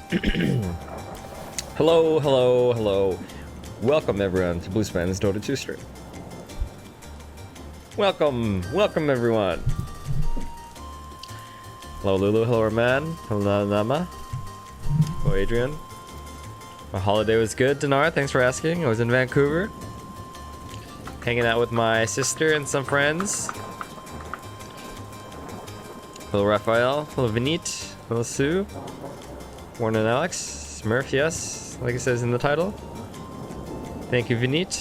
Hello, hello, hello. Welcome everyone to Bluespan's Dota 2 stream. Welcome everyone. Hello Lulu, hello Arman, hello Nama, hello Adrian. My holiday was good, Dinar, thanks for asking. I was in Vancouver, hanging out with my sister and some friends. Hello Raphael, hello Vinit, hello Sue, Warren and Alex, Smurf, yes, like it says in the title. Thank you Vinit.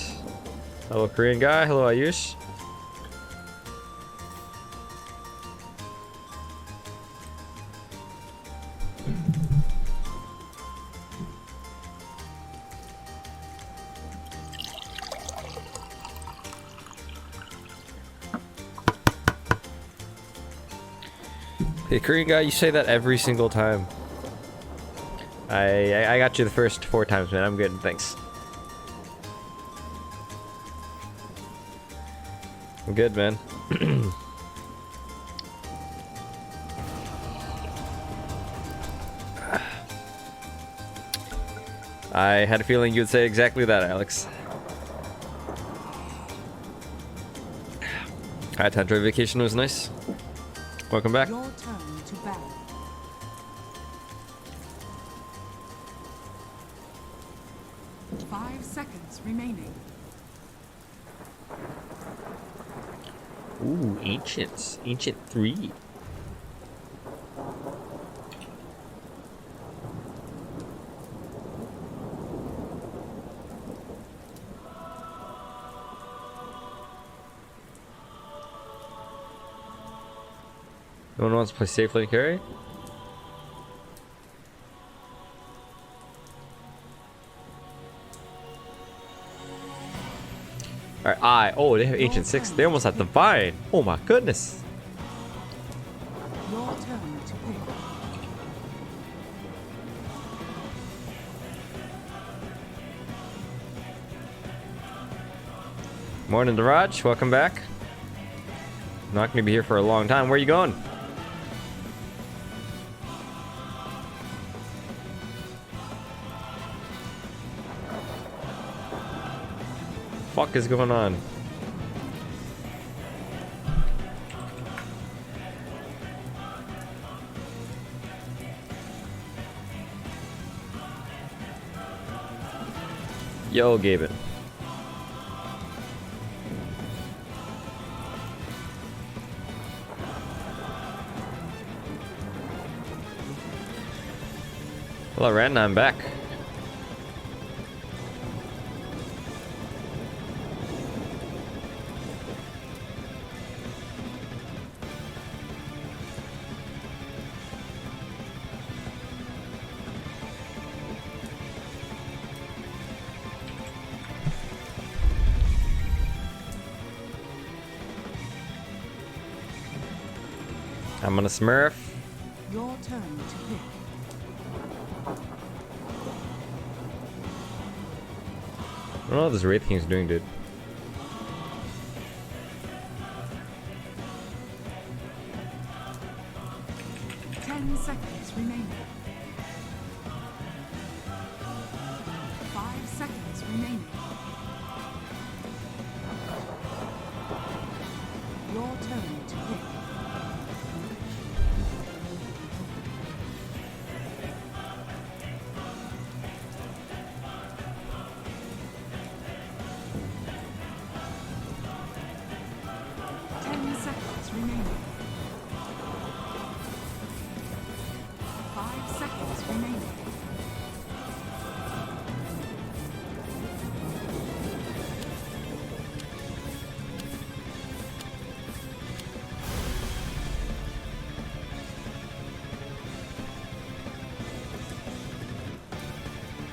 Hello Korean guy, hello Ayush. Hey Korean guy, you say that every single time. I got you the first 4 times, man. I'm good, thanks. I'm good, man. I had a feeling you'd say exactly that, Alex. Hi, Tantra vacation was nice. Welcome back. Your turn to battle. Five seconds remaining. Ooh, ancients. Ancient 3. No one wants to play safe lane carry? Alright, oh, they have Ancient 6. They almost have Divine. Oh my goodness. Your turn to pick. Morning, Daraj. Welcome back. Not going to be here for a long time. Where are you going? Fuck is going on? Yo, Gaben. Hello, Ren. I'm back. I'm gonna Smurf. Your turn to pick. I don't know what this Wraith King's doing, dude. Ten seconds remaining. 5 seconds remaining. Your turn to pick.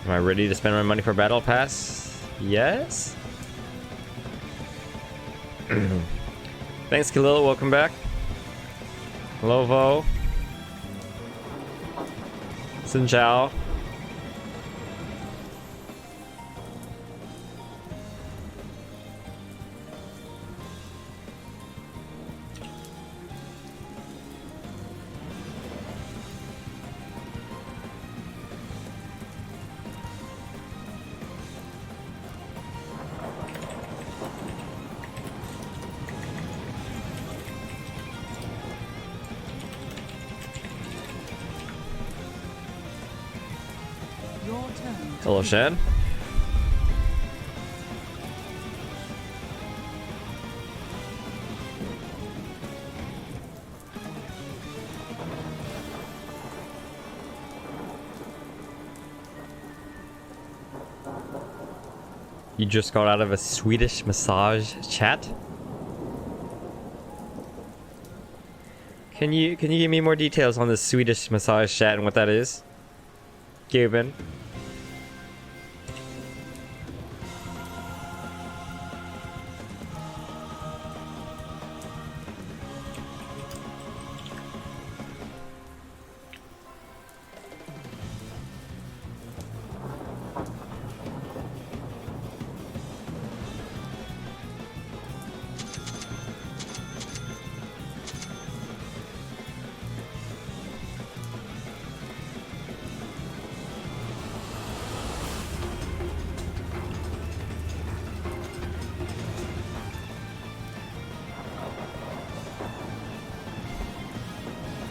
Am I ready to spend my money for Battle Pass? Yes? Thanks, Khalil. Welcome back. Hello, Vo. Xin chào. turn to Hello, pick. Shan. You just got out of a Swedish massage chat? Can you give me more details on this Swedish massage chat and what that is? Cuban.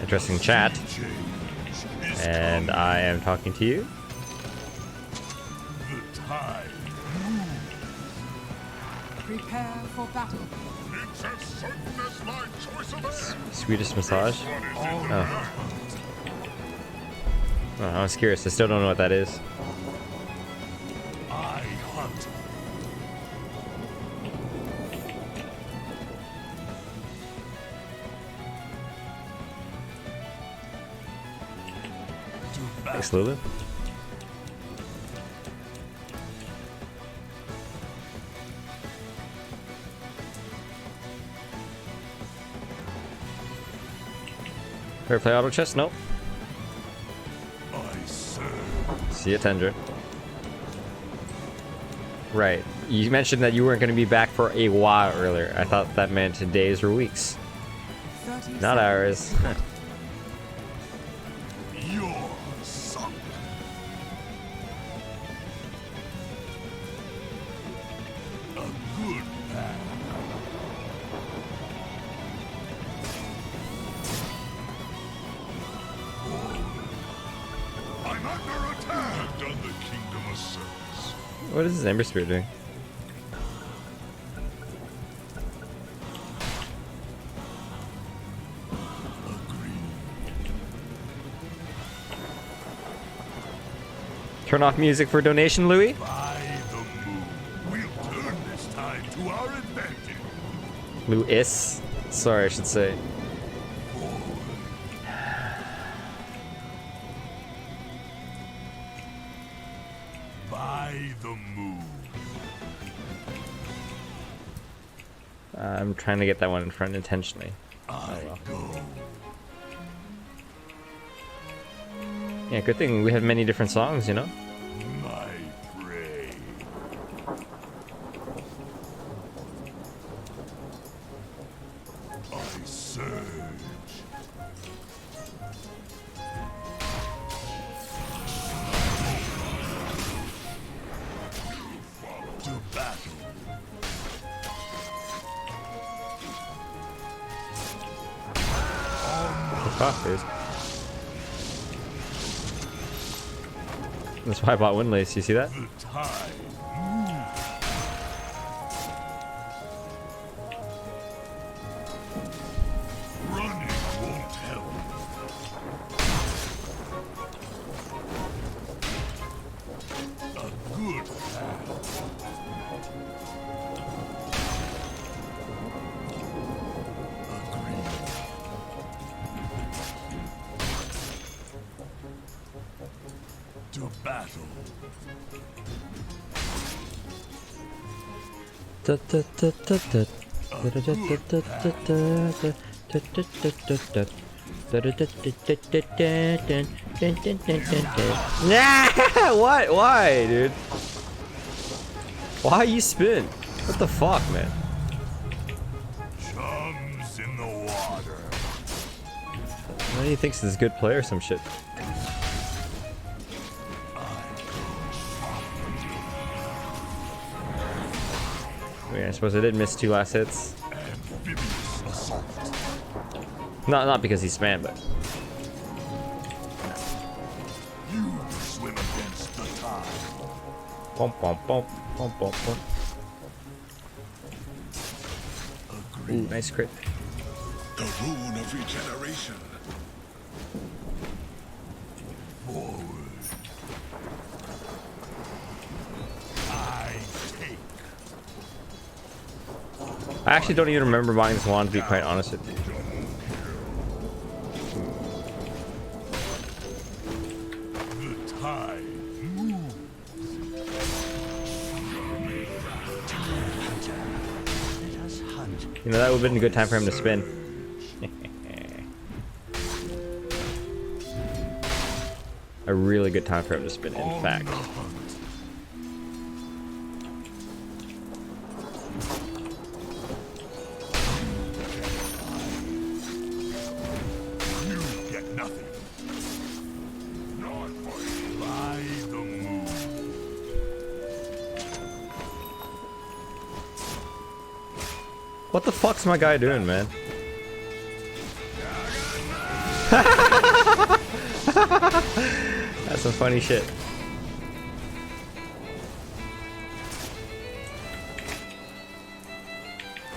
Interesting chat. And I am talking to you. The tide Prepare for battle. it's as certain as my choice of air. Swedish massage. What is in Oh. hand? Oh, I was curious. I still don't know what that is. I hunt. To Thanks, battle. Lulu. Ever play auto chess? Nope. I serve. See ya, Tendra. Right. You mentioned that you weren't going to be back for a while earlier. I thought that meant days or weeks. 30 Not seconds. hours. You're sunk. A good path. I'm under attack. I've done the kingdom a service. What is this Ember Spirit doing? Turn off music for donation, Louis. By the moon, we'll turn this tide to our advantage. Louis. Sorry, I should say. By the moon. I'm trying to get that one in front intentionally. I go. Yeah, good thing we have many different songs, you know? My prey. I surge. To battle. Fuck, dude. That's why I bought Windlace, you see that? The tide. Running won't help. A good path. Agreed. To battle. What? Why, dude? Why you spin? What the fuck, man? Chums in the water. Why he thinks he's a good player or some shit? Yeah, I suppose I did miss 2 last hits. Amphibious assault. Not because he's spam, but You swim against the tide. Bump, bump, bump, bump, bump, bump. Ooh, nice crit. The rune of regeneration. Forward. I take. I actually don't even remember buying this wand, to be quite honest with you. The tide moves. Let us hunt. You know, that would have been a good time for him to spin. A really good time for him to spin, in fact. You get nothing. Not by the moon. What the fuck's my guy doing, man? That's some funny shit.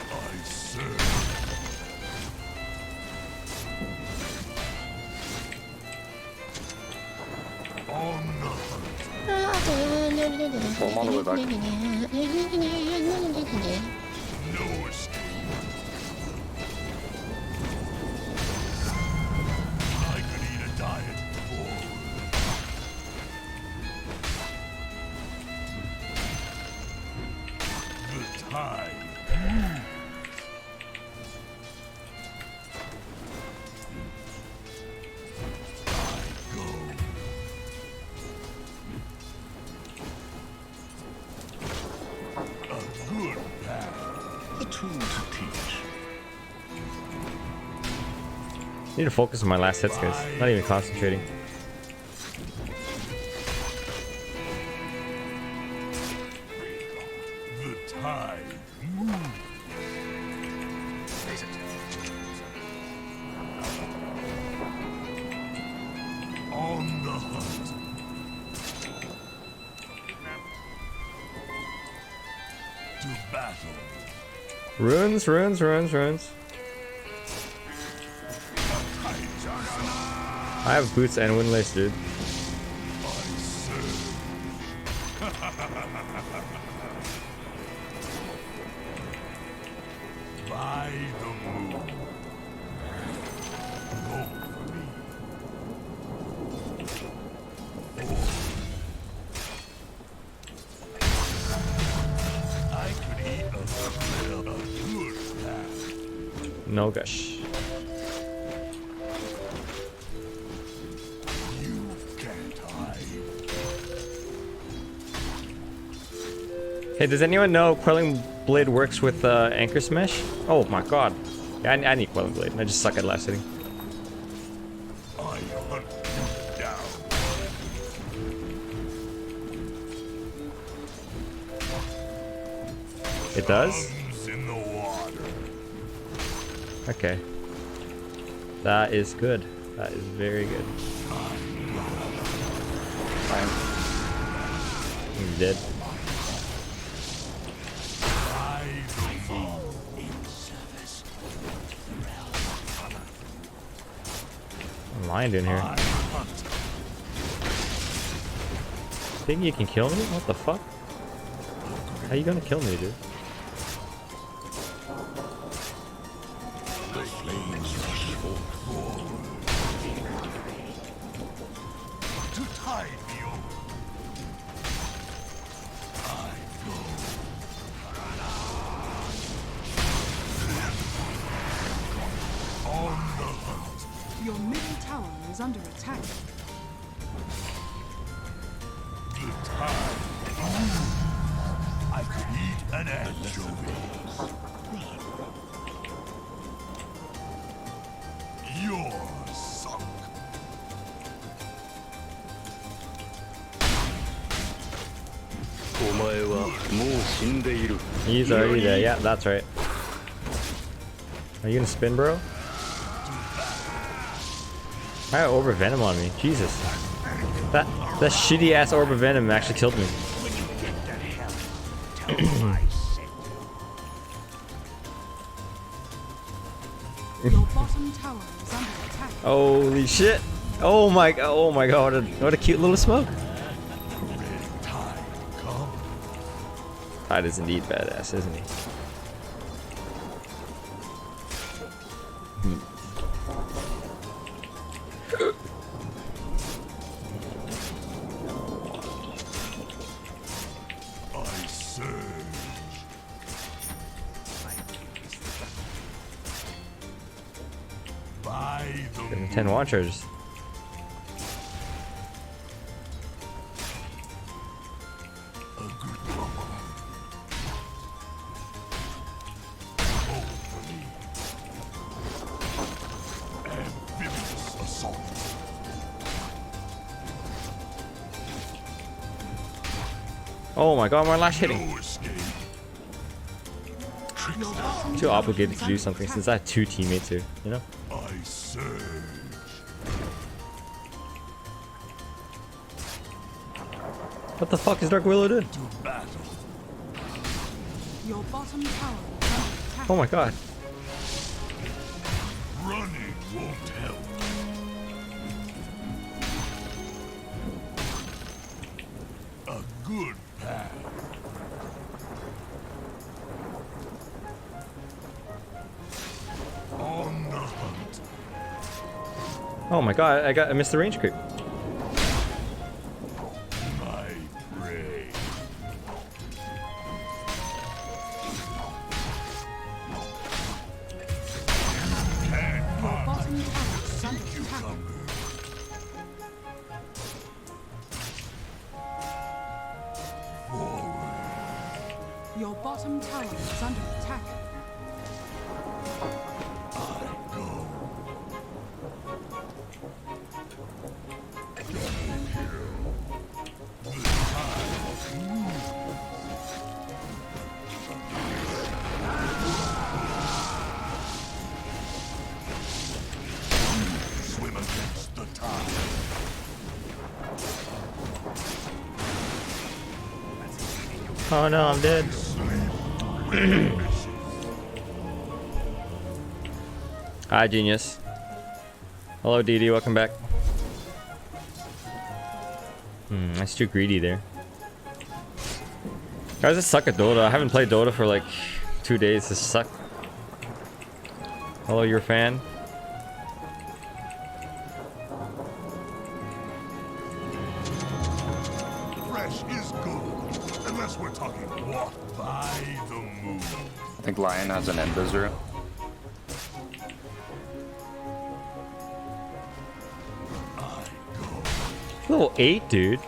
I serve. On the hunt. No escape. I could eat a diet. The tide. I go. A good path. A tool to teach. Need to focus on my last hits, guys. Not even concentrating. The tide moves. On the hunt. To battle. Runes, runes, runes, runes. I have boots and windlace, dude. By the moon. Go for me. I could eat a good path. No gush. You can't hide. Hey, does anyone know Quelling Blade works with Anchor Smash? Oh my god. Yeah, I need Quelling Blade. I just suck at last hitting. I hunt you down. It does? Thumbs in the water. Okay. That is good. That is very good. He's dead. By the moon. I'm lying in here. I hunt. Think you can kill me? What the fuck? How you gonna kill me, dude? The flames rush forth. To tide me over. I go. On the hunt. Your middle tower is under attack. The tide. I could eat an anchovy. You're sunk. He's already there. Yeah, that's right. Are you gonna spin, bro? I got Orb of Venom on me. Jesus. That shitty ass Orb of Venom actually killed me. Your bottom tower is under attack. Holy shit! Oh my god! What a cute little smoke. Tide is indeed badass, isn't he? I surge. By the Give him 10 watchers. a good mama. Amphibious assault. Oh my god, my lash hitting. No escape. Your bottom Too tower obligated is to do under something attack. since I have 2 teammates here, you know? I surge. What the fuck is Dark Willow doing? To battle. Your bottom tower is under attack. Oh my god. Running won't help. A good path. On the hunt. Oh my god, I missed the range creep. My prey. Can't Your hide. bottom tower is under attack. Cucumber. Your bottom tower is under attack. Swim against the tide. Oh no, I'm dead. Hi, genius. Hello, DD. Welcome back. That's too greedy there. Guys, I suck at Dota. I haven't played Dota for like 2 days. This sucks. Hello, you're a fan? Fresh is good. Unless we're talking walk by the moon. I think Lion has an Invisor. Level 8, dude.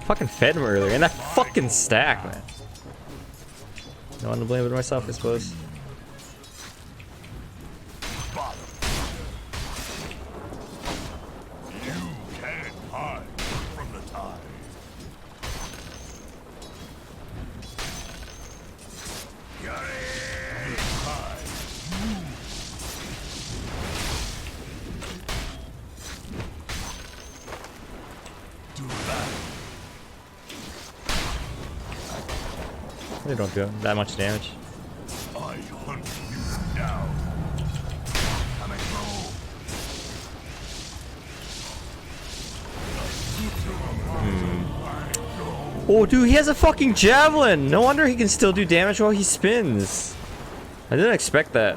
Fucking fed him earlier. And that fucking stack, man. No one to blame but myself, I suppose. Bottom. You can't hide from the tide. The tide. To battle. They don't do that much damage. I hunt you down. Coming through. Oh, dude, he has a fucking javelin! No wonder he can still do damage while he spins. I didn't expect that.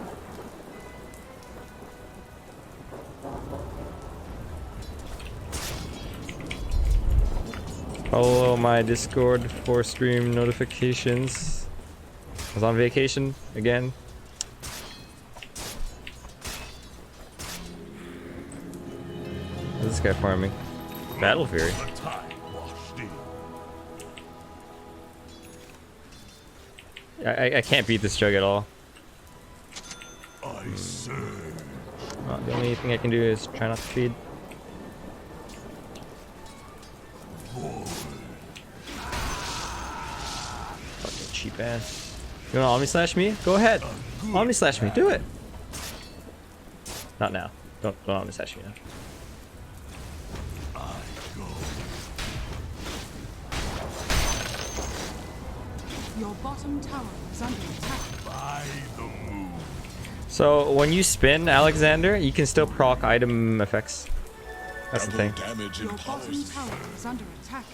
Follow my Discord for stream notifications. I was on vacation again. What's this guy farming? Battle Fury. The tide washed in. I can't beat this jug at all. I surge. The only thing I can do is try not to feed. Fucking cheap ass. You wanna Omni Slash me? Go ahead. Omni Slash me. Do it. Not now. Don't Omni Slash me now. Your bottom tower is under attack. By the moon. So when you spin, Alexander, you can still proc item effects. That's the thing. Damage Your bottom tower is under attack.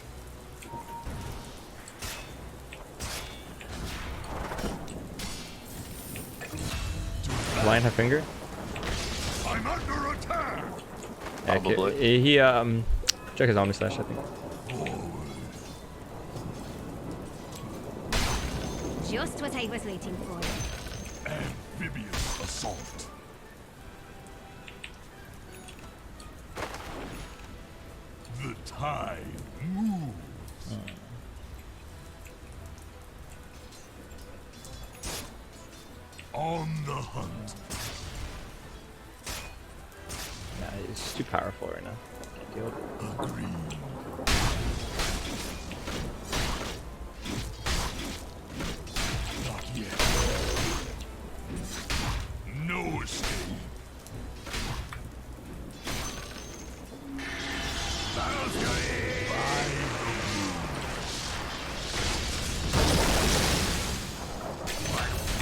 Lion have finger. I'm under attack. Yeah, Probably. he check his Omni Slash, I think. Just what I was waiting for. Amphibious assault. The tide moves. On the hunt. Yeah, he's just too powerful right now. Can't deal with it. Agreed. Not yet. No escape. Valkyrie! By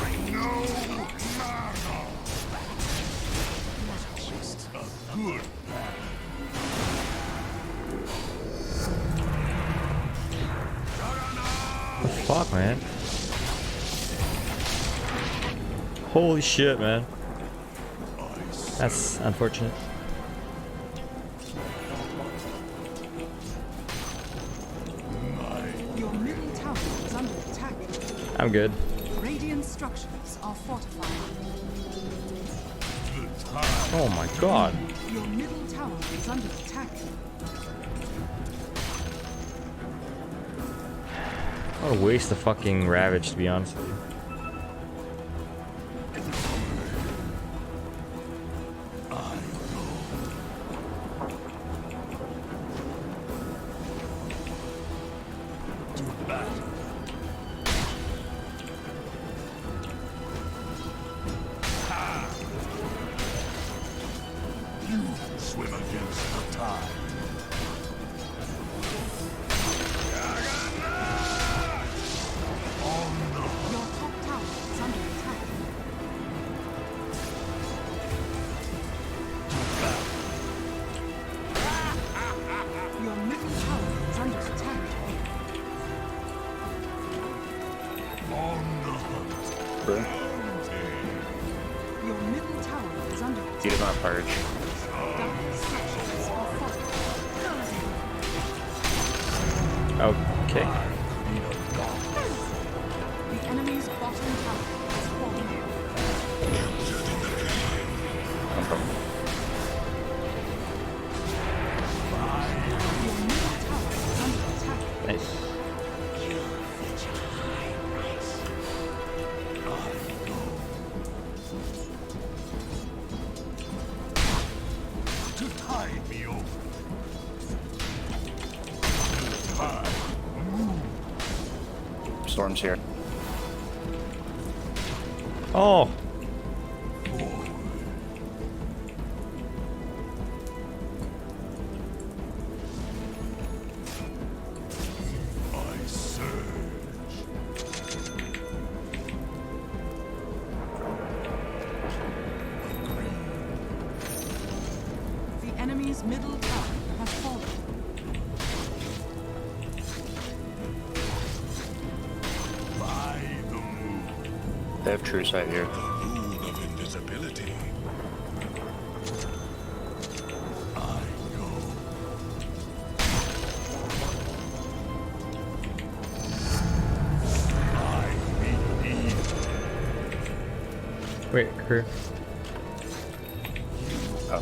the moon. No mana! Just a good Fuck, man. Holy shit, man. That's unfortunate. Your middle tower is under attack. I'm good. Radiant structures are fortified. the tide. Oh my god. Your middle tower is under attack. What a waste of fucking Ravage, to be honest with you. To battle. Ha! You swim against the tide. On the Your top tower is under attack. Your middle tower is under attack. on the hunt. Bro. Your middle tower is under He attack. does not purge. Dark structures are fortified. Okay. The enemy's bottom tower has fallen. No problem. Your middle tower is under attack. Nice. To tide me over. The tide. Storm's here. Oh. I surge. The enemy's middle tower has fallen. By the moon. They have true sight here. Moon of invisibility. I go. I meet Wait, crew. Oh.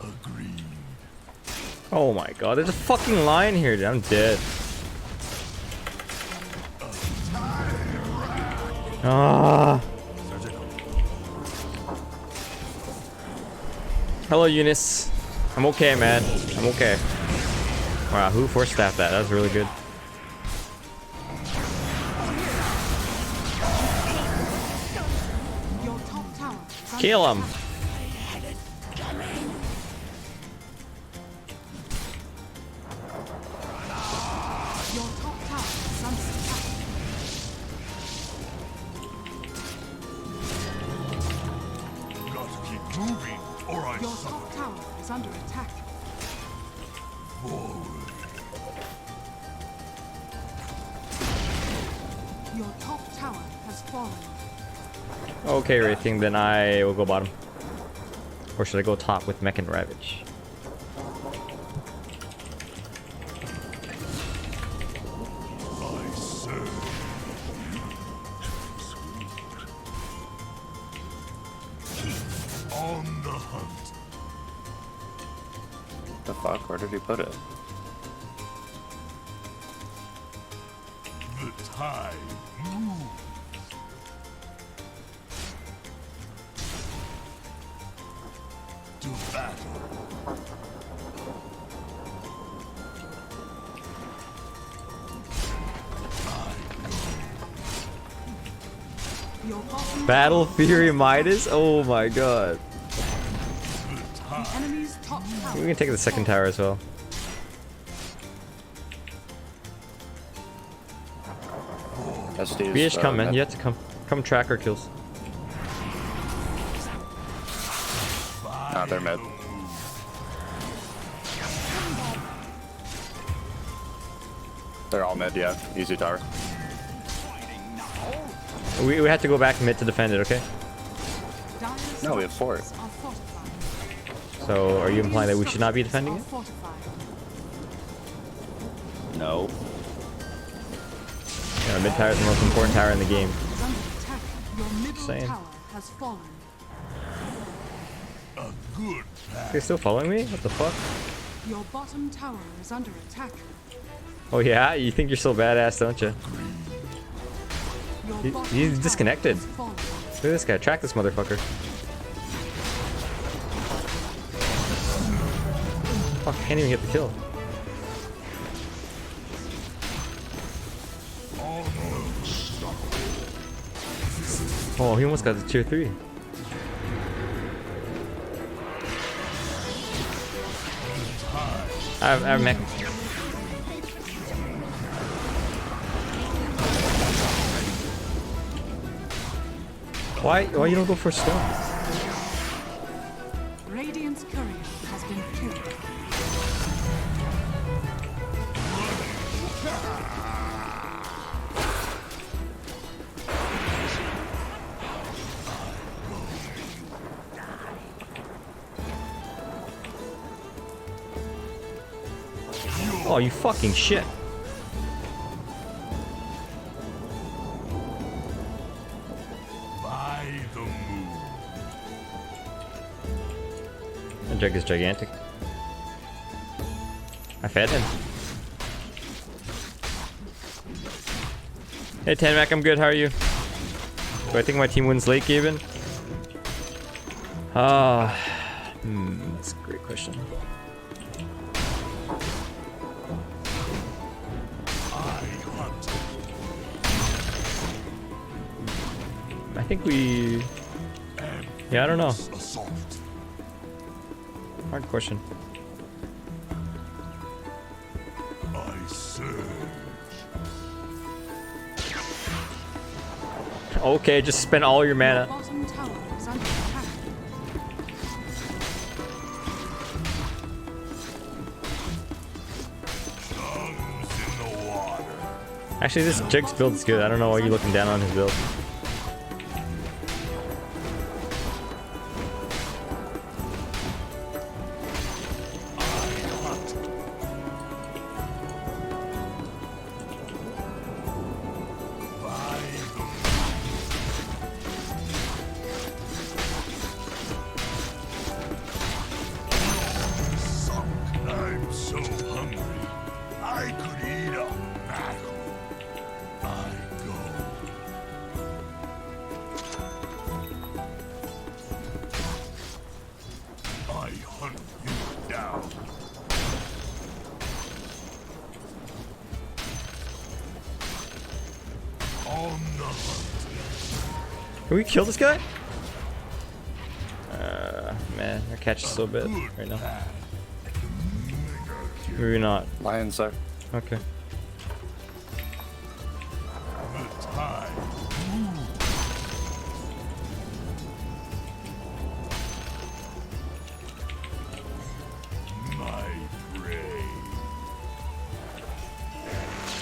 agreed. Oh my god, there's a fucking lion here, dude. I'm dead. Ah. Hello, Eunice. I'm okay, man. I'm okay. Wow, who force staffed that? That was really good. Your top tower is under Kill him. attack. my Your son. top tower is under attack. Forward. Your top tower has fallen. Okay, Wraithing, then I will go bottom. Or should I go top with Mech and Ravage? I serve. On the hunt. The fuck? Where did he put it? The tide moves. To battle. Your bottom Battle tower- Fury Midas? Oh my god. The enemy's top tower. We can take the second tower as well. SD's, BH, come, man. mid. You have to come. Come track our kills. They're mid. They're all mid, yeah. Easy tower. We have to go back mid to defend it, okay? Dire's No, we have four. structures are fortified. So, are you implying that we should not be Structures defending are it? fortified. No. Yeah, mid tower is the most important tower in the game. Is under attack. Your middle Saying. tower has fallen. A good path. They're still following me? What the fuck? Your bottom tower is under attack. Oh yeah? You think you're so badass, don't you? Your He- bottom he's tower disconnected. has fallen. Look at this guy. Track this motherfucker. Fuck, can't even get the kill. Oh, he almost got the tier 3. I have mech. Why you don't go for storm? Radiant's courier has been killed. Oh, you fucking shit. By the moon. That jug is gigantic. I fed him. Hey, Tanmac, I'm good. How are you? Do I think my team wins late, Gaben? That's a great question. I hunt. I think we... Yeah, I don't know. Assault. Hard question. I surge. Okay, just spend all your Your mana. bottom tower is under attack. Tongues in the water. Actually, this Jig's build is good. I don't know why you're looking down on his build. By the sunk. I'm so hungry. I could eat a battle. I go. I hunt you down. On the hunt. Can we kill this guy? Man, our catch is so bad right now. Maybe not. Lions there. Okay. The tide.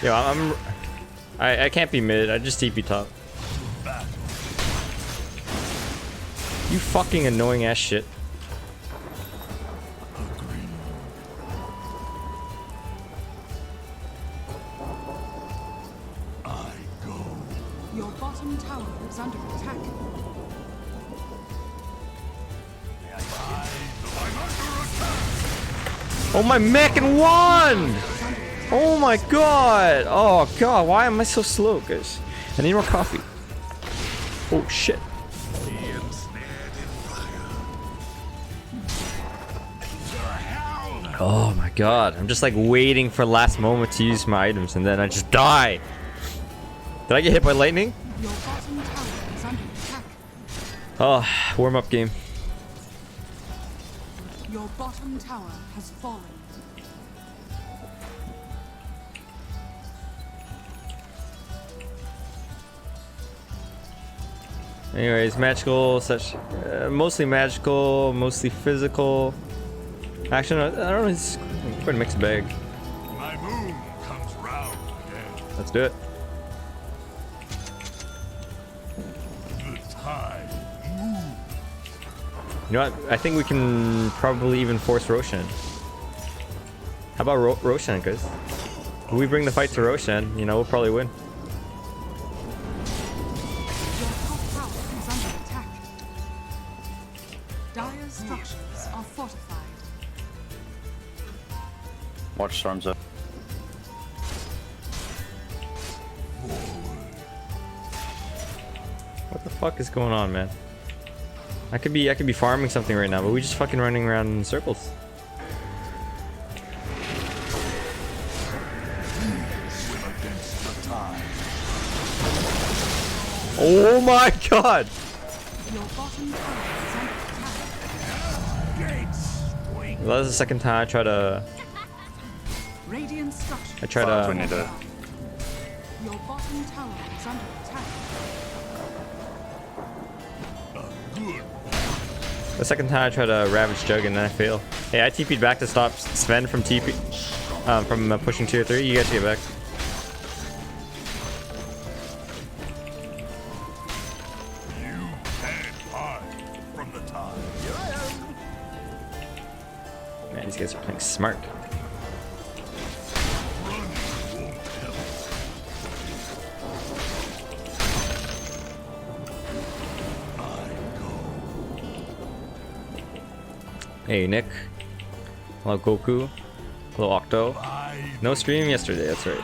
Yo, I can't be mid. I just TP top. You fucking annoying ass shit. Your bottom tower is under attack. Oh my mech and wand! Oh my god! Oh god, why am I so slow, guys? I need more coffee. Oh shit. Oh my god, I'm just like waiting for last moment to use my items and then I just die. Did I get hit by lightning? Your bottom tower is under attack. Oh, warm up game. Your bottom tower has fallen. Anyways, magical, such mostly magical, mostly physical. Actually, no, I don't know. It's quite a mixed bag. My moon comes round again. Let's do it. The tide moves. You know what? I think we can probably even force Roshan. How about Roshan, guys? If we bring the fight to Roshan, you know, we'll probably win. Your top tower is under attack. Dire structures are fortified. Watch storms up. What the fuck is going on, man? I could be farming something right now, but we just fucking running around in circles. Oh my god! Your bottom tower is under attack. That was the second time I try to. Radiant structures. I try Fuck, we to. need to. Your bottom tower is under attack. The second time I try to ravage Jug and then I fail. Hey, I TP'd back to stop Sven from from pushing tier 3. You guys get back. You can't hide from the tide. Here I am. Man, these guys are playing smart. Running won't help. Hey, Nick. Hello, Goku. Hello, Octo. No stream yesterday, that's right.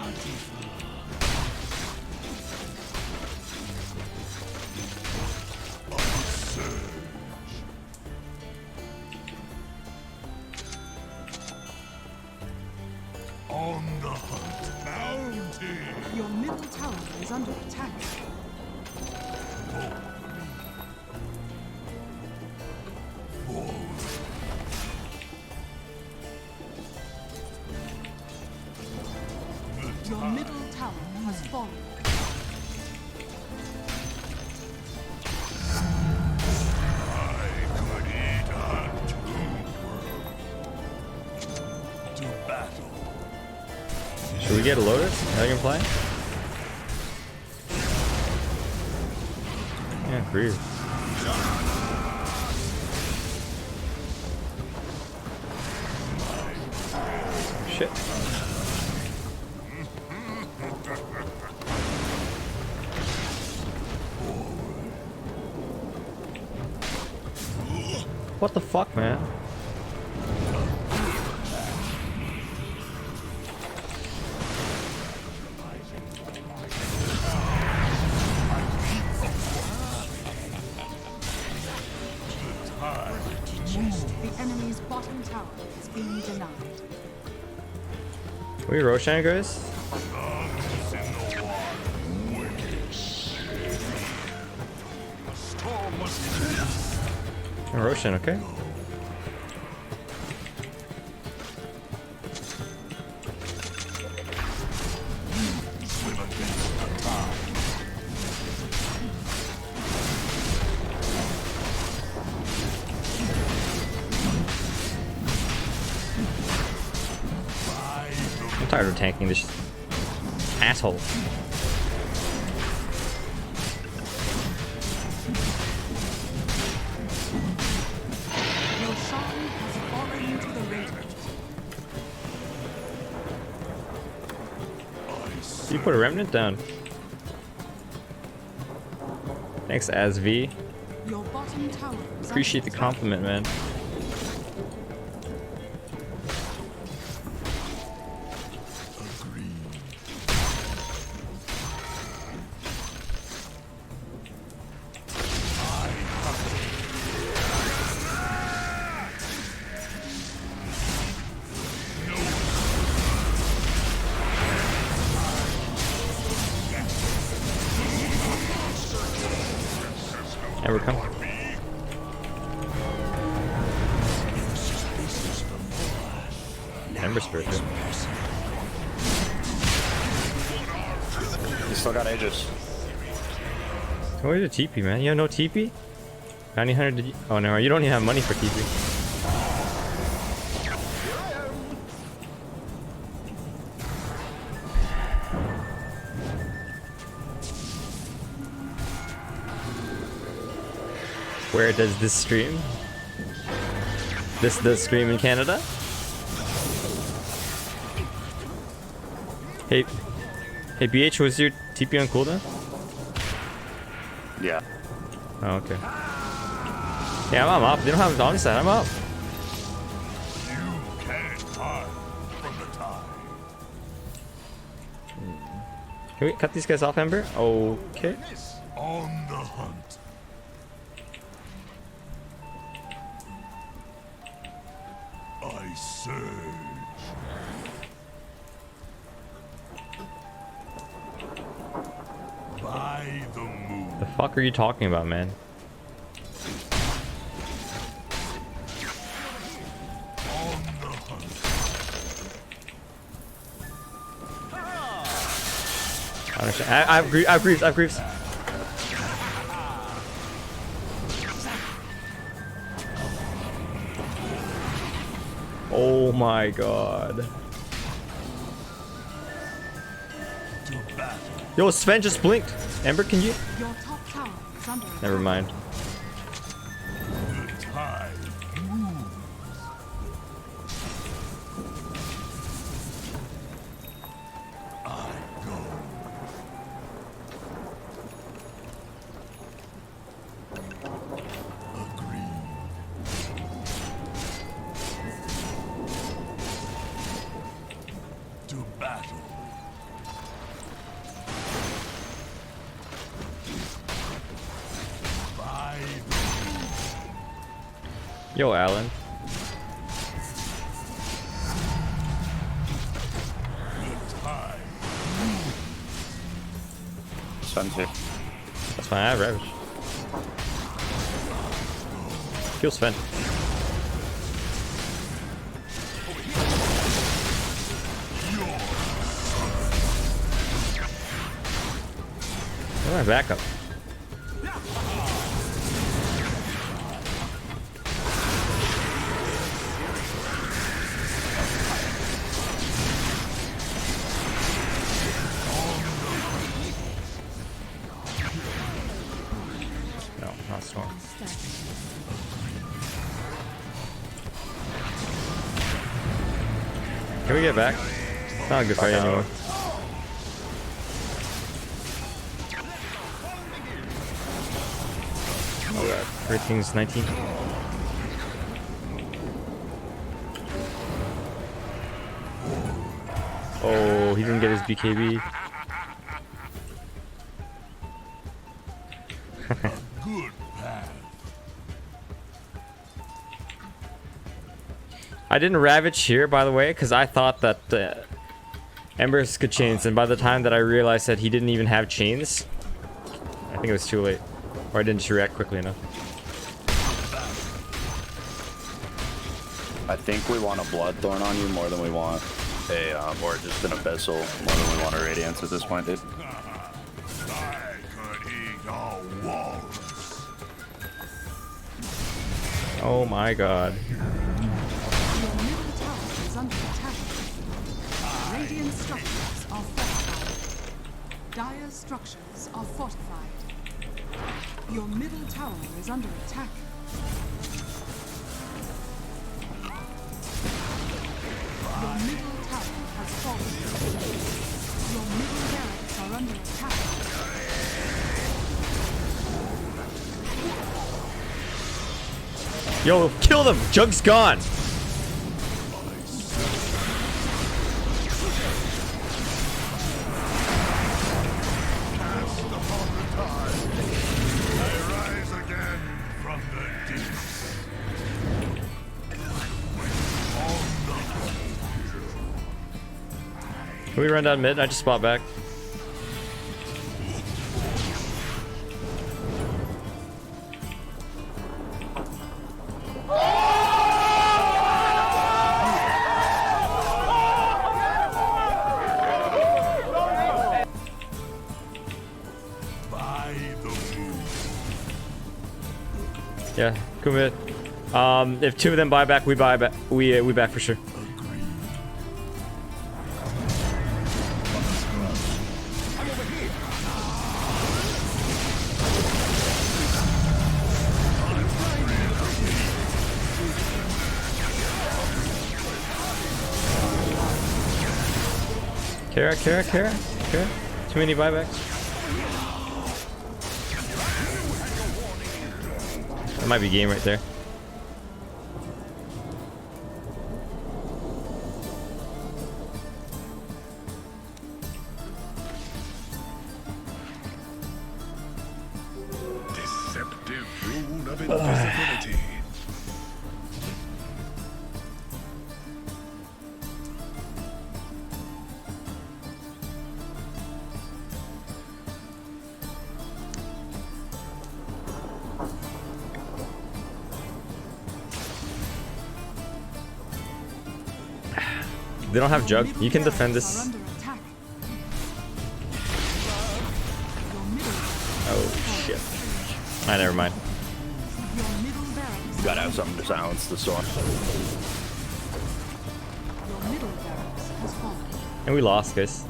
On the hunt. Bounty. Your middle tower is under attack. Your middle tower has fallen. I could eat a tomb world. To battle. Should we get a Lotus? Dragonfly? Yeah, agree. Shit. What the fuck, man? The enemy's bottom tower is being denied. We Roshan, guys? Thumbs in the water. Wicked. The storm must be. Roshan, okay. Swim against the tide. I'm tired of tanking this. Asshole. Roshan has fallen to the Radiant. You put a remnant down. Thanks, AsV. Your bottom tower is Appreciate the under compliment, man. Ever come? Ember Spirit. You still got Aegis. Where's the TP, man? You have no TP? 900 did you? Oh no, you don't even have money for TP. Where does this stream? This does stream in Canada? Hey, BH, was your TP on cooldown? Yeah. Oh, okay. Yeah, I'm up. They don't have Omni side. I'm up. You can't hide from the tide. Can we cut these guys off, Ember? Okay. On the hunt. I surge. By the moon. The fuck are you talking about, man? On the hunt. I understand. I have Greaves. Oh my god. To battle. Yo, Sven just blinked. Ember, can you? Your top tower is under attack. Never mind. The tide moves. I go. Agreed. To battle. By the Yo, Alan. tide. Sun's here. That's fine. I have Ravage. Kill Sven. Where's my backup? No, not Storm. Can we get back? It's not a good fight anymore. Oh god, everything's 19. Oh, he didn't get his BKB. Good path. I didn't Ravage here, by the way, because I thought that Embers could chains, and by the time that I realized that he didn't even have chains, I think it was too late. Or I didn't react quickly enough. I think we want a Bloodthorn on you more than we want a, or just an Abyssal more than we want a Radiance at this point, dude. I could eat a walrus. Oh my god. Your middle tower is under attack. Radiant structures are fortified. Dire's structures are fortified. Your middle tower is under attack. Your middle tower has fallen. Your middle barracks are under attack. Yo, kill them! Jug's gone! Can we run down mid? I just spot back. Yeah, commit. If two of them buy back, we buy back. We back for sure. Kara. Too many buybacks. That might be game right there. Deceptive rune of invisibility. They don't have jug. You can defend this. Oh shit. Ah, never mind. You gotta have something to silence the storm. And we lost, guys.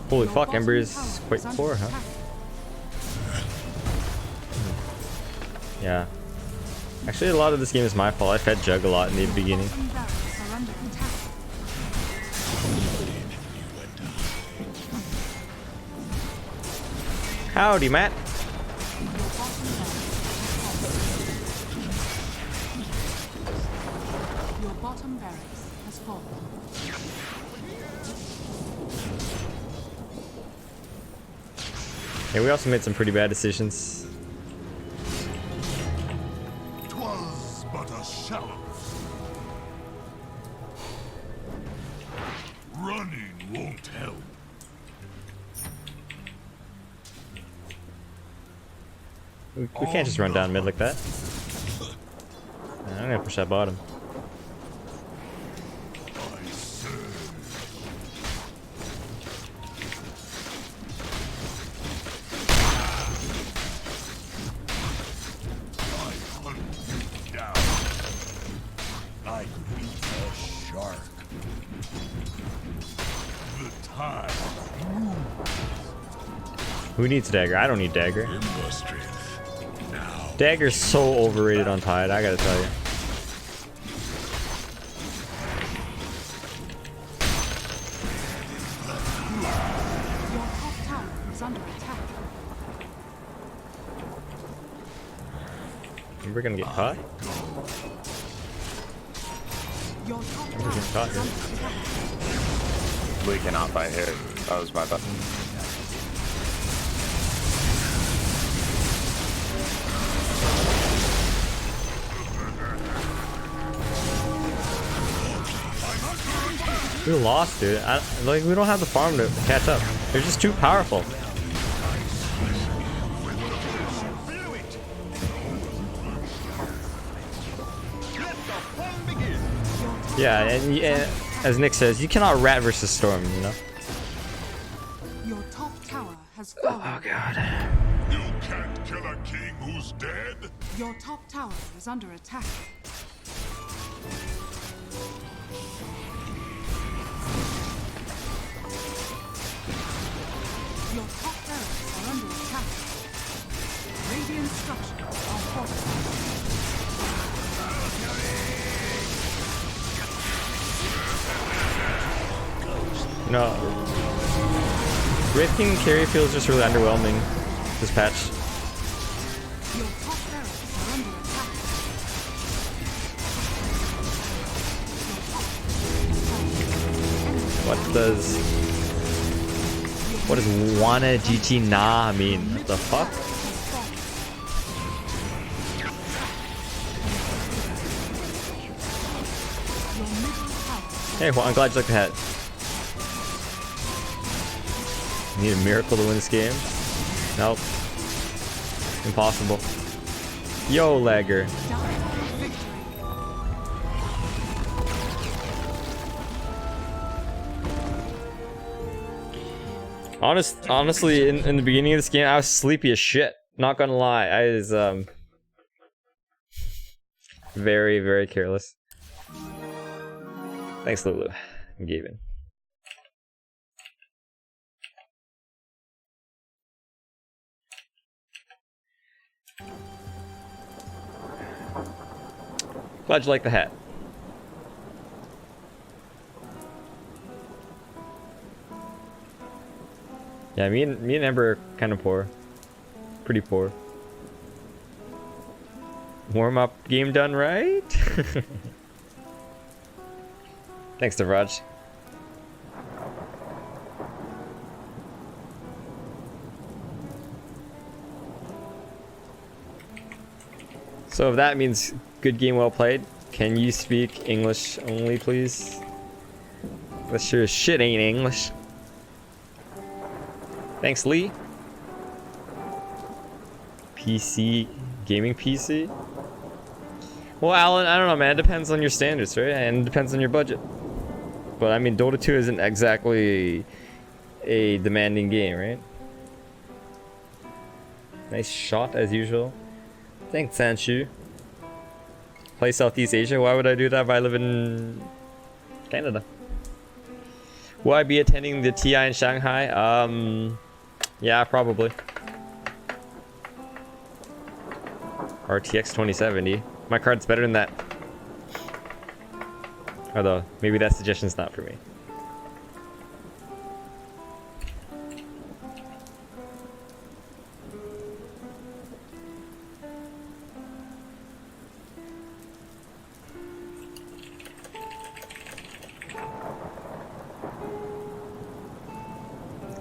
Holy fuck, Ember is quite poor, huh? Yeah. Actually, a lot of this game is my fault. I fed Jug a lot in the beginning. Howdy, Matt. Your bottom barracks has fallen. Yeah, we also made some pretty bad decisions. 'Twas but a shallow. Running won't help. We can't just run down mid like that. I'm gonna push that bottom. I serve. I hunt you down. I eat a shark. The time. Who needs dagger? I don't need dagger. Illustrious. Now. Dagger's so overrated on Tide, I gotta tell you. Your top tower is under attack. We're gonna get caught. Your top We're getting tower caught is here. under attack. We cannot fight here. That was my bad. We lost, dude. Like, we don't have the farm to catch up. They're just too powerful. Yeah, and as Nick says, you cannot rat versus storm, you know? Your top tower has fallen. Oh, God. You can't kill a king who's dead? Your top tower is under attack. structures are fortified. No. Wraith King carry feels just really underwhelming this patch. Your top barracks are under attack. What does Wana GT Na mean? What the fuck? Hey, well, I'm glad you like the hat. Need a miracle to win this game? Nope. Impossible. Yo, lagger. Honestly, in the beginning of this game, I was sleepy as shit. Not gonna lie, I was very, very careless. Thanks, Lulu. I gave in. Glad you like the hat. Yeah, me and Ember are kind of poor. Pretty poor. Warm up game done right? Thanks, Devraj. So if that means good game well played, can you speak English only, please? That sure as shit ain't English. Thanks, Lee. PC, gaming PC? Well, Alan, I don't know, man. It depends on your standards, right? And it depends on your budget. But I mean, Dota 2 isn't exactly a demanding game, right? Nice shot as usual. Thanks, Sanshu. Play Southeast Asia? Why would I do that if I live in Canada? Will I be attending the TI in Shanghai? Yeah, probably. RTX 2070. My card's better than that. Although, maybe that suggestion's not for me.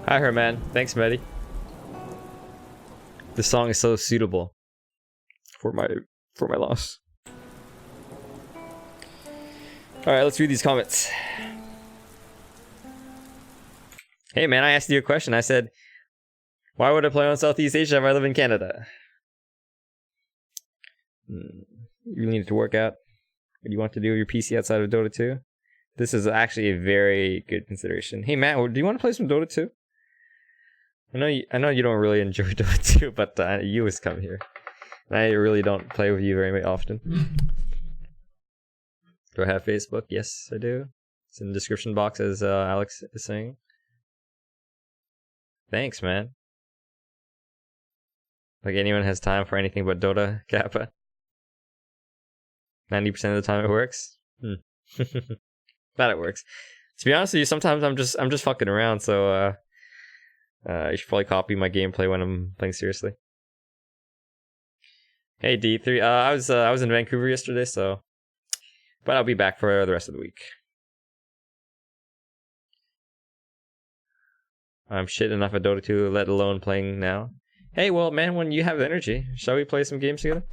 Hi, Herman. Thanks, Medi. This song is so suitable for my loss. All right, let's read these comments. Hey, man, I asked you a question. I said, why would I play on Southeast Asia if I live in Canada? You need to work out what you want to do with your PC outside of Dota 2. This is actually a very good consideration. Hey, Matt, do you want to play some Dota 2? I know you don't really enjoy Dota 2, but you always come here. And I really don't play with you very often. Do I have Facebook? Yes, I do. It's in the description box, as Alex is saying. Thanks, man. Like anyone has time for anything but Dota, Kappa. 90% of the time it works. Glad it works. To be honest with you, sometimes I'm just fucking around, so you should probably copy my gameplay when I'm playing seriously. Hey D3, I was in Vancouver yesterday, so, but I'll be back for the rest of the week. I'm shit enough at Dota 2, let alone playing now. Hey, well, man, when you have energy, shall we play some games together?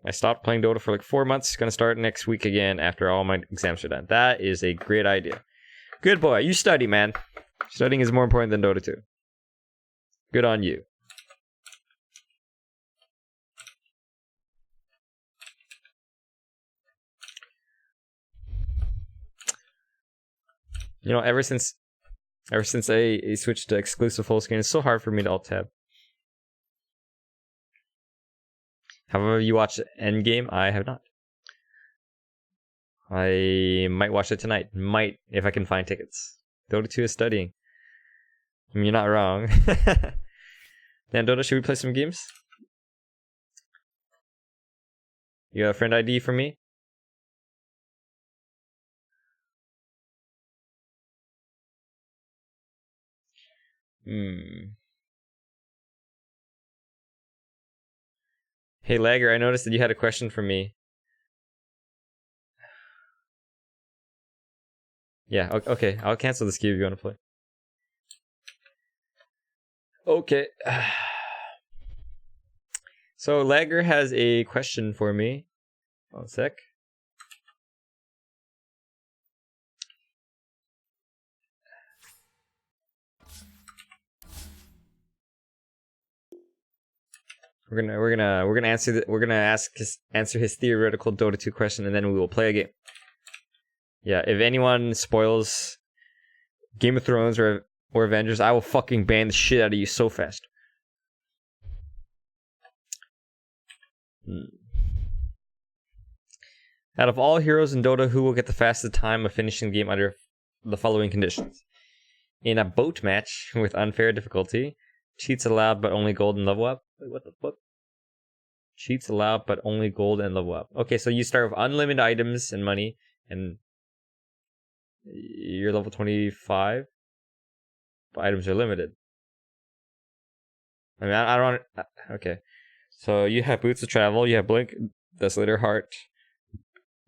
I stopped playing Dota for like 4 months. Gonna start next week again after all my exams are done. That is a great idea. Good boy. You study, man. Studying is more important than Dota 2. Good on you. You know, ever since I switched to exclusive full screen, it's so hard for me to alt tab. However, you watched Endgame, I have not. I might watch it tonight. Might, if I can find tickets. Dota 2 is studying. I mean, you're not wrong. Dan Dota, should we play some games? You got a friend ID for me? Hey Lagger, I noticed that you had a question for me. Yeah, okay. I'll cancel this queue if you want to play. Okay. So Lagger has a question for me. One sec. We're gonna answer his theoretical Dota 2 question, and then we will play a game. Yeah, if anyone spoils Game of Thrones or Avengers, I will fucking ban the shit out of you so fast. Out of all heroes in Dota, who will get the fastest time of finishing the game under the following conditions? In a boat match with unfair difficulty, cheats allowed but only gold and level up. Wait, what the fuck? Cheats allowed but only gold and level up. Okay, so you start with unlimited items and money, and you're level 25, but items are limited. I mean, I don't... Okay. So you have Boots of Travel, you have Blink, Desolator Heart,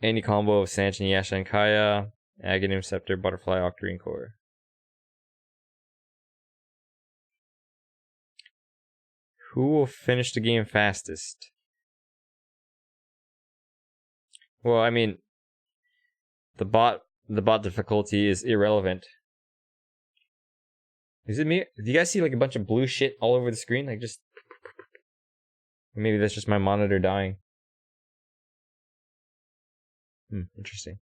any combo of Sanch and Yasha and Kaya, Aghanim Scepter, Butterfly, Octarine Core. Who will finish the game fastest? Well, I mean, the bot difficulty is irrelevant. Is it me? Do you guys see like a bunch of blue shit all over the screen? Like just... Maybe that's just my monitor dying. Interesting.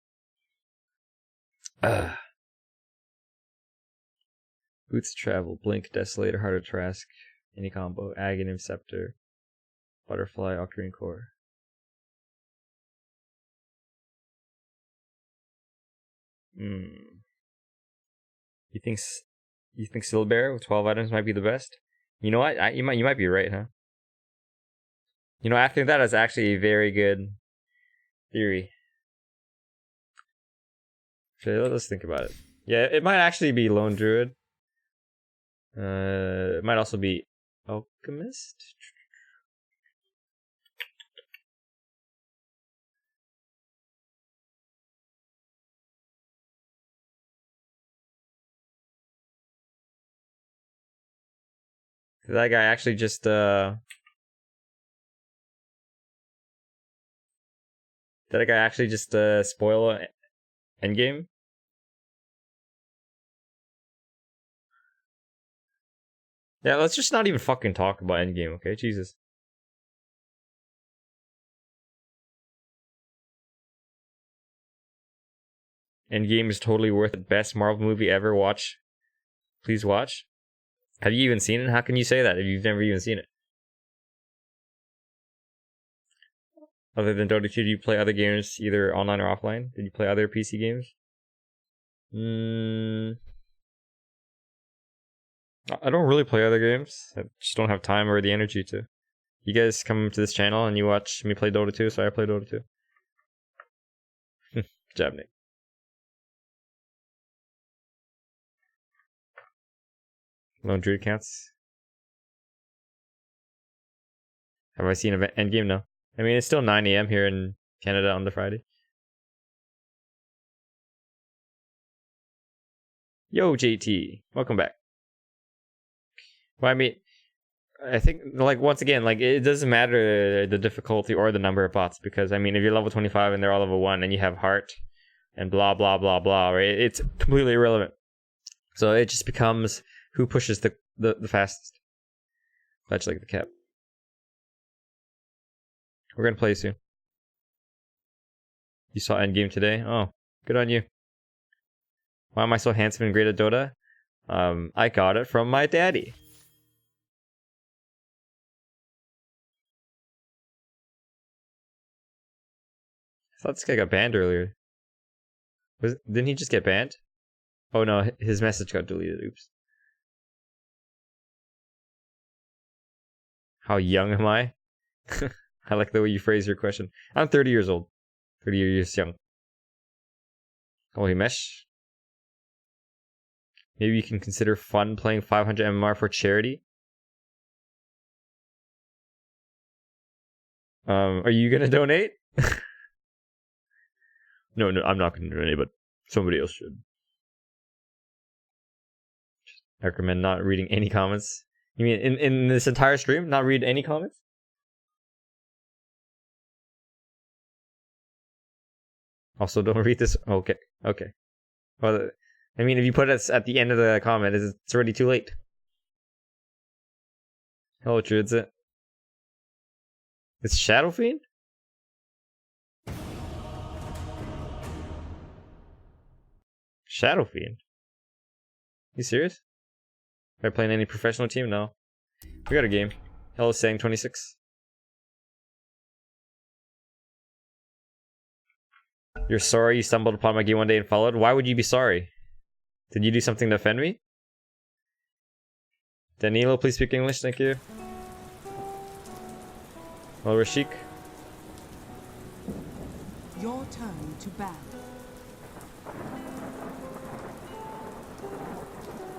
Boots of Travel, Blink, Desolator, Heart of Trask, any combo, Aghanim Scepter, Butterfly, Octarine Core. You think Silbear with 12 items might be the best? You know what? You might be right, huh? You know, after that is actually a very good theory. Okay, let's think about it. Yeah, it might actually be Lone Druid. It might also be Alchemist. That guy actually just Did that guy actually just spoil endgame? Yeah, let's just not even fucking talk about endgame, okay? Jesus. Endgame is totally worth it. Best Marvel movie ever. Watch. Please watch. Have you even seen it? How can you say that if you've never even seen it? Other than Dota 2, do you play other games either online or offline? Did you play other PC games? I don't really play other games. I just don't have time or the energy to. You guys come to this channel and you watch me play Dota 2, so I play Dota 2. Good job, Nick. Lone Druid counts. Have I seen an endgame? No. I mean, it's still 9 AM here in Canada on the Friday. Yo, JT. Welcome back. Well, I mean, I think, like, once again, like, it doesn't matter the difficulty or the number of bots, because, I mean, if you're level 25 and they're all level 1 and you have heart and blah, blah, blah, blah, right? It's completely irrelevant. So it just becomes who pushes the fastest. That's like the cap. We're gonna play soon. You saw Endgame today? Oh, good on you. Why am I so handsome and great at Dota? I got it from my daddy. I thought this guy got banned earlier. Didn't he just get banned? Oh no, his message got deleted. Oops. How young am I? I like the way you phrase your question. I'm 30 years old. 30 years young. Holy mesh. Maybe you can consider fun playing 500 MMR for charity. Are you gonna donate? No, I'm not gonna donate, but somebody else should. I recommend not reading any comments. You mean in this entire stream, not read any comments? Also, don't read this. Okay. Well, I mean, if you put it at the end of the comment, it's already too late. Hello, Druids. It's Shadow Fiend? Shadow Fiend? You serious? Are you playing any professional team? No. We got a game. Hello, Sang 26. You're sorry you stumbled upon my game one day and followed? Why would you be sorry? Did you do something to offend me? Danilo, please speak English, thank you. Well, Rashik. Your turn to ban.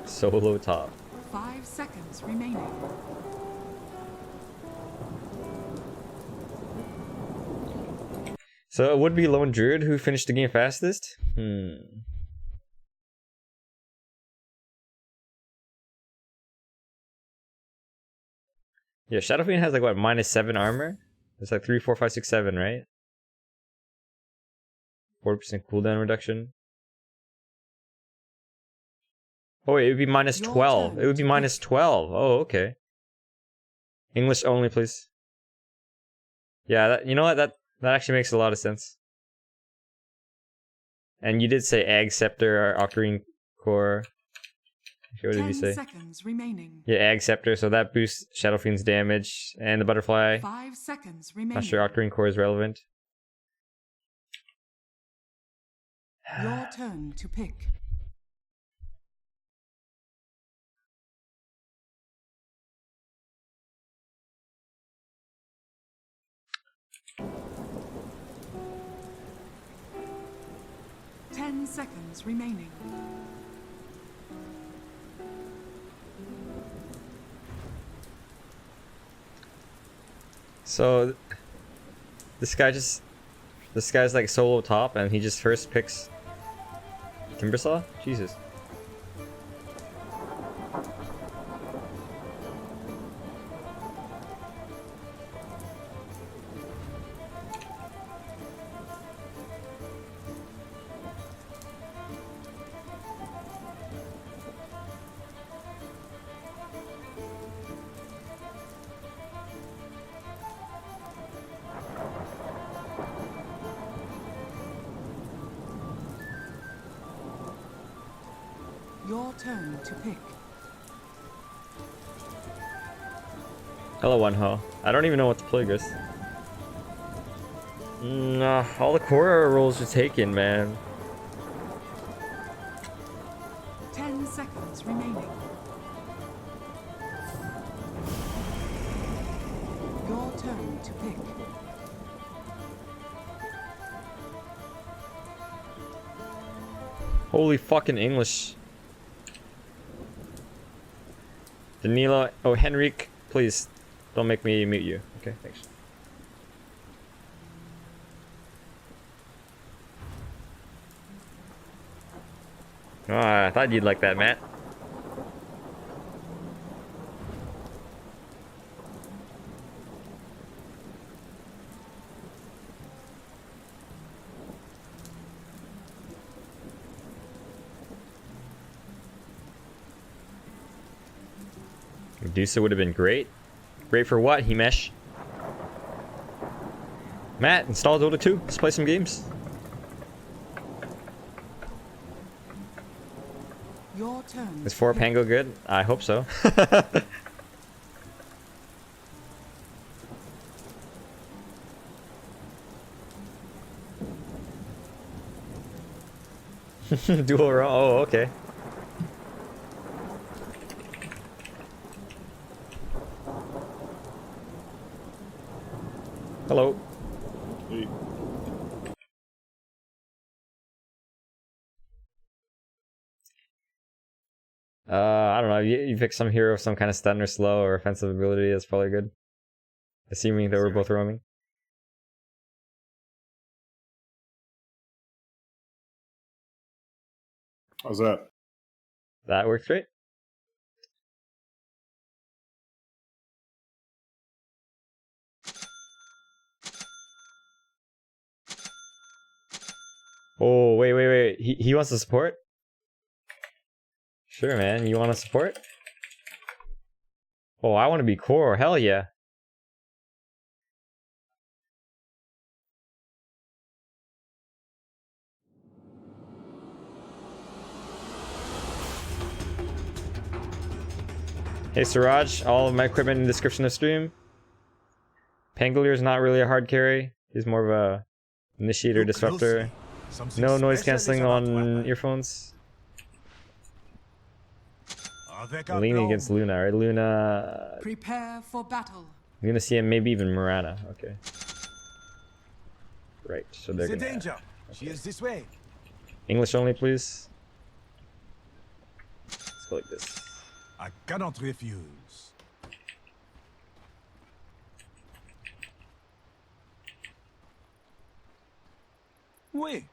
Solo top. 5 seconds remaining. So it would be Lone Druid who finished the game fastest? Yeah, Shadow Fiend has like what, -7 armor? It's like 3, 4, 5, 6, 7, right? 40% cooldown reduction. Oh wait, it would be -12. It would be -12. Oh, okay. English only, please. Yeah, you know what? That actually makes a lot of sense. And you did say Egg Scepter or Octarine Core. Okay, what did you say? 10 seconds remaining. Yeah, Egg Scepter, so that boosts Shadow Fiend's damage and the butterfly. 5 seconds remaining. Not sure Octarine Core is relevant. Your turn to pick. Ten seconds remaining. So this guy's like solo top and he just first picks Timbersaw? Jesus. Your turn to pick. Hello, One-Ho. I don't even know what to play, Gus. Nah, all the core rolls are taken, man. 10 seconds remaining. Your turn to pick. Holy fucking English. Danilo, oh, Henrik, please don't make me mute you. Okay, thanks. Oh, I thought you'd like that, Matt. Medusa would have been great. Great for what, Himesh? Matt, install Dota 2. Let's play some games. Your turn. Is 4 Pango good? I hope so. Dual roll. Oh, okay. Hello. Hey. I don't know. You pick some hero with some kind of stun or slow or offensive ability. That's probably good. Assuming that we're both roaming. How's that? That works great. Oh, wait. He wants to support? Sure, man. You want to support? Oh, I want to be core. Hell yeah. Hey Siraj, all of my equipment in the description of stream. Pangolier is not really a hard carry. He's more of a initiator disruptor. No noise cancelling on earphones. Leaning against Luna, right? Luna, Prepare for battle. Luna CM, maybe even Mirana. Okay. Right, so they're The gonna... danger. She is this way. English only, please. Let's go like this. I cannot refuse. Oui.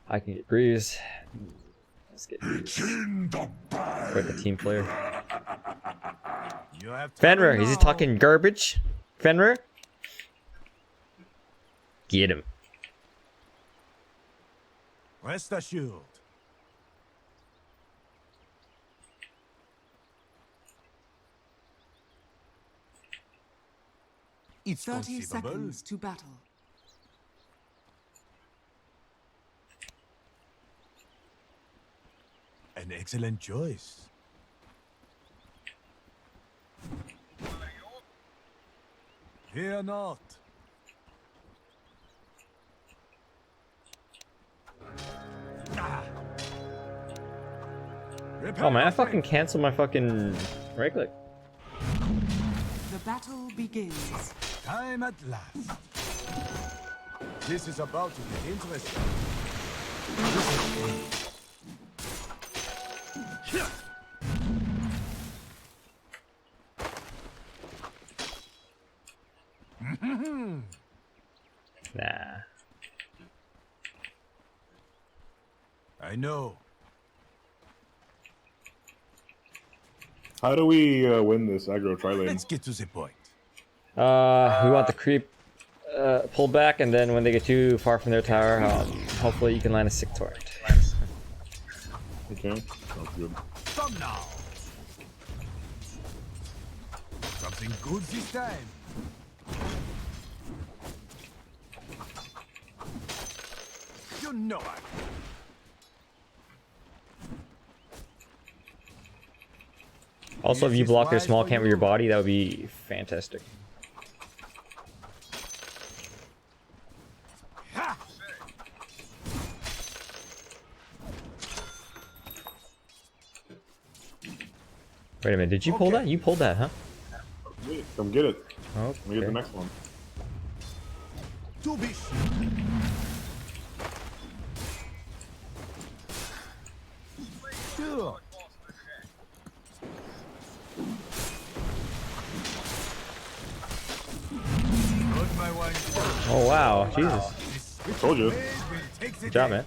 I can get Breeze. Let's get It's in the bag. quite the team player. You have Fenrir, time is he now. talking garbage? Fenrir? Get him. Rest assured. It's 30 conceivable. seconds to battle. An excellent choice. Fear not. Oh man, I fucking canceled my fucking right click. The battle begins. Time at last. This is about to get interesting. Nah. I know. How do we win this aggro tri-lane? Let's get to the point. We want the creep pull back, and then when they get too far from their tower, hopefully you can land a sick torrent. Okay, sounds good. Come now. Something good this time. You know it. Also, if you block their small camp with your body, that would be fantastic. Ha! Wait a minute, did you pull that? You pulled that, huh? Wait, come get it. Oh, Let me get the next one. To be sure. Sure. Got my wine. Oh wow, Jesus. This Told you. will take the Good job, day. man.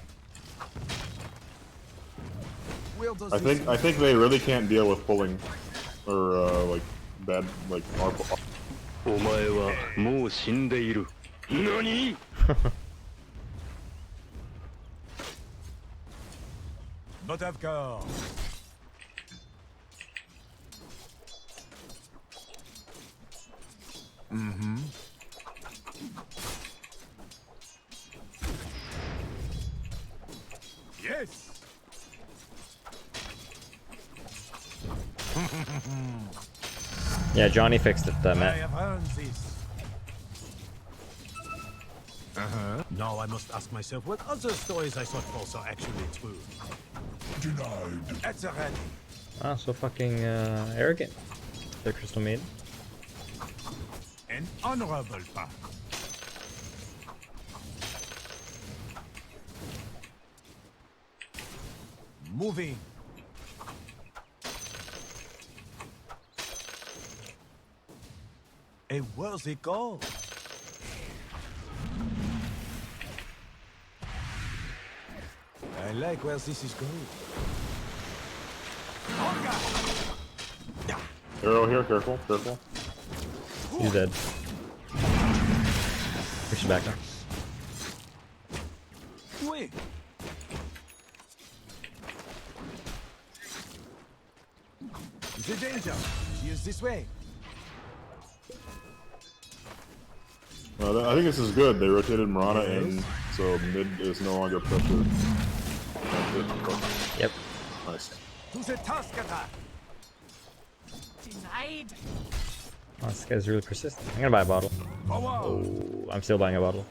Where does I this think they really can't deal with pulling or like bad like our お前はもう死んでいる。何？ But of course. Mm-hmm. Yes. Yeah, Johnny fixed it, I Matt. have earned this. Uh-huh. Now I must ask myself what other stories I thought false are actually true. Denied. At the ready. Ah, so fucking arrogant. The Crystal Maiden. An honorable path. Moving. A worthy goal. I like where this is going. Arrow here, careful, careful. He's dead. Push it back now. Wait. The danger. She is this way. I think this is good. They rotated Mirana in, so mid is no longer pressured. Yep. Nice. To the task attack. Denied. Oh, this guy's really persistent. I'm gonna buy a bottle. Forward. Oh, I'm still buying a bottle.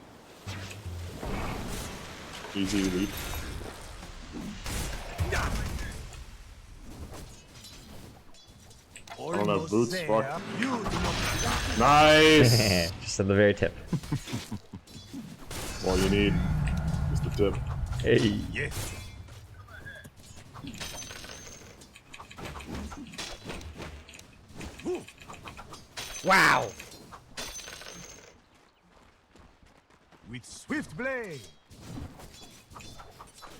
Easy lead. I don't have boots, Almost fuck. there. You do not. Nice! Just at the very tip. All you need is the tip. Hey. Yes. Wow. With swift blade. I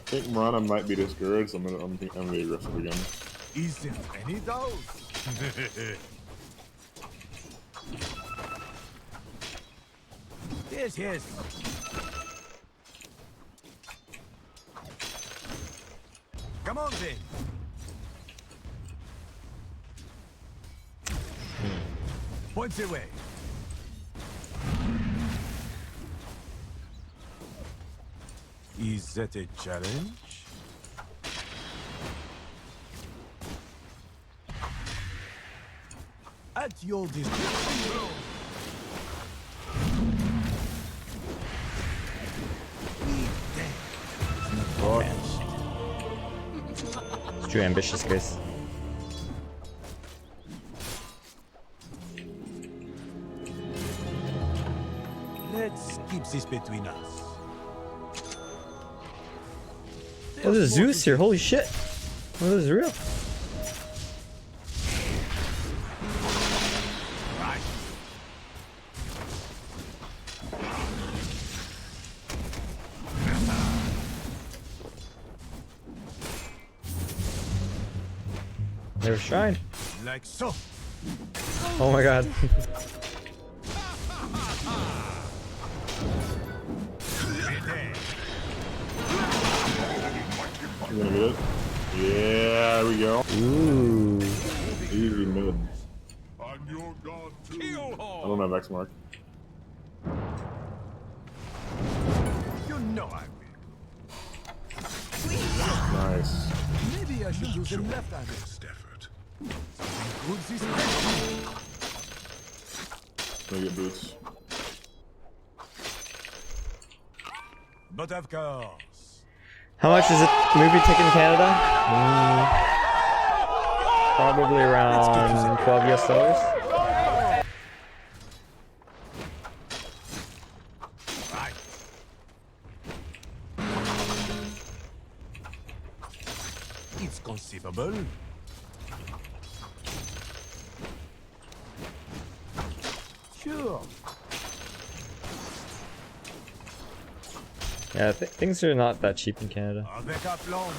think Mirana might be discouraged. I'm gonna be aggressive again. Is there any doubt? Yes, yes. Come on then. Points away. Is that a challenge? At your disposal. Fuck. It's too ambitious, guys. Let's keep this between us. Oh, there's Zeus here. Holy shit. Oh, this is real. Right. There's a shrine. Like so. Oh my god. You gonna get it? Yeah, there we go. Ooh. Easy mid. I'm your god too. I don't have X mark. You know I will. Nice. Maybe I should use the left-handed. Best effort. Good this Gonna get boots. But of course. How much is it movie ticket in Canada? Probably around $12 US. Right. It's conceivable. Sure. Yeah, things are not that cheap in Canada. Avec aplomb.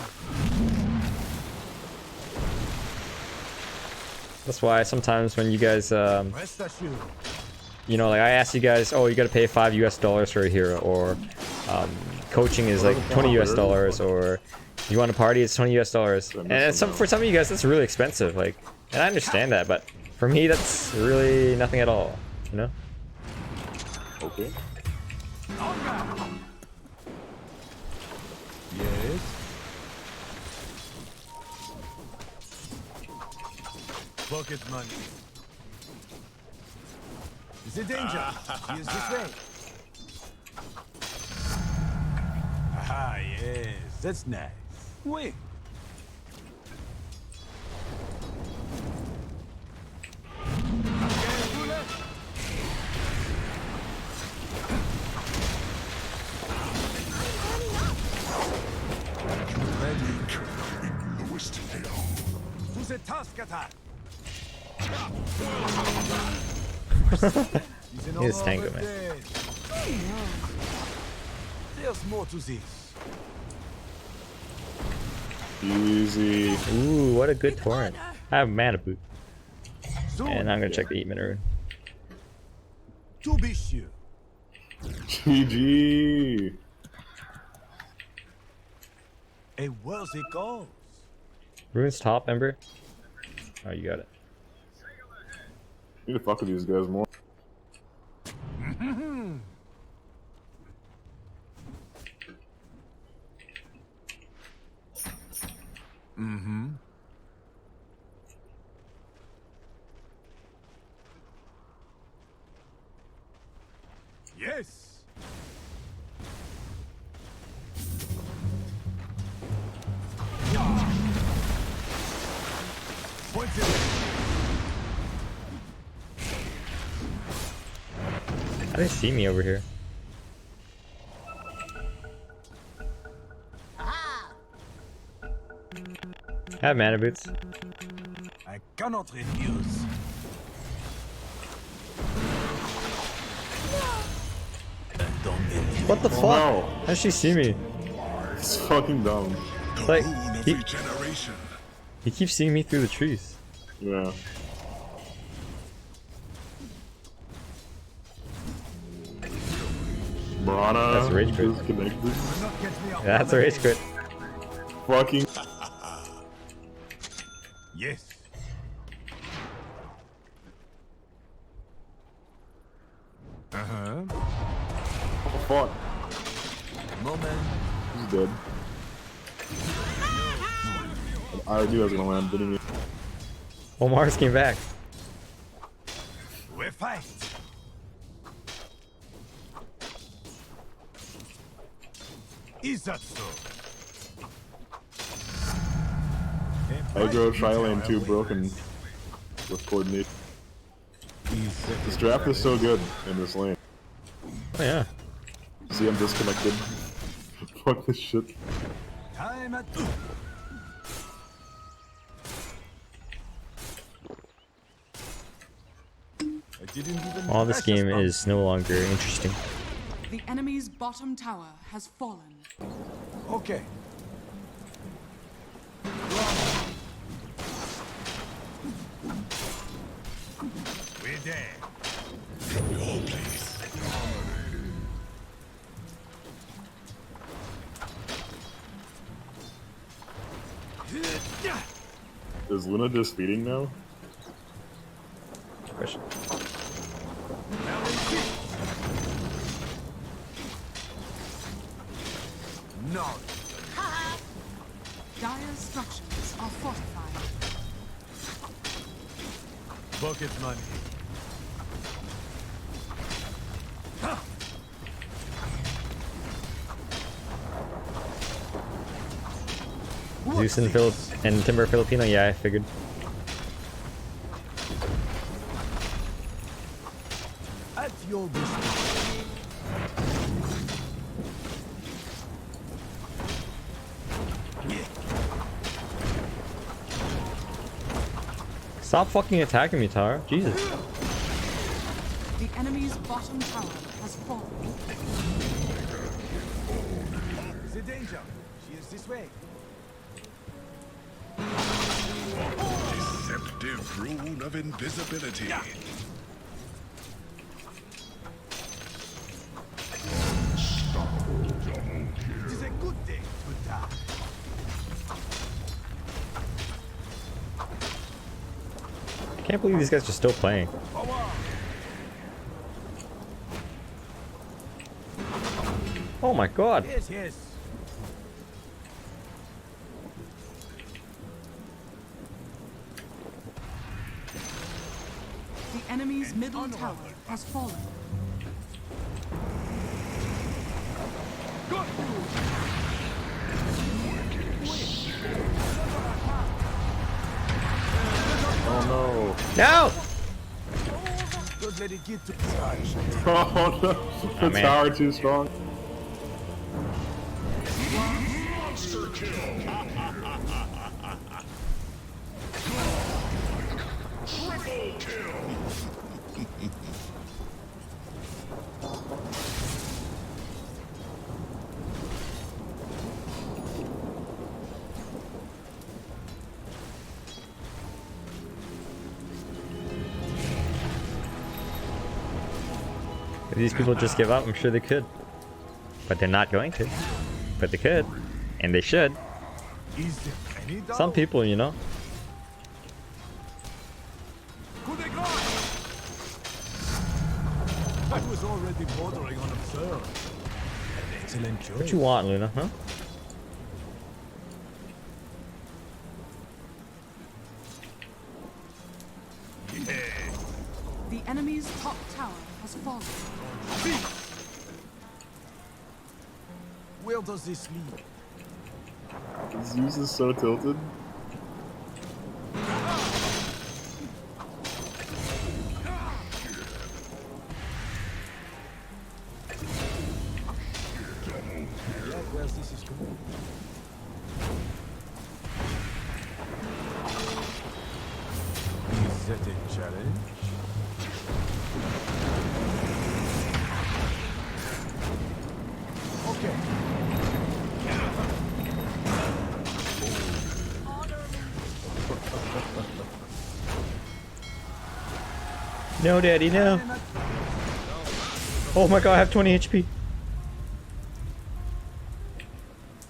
That's why sometimes when you guys, Rest assured. you know, like I ask you guys, oh, you gotta pay $5 US for a hero, or coaching is like $20 US, or you want to party, it's $20 US. And for some of you guys, that's really expensive. Like, and I understand that, but for me, that's really nothing at all. You know? Okay. Yes. Pocket money. The danger is this way. Ah, yes, that's nice. Wait. attack. He's tango, man. There's more to this. Easy. Ooh, what a good torrent. I have mana boot. Soon, And I'm gonna check the 8-minute rune. to be sure. GG. A worthy cause. Rune's top, Ember. Oh, you got it. Need to fuck with these guys more. Yes. Pointed. How do they see me over here? I have mana boots. I cannot refuse. Don't get What the fuck? no. How does she see me? It's fucking dumb. Like, Rule of he, regeneration. he keeps seeing me through the trees. Yeah. Brana. That's rage quit. Disconnected. not get me off. That's a rage quit. Fucking. Yes. Uh-huh. What the fuck? Moment. He's dead. I already knew I was gonna land, didn't he? Oh, Mars came back. We fight. Is that so? Aggro tri-lane 2 broken with coordination. This draft is so good in this lane. Oh, yeah. See, I'm disconnected. Fuck this shit. Time at I didn't even Well, this press a game button. is no longer interesting. The enemy's bottom tower has fallen. Okay. We're there. Your place. Is Luna just feeding now? Question. No. Dire structures are fortified. Bucket money. Zeus and and Timber Filipino, yeah, I figured. At your disposal. Stop fucking attacking me, Tara. Jesus. The enemy's bottom tower has fallen. The danger. She is this way. Deceptive rune of invisibility. It is a good day to die. I can't believe these guys are still playing. Oh my god. Yes, yes. The enemy's middle tower has fallen. Oh No! Don't let it get to no. Oh no. The man. tower too strong. If these people just give up, I'm sure they could. But they're not going to. But they could. And they should. Is there any doubt? Some people, you know. Coup de grace! I was already bordering on absurd. An excellent choice. What you want, Luna, huh? The enemy's top tower has fallen. Where does this lead? Zeus is so tilted. Yeah, where this is going? Is that a challenge? Okay. No, Daddy, no. Oh my god, I have 20 HP.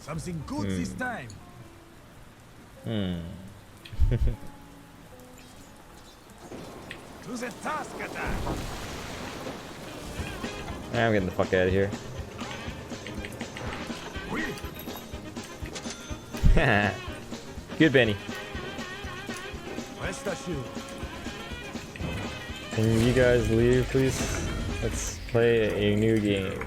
Something good this time. To the task attack. I'm getting the fuck out of here. Oui. Good, Benny. Rest assured. Can you guys leave, please? Let's play a new game.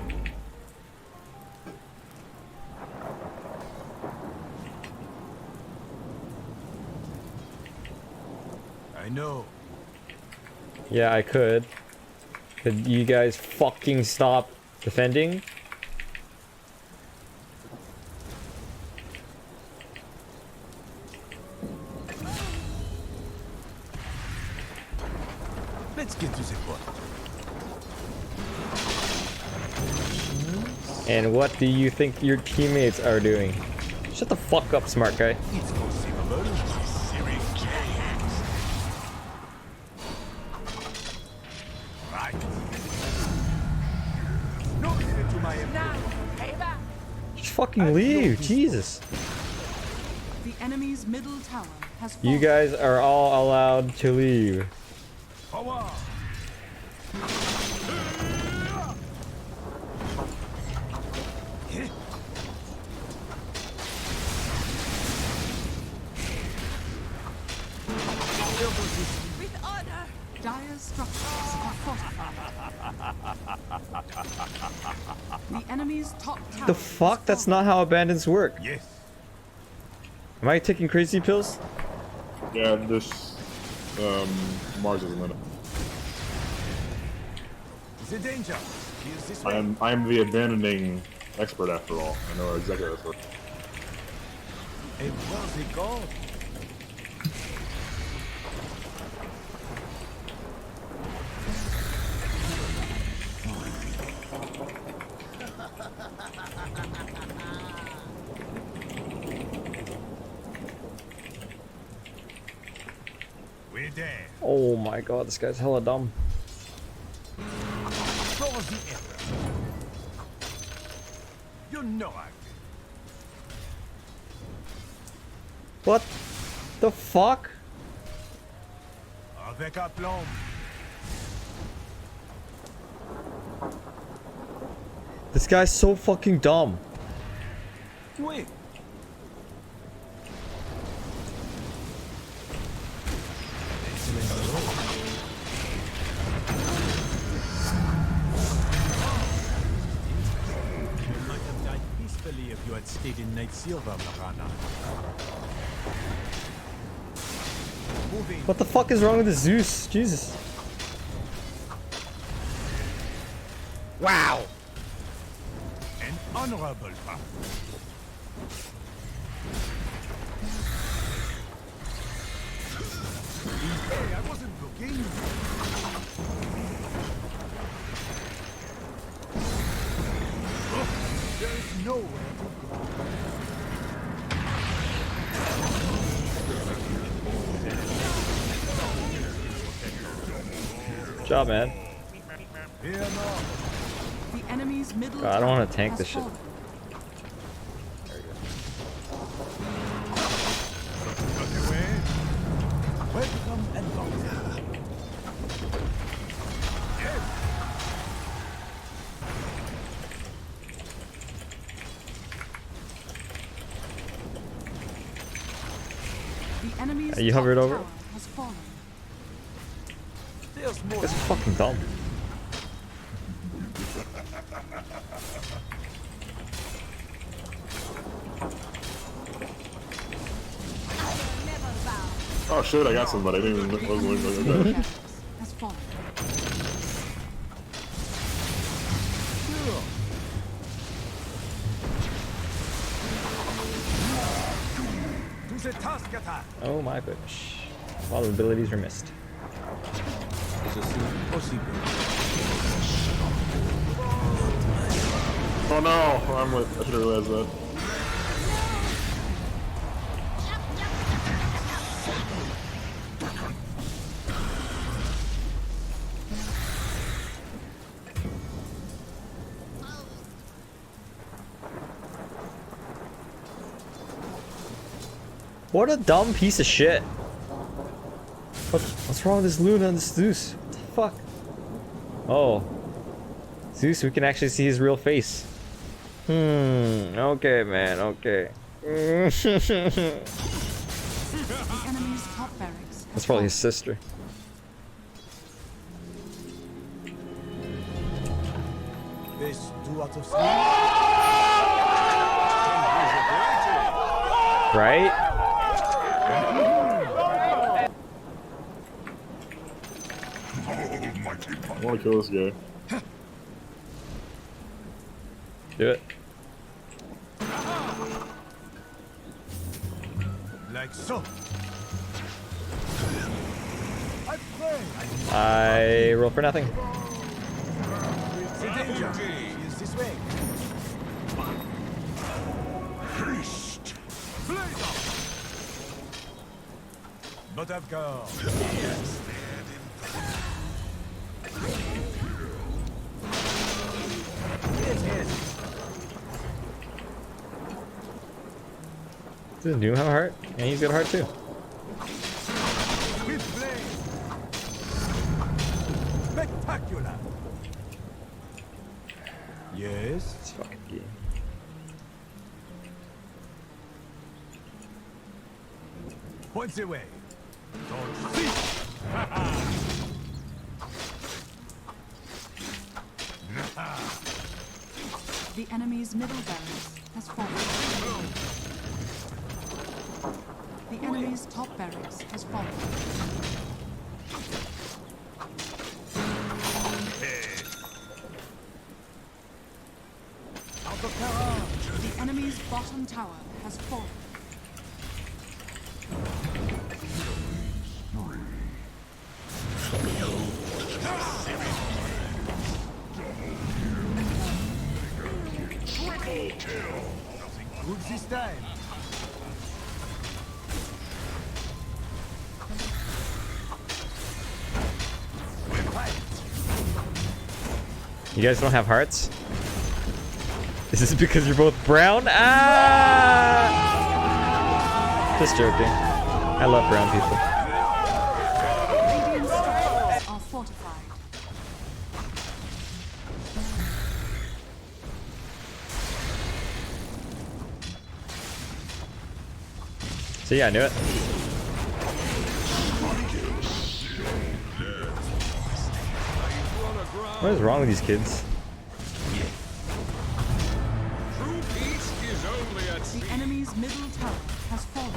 I know. Yeah, I could. Could you guys fucking stop defending? Let's get to the point. And what do you think your teammates are doing? Shut the fuck up, smart guy. It's conceivable. Right. No limit to my Just fucking leave, Jesus. The enemy's middle tower has You fallen. guys are all allowed to leave. power. With honor. Dire structures are fortified. The enemy's top tower. The fuck? has That's fallen. not how abandons work. Yes. Am I taking crazy pills? Yeah, this Mars is a minute. The danger. Here's this way. I'm the abandoning expert after all. I know exactly how this works. A worthy god. We're there. Oh my god, this guy's hella dumb. For the emperor. You know I What the fuck? Avec aplomb. This guy's so fucking dumb. Oui. You might have died peacefully if you had stayed in Night Silver, Marana. Moving. What the fuck is wrong with the Zeus? Jesus. Wow! An honorable path. Hey, I wasn't looking. nowhere to go. Good job, man. Fear not. The enemy's middle God, I don't wanna tower tank has this shit. fallen. Away. Welcome and welcome. The enemy's You top hovered over? tower has fallen. There's more. That's fucking dumb. Oh shit, I got somebody. I didn't even wasn't looking like Middle that. barracks has fallen. To the task attack. Oh my goodness. All the abilities are missed. Oh no, I'm with. I should have realized that. What a dumb piece of shit. What's wrong with this Luna and this Zeus? What the fuck? Oh. Zeus, we can actually see his real face. Okay, man, okay. The enemy's top barracks That's has probably fallen. his sister. This 2 out of 3. Right? Almighty I want to kill this guy. Do it. Like so. I pray. I roll for nothing. The danger is this way. haste. Blaze up. But I've gone. Does New have a heart? And he's got a heart too. With flame. Spectacular. Yes. It's fucking game. Points away. Don't see. The enemy's middle barracks has fallen. The enemy's top barracks has fallen. Out of terror. The enemy's bottom tower has fallen. Good this time. You guys don't have hearts? Is this because you're both brown? Ah! Just joking. I love brown people. Radiant structures are fortified. See, I knew it. What is wrong with these kids? The enemy's middle tower has fallen.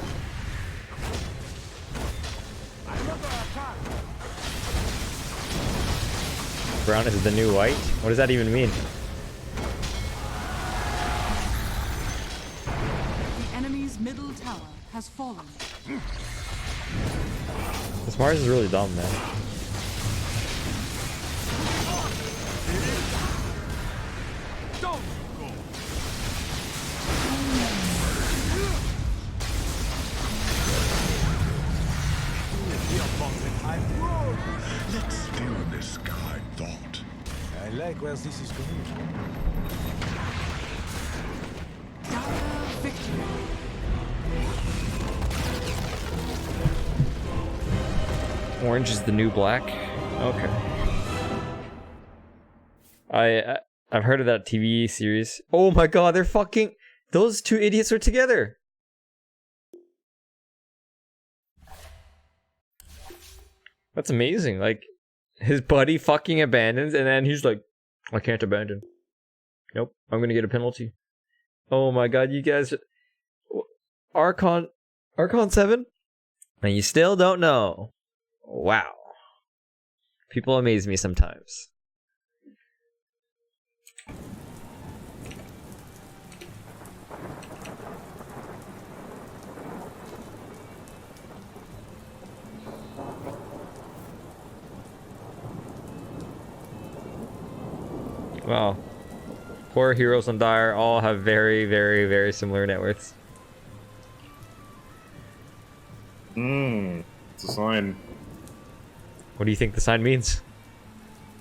Brown is the new white? What does that even mean? The enemy's middle tower has fallen. This Mars is really dumb, man. I like where this is going. Dire victory. Orange is the new black. Okay. I've heard of that TV series. Oh my god, they're fucking. Those two idiots are together. That's amazing. Like, his buddy fucking abandons, and then he's like, I can't abandon. Nope, I'm gonna get a penalty. Oh my god, you guys. Archon 7? And you still don't know. Wow. People amaze me sometimes. Wow. Poor Heroes on Dire all have very, very, very similar net worths. It's a sign. What do you think the sign means?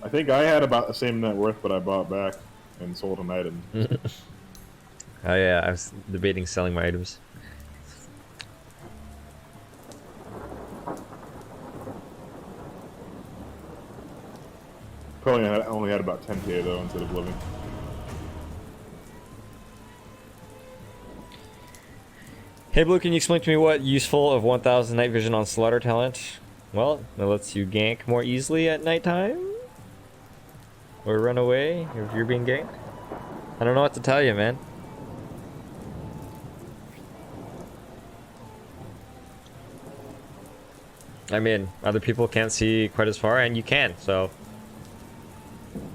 I think I had about the same net worth, but I bought back and sold an item. Oh yeah, I was debating selling my items. Probably only had about 10k though instead of living. Hey Blue, can you explain to me what useful of 1000 night vision on Slaughter talent? Well, it lets you gank more easily at nighttime? Or run away if you're being ganked? I don't know what to tell you, man. I mean, other people can't see quite as far, and you can, so...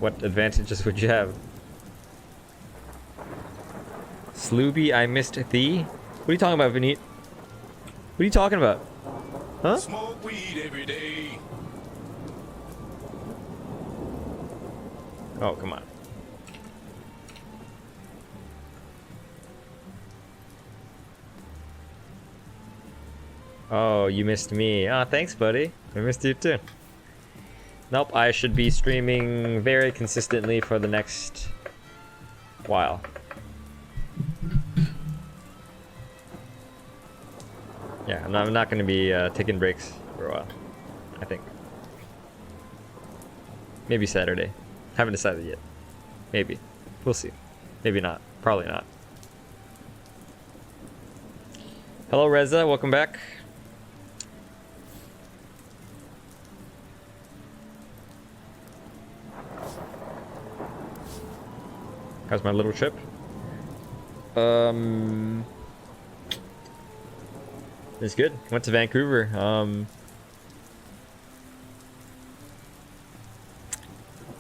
what advantages would you have? Slooby, I missed thee? What are you talking about, Vineet? What are you talking about? Huh? Smoke weed every day. Oh, come on. Oh, you missed me. Ah, thanks, buddy. I missed you too. Nope, I should be streaming very consistently for the next while. Yeah, I'm not going to be taking breaks for a while, I think. Maybe Saturday. Haven't decided yet. Maybe. We'll see. Maybe not. Probably not. Hello, Reza. Welcome back. How's my little trip? It's good. Went to Vancouver.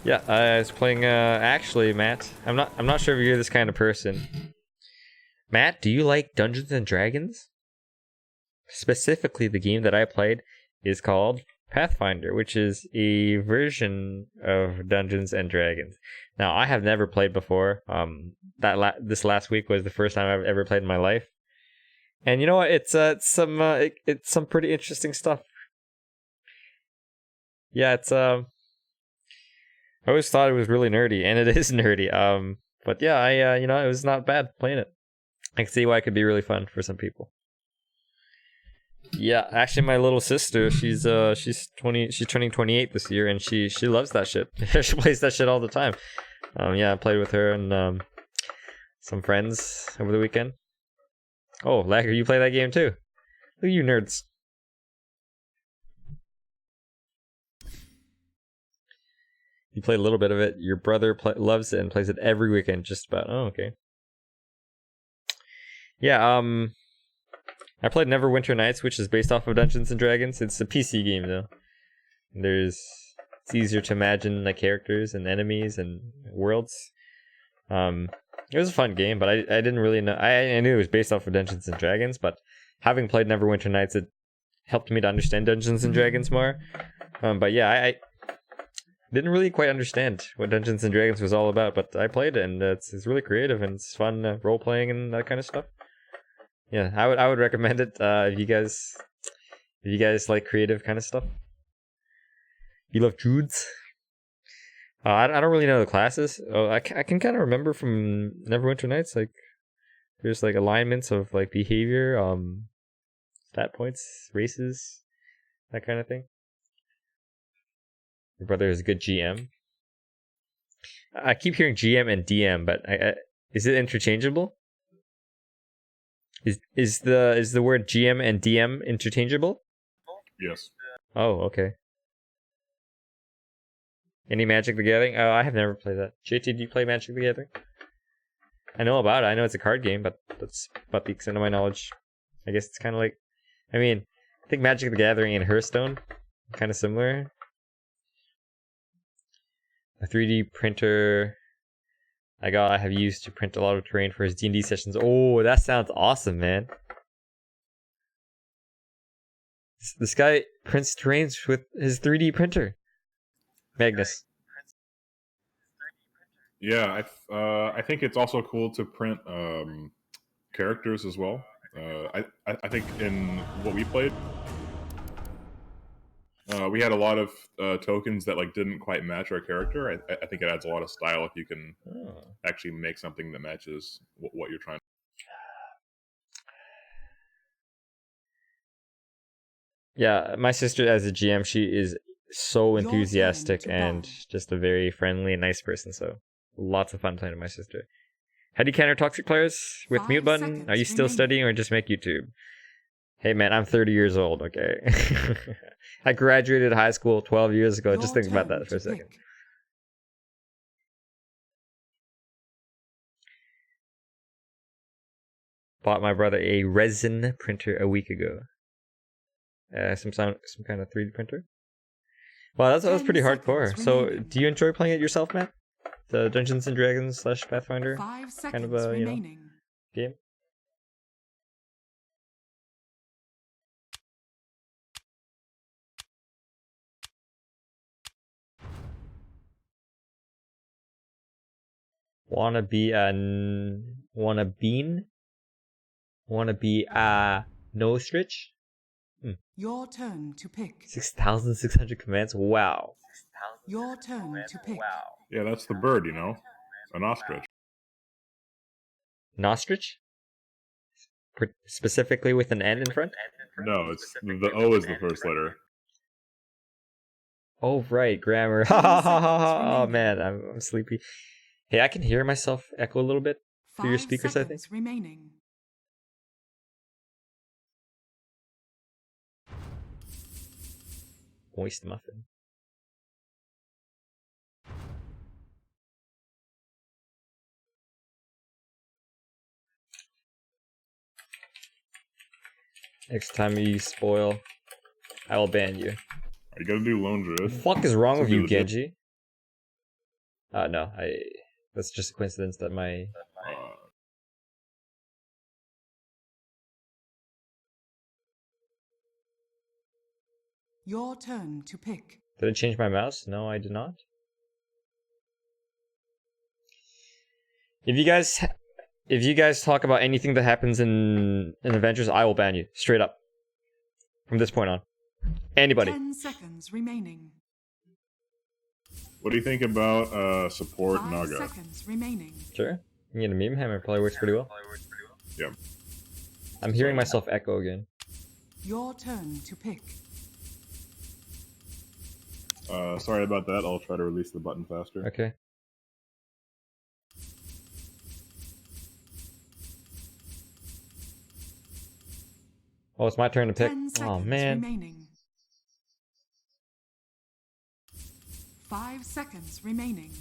Yeah, I was playing. Actually, Matt, I'm not sure if you're this kind of person. Matt, do you like Dungeons and Dragons? Specifically, the game that I played is called Pathfinder, which is a version of Dungeons and Dragons. Now, I have never played before. This last week was the first time I've ever played in my life. And you know what? It's some pretty interesting stuff. Yeah, it's I always thought it was really nerdy, and it is nerdy. But yeah, it was not bad playing it. I can see why it could be really fun for some people. Yeah, actually, my little sister, she's turning 28 this year, and she loves that shit. She plays that shit all the time. Yeah, I played with her and some friends over the weekend. Oh, Lagger, you play that game too? Look at you nerds. You played a little bit of it. Your brother loves it and plays it every weekend, just about. Oh, okay. Yeah, I played Neverwinter Nights, which is based off of Dungeons and Dragons. It's a PC game though. It's easier to imagine the characters and enemies and worlds. It was a fun game, but I didn't really know. I knew it was based off of Dungeons and Dragons, but having played Neverwinter Nights, it helped me to understand Dungeons and Dragons more. But yeah, I didn't really quite understand what Dungeons and Dragons was all about, but I played it, and it's really creative and it's fun role playing and that kind of stuff. Yeah, I would recommend it if you guys like creative kind of stuff. You love Judes. I don't really know the classes. Oh, I can kind of remember from Neverwinter Nights, like there's like alignments of like behavior, stat points, races, that kind of thing. Your brother is a good GM. I keep hearing GM and DM, but is it interchangeable? Is the word GM and DM interchangeable? Yes. Oh, okay. Any Magic the Gathering? Oh, I have never played that. JT, do you play Magic the Gathering? I know about it. I know it's a card game, but that's about the extent of my knowledge. I guess it's kind of like, I mean, I think Magic the Gathering and Hearthstone kind of similar. A 3D printer I have used to print a lot of terrain for his D&D sessions. Oh, that sounds awesome, man. This guy prints terrains with his 3D printer. Magnus. Yeah, I think it's also cool to print characters as well. I think in what we played, we had a lot of tokens that like didn't quite match our character. I think it adds a lot of style if you can actually make something that matches what you're trying. Yeah, my sister as a GM, she is so enthusiastic and just a very friendly and nice person. So lots of fun playing with my sister. How do you counter toxic players with mute button? Are you still studying or just make YouTube? Hey man, I'm 30 years old, okay? I graduated high school 12 years ago. Just think about that for a second. Bought my brother a resin printer a week ago. Some kind of 3D printer. Wow, that was pretty hardcore. So, do you enjoy playing it yourself, Matt? The Dungeons and Dragons / Pathfinder kind of a game. Wanna be a no stretch? Your turn to pick. 6,600 commands. Wow. Your turn to pick. Yeah, that's the bird, you know, an ostrich. Nostrich? Specifically with an N in front? No, it's the O is the first letter. Oh right, grammar. Oh man, I'm sleepy. Hey, I can hear myself echo a little bit through your speakers, I think. Remaining. Moist muffin. Next time you spoil, I will ban you. You gotta do Lone Druid. What the fuck is wrong with you, Genji? No, that's just a coincidence that my... Your turn to pick. Did I change my mouse? No, I did not. If you guys talk about anything that happens in Avengers, I will ban you straight up. From this point on, anybody. 10 seconds remaining. What do you think about support 5 Naga? seconds remaining. Sure. You get a meme hammer. Probably works pretty well. Yeah. I'm hearing myself echo again. Your turn to pick. Sorry about that. I'll try to release the button faster. Okay. Oh, it's my turn to pick. 10 seconds Oh man. remaining. 5 seconds remaining.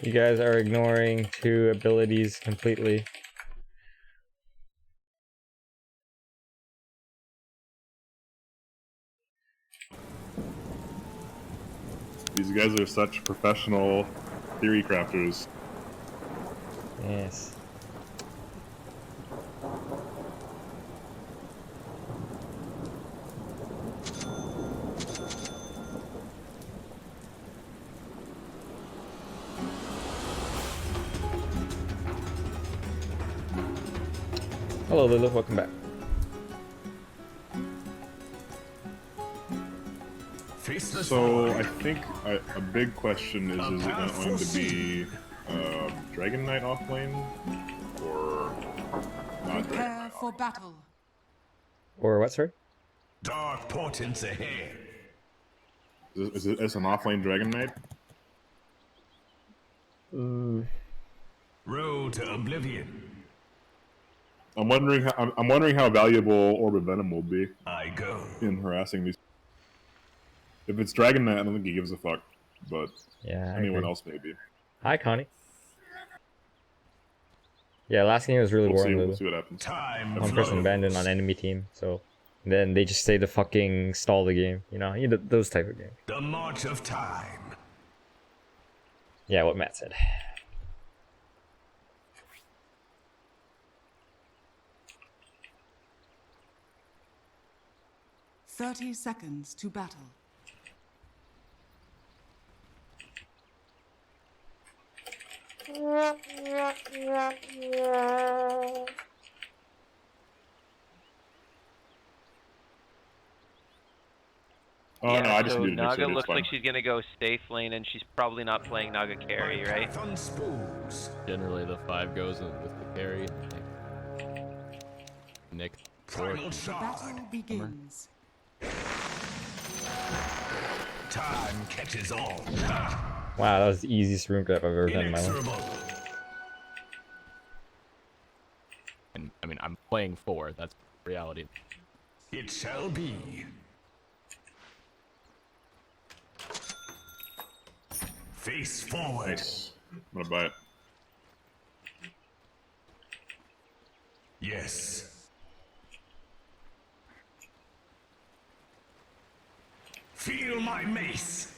You guys are ignoring 2 abilities completely. These guys are such professional theory crafters. Yes. Hello, Lilith. Welcome back. So I think a big question is it going to be Dragon Knight offlane or not Dragon Prepare Knight for battle. Or what, sir? Dark portents ahead. Is it an offlane Dragon Knight? Road to oblivion. I'm wondering how valuable Orb of Venom will be I go. in harassing these. If it's Dragon Knight, I don't think he gives a fuck, but Yeah, I anyone agree. else maybe. Hi, Connie. Yeah, last game was really We'll see, boring. we'll Lulu. see what happens. Time One person flows. abandoned on enemy team, so then they just say to fucking stall the game. You know those type of games. The march of time. Yeah, what Matt said. 30 seconds to battle. Oh Yeah, no, I just so muted her, so Naga it's looks fine. like she's gonna go safe lane, and she's probably not playing Naga carry, right? Python spools. Generally, the 5 goes with the carry. Nick. Primal The shard. battle begins. Time catches all. Wow, that was the easiest rune grab I've ever done in my life. Inexorable. And I mean, I'm playing 4. That's reality. It shall be. Face forward. Nice. I'm gonna buy it. Yes. Feel my mace.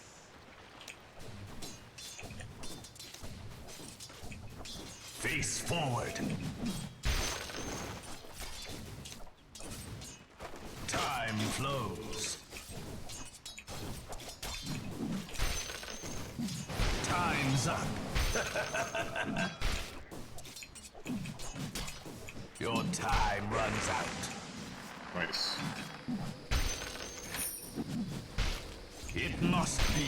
Face forward. Time flows. Time's up. Your time runs out. Nice. It must be.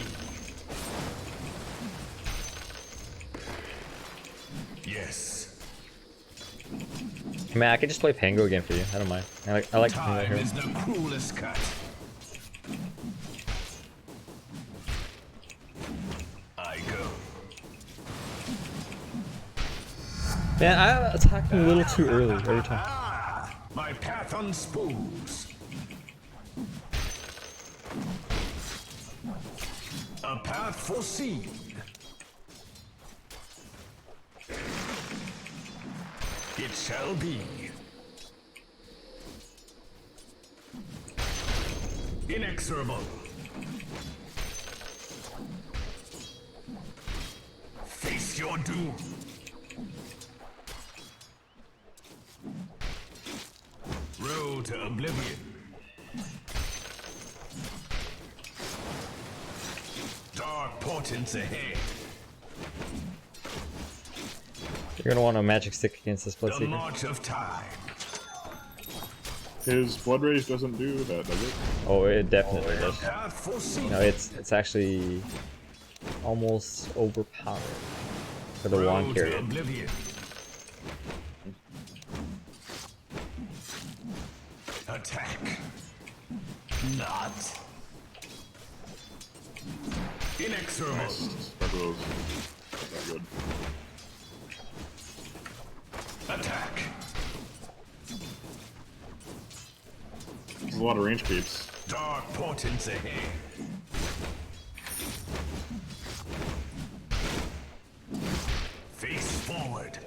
Yes. Man, I could just play Pango again for you. I don't mind. I like the Pango Time hero. is the cruelest cut. I go. Man, I attacked him a little too early every time. Ah, my path unspools. A path foreseen. It shall be. Inexorable. Face your doom. Road to oblivion. Dark portents ahead. You're gonna want a magic stick against this The Bloodseeker. march of time. His Blood Rage doesn't do that, does it? Oh, it definitely does. Path foreseen. No, it's actually almost overpowered for the wand Road to carrier. oblivion. Attack. Not. Inexorable. Nice. Sparkles. Not good. Attack. There's a lot of range creeps. Dark portents ahead. forward.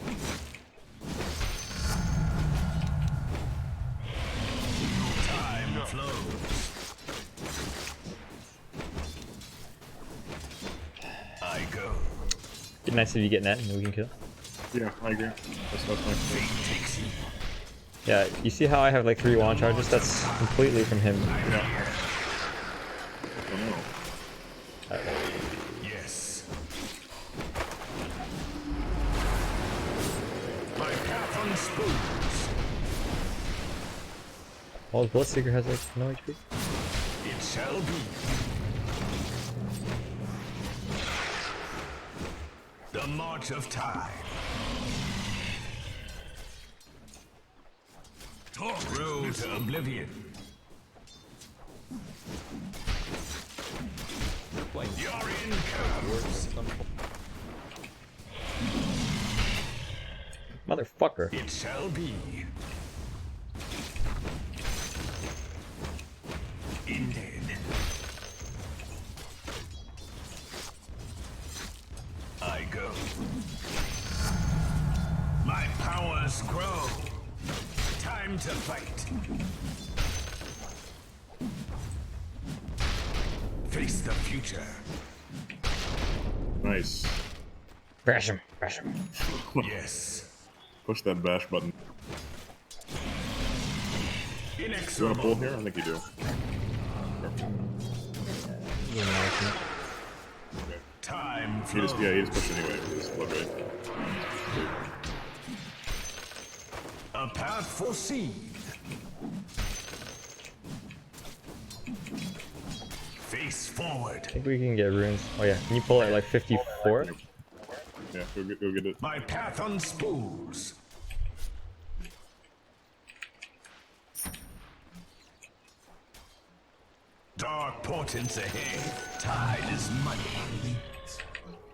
Time flows. I go. Be nice if you get net and we can kill. Yeah, I agree. That's my Fate takes you. Yeah, you see how I have like 3 wand charges? That's completely from him. Yeah. Oh no. Yes. My path unspoons. Oh, Bloodseeker has like no HP. It shall be. The march of time. Road to oblivion. You're in curves. Motherfucker. It shall be. Ended. I go. My powers grow. Time to fight. Face the future. Nice. Bash him. Bash him. Yes. Push that bash button. You want to pull Inexorable. here? I think you do. Time He just, flows. yeah, he just pushed anyway. He's blood rate. A path foreseen. Face forward. I think we can get runes. Oh yeah, can you pull it at like 54? Yeah, go get it. My path unspools. Dark portents ahead. Tide is money.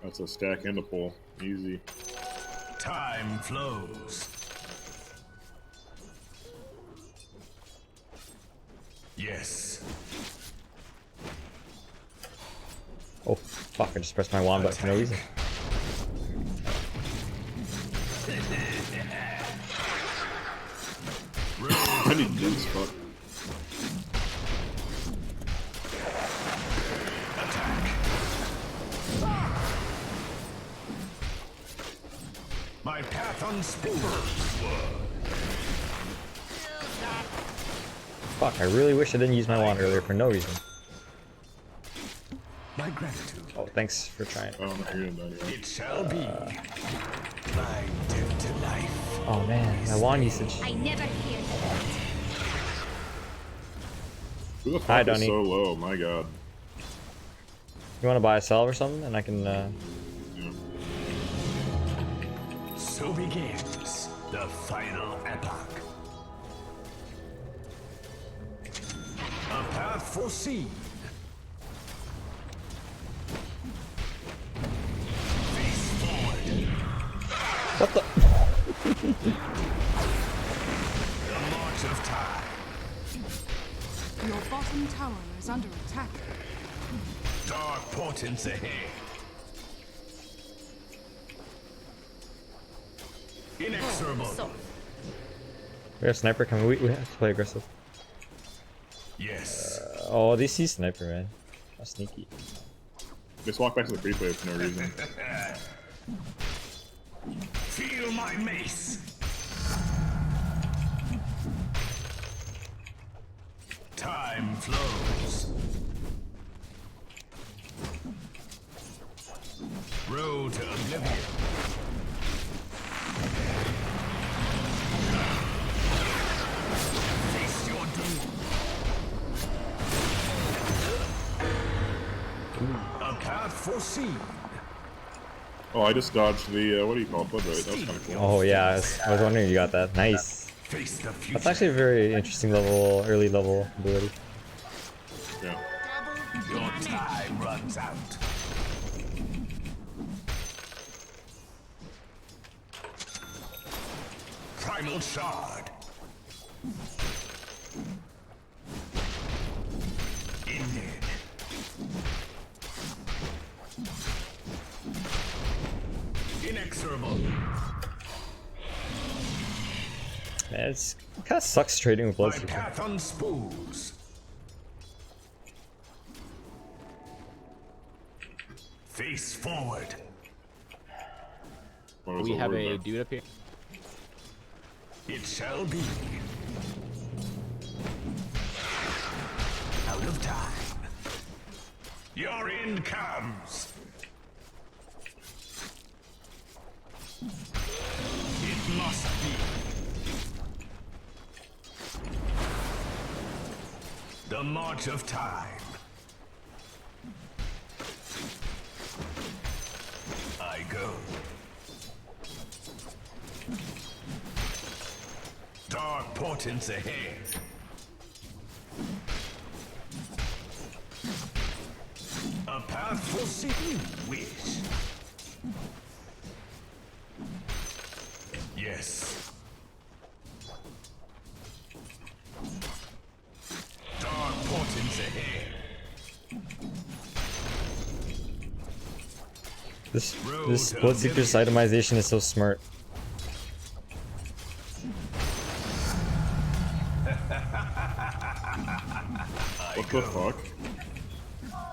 That's a stack and a pull. Easy. Time flows. Yes. Oh fuck, I just pressed my wand button for no reason. I need dense fuck. My path unspools. Fuck, I really wish I didn't use my wand earlier for no reason. My gratitude. Oh, thanks for trying. Oh no, you're gonna die. It shall be. My death to life. Oh man, my wand usage. I never feared that. Who the Hi, fuck is Donnie. so low? My god. You want to buy a salve or something, and I can. Yeah. So begins the final epoch. A path foreseen. Face forward. What the? The march of time. Your bottom tower is under attack. Dark portents ahead. Inexorable. We have sniper coming. We have to play aggressive. Yes. Oh, they see sniper, man. How sneaky. Just walk back to the free play for no reason. Feel my mace. Time flows. Road to oblivion. Face your doom. A path foreseen. Oh, I just dodged the, what do you call it? Blood rate. That was kind of cool. Oh yeah, I was wondering if you got that. Nice. Face the future. That's actually a very interesting level, early level ability. Yeah. Your time runs out. Primal Shard. Ended. Inexorable. Man, it's kind of sucks trading with My Bloodseeker. path unspools. Face forward. What was We the have word a there? dude up here. It shall be. Out of time. Your end comes. It must be. The march of time. I go. Dark portents ahead. A path for seeking wish. Yes. Dark portents ahead. This Bloodseeker's itemization is so smart. What the fuck?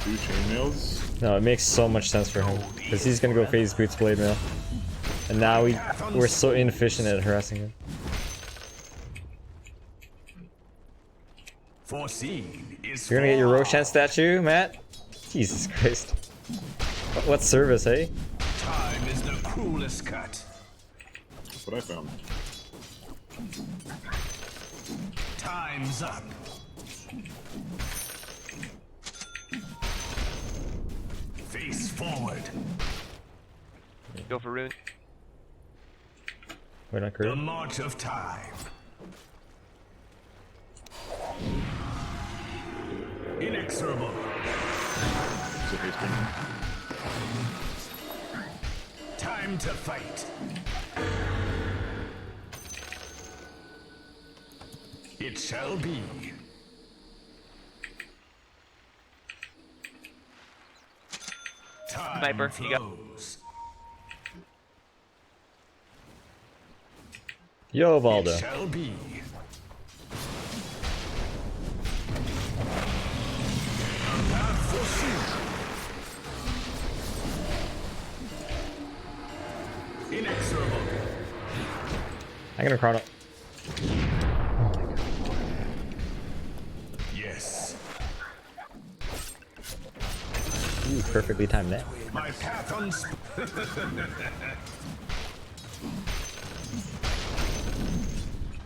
2 chainmails? No, it makes so much sense for him because he's gonna go phase boots blade mail, and now we're so inefficient at harassing him. Foreseen is You're gonna get your Roshan statue, Matt? Jesus Christ! What service, eh? Time is the cruelest cut. That's what I found. Time's up. Face forward. Go for rune. Wait, not The correct. march of time. Inexorable. Is it hasting? Time to fight. It shall be. Time Sniper, you got- flows. Yo, Valdo. It shall be. A path foreseen. Inexorable. I'm gonna chrono. Yes. Ooh, perfectly timed that. My path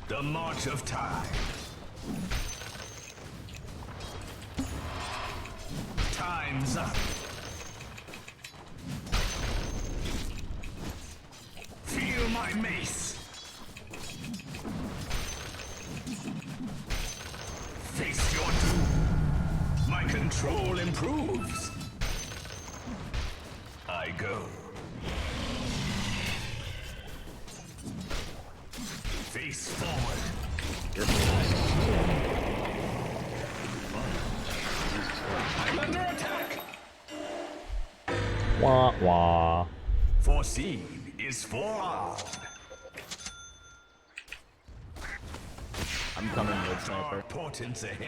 The march of time. Time's up. Feel my mace. Face your doom. My control improves. I go. Face forward. I'm under attack. Wah wah. Foreseen is forearmed. I'm coming with sniper. Dark portents ahead.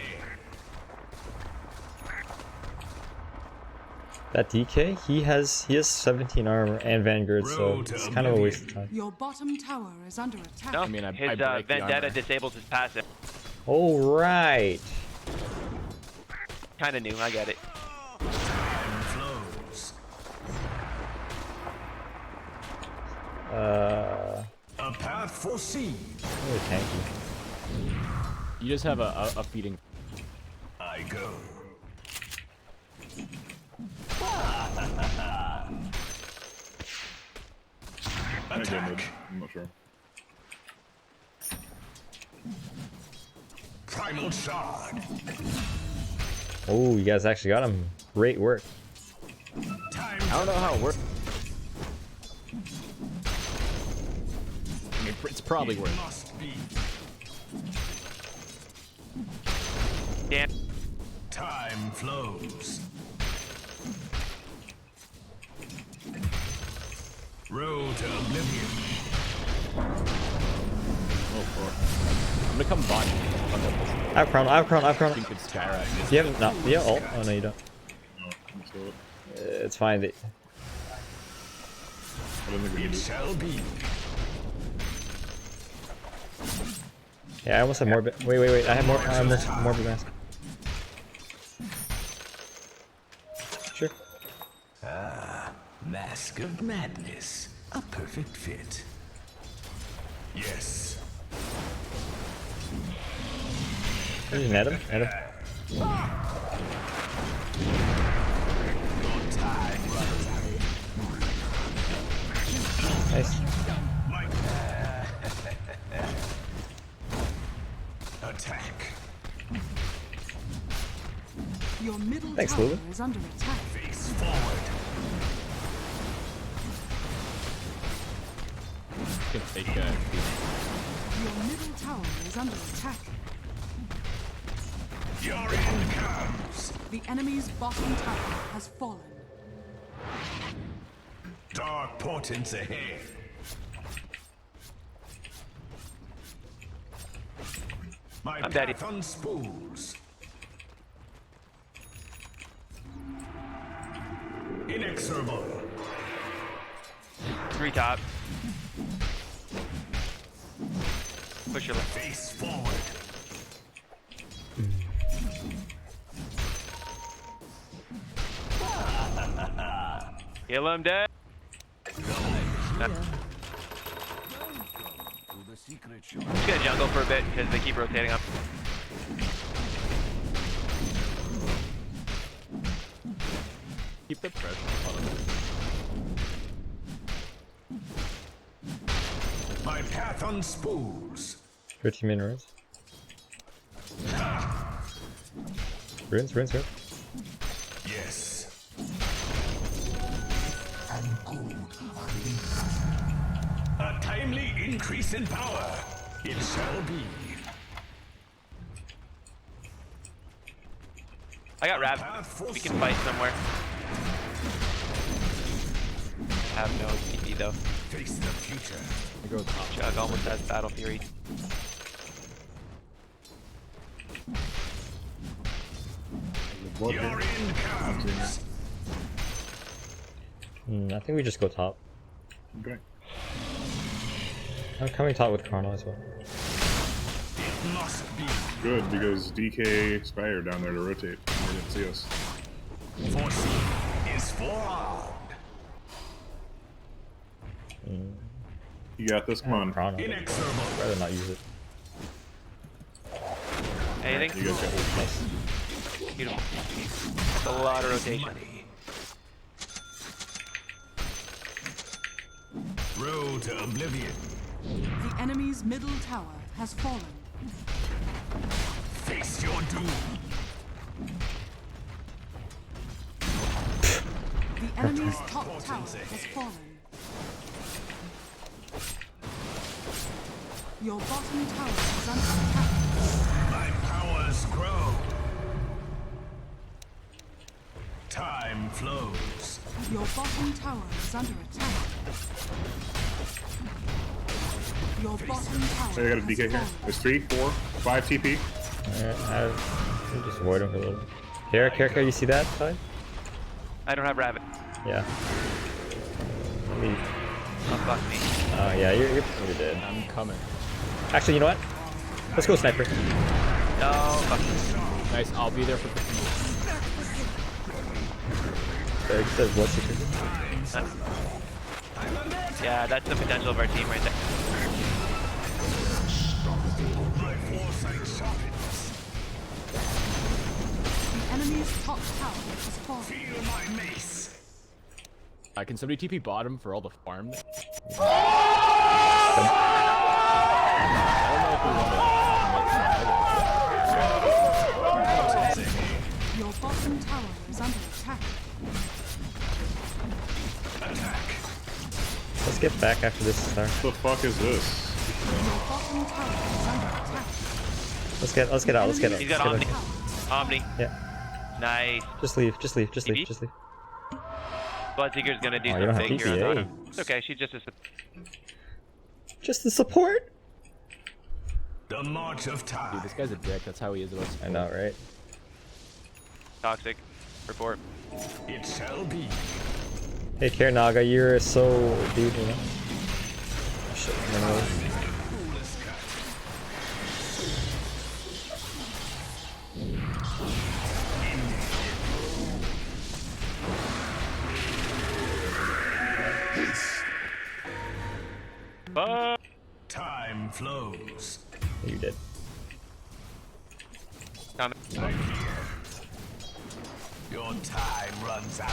That DK, he has 17 armor and Vanguard, so it's kind of a waste of time. Your bottom tower is under attack. No, I mean, I his break the Vendetta armor. disables his passive. Oh right. Kinda new, I get it. Time flows. Uh, A path foreseen. really tanky. You just have a feeding. I go. I get Attack. mid. I'm not sure. Primal shard. Oh, you guys actually got him. Great work. Time I don't know how it works. I mean, it's probably worth. must be. Damn. Time flows. Road Oh fuck. I'm gonna come bot. I have Chrono, I have Chrono, I have I Chrono. think it's Skyride. Do you have no? Do you have ult? Oh no, you don't. No, I'm still it. It's fine. I don't think we can do Yeah, I almost have more. Wait. I have more. I have more big mask. Sure. Mask of Madness. A perfect fit. Yes. Just net him. Net him. Nice. Attack. Your middle Thanks, tower Lulu. is under attack. Face forward. Can take Your middle tower is under attack. Your end comes. The enemy's bottom tower has fallen. Dark portents ahead. My I'm daddy. path unspools. Inexorable. 3 top. Push your left. Face forward. Kill him dead. Just gonna jungle for a bit because they keep rotating up. keep the pressure on him. My path unspools. 13 min runes. Runes. Yes. A timely increase in power. It shall be. I got Rav. We can fight somewhere. I have no TP though. Face the future. I go top. Chug almost has Battle Fury. Blood Your here. end comes. I think we just go top. Okay. I'm coming top with Chrono as well. It must be. Good, because DK Spy are down there to rotate. They didn't see us. Foreseen is forearmed. You got this, come on. Chrono. Inexorable. I'd rather not use it. Anything? You guys got this. Nice. Beautiful. That's a lot of rotation. Money. Road to oblivion. The enemy's middle tower has fallen. Face your doom. The enemy's top tower has fallen. Your bottom tower is under attack. My powers grow. Time flows. Your bottom tower is under attack. Your bottom tower Hey, I got a has DK here. fallen. There's 3, 4, 5 TP. I'll just avoid him for a little bit. Here, you see that side? I don't have Rabbit. Yeah. Let me. Oh, fuck me. Oh yeah, you're dead. I'm coming. Actually, you know what? Let's go sniper. No, fuck me. Nice, I'll be there for There says blood secret. Yeah, that's the potential of our team right there. My foresight sharpens. The enemy's top tower has fallen. Feel my mace. Can somebody TP bottom for all the farm? Your bottom tower is under attack. Let's get back after this star. What the fuck is this? Your bottom tower is under attack. Let's get out. He's got Omni. Omni. Yeah. Nice. Just leave. Maybe? Just leave. Bloodseeker's gonna do Oh, you don't have something here on PPA. Donna. It's okay, she's just a... Just the support? The march of time. Dude, this guy's a dick. That's how he is about I know, right? Toxic. Report. It shall be. Hey, Care Naga, you're so dude, you know? Oh, shit, I'm gonna lose. Time flows. You did. Comment. Your time runs out.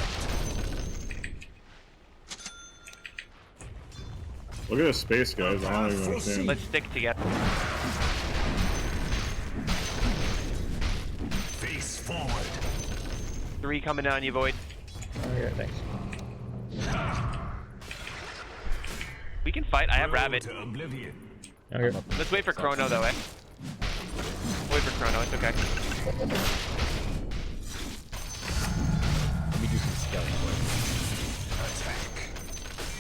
Look at this space, guys. I don't even understand. Let's stick together. Face forward. 3 coming down you, Void. Okay, thanks. We can fight. I have Road Rabbit. to oblivion. Okay. Let's wait for Chrono though, eh? Wait for Chrono, it's okay. Let me do some skeleton work.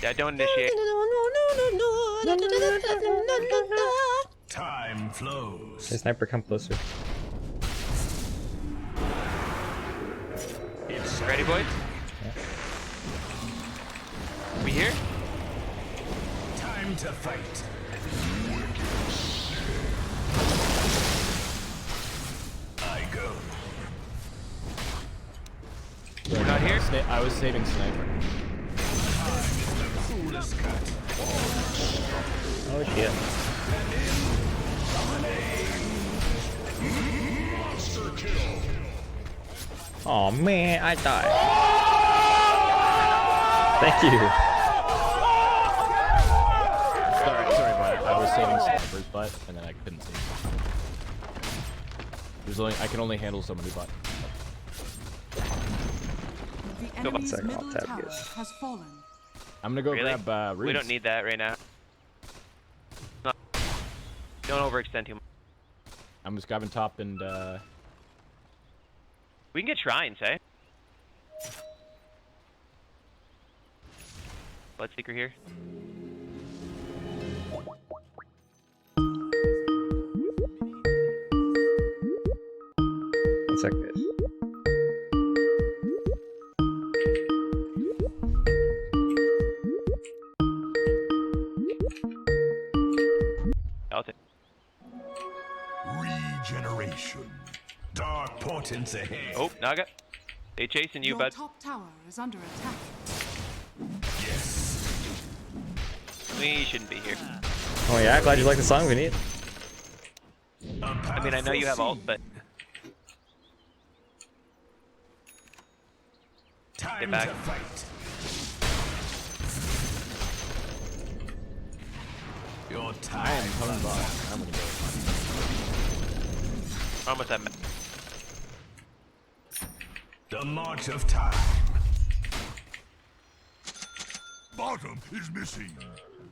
Yeah, don't initiate. Time flows. Hey, Sniper, come closer. Ready, boys? We here? Time to fight. I go. We're not here? I was saving Sniper. Coolest cut. Oh, shit. Oh man, I died. Thank you. Sorry, but I was saving Sniper's butt, and then I couldn't save him. I can only handle so many butts. The enemy's second, I'll middle tab tower this. has fallen. I'm gonna go Really? grab We Roots. don't need that right now. No. Don't overextend too much. I'm just grabbing top and We can get shrines, eh? Bloodseeker here. One sec, guys. I'll take. Regeneration. Dark portents ahead. Oh, Naga. They chasing you, Your bud. top tower is under attack. Yes. We shouldn't be here. Oh yeah, glad you like the song, we need. I mean, I know you have ult, but Time back. to fight. Your time. I am coming by. I'm gonna go. almost at. The march of time. Bottom is missing.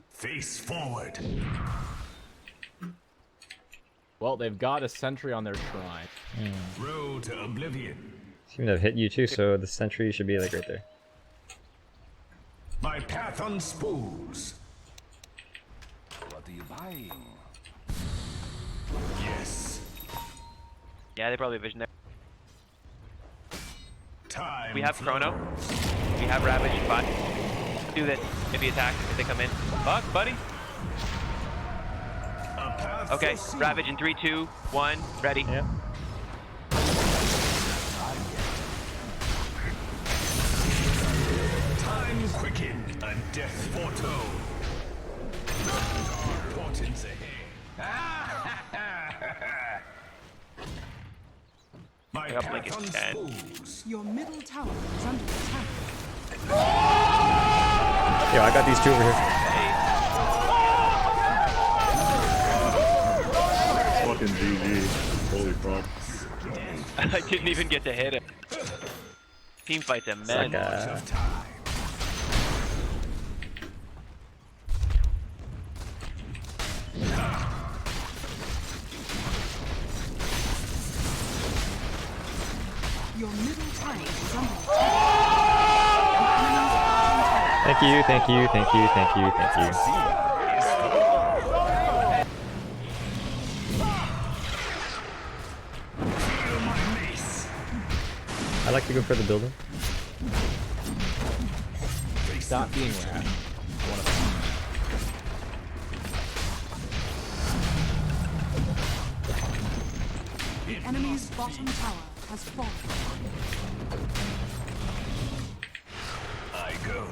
Face forward. Well, they've got a sentry on their shrine. Road to oblivion. Seem to have hit you too, so the sentry should be like right there. My path unspools. What are you buying? Yes. Yeah, they probably vision there. Time. We have flows. Chrono. We have Ravage. But do this. Maybe attack if they come in. Fuck, buddy. A path Okay, foreseen. Ravage in 3, 2, 1. Ready. Yeah. Time quicken. A death foretold. Dark portents ahead. My I got path Blink at 10. unspools. Your middle tower is under attack. Yo, I got these two over here. Fucking GG. Holy fuck. I didn't even get to hit him. Team fight's immense. Sucker. Your middle tower is under attack. The enemy's Thank you, thank you, thank you, thank you, thank you. I like to go for the building. Stop being rad. The enemy's bottom tower has fallen. I go.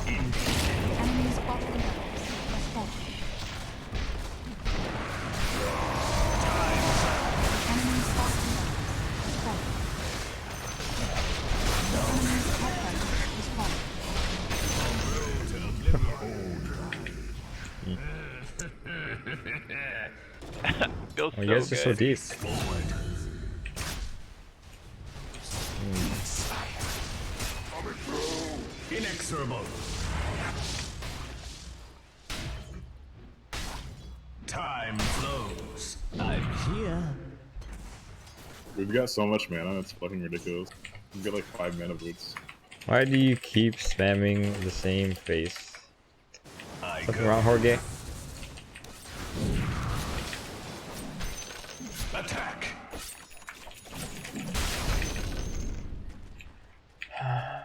The enemy's bottom barracks has fallen. The enemy's bottom barracks has fallen. The enemy's top barracks has fallen. Feels Oh, you guys are so good. deep. Inexorable. Time flows. I'm here. We've got so much mana, it's fucking ridiculous. We've got like 5 mana boots. Why do you keep spamming the same face? Something wrong, Jorge? Attack.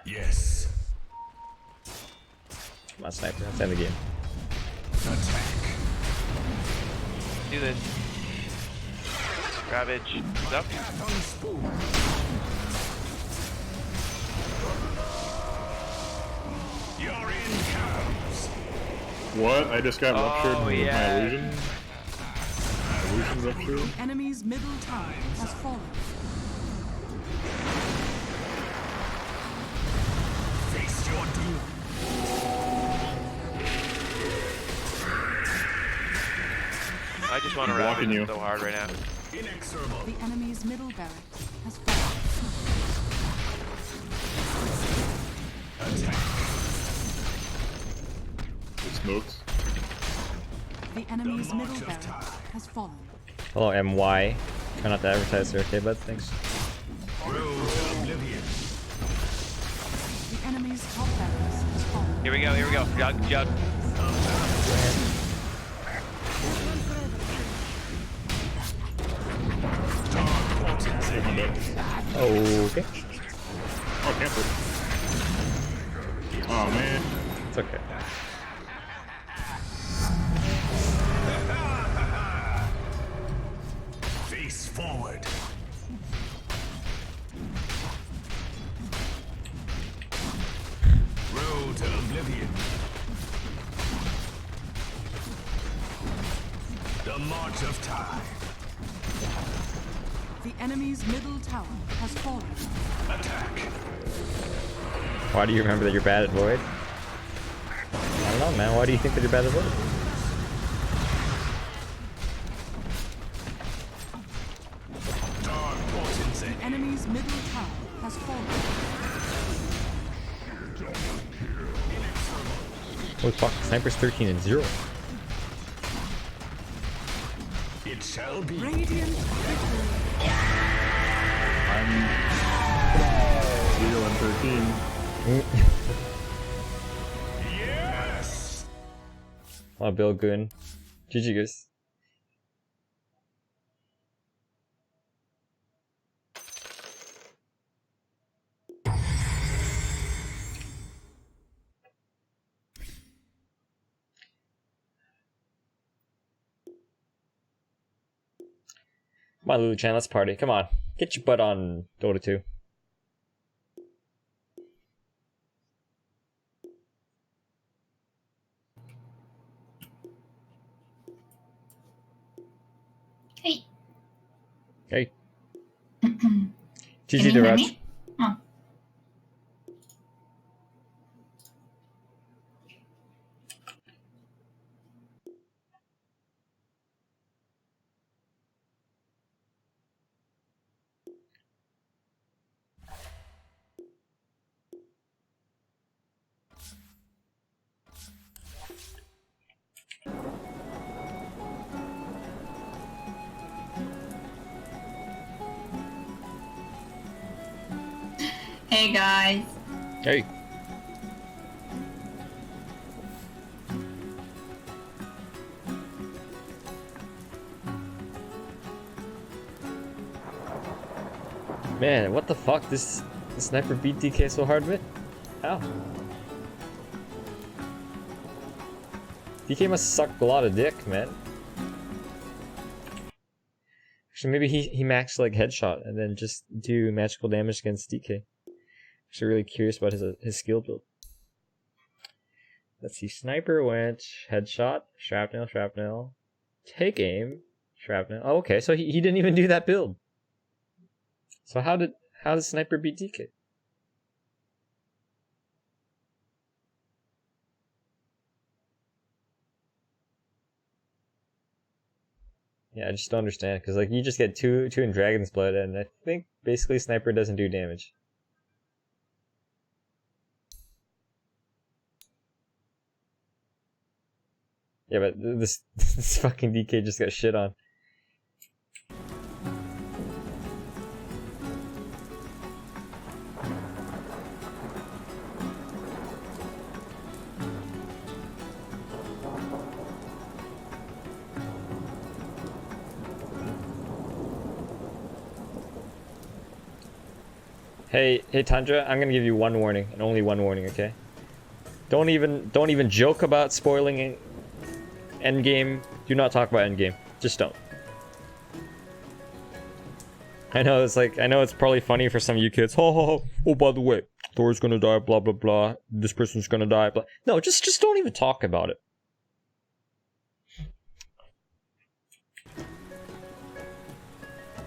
Yes. Come on, sniper. Let's end the game. Attack. Do this. Ravage. What's up? Cat on spoon. You're in cows. What? I just got ruptured with yeah. my illusion? My illusion ruptured? The enemy's middle tower has fallen. Face your doom. I just want to Blocking ravage you. so hard right now. Inexorable. The enemy's middle barracks has fallen. Attack. It smokes. The enemy's The middle march of barracks time. has fallen. Hello, MY. Try not to advertise there, okay, bud? Thanks. Road to oblivion. The enemy's top barracks has fallen. Here we go, here we go. Jug, jug. Okay. Oh, camper. Oh, man. It's okay. Face forward. Road to oblivion. The march of time. The enemy's middle tower has fallen. Attack. Why do you remember that you're bad at Void? I don't know, man. Why do you think that you're bad at Void? Dark portents The enemy's middle tower has fallen. Holy fuck, Sniper's 13 and 0. It shall be. Radiant victory. I'm 0 and 13. Yes. Oh, Bill Goon. GG, guys. Come on, Lulu-chan, let's party. Come on. Get your butt on Dota 2. Hey. Hey. Can GG, you hear Diraj. me? Oh. Hey guys. Hey. Man, what the fuck? This sniper beat DK so hard, man? How? DK must suck a lot of dick, man. Actually, maybe he maxed like headshot and then just do magical damage against DK. Actually, really curious about his skill build. Let's see. Sniper went headshot, shrapnel, take aim, shrapnel. Oh, okay, so he didn't even do that build. So how did Sniper beat DK? Yeah, I just don't understand, because like you just get two in Dragon's Blood, and I think basically Sniper doesn't do damage. Yeah, but this fucking DK just got shit on. Hey Tundra, I'm gonna give you one warning, and only one warning, okay? Don't even joke about spoiling endgame. Do not talk about endgame. Just don't. I know it's probably funny for some of you kids. Oh, by the way, Thor's gonna die, blah blah blah. This person's gonna die, blah. No, just don't even talk about it.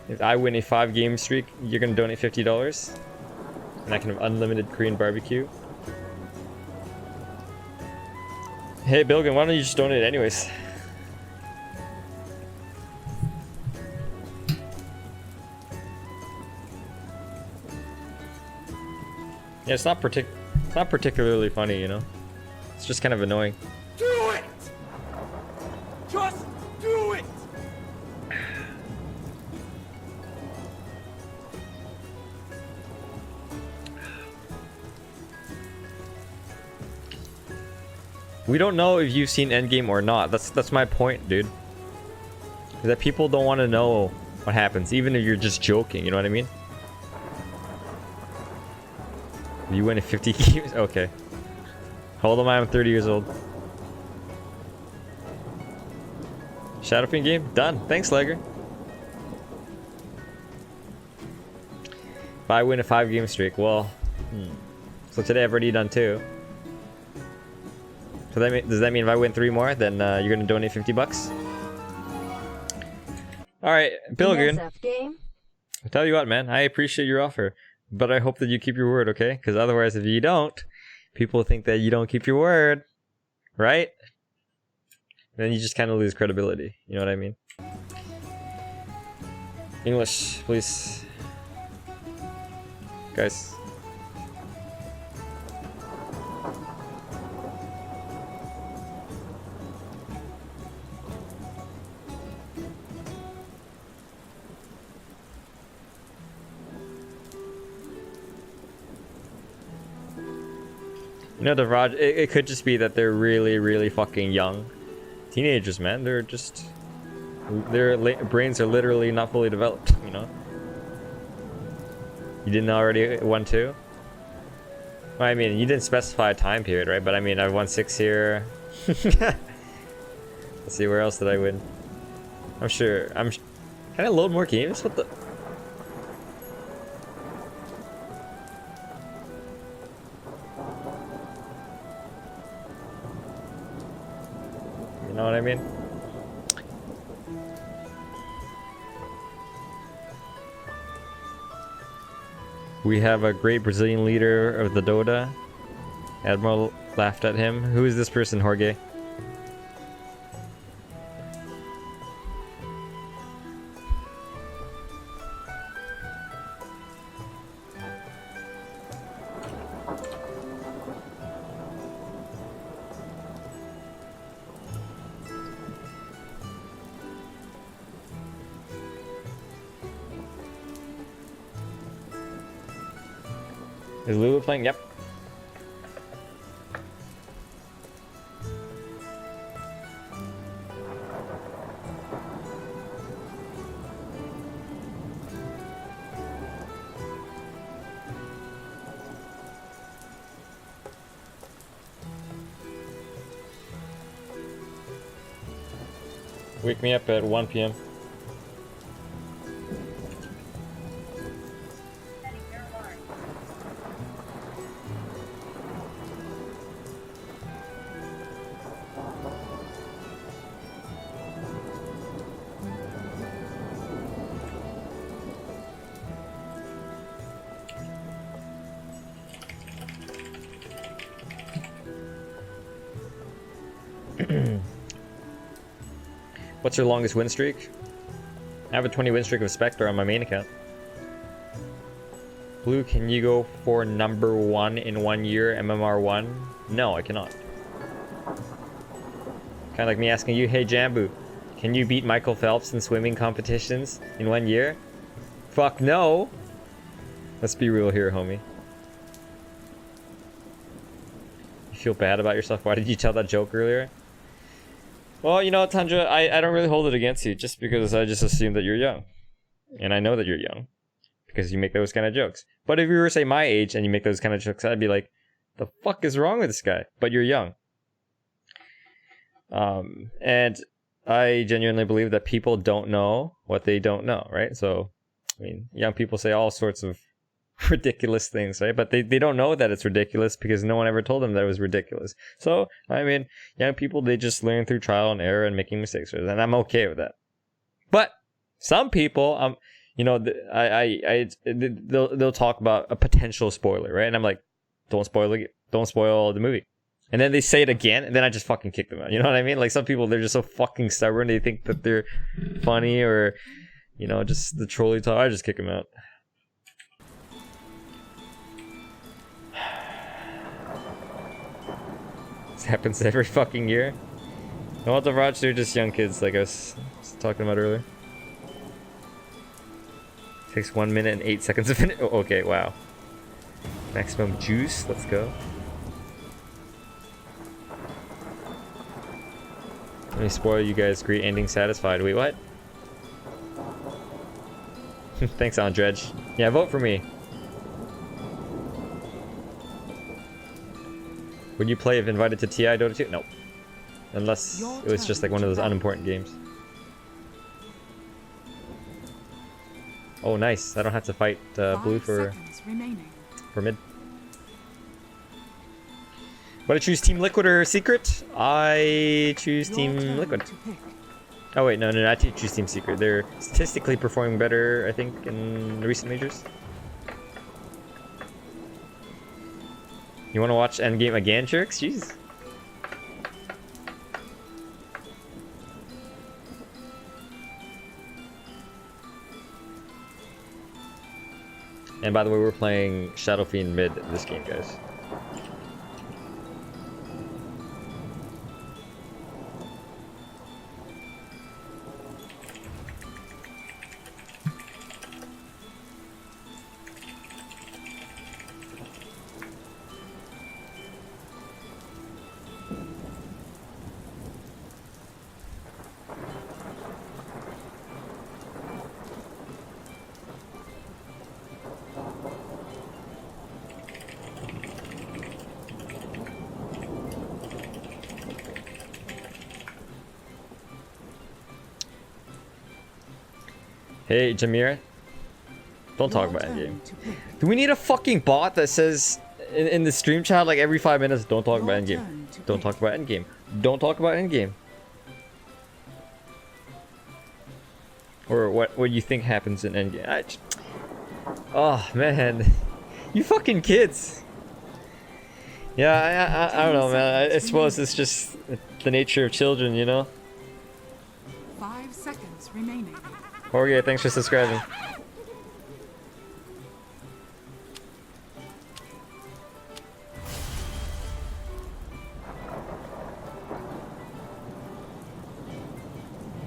If I win a 5-game streak, you're gonna donate $50. And I can have unlimited Korean barbecue. Hey Bilgan, why don't you just donate anyways? Yeah, it's not particularly funny, you know? It's just kind of annoying. Do it! Just do it! We don't know if you've seen Endgame or not. That's my point, dude. Is that people don't want to know what happens, even if you're just joking, you know what I mean? You win a 50 games? Okay. How old am I? I'm 30 years old. Shadowfiend game? Done. Thanks, Legger. If I win a 5-game streak, well... So today I've already done 2. So does that mean if I win 3 more, then you're gonna donate $50? Alright, Bilgan. I tell you what, man, I appreciate your offer. But I hope that you keep your word, okay? Because otherwise, if you don't, people think that you don't keep your word. Right? Then you just kind of lose credibility. You know what I mean? English, please. Guys. You know, the Raj, it could just be that they're really, really fucking young. Teenagers, man. They're just... Their brains are literally not fully developed, you know? You didn't already won 2? Well, I mean, you didn't specify a time period, right? But I mean, I've won 6 here. Let's see, where else did I win? I'm sure. Can I load more games? What the... You know what I mean? We have a great Brazilian leader of the Dota. Admiral laughed at him. Who is this person, Jorge? Is Lulu playing? Yep. Wake me up at 1 p.m. What's your longest win streak? I have a 20 win streak of Spectre on my main account. Blue, can you go for number 1 in 1 year, MMR1? No, I cannot. Kind of like me asking you, hey Jambu, can you beat Michael Phelps in swimming competitions in 1 year? Fuck no! Let's be real here, homie. You feel bad about yourself? Why did you tell that joke earlier? Well, you know, Tundra, I don't really hold it against you just because I just assume that you're young. And I know that you're young because you make those kind of jokes. But if you were, say, my age and you make those kind of jokes, I'd be like, the fuck is wrong with this guy? But you're young. And I genuinely believe that people don't know what they don't know, right? So, I mean, young people say all sorts of ridiculous things, right? But they don't know that it's ridiculous because no one ever told them that it was ridiculous. So, I mean, young people, they just learn through trial and error and making mistakes, and I'm okay with that. But some people, you know, they'll talk about a potential spoiler, right? And I'm like, don't spoil the movie. And then they say it again, and then I just fucking kick them out. You know what I mean? Like, some people, they're just so fucking stubborn. They think that they're funny or, you know, just the trolley talk. I just kick them out. This happens every fucking year. No, what the Raj, they're just young kids like I was talking about earlier. Takes 1 minute and 8 seconds to finish. Oh, okay, wow. Maximum juice, let's go. Let me spoil you guys. Great ending, satisfied. Wait, what? Thanks, Andrej. Yeah, vote for me. Would you play if invited to TI Dota 2? Nope. Unless it was just like one of those unimportant games. Oh, nice. I don't have to fight blue for mid. But I choose Team Liquid or Secret? I choose Team Liquid. Oh wait, no, I choose Team Secret. They're statistically performing better, I think, in the recent majors. You want to watch Endgame again, jerks? Jeez. And by the way, we're playing Shadow Fiend mid this game, guys. Hey, Jameer. Don't talk about Endgame. Do we need a fucking bot that says in the stream chat like every 5 minutes, don't talk about Endgame. Don't talk about Endgame. Don't talk about Endgame. Or what you think happens in Endgame. Oh, man. You fucking kids. Yeah, I don't know, man. I suppose it's just the nature of children, you know? 5 seconds remaining. Jorge, thanks for subscribing.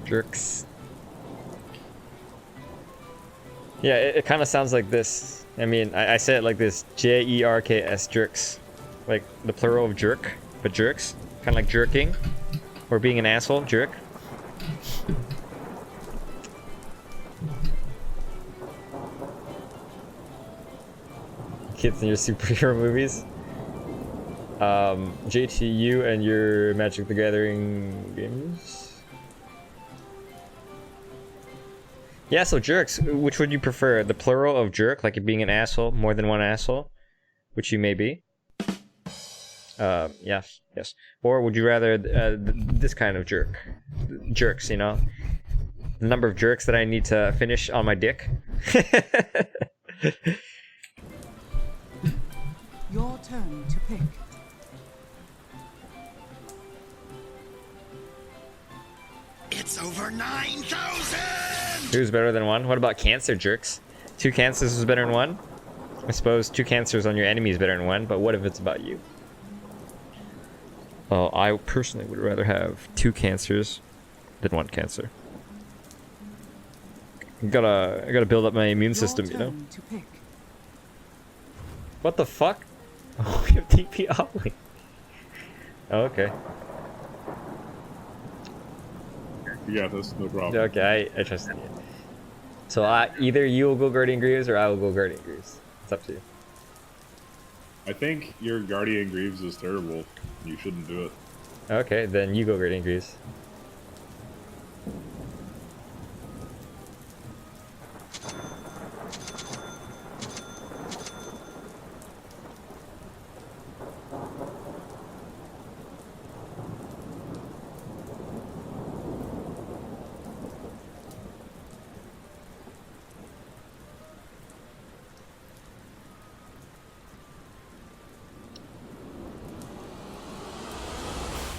Jerks. Yeah, it kind of sounds like this. I mean, I say it like this: Jerks, jerks, like the plural of jerk, but jerks, kind of like jerking, or being an asshole, jerk. Kids in your superhero movies. JTU and your Magic the Gathering games. Yeah, so jerks, which would you prefer? The plural of jerk, like it being an asshole, more than one asshole, which you may be. Yes. Or would you rather this kind of jerk? Jerks, you know? The number of jerks that I need to finish on my dick. Your turn to pick. It's over 9,000! Who's better than one? What about cancer, jerks? 2 cancers is better than 1? I suppose 2 cancers on your enemy is better than 1, but what if it's about you? Oh, I personally would rather have 2 cancers than 1 cancer. I gotta build up my immune system, you know? To pick. What the fuck? Oh, we have TP Opley. Oh, okay. Yeah, that's no problem. Okay, I trust you. So either you will go Guardian Greaves or I will go Guardian Greaves. It's up to you. I think your Guardian Greaves is terrible. You shouldn't do it. Okay, then you go Guardian Greaves.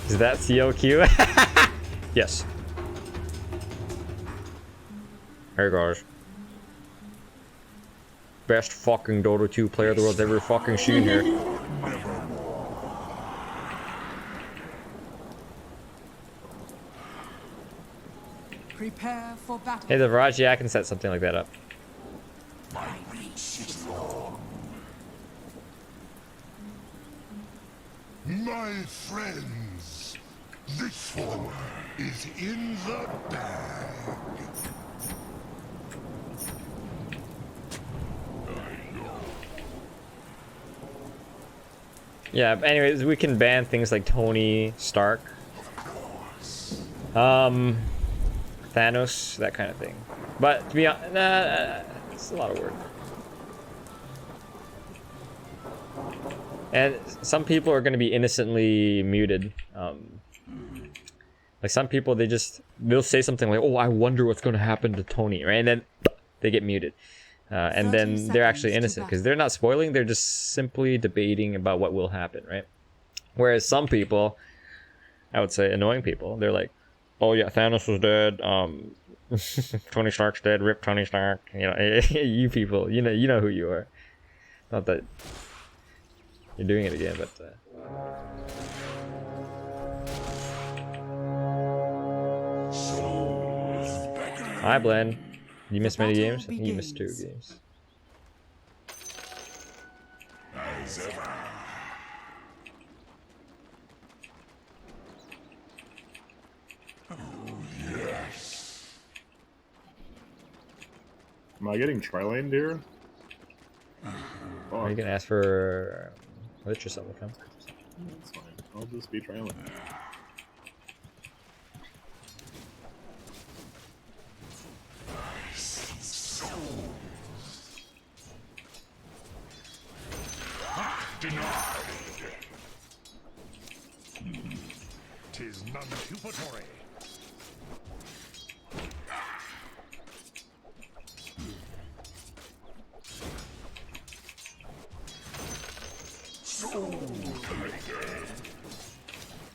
Is that CLQ? Yes. Hey guys. Best fucking Dota 2 player the world's ever fucking seen here. Prepare for battle. Hey, the Viraj, yeah, I can set something like that up. My reach is long. My friends, this one is in the bag. Yeah, but anyways, we can ban things like Tony Stark. Thanos, that kind of thing. But to be honest, it's a lot of work. And some people are going to be innocently muted. Like some people, they'll say something like, "Oh, I wonder what's going to happen to Tony," right? And then they get muted. And then they're actually innocent because they're not spoiling. They're just simply debating about what will happen, right? Whereas some people, I would say annoying people, they're like, "Oh yeah, Thanos was dead. Tony Stark's dead. Rip Tony Stark." You know, you people, you know who you are. Not that you're doing it again, but. Hi, Blen. You missed many games? I think you missed 2 games. As ever. Oh, yes. Am I getting tri-laned here? Are you gonna ask for Lich or something? Come. That's fine. I'll just be tri-laned. Denied. 'Tis none too Tory.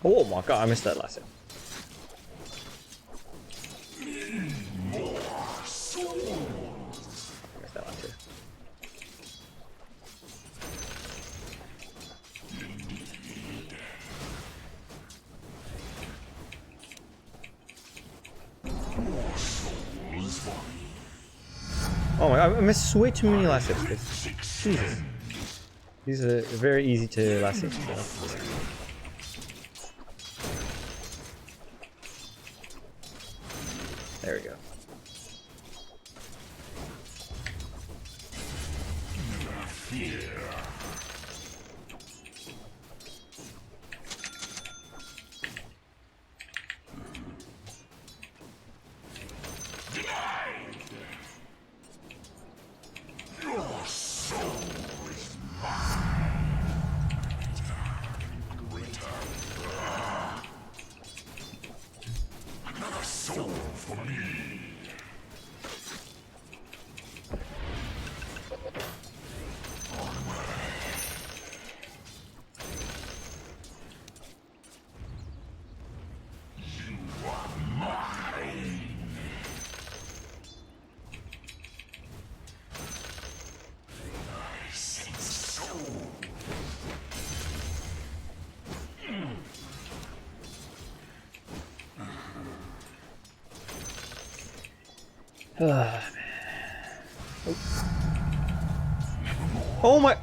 Oh my god, I missed that last hit. Missed that last hit. Oh my god, I missed way too many last hits, guys. Jesus. These are very easy to last hit. So. There we go. Oh my!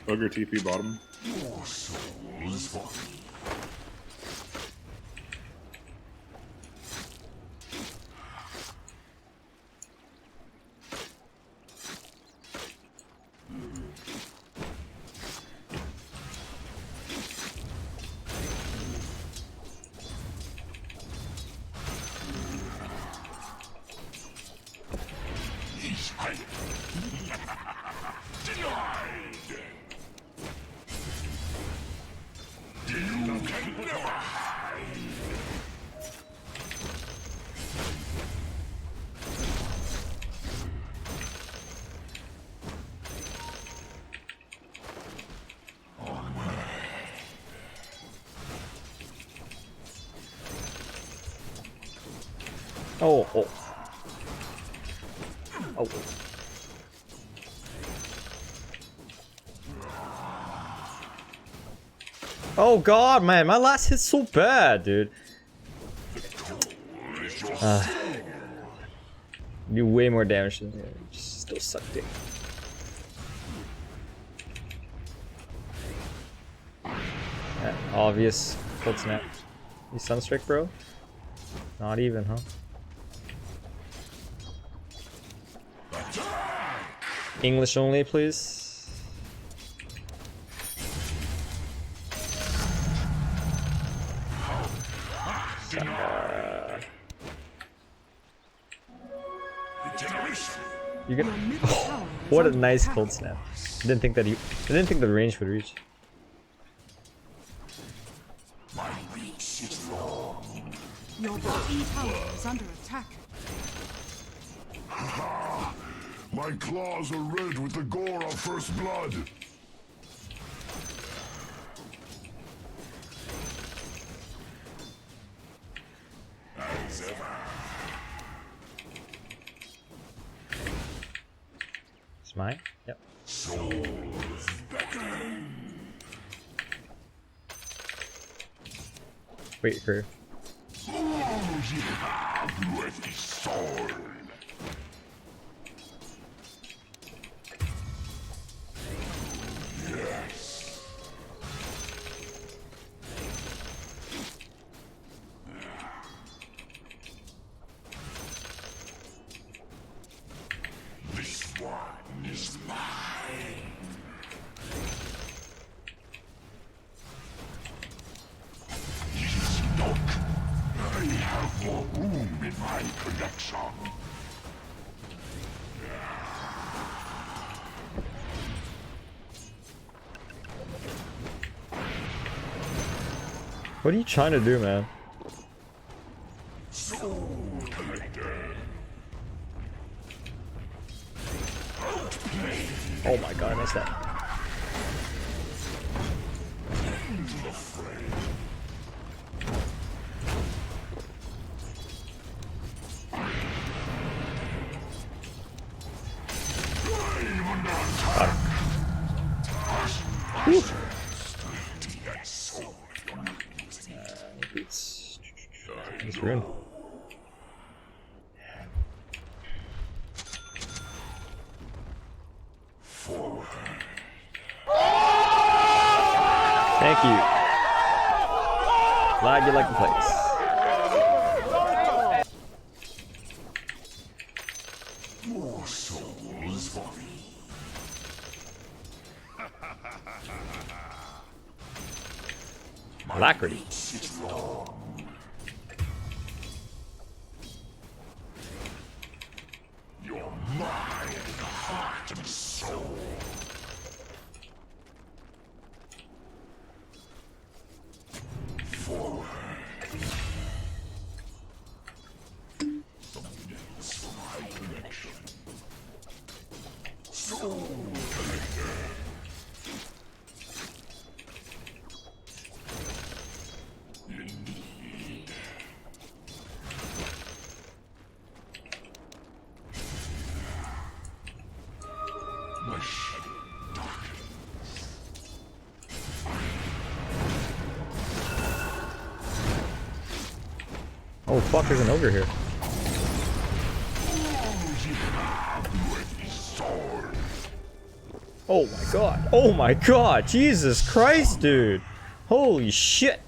Ogre TP bottom. Oh, oh. Oh. Oh god, man, my last hit's so bad, dude. Do way more damage than you. Just still suck dick. Yeah, obvious cold snap. You Sunstrike, bro? Not even, huh? English only, please. You get. Oh, what a nice cold snap! I didn't think the range would reach. Your bottom tower is under attack. My claws are red with the gore of first blood. As ever. It's mine? Yep. Souls beckon. Wait for. Oh, ye have worthy soul. Yes. This one is mine. Stock. I have more room in my collection. What are you trying to do, man? Soul collector. Oh my god, I missed that. It's ruined. Thank you. Glad you like the place. More souls for me. Alacrity. Your mind, heart, and soul. Forward. Something else for my collection. Soul collector. Indeed. My shadow darkens. Oh fuck, there's an ogre here. Oh my god. Oh my god. Jesus Christ, dude. Holy shit.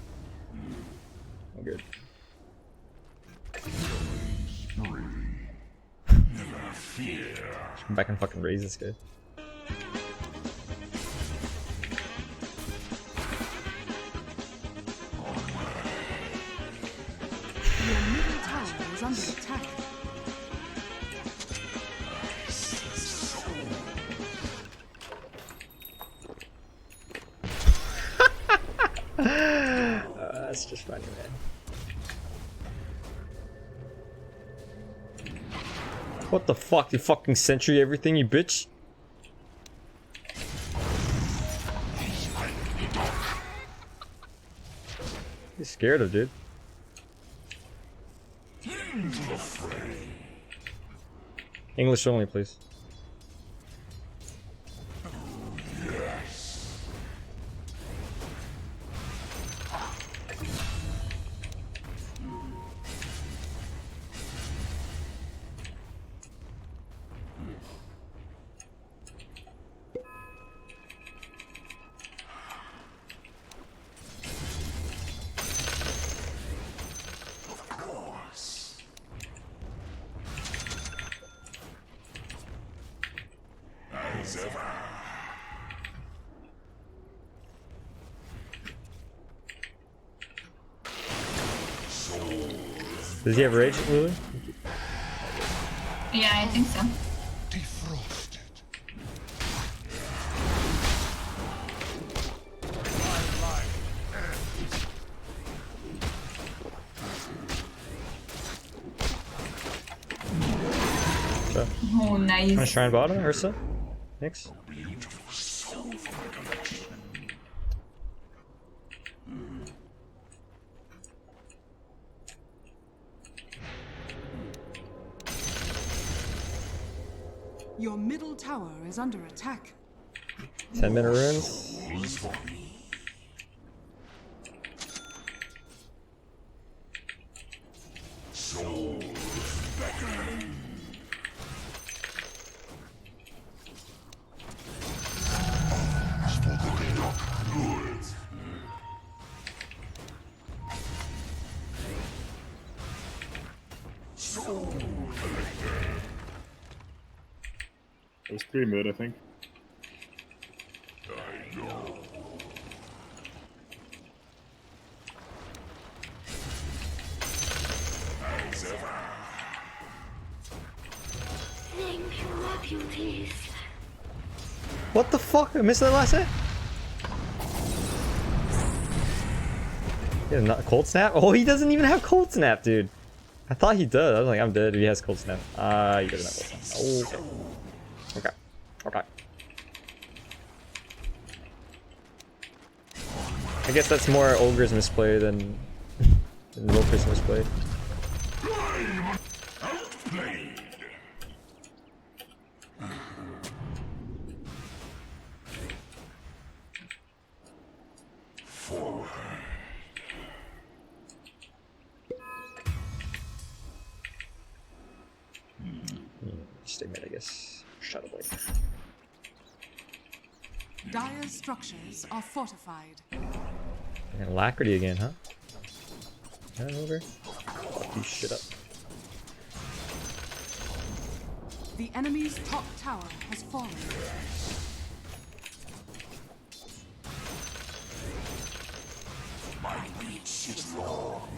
Oh, good. Never fear. Come back and fucking raise this guy. Your middle tower is under attack. That's just funny, man. What the fuck? You fucking sentry everything, you bitch? You scared of, dude? English only, please. As ever. Does he have rage, Lulu? Yeah, I think so. Defrosted. Oh, nice. Want to shrine bottom, Ursa? Next. Beautiful soul for my collection. Your middle tower is under attack. 10-minute runes. Souls for me. Souls beckon. Arms for the dark good. Soul collector. There's 3 mid, I think. I know. As ever. Thank you, my beauties. What the fuck? I missed that last hit? Yeah, not cold snap? Oh, he doesn't even have cold snap, dude. I thought he does. I was like, I'm dead if he has cold snap. Ah, he doesn't have cold snap. Okay. Okay. I guess that's more Ogre's misplay than Roker's misplay. Outplayed. Forward. Stay mid, I guess. Shadow Blade. Dire's structures are fortified. And Alacrity again, huh? Yeah, over. Fuck you shit up. The enemy's top tower has fallen. My reach is long.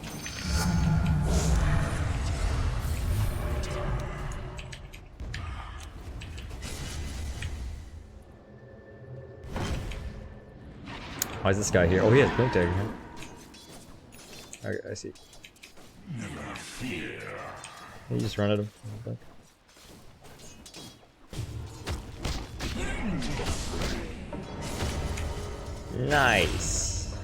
Why is this guy here? Oh, he has blink tag. Huh? I see. Never fear. You just run at him. Nice.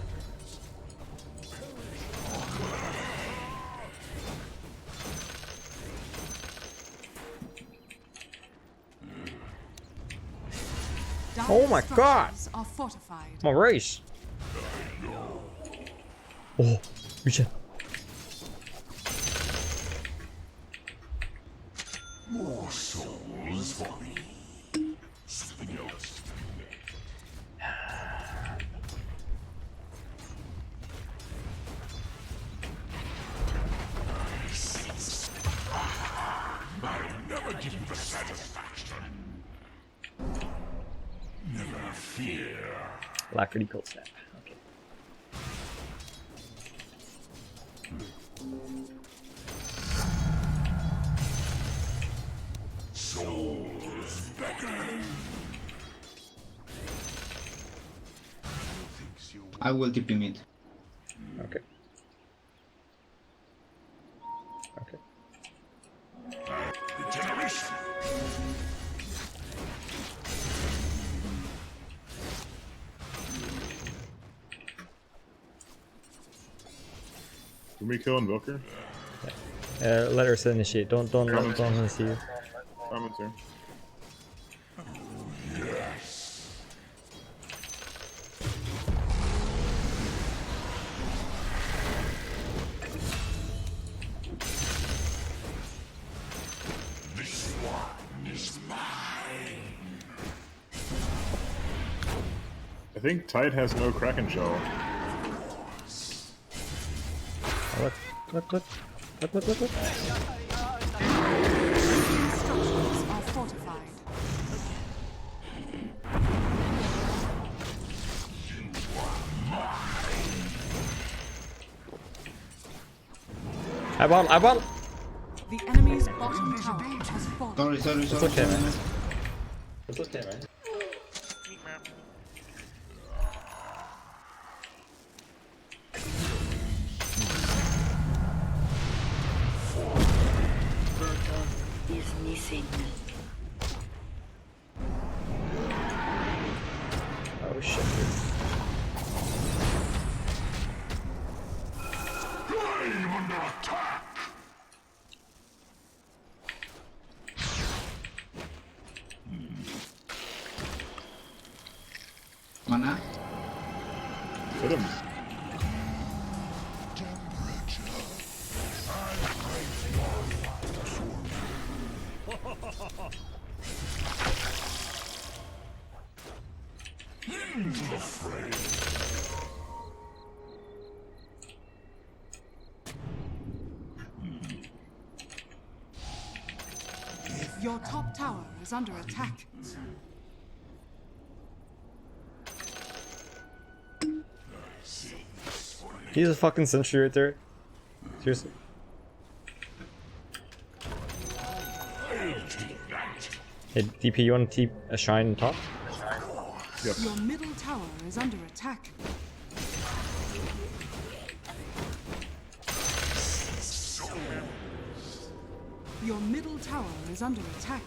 Oh my god! Are fortified. My race. Oh, reach it. More souls for me. Something else. I'll never give you the satisfaction. Never fear. Alacrity cold snap. Okay. Souls beckon. I will TP mid. Okay. Okay. Regeneration. Can we kill Invoker? Let her initiate. Don't let her see you. Comments here. This one is mine. I think Tide has no Kraken Shell. Oh, look. Structures are fortified. I won. The enemy's bottom tower has fallen. Sorry. It's okay, man. It's okay, man. Is missing. Oh shit. I'm under attack. Mana? Hit him. Into the fray. Your top tower is under attack. He's a fucking sentry right there. Seriously. Hey, DP, you want to keep a shrine on top? Yep. Your middle tower is under attack. Your middle tower is under attack.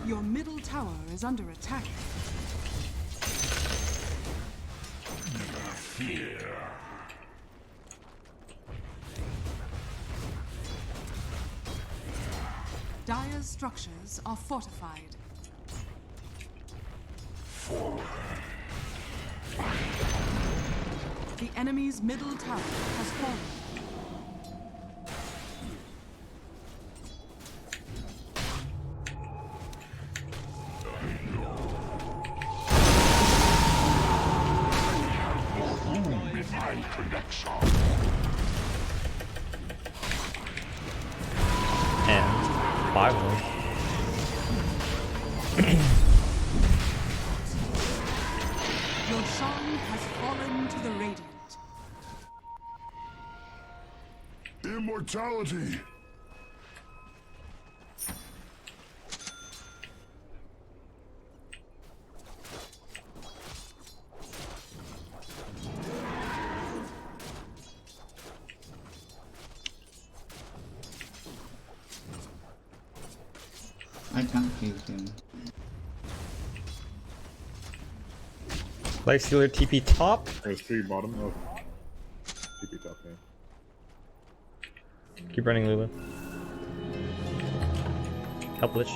Your middle tower is under attack. Fear. Dire's structures are fortified. The enemy's middle tower has fallen. And 5 of them. Your shrine has fallen to the Radiant. Immortality! I can't kill him. Lifestealer TP top. There's 3 bottom. Oh. TP top, yeah. Keep running, Lulu. Help Lich.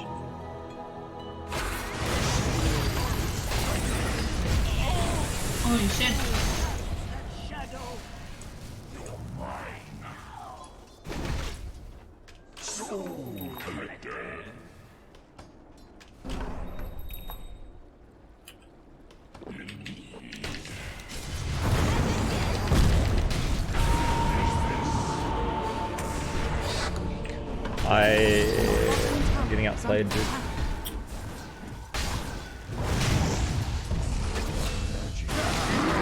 Holy shit. I'm getting outplayed, dude.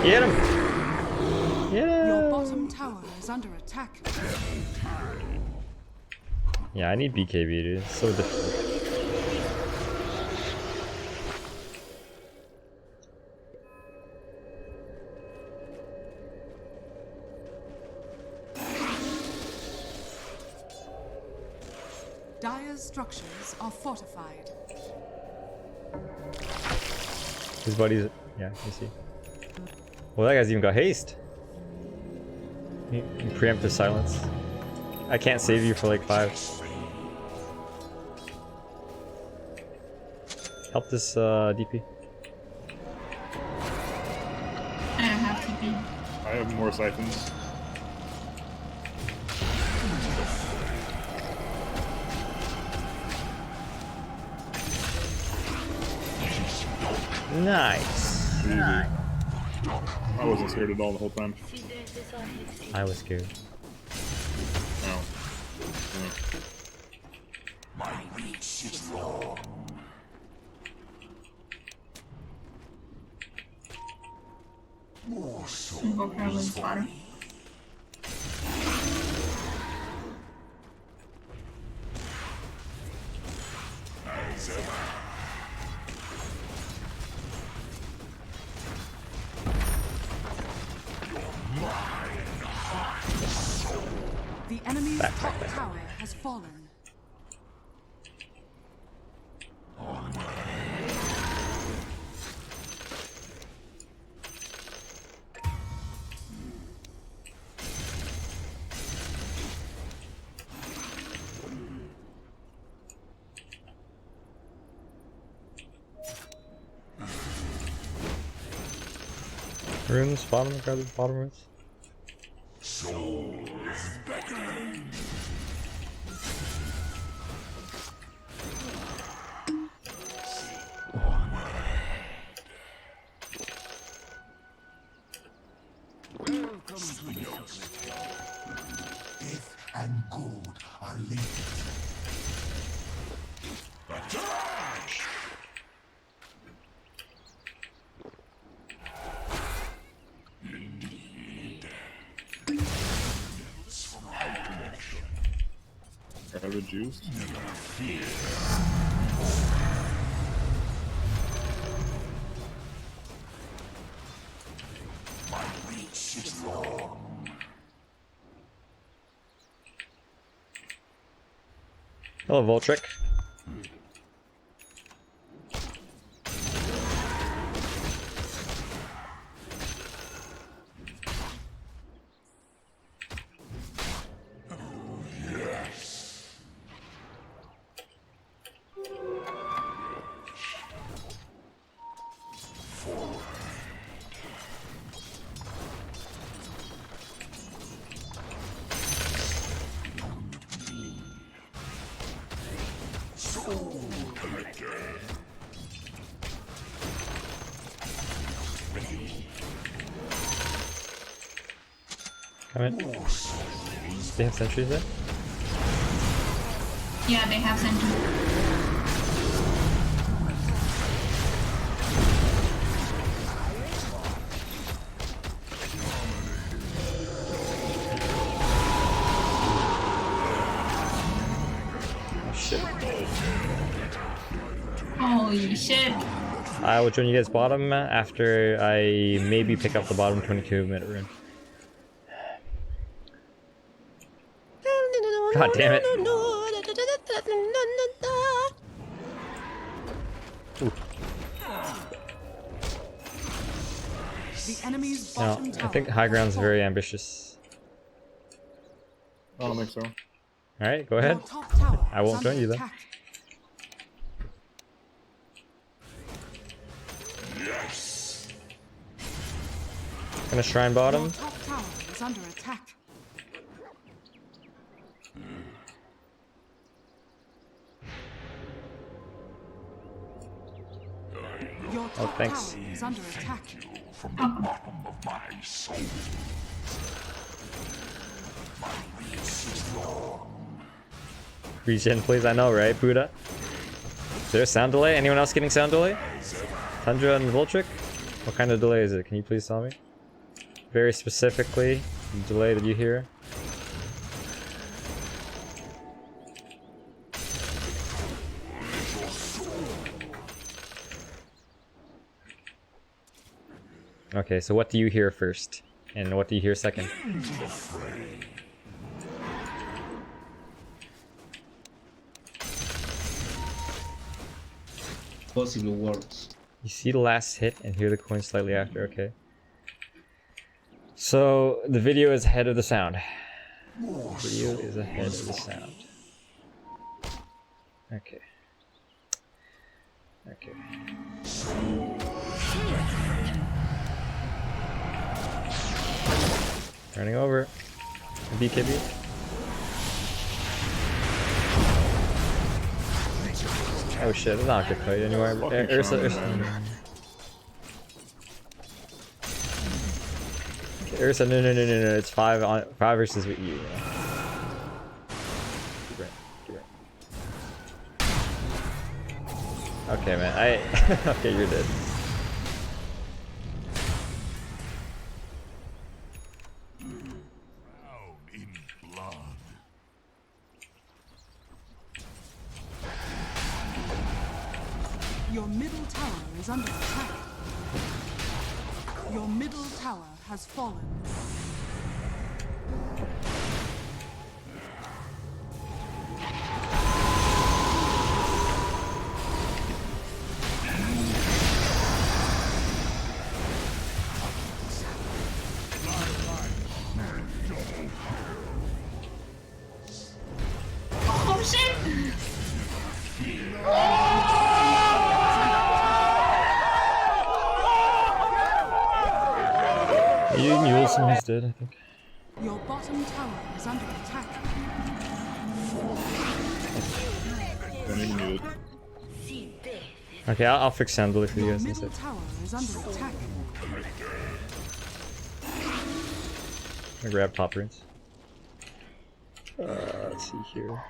Get him! Yeah. Your bottom tower is under attack. Yeah, I need BKB, dude. It's so difficult. Dire's structures are fortified. His buddy's... Yeah, you see. Well, that guy's even got haste. He preemptive silence. I can't save you for like 5. Help this DP. I don't have TP. I have more siphons. Nice. Easy. I wasn't scared at all the whole time. I was scared. No. My reach is long. More Invoker was bottom. as ever. The enemy's Back. top tower has fallen. Runes, bottom, grab the bottom runes. Soul is beckoning. Death and gold are linked. Attack! Indeed. It's from high connection. Garbage used. Never fear. My reach is long. Hello, Voltric. Yes. Forward. Soul Collector. Ready. Come in. They have sentries there? Yeah, they have sentry. Oh shit. Holy shit. I will join you guys bottom after I maybe pick up the bottom 22-minute rune. God damn it. Ooh. The enemy's No, bottom I tower think high has ground's fallen. very ambitious. I don't think so. Alright, go ahead. Your top tower I is won't join under you then. attack. Gonna shrine bottom. Your top tower is under attack. Your top thanks. tower is under attack. From the bottom of my soul. My reach is long. Regen, please. I know, right, Buddha? Is there a sound delay? Anyone else getting sound delay? Tundra and Voltric? What kind of delay is it? Can you please tell me? Very specifically, the delay that you hear? Okay, so what do you hear first? And what do you hear second? Possible words. You see the last hit and hear the coin slightly after, okay. So, the video is ahead of the sound. Video is ahead of the sound. Okay. Okay. Turning over. BKB. Oh shit, it's not gonna play anywhere. Ursa. Okay, Ursa, no, it's 5 versus you. Keep right. Okay, man, okay, you're dead. Your middle tower is under attack. Your middle tower has fallen. Oh shit! Yuleson's dead, I think. Your bottom tower is under attack. Don't even need it. Okay, I'll fix Sandal for you Your guys middle instead. tower is under attack. I'm gonna grab top runes. Let's see here.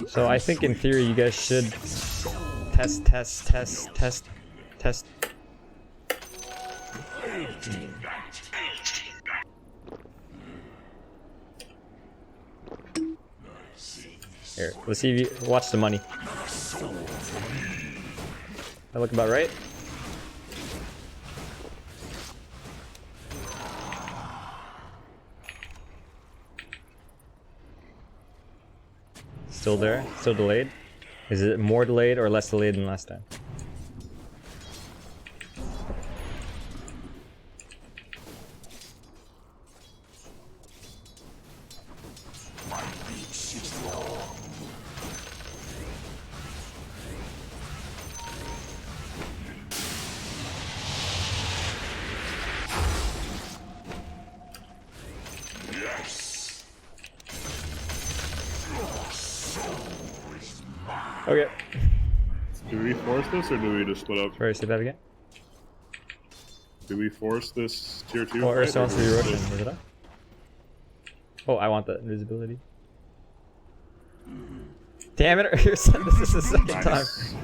So I think in theory you guys should test. Here, let's see if you watch the money. That look about right? Still there? Still delayed? Is it more delayed or less delayed than last time? Okay. Do we force this or do we just split up? Sorry, say that again? Do we force this tier 2? Oh, Ursa wants to be fight, or Roshan. is Is it up? Oh, I want the invisibility. Damn it, Ursa. This is the second time. Nice.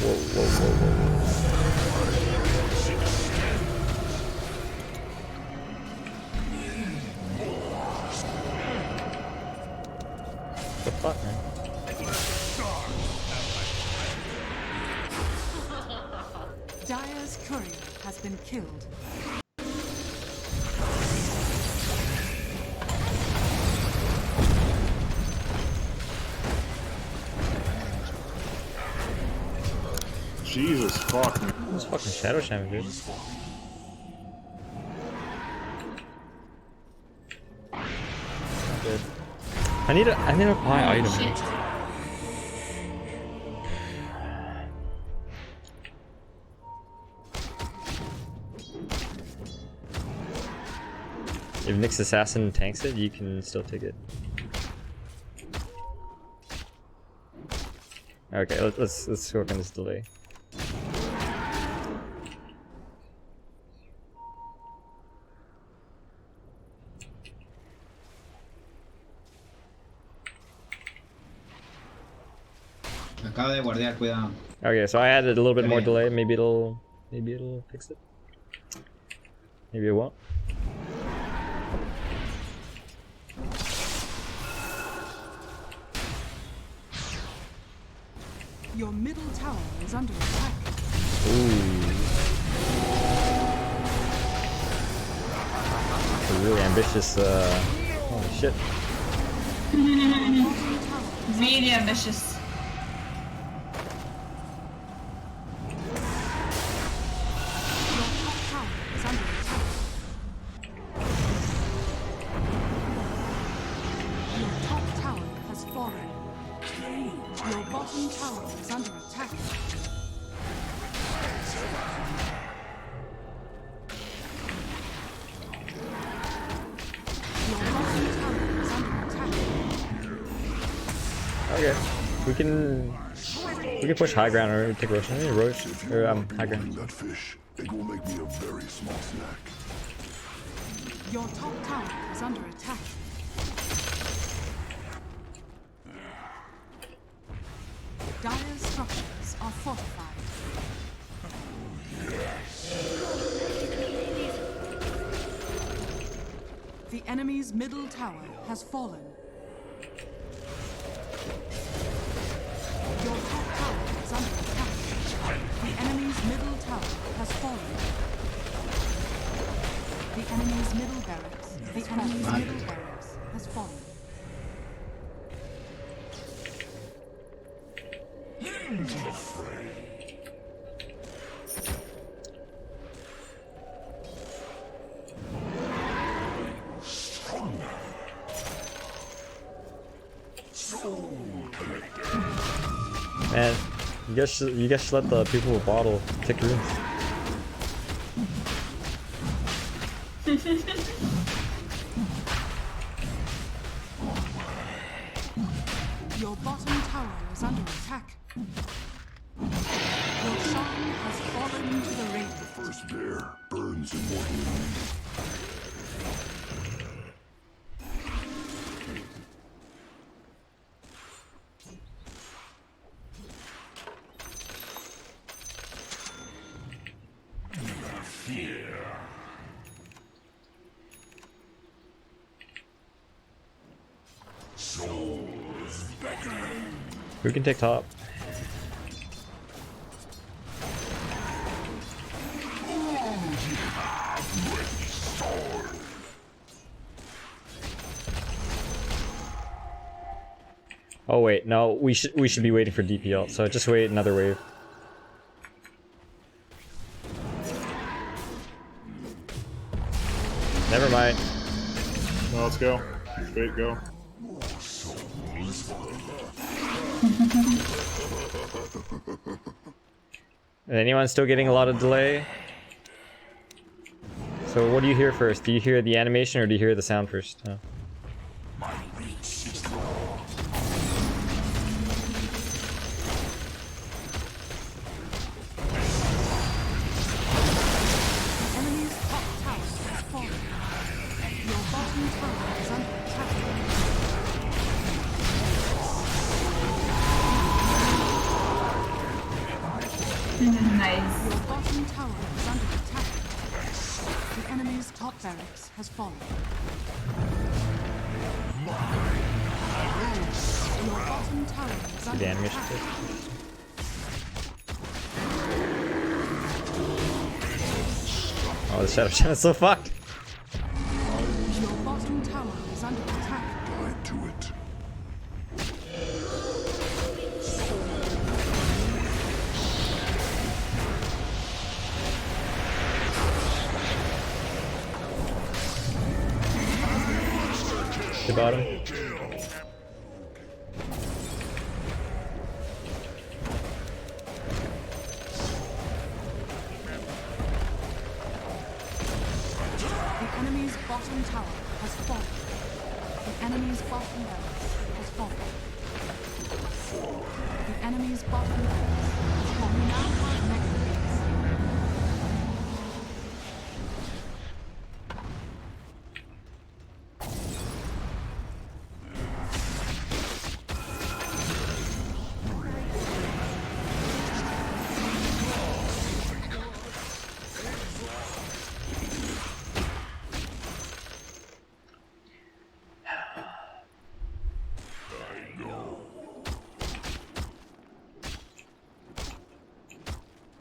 Whoa, whoa, whoa, whoa. The fuck, man? Dire's courier has been killed. Jesus fuck, man. This fucking Shadow Shaman, dude. Good. I need to buy items. Shit. If Nyx Assassin tanks it, you can still take it. Okay, let's work on this delay. Acaba de guardiar, cuidado. Okay, so I added a little bit more delay. Maybe it'll fix it. Maybe it won't. Your middle tower is under attack. Ooh. It's a really ambitious. Holy shit. Really ambitious. Your top tower is under attack. Your top tower has fallen. Your bottom tower is under attack. Your bottom tower is under attack. Okay, we can push high ground or take Roshan. Maybe Roshan or high ground. That fish, it will make me a very small snack. Your top tower is under attack. Dire's structures are fortified. The enemy's middle tower has fallen. Your top tower is under attack. The enemy's middle tower has fallen. The enemy's middle barracks. The enemy's middle barracks has fallen. Into the fray. Stronger. Soul collector. Man, you guys should let the people with bottle take runes. Your bottom tower is under attack. Your shrine has fallen to the ring. First bear burns immortally. Fear. Souls beckoning. Who can take top? Oh wait, no, we should be waiting for DPL, so just wait another wave. Never mind. No, let's go. Straight go. Is anyone still getting a lot of delay? So what do you hear first? Do you hear the animation or do you hear the sound first? Oh. Nice. Your bottom tower is under attack. The enemy's top barracks has fallen. Your bottom tower is See under the animation attack. too? Oh, the Shadow Channel is so fucked. Your bottom tower is under attack. Die to it. The bottom. The enemy's bottom tower has fallen. The enemy's bottom barracks has fallen. The enemy's bottom barracks has fallen. Now have mega base.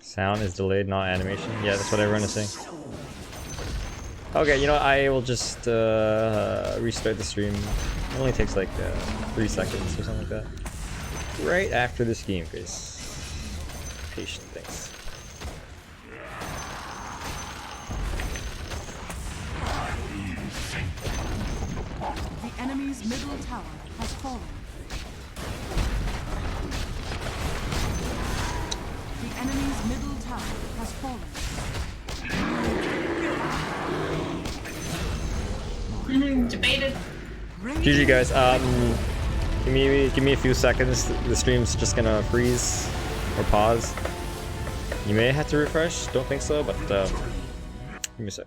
Sound is delayed, not animation. Yeah, that's what everyone is saying. Okay, you know what? I will just restart the stream. It only takes like 3 seconds or something like that. Right after this game, guys. Patient, thanks. The enemy's middle tower has fallen. The enemy's middle tower has fallen. Debated. GG guys. Give me a few seconds. The stream's just gonna freeze or pause. You may have to refresh. Don't think so, but give me a sec.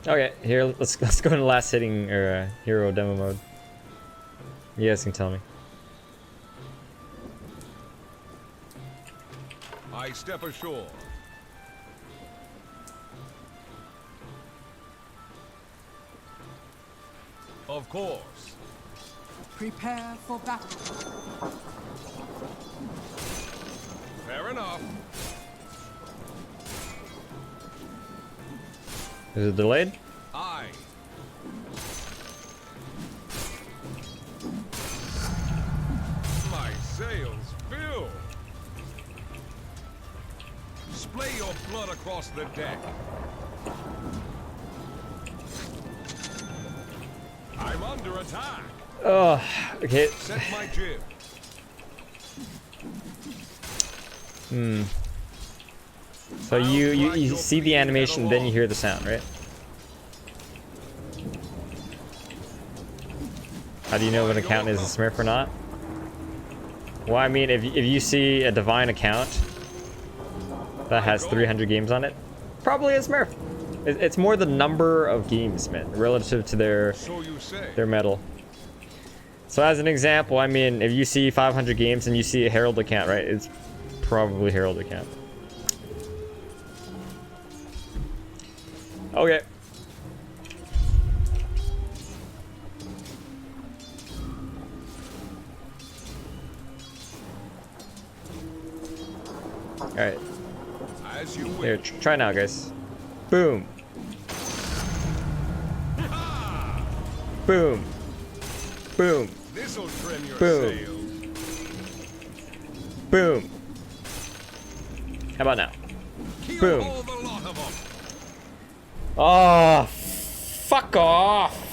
Okay, here let's go into last hitting or hero demo mode. You guys can tell me. I step ashore. Of course. Prepare for battle. Fair enough. Is it delayed? Aye. My sails fill. Splay your blood across the deck. I'm under attack. Oh, okay. Set my jib. So you see the animation, then you hear the sound, right? How do you know if an account is a Smurf or not? Well, I mean, if you see a Divine account that has 300 games on it, probably a Smurf. It's more the number of games, man, relative to their medal. So as an example, I mean, if you see 500 games and you see a Herald account, right? It's probably Herald account. Okay. Alright. Here, try now, guys. Boom. Boom. Boom. This'll trim your Boom. sails. Boom. How about now? Kill Boom. all the lot of them. Oh, fuck off.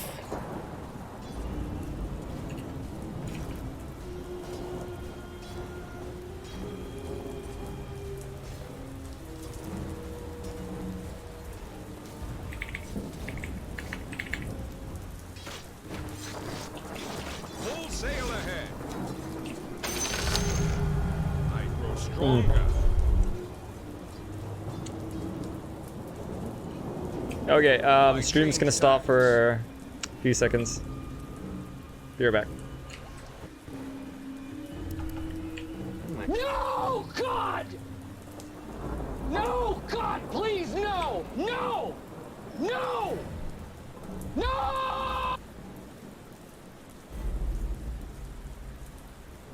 Okay, stream's gonna stop for a few seconds. Be right back. No, God! No, God, please, no! No! No! No!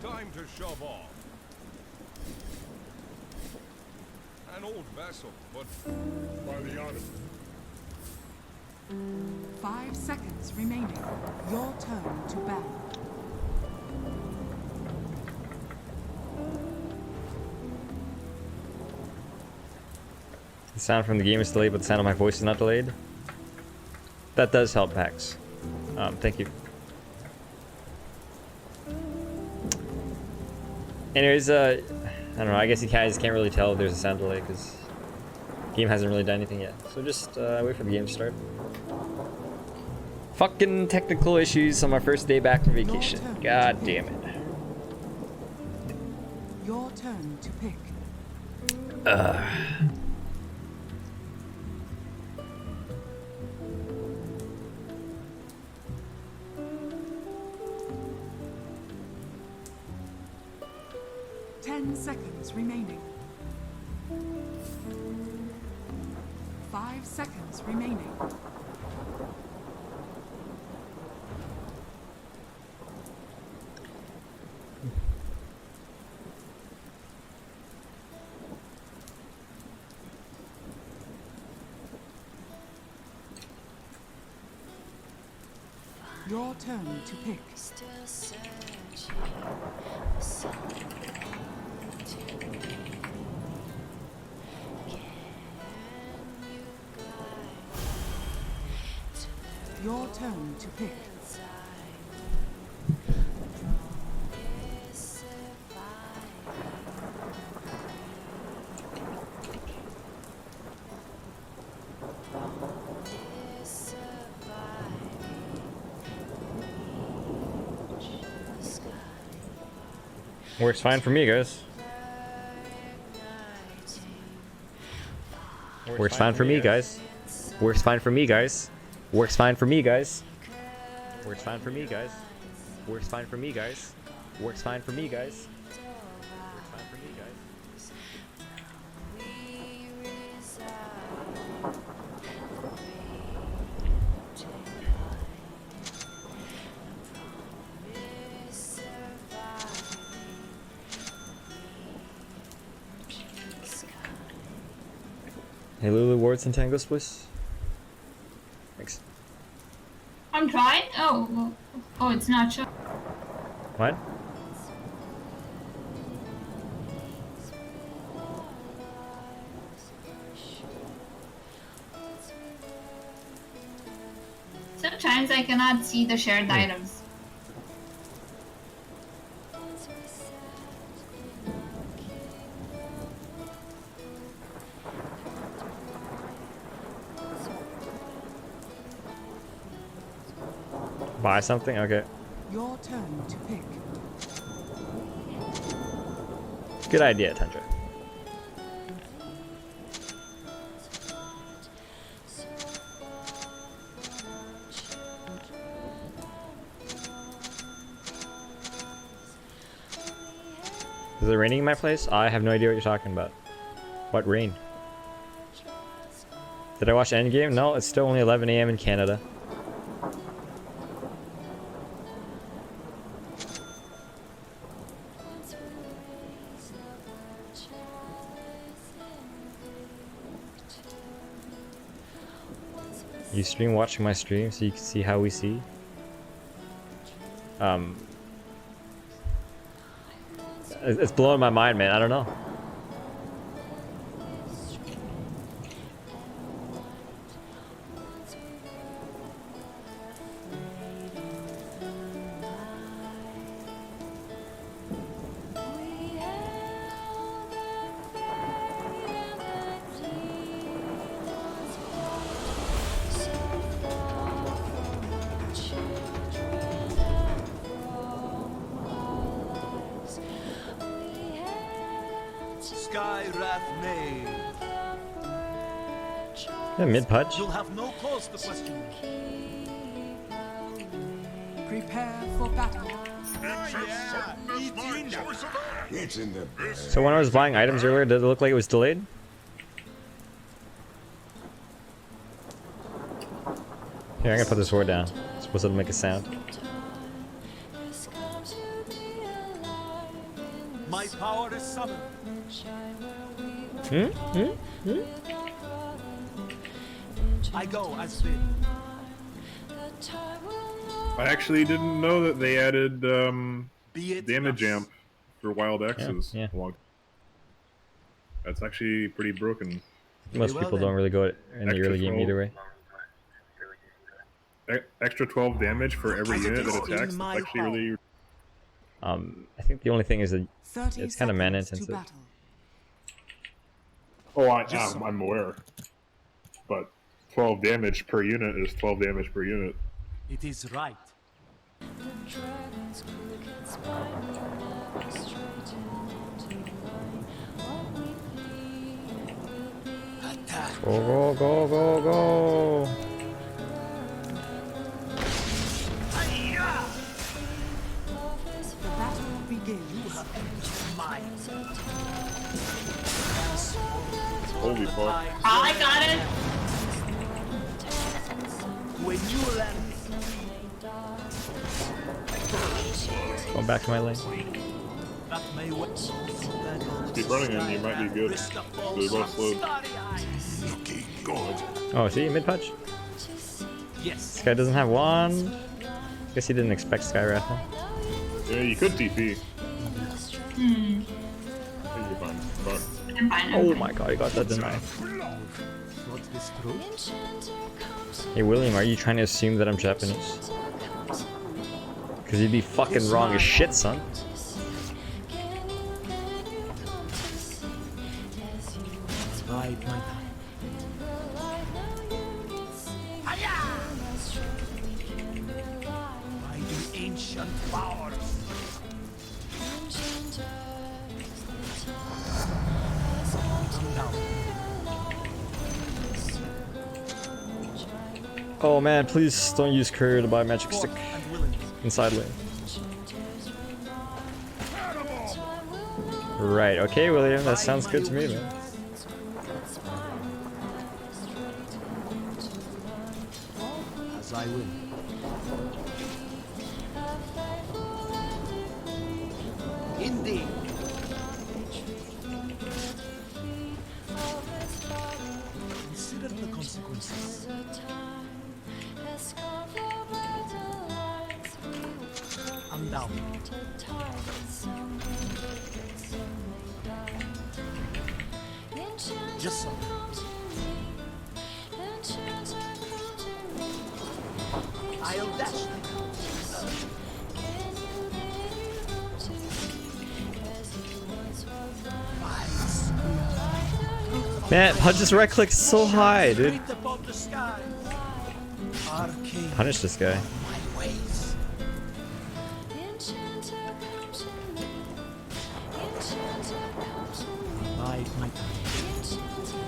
Time to shove off. An old vessel, but by the honest. 5 seconds remaining. Your turn to ban. The sound from the game is delayed, but the sound of my voice is not delayed. That does help, Pax. Thank you. Anyways, I don't know. I guess you guys can't really tell if there's a sound delay because the game hasn't really done anything yet. So just wait for the game to start. Fucking technical issues on my first day back from vacation. God damn it. Your turn to pick. 10 seconds remaining. 5 seconds remaining. Your turn to pick. Your turn to pick. Works fine for me, guys. Works fine for me, guys. Works fine for me, guys. Works fine for me, guys. Works fine for me, guys. Works fine for me, guys. Works fine for me, guys. Works fine for me, guys. Hey Lulu, wards and tangos, please. Thanks. I'm trying. Oh, it's not sure. What? Sometimes I cannot see the shared items. Buy something? Okay. Your turn to pick. Good idea, Tundra. Is it raining in my place? I have no idea what you're talking about. What rain? Did I watch Endgame? No, it's still only 11 AM in Canada. You stream watching my stream so you can see how we see? It's blowing my mind, man. I don't know. wrath made. Yeah, mid pudge. You'll have no cause to question me. Prepare for battle. It's in the bag. So when I was buying items earlier, did it look like it was delayed? Here, I'm gonna put this sword down. It's supposed to make a sound. My power is summoned. I go as bid. I actually didn't know that they added Be it damage thus. amp for wild X's. yeah. That's actually pretty broken. Most well people then. don't really go in the Extra early game troll. either way. Extra 12 damage for every As it unit is that in attacks. That's my actually power. really. I think the only thing is that 30 it's kind of mana seconds to intensive. battle. Oh, I'm aware. But 12 damage per unit is 12 damage per unit. It is right. Attack. Go, go, go, go, go! The battle begins. Holy fuck. I got it. When you land, Going back to my lane. that may well. Keep running and you might be good. They're both slow. Looking good. Oh, see, mid pudge. Yes. This guy doesn't have one. Guess he didn't expect Skywrath. Huh? Yeah, you could TP. I think you're fine. Fuck. I'm fine. Oh my god, he got that denied. Not this true. Hey William, are you trying to assume that I'm Japanese? Because you'd be fucking wrong as shit, son. Right, my time. By the ancient powers. Come down. Oh man, please don't use courier to buy magic stick And willing. inside lane. Right, okay William, that sounds good to me, man. As I will. Indeed. Consider the consequences. I'm down. Yes, sir. I'll dash. Man, Pudge's right click is so high, dude. Straight above the sky. Arcane Punish this guy. my ways. Bide my time.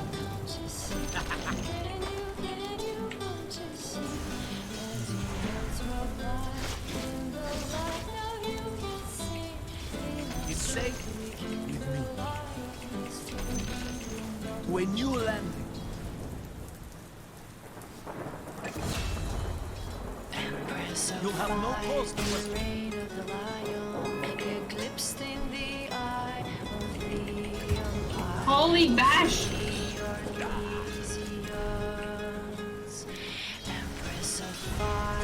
It's safe with me. When you land, you'll have no cause to question. Holy bash.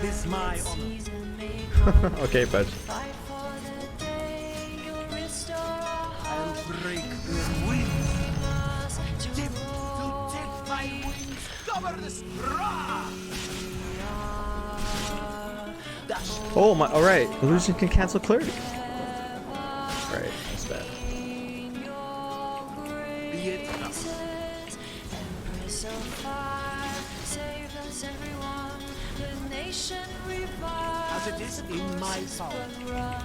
Tis my honor. Okay, Pudge. I'll break your wings. Tip to tip my wings. Cover this bra. Dash. Oh my, alright. Illusion can cancel clarity. Right, that's bad. Be it thus. As it is in my power.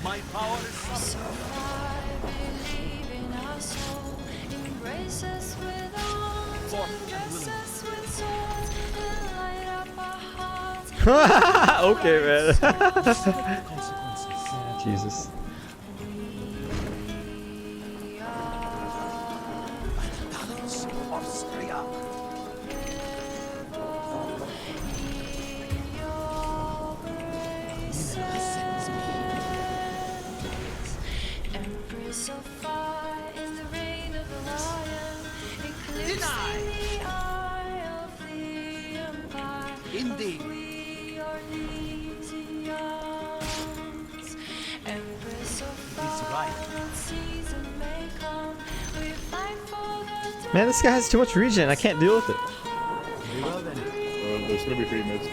My power is something. Okay, man. Jesus. Austria. So far in the reign of the lion, eclipsing the eye of the empire. Indeed. We are Lysians. Empress of fire, that season may come. We fight for the Man, this guy has too much regen. I can't deal with it. There's gonna be 3 mids.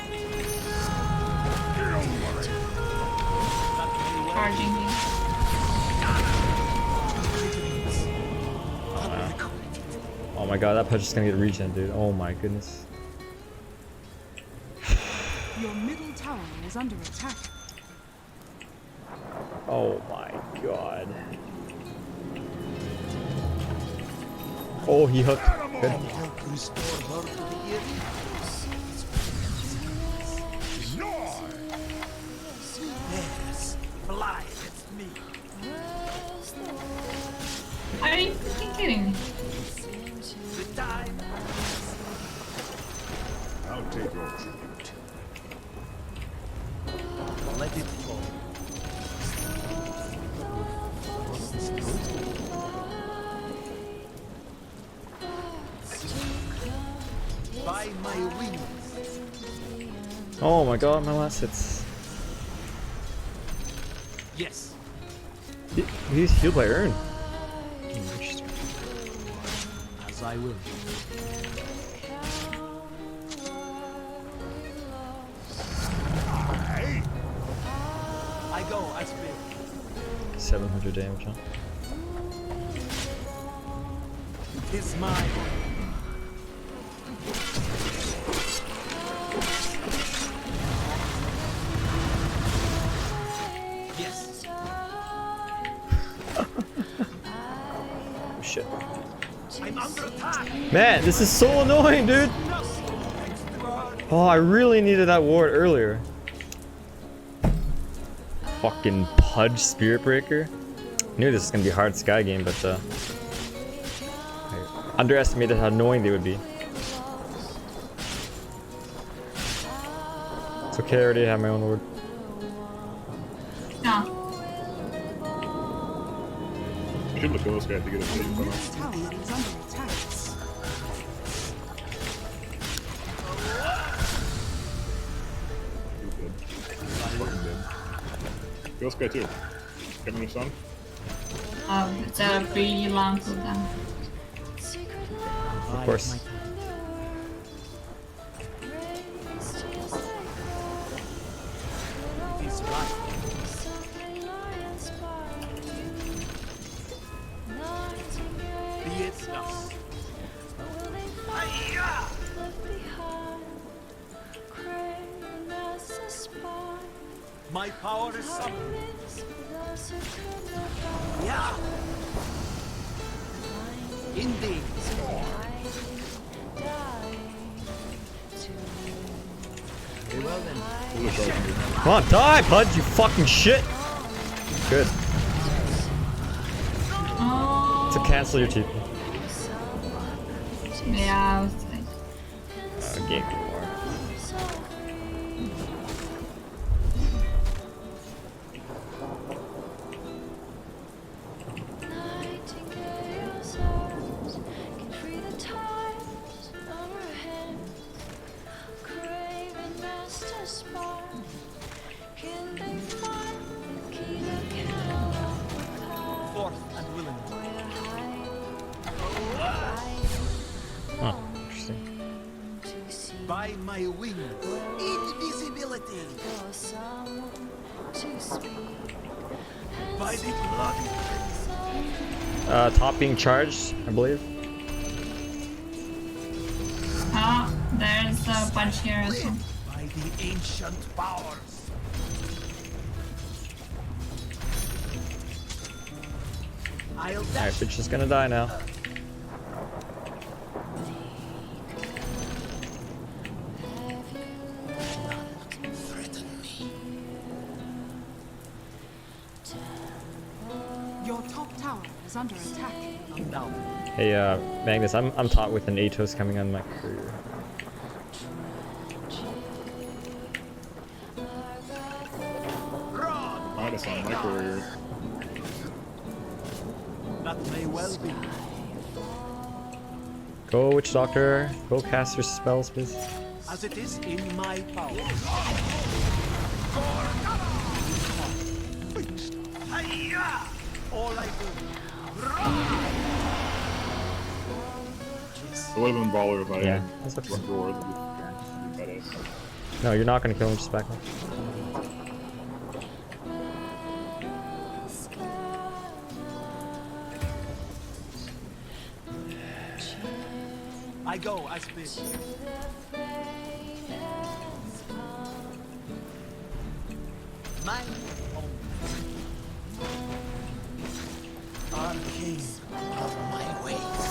Charging me. Oh my god, that punch is gonna get regen, dude. Oh my goodness. Your middle tower is under attack. Oh my god. Oh, he hooked. Good. Yes, fly, it's me. Are you fucking kidding me? The time. I'll take your tribute. Let it flow. By my wings. Oh my god, my last hits. Yes. He's healed by Urn. As I will. I go as big. 700 damage, huh? Tis mine. Yes. Oh shit. I'm under attack. Man, this is so annoying, dude. Oh, I really needed that ward earlier. Fucking Pudge Spirit Breaker. Knew this was gonna be a hard Sky game, but I underestimated how annoying they would be. It's okay, I already have my own ward. No. You should look at this guy to get a Your plate. middle tower is under attack. Fucking dead. Ghost guy too. Kevin your son? It's a pretty long cooldown. Of course. Tis right. Be it thus. My power is something. Yeah. Indeed. Very well then. Come on, die, Pudge, you fucking shit! Good. Oh. To cancel your TP. Yeah, I was like, Game more. Forth and willing. Huh, interesting. By my wings. Invisibility. By the blood. Top being charged, I believe. oh, there's a bunch here as well. By the ancient powers. Alright, bitch is gonna die now. Your top tower is under attack. Hey, Magnus, I'm taught with an Atos coming on my career. Midas on my career. That may well be. Go, Witch Doctor. Go cast your spells, please. As it is in my power. All I do. It would have been baller if I Yeah, had that's okay. one roar that would be badass. No, you're not gonna kill him, just back up. I go as bid. My own. I'm king of my ways.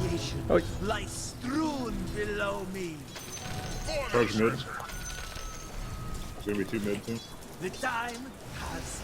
Creation lies strewn below me. Charge mid. There's gonna be 2 mid too. The time has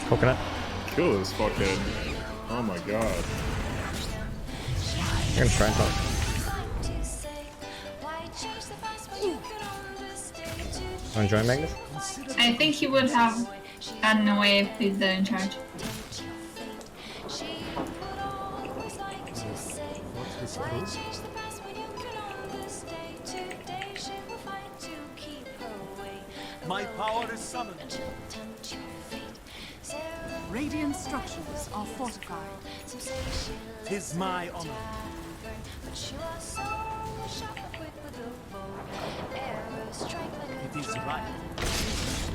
Coconut. Kill this fucking. Oh my god. You're gonna try and talk. Wanna join Magnus? I think he would have gotten away if he's in charge. my power is summoned. Radiant structures are fortified. Tis my honor. It is right.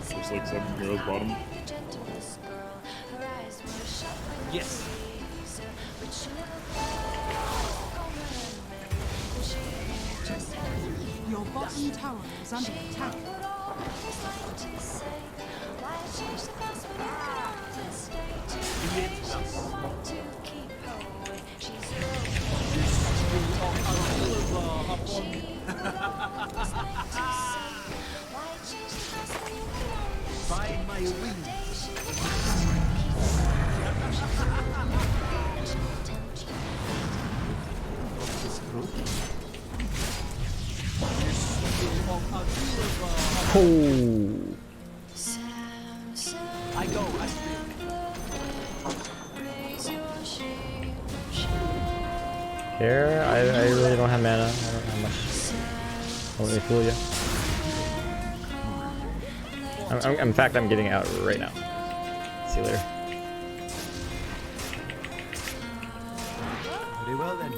There's like 7 heroes bottom. Yes. Your bottom tower is under attack. By my wings. Oh. I go as Here, I really don't have mana. I don't have much. Don't let me fool you. In fact, I'm getting out right now. See you later. very well then.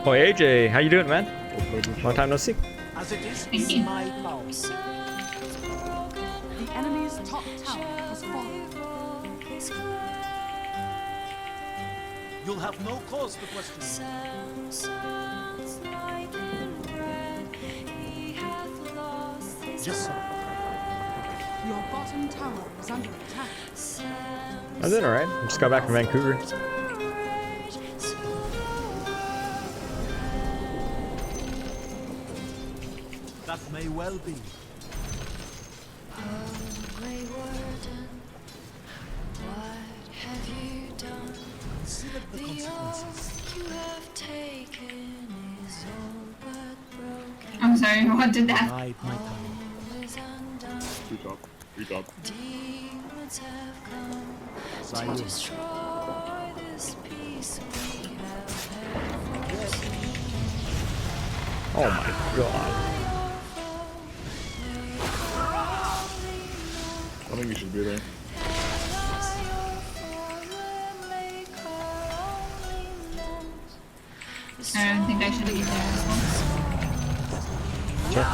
Oh, AJ, how you doing, man? Long time no see. As it is Thank in you. my power. The enemy's top tower has fallen. You'll have no cause to question. Yes, sir. Your bottom tower is under attack. I'm doing alright. I just got back from Vancouver. That may well be. Consider the consequences. I'm sorry, what did that? Bide my time. 3 top. 3 top. Silence. Oh my god. I think you should be there. I don't think I should be there as well. Sure.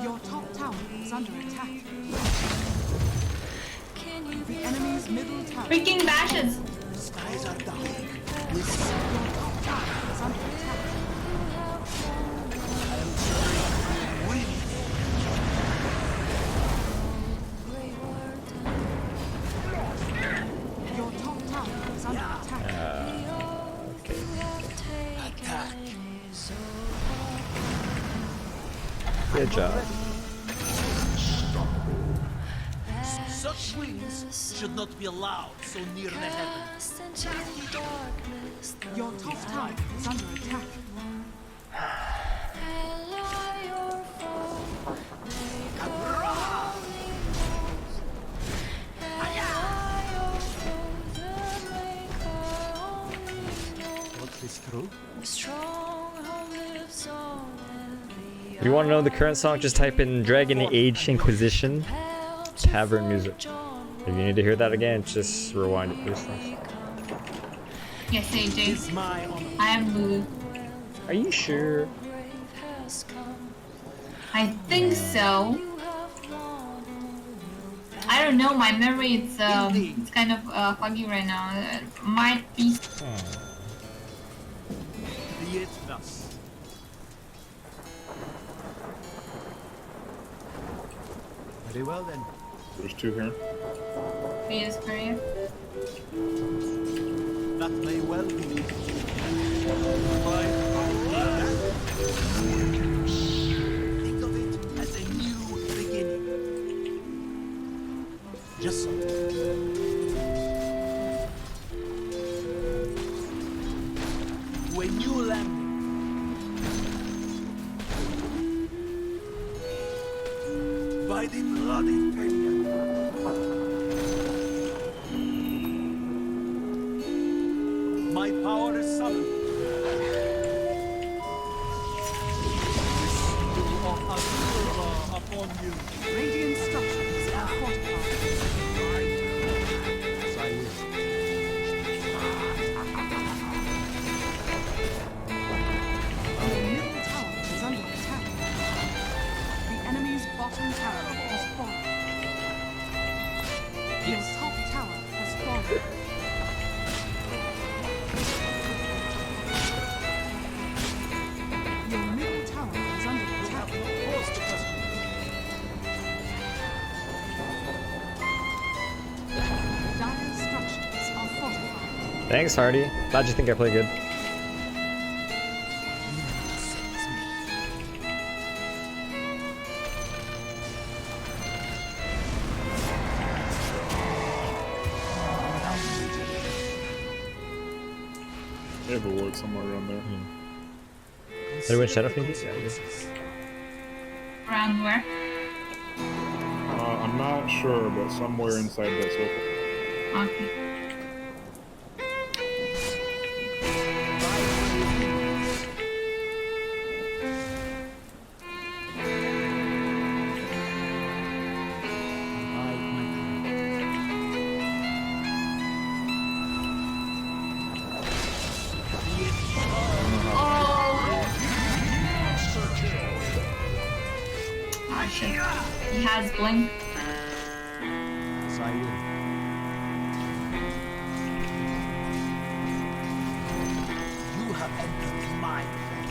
Your top tower is under attack. The enemy's middle tower. Freaking bashes! Skies are dark. Your top tower is under attack. Your top tower is under attack. Good job. Such wings should not be allowed so near the heavens. Your top tower is under attack. What's this true? You want to know the current song? Just type in Dragon Age Inquisition Tavern Music. If you need to hear that again, just rewind it, please. Yes, AJ. It's my honor. I am Lulu. Are you sure? I think so. I don't know. My memory it's kind of foggy right now. It might be. Be it thus. Very well then. There's two here. Yes, for you. That may well be. Think of it as a new beginning. Just so. To a new landing. By the bloody Fenrir. My power is summoned. Of Azura upon you. Radiant structures are fortified. As I wish. Your middle tower is under attack. The enemy's bottom tower has fallen. Your top tower has fallen. Your middle tower is under attack. Dire structures are fortified. Thanks, Hardy. Glad you think I play good. They have a ward somewhere around there. Did I win Shadowfiend? Around where? I'm not sure, but somewhere inside that circle. Okay. Oh shit. He has blink. As I will. You have entered my realm.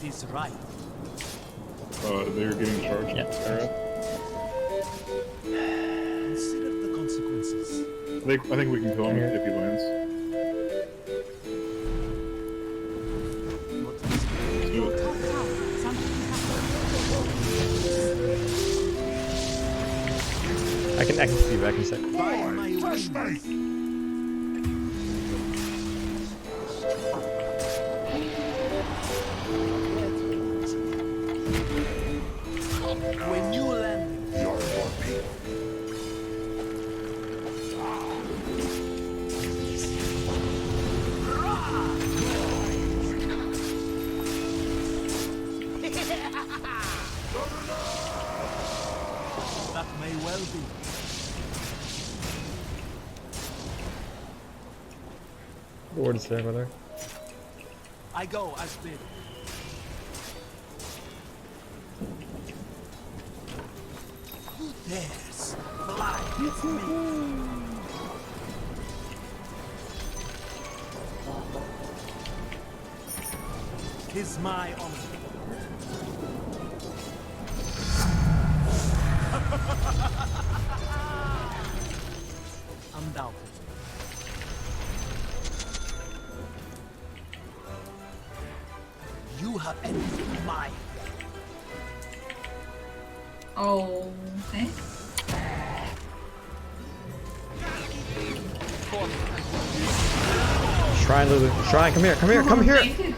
It is right. They're getting charged. Yeah. Consider the consequences. I think we can kill him if he lands. What is Let's do it. Top tower is under attack. I can see you back in a sec. by my Fresh wings? meat! When you land, You're for me. shall be. The word is there, brother. I go as bid. Who dares fly with me? 'Tis my honor. Undoubtedly. You have entered my Oh, okay. Shrine, Lulu. Shrine, come here, come here, come here! Thank you.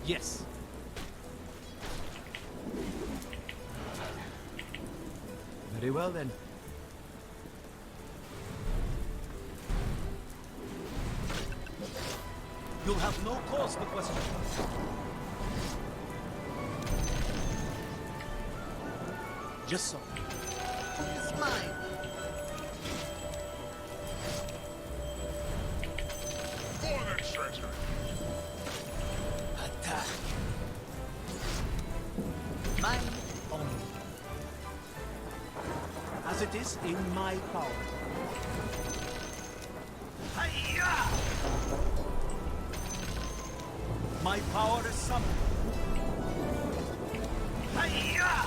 yes. Very well then. You'll have no cause to question. Just so. It's mine. For the treasure. Attack. Mine only. As it is in my power. Hi-ya! My power is summoned. Hi-ya!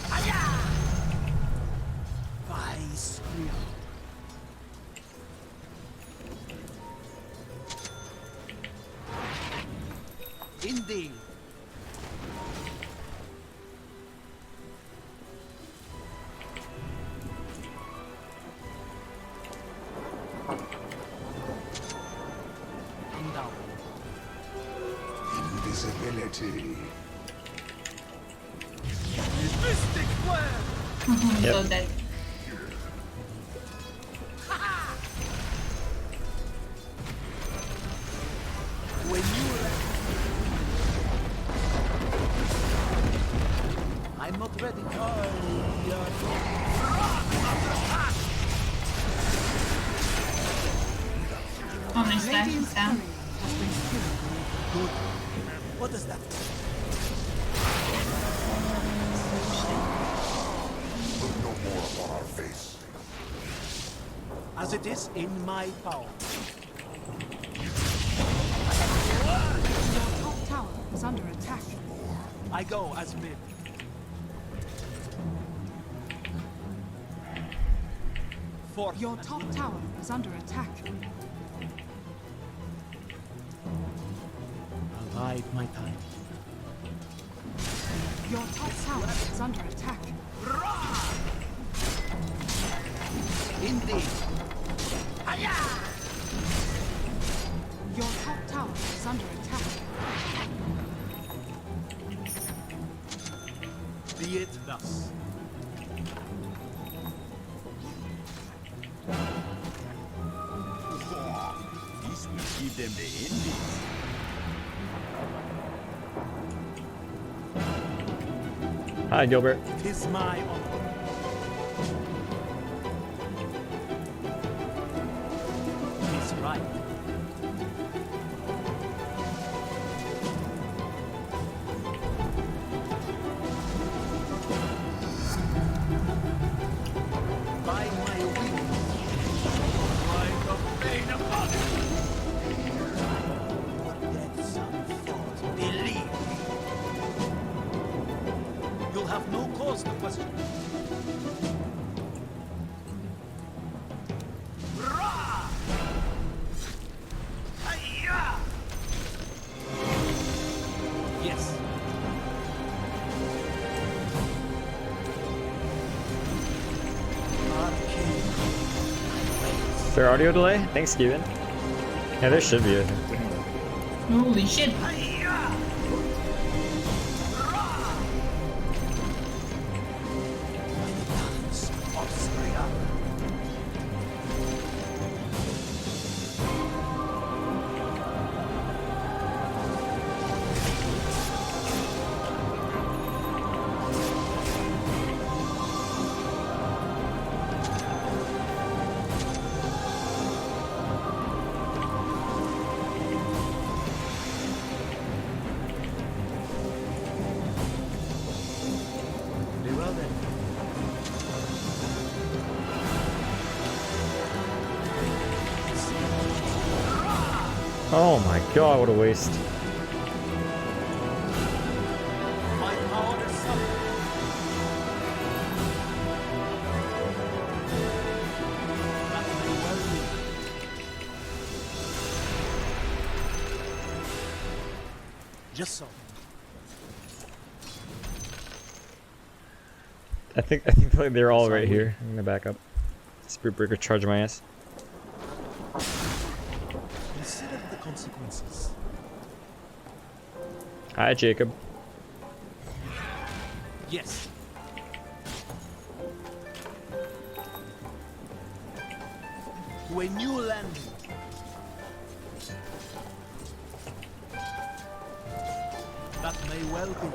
Hi-ya! Vice real. Indeed. Invisibility. Mystic flare! Yep. So that When you I'm not ready. how many stacks is that? Good. What is that? Look no more upon our face. As it is in my power. Your top tower is under attack. I go as bid. For Your top tower is under attack. I'll bide my time. Your top tower is under attack. Indeed. Your top tower is under attack. Be it thus. This will give them the endings. Hi, Gilbert. 'Tis my honor. He's right. By my will, ride the pain upon it. Let some thought believe me. You'll have no cause to question. Rah! Hi-ya! Yes. Arcane. Is there audio delay? Thanks, Steven. Yeah, there should be. I think. Holy shit. Hi-ya! Rah! Many times, Austria. Oh my god, what a waste. My power is summoned. That may well be. Just so. I think they're all right here. I'm gonna back up. Spirit Breaker charge my ass. Consider the consequences. Hi, Jacob. Yes. To a new landing. That may well be.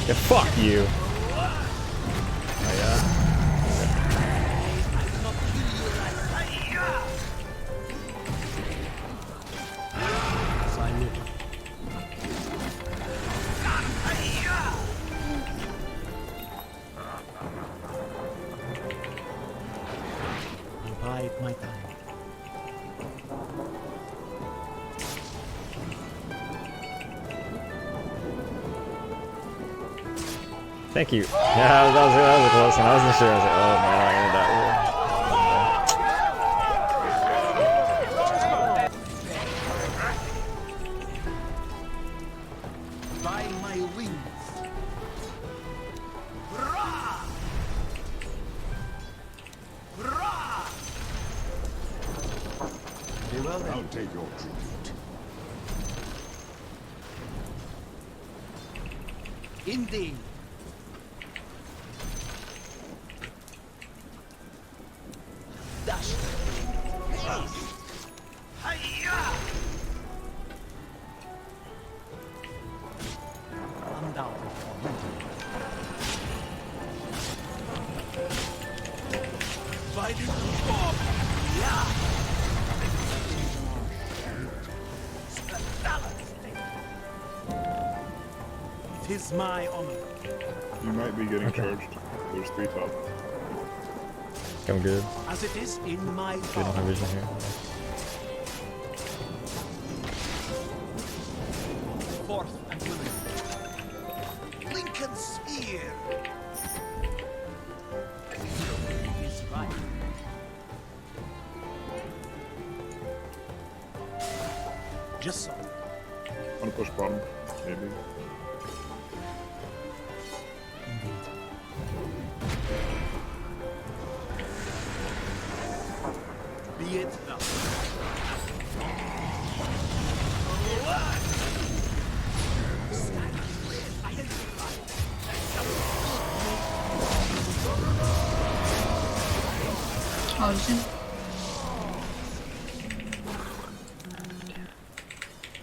Yeah, fuck you. Oh yeah. Bide my time. Thank you. Yeah, that was a close one. I wasn't sure. I was like, oh man, I'm gonna die here. By my wings. Rah! Rah! Very well then. I'll take your tribute. Indeed. Dash. Haste. Hiya! I'm down. Fighting form. Yeah. It is my honor. You might be getting charged. There's 3 top. I'm good. As it is in my We don't have vision here. Forth and willing. Lincoln Sphere is right. Just so. Wanna push bottom? Maybe. Be it thus. Oh shit.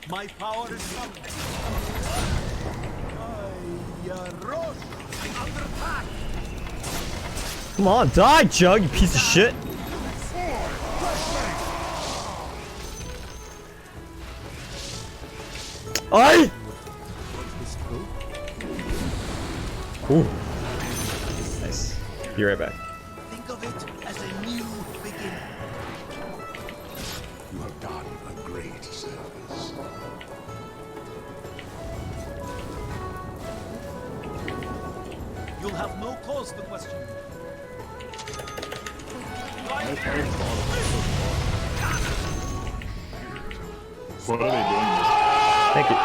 My power is summoned. Roche, I'm under attack. Come on, die, Jug, you piece of shit. I. Ooh. Nice. Be right back. Think of it as a new beginning. You have done a great service. You'll have no cause to question me. What are they doing? Thank you.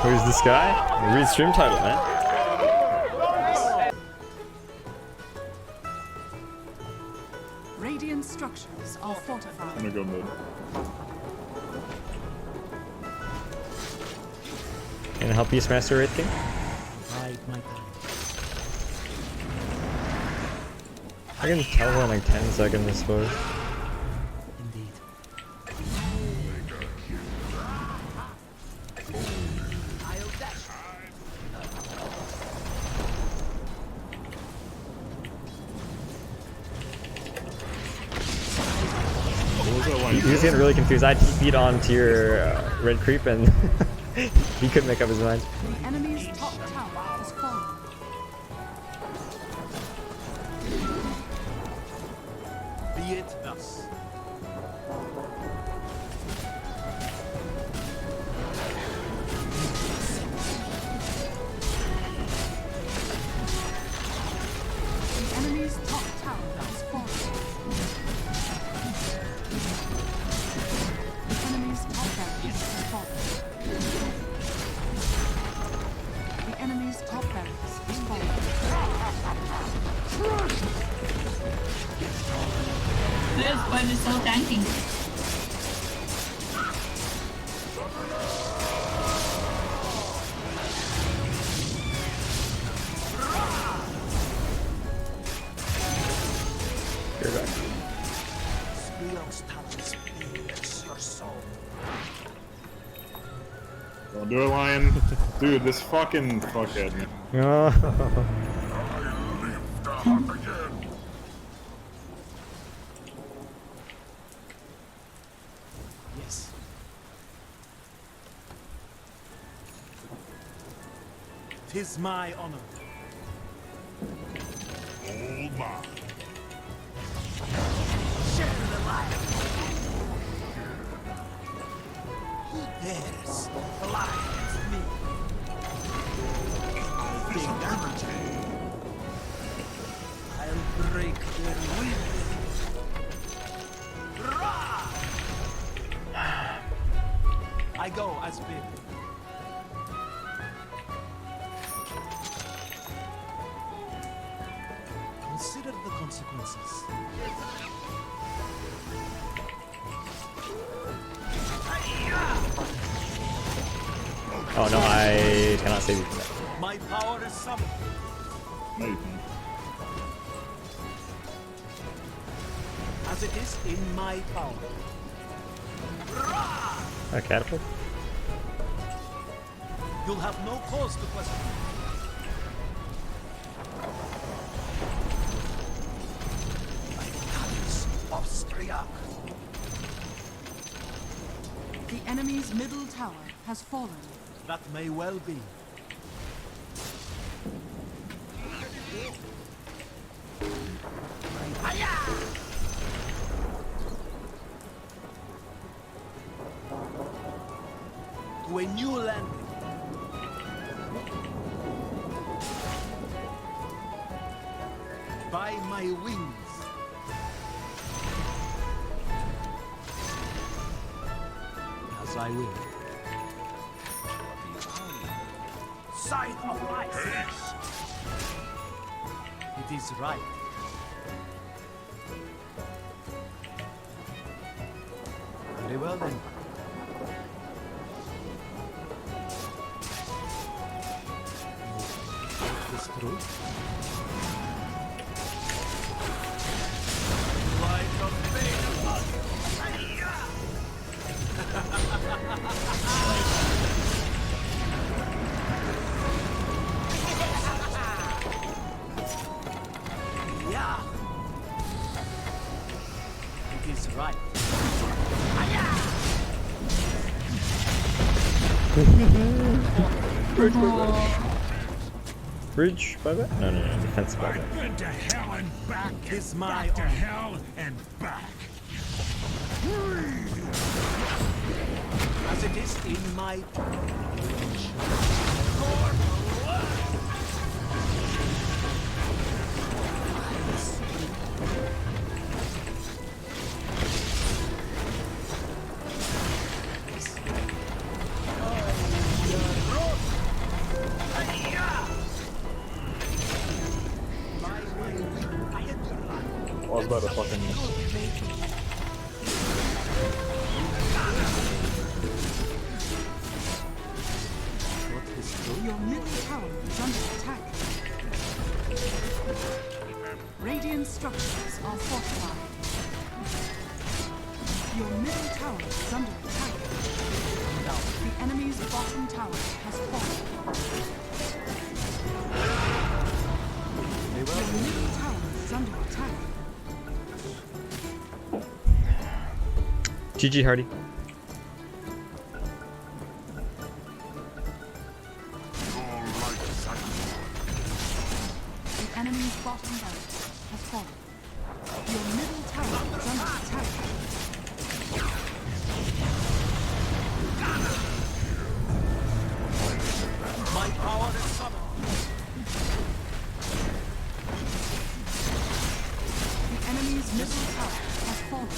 Who's this guy? Read stream title, man. Radiant structures are fortified. I'm gonna go mid. Can I help you, Master Wraith King? Bide my time. I can teleport in like 10 seconds, I suppose. Indeed. I'll dash. He was getting really confused. I TP'd onto your red creep and he couldn't make up his mind. The enemy's top tower has fallen. Be it thus. The enemy's top tower has fallen. The enemy's top barracks has fallen. The enemy's top barracks has fallen. This squad is so tanking. You're back. Squeal's talents pierce your soul. Don't do it, Lion. Dude, this fucking fuckhead. Yes. Tis my honor. All mine. Share the light. Who dares lie against me? Big damage. I'll break their wings. Rah! I go as bid. Consider the consequences. Oh no, I cannot save you from that. My power is summoned. No, you can't. As it is in my power. A catapult? You'll have no cause to question. Austria. The enemy's middle tower has fallen. That may well be. To a new landing. By my wings. As I will. Sign of life. It is right. Very well then. Is this true? Light of yeah. It is right. Bridge buyback? No, no, no, defense buyback. I've been to hell and back. Tis my back to honor. hell and back. As it is in my I was about to fucking... Your middle tower is under attack. Radiant structures are fortified. Your middle tower is under attack. The enemy's bottom tower has fallen. Your middle tower is under attack. GG Hardy. The enemy's bottom barracks has fallen. Your middle tower is under attack. My power is summoned. The enemy's middle tower has fallen.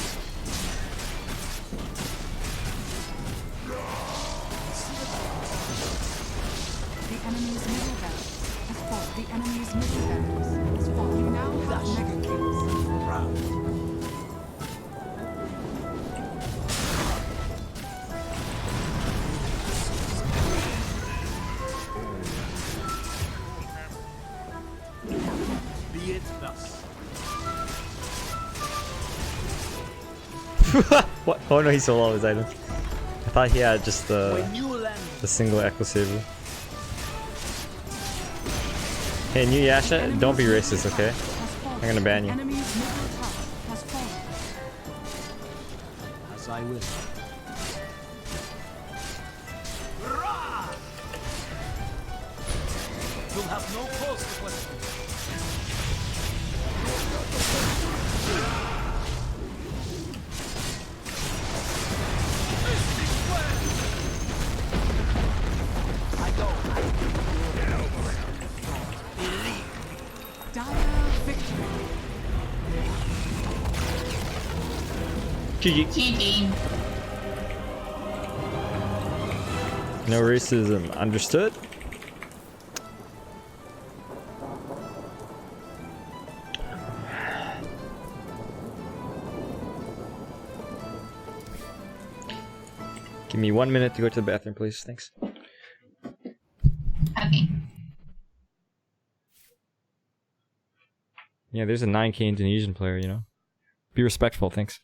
The enemy's middle barracks has fallen. The enemy's middle barracks has fallen. You now have mega kills. Proud. Be it thus. What? Oh no, he sold all his items. I thought he had just When you land, the single Echo Saber. Hey, new Yasha, don't be racist, okay? I'm gonna ban you. Enemy's middle tower has fallen. as I will. You'll have no cause to question. I go. Believe. Dire victory. GG. GG. No racism. Understood? Give me 1 minute to go to the bathroom, please. Thanks. Okay. Yeah, there's a 9K Indonesian player, you know? Be respectful, thanks.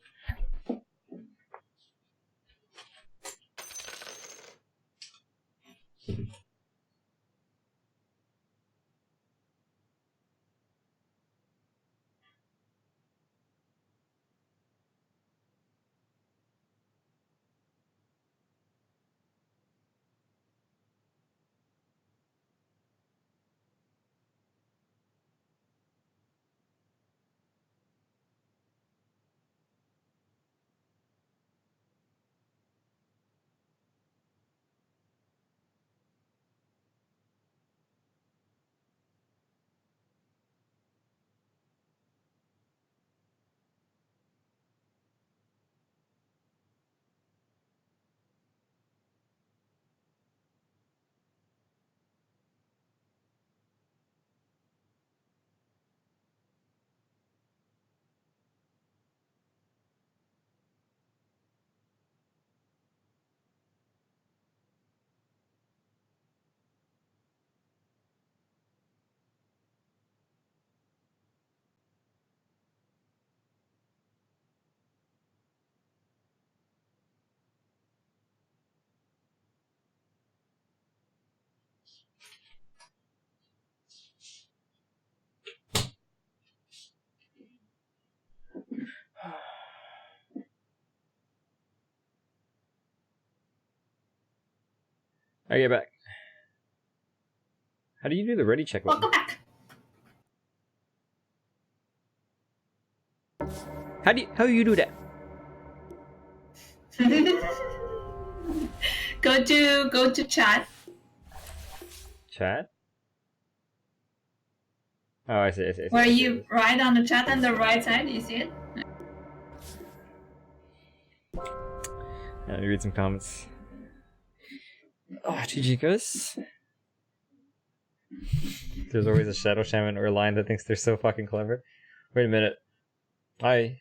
I get back. How do you do the ready check button? Welcome back. How do you do that? Go to chat. Chat? Oh, I see. Where you write on the chat on the right side, you see it? Yeah, let me read some comments. Oh, GG goes. There's always a Shadow Shaman or a Lion that thinks they're so fucking clever. Wait a minute. I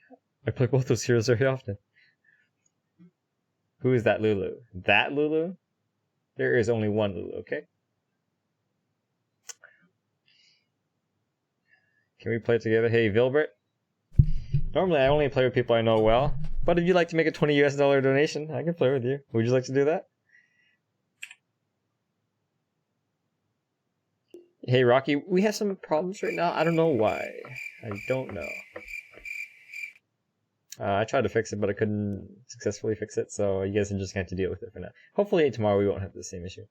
play both those heroes very often. Who is that Lulu? That Lulu? There is only one Lulu, okay? Can we play together? Hey, Vilbert. Normally I only play with people I know well, but if you'd like to make a $20 US donation, I can play with you. Would you like to do that? Hey Rocky, we have some problems right now. I don't know why. I don't know. I tried to fix it, but I couldn't successfully fix it, so you guys are just going to have to deal with it for now. Hopefully tomorrow we won't have the same issue.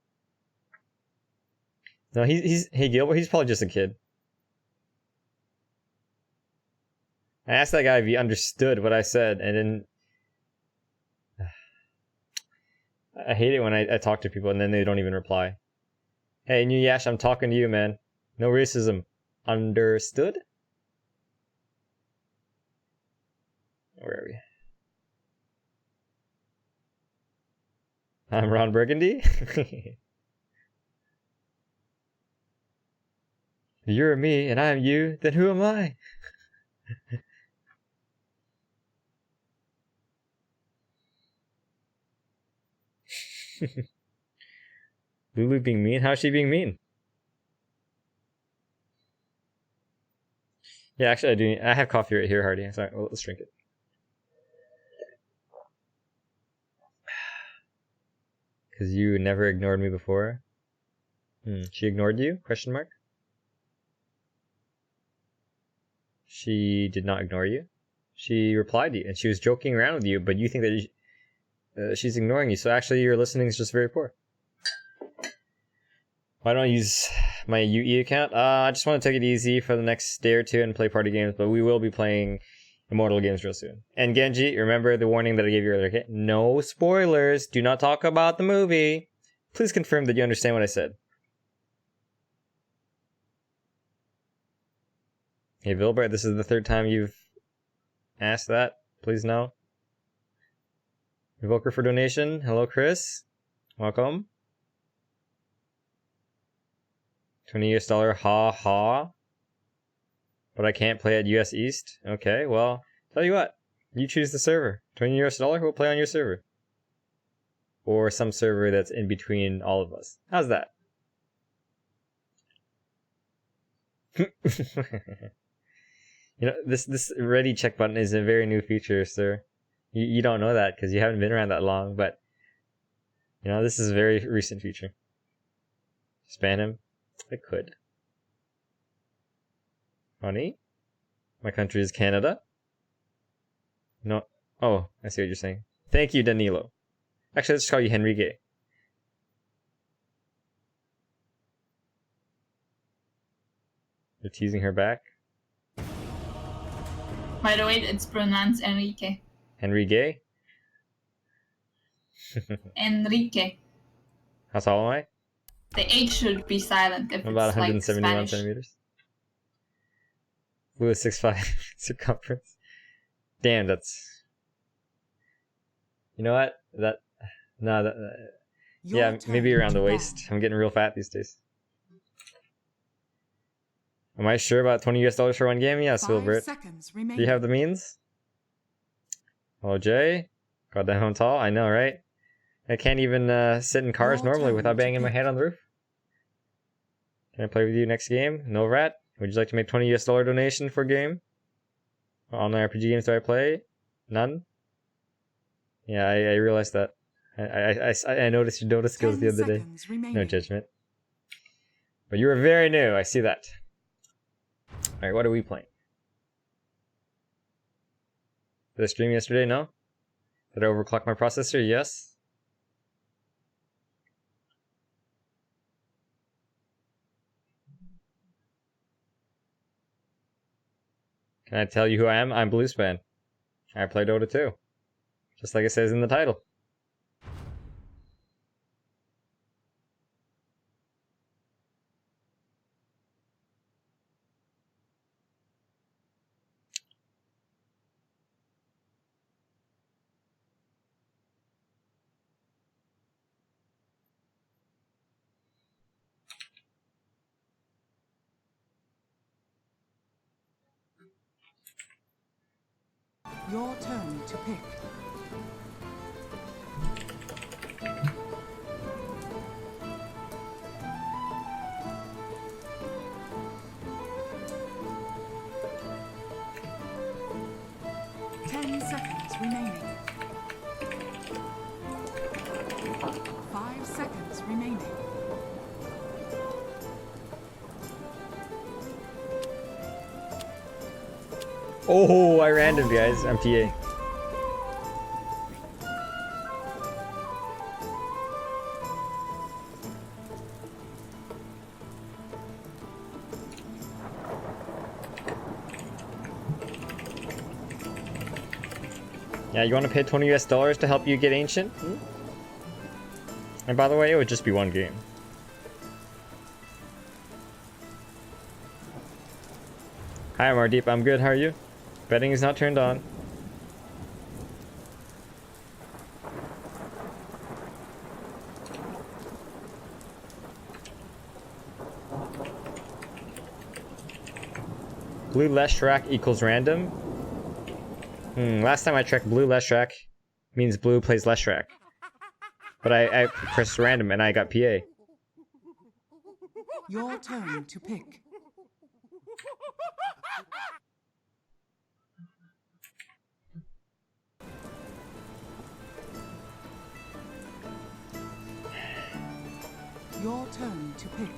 No, hey Gilbert, he's probably just a kid. I asked that guy if he understood what I said, and then I hate it when I talk to people and then they don't even reply. Hey, New Yash, I'm talking to you, man. No racism. Understood? Where are we? I'm Ron Burgundy. You're me and I'm you, then who am I? Lulu being mean? How's she being mean? Yeah, actually I have coffee right here, Hardy. Sorry, well, let's drink it. Because you never ignored me before. She ignored you? Question mark. She did not ignore you. She replied to you, and she was joking around with you, but you think that she's ignoring you. So actually, your listening is just very poor. Why don't I use my UE account? I just want to take it easy for the next day or two and play party games, but we will be playing Immortal games real soon. And Genji, remember the warning that I gave you earlier, okay? No spoilers. Do not talk about the movie. Please confirm that you understand what I said. Hey, Vilbert, this is the third time you've asked that. Please no. Evoker for donation. Hello, Chris. Welcome. $20 US, ha ha. But I can't play at US East? Okay, well, tell you what. You choose the server. $20 US, we'll play on your server. Or some server that's in between all of us. How's that? You know, this ready check button is a very new feature, sir. You don't know that because you haven't been around that long, but you know, this is a very recent feature. Span him? I could. Honey? My country is Canada? No. Oh, I see what you're saying. Thank you, Danilo. Actually, let's call you Henrique. You're teasing her back? By the way, it's pronounced Enrique. Henrique? Enrique. How tall am I? The H should be silent if I'm about it's 171 like Spanish. centimeters. Blue is 6'5" circumference. Damn, that's... You know what? Yeah, maybe around the waist. I'm getting real fat these days. Am I sure about $20 US for one game? Yes, Wilbert. Do you have the means? Hello, Jay. God damn, I'm tall. I know, right? I can't even sit in cars normally without banging my head on the roof. Can I play with you next game? No rat. Would you like to make $20 US donation for a game? What online RPG games do I play? None? Yeah, I realized that. I noticed your Dota skills the other day. No judgment. But you were very new, I see that. Alright, what are we playing? Did I stream yesterday? No? Did I overclock my processor? Yes. Can I tell you who I am? I'm Bluespan. I play Dota 2. Just like it says in the title. Your turn to pick. Remaining. 5 seconds remaining. Oh, I random, guys. I'm PA. Yeah, you want to pay $20 US to help you get ancient? And by the way, it would just be one game. Hi, Mardeep. I'm good. How are you? Betting is not turned on. Blue less track equals random. Last time I checked, blue less track means blue plays less track. But I pressed random and I got PA. Your turn to pick. Your turn to pick.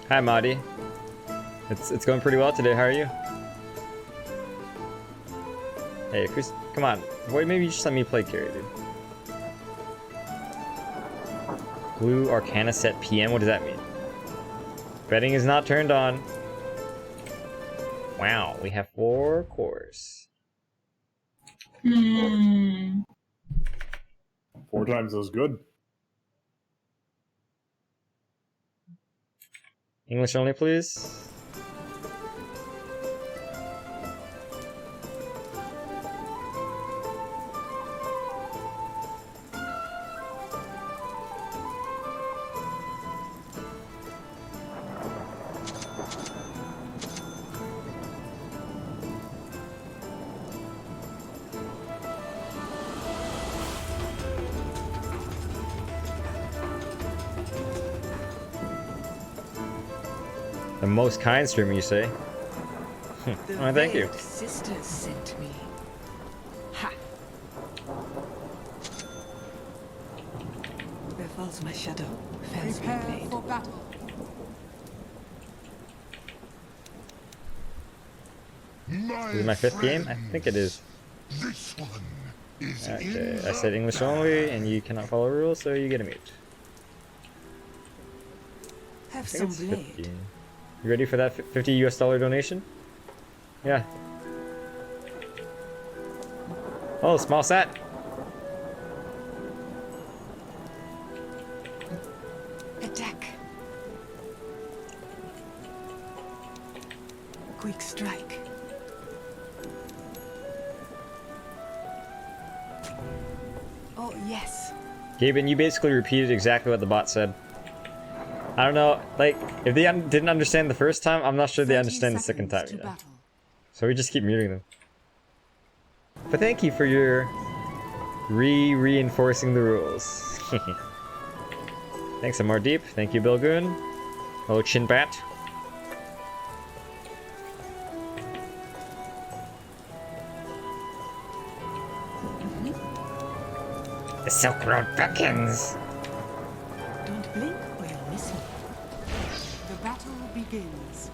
Hi, Madi. It's going pretty well today. How are you? Hey, Chris, come on. Wait, maybe you just let me play carry, dude. Blue Arcana set PM. What does that mean? Betting is not turned on. Wow, we have 4 cores. 4 times as good. English only, please. The most kind streamer, you say? Oh, thank you. Sisters sent me. Ha! Where falls my shadow? Prepare for battle. Is it my 5th game? I think it is. This one is Okay, I said English only, and you cannot follow rules, so you get a mute. Have I some think it's blade. 50. You ready for that $50 US donation? Yeah. Oh, small set. Attack. Quick strike. Oh, yes. Gaben, you basically repeated exactly what the bot said. I don't know, like, if they didn't understand the first time, I'm not sure they understand the second time, you know? So we just keep muting them. But thank you for your reinforcing the rules. Thanks, Amardeep. Thank you, Bilgoon. Hello, Chinbat. The Silk Road beckons. Don't blink or you'll miss me. The battle begins.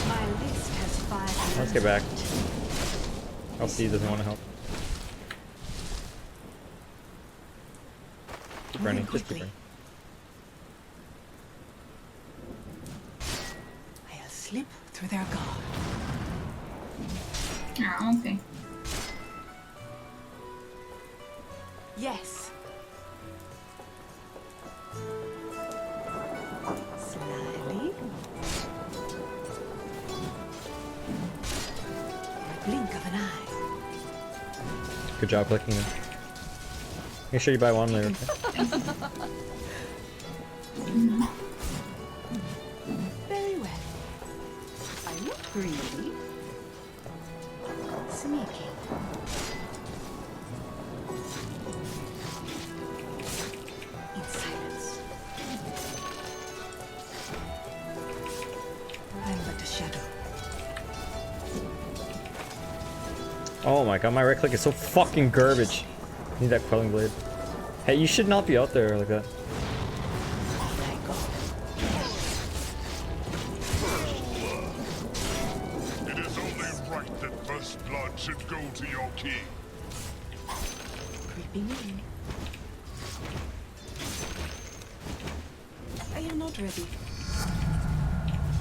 My list has 5. Let's get back. LC doesn't want to help. Keep running, just keep running. I'll slip through their guard. Oh, okay. Yes. Slyly. A blink of an eye. Good job clicking them. Make sure you buy one later. Okay? Very well. Are you greedy? Sneaky. In silence. I'm but a shadow. Oh my god, my right click is so fucking garbage. Need that quelling blade. Hey, you should not be out there like that. It is only right that first blood should go to your king. Creeping in. Are you not ready?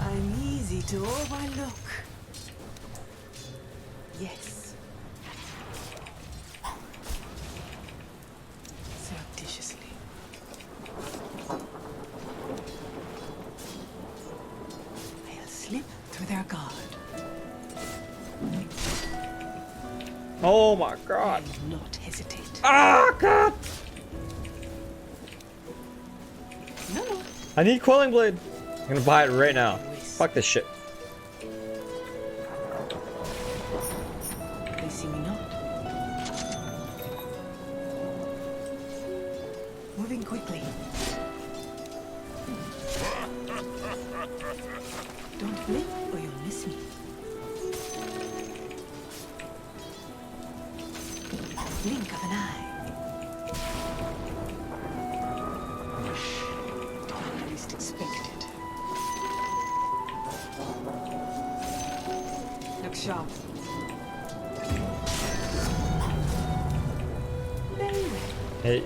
I I'm easy to overlook. Yes. Surreptitiously. I'll slip through their guard. Oh my god. I'll not hesitate. Ah, god. No. I need Quelling Blade. I'm gonna buy it right now. Fuck this shit. They see me not. Moving quickly. Don't blink or you'll miss me. Blink of an eye. Least expected. Look sharp. Very well. Hey,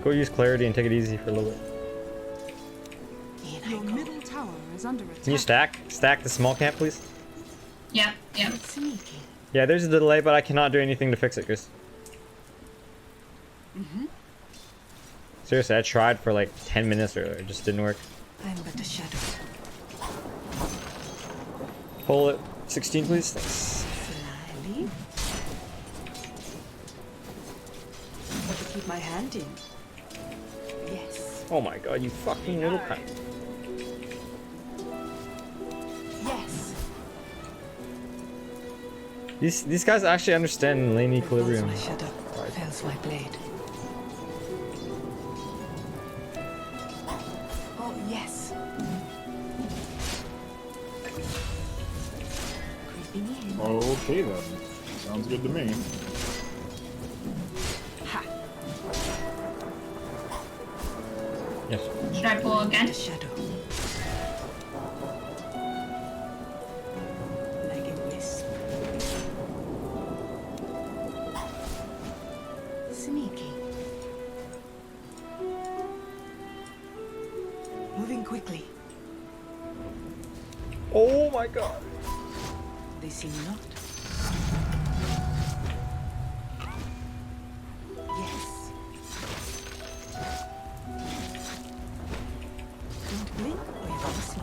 go use clarity and take it easy for a little bit. Your middle tower is under attack. Can you stack the small camp, please? Yeah, yeah. Sneaky. Yeah, there's a delay, but I cannot do anything to fix it, Chris. Seriously, I tried for like 10 minutes earlier. It just didn't work. I'm but a shadow. Pull it. 16, please. Thanks. Slyly. But to keep my hand in. Yes. Oh my god, you fucking little cunt. Yes. These guys actually understand lane equilibrium. My shadow. Fells my blade. Oh, yes. Creeping in. Okay then. Sounds good to me. Ha. Yes. Should I pull again? The shadow. Like a wisp. Sneaky. Moving quickly. Oh my god. They see me not. Yes. Don't blink or you will see.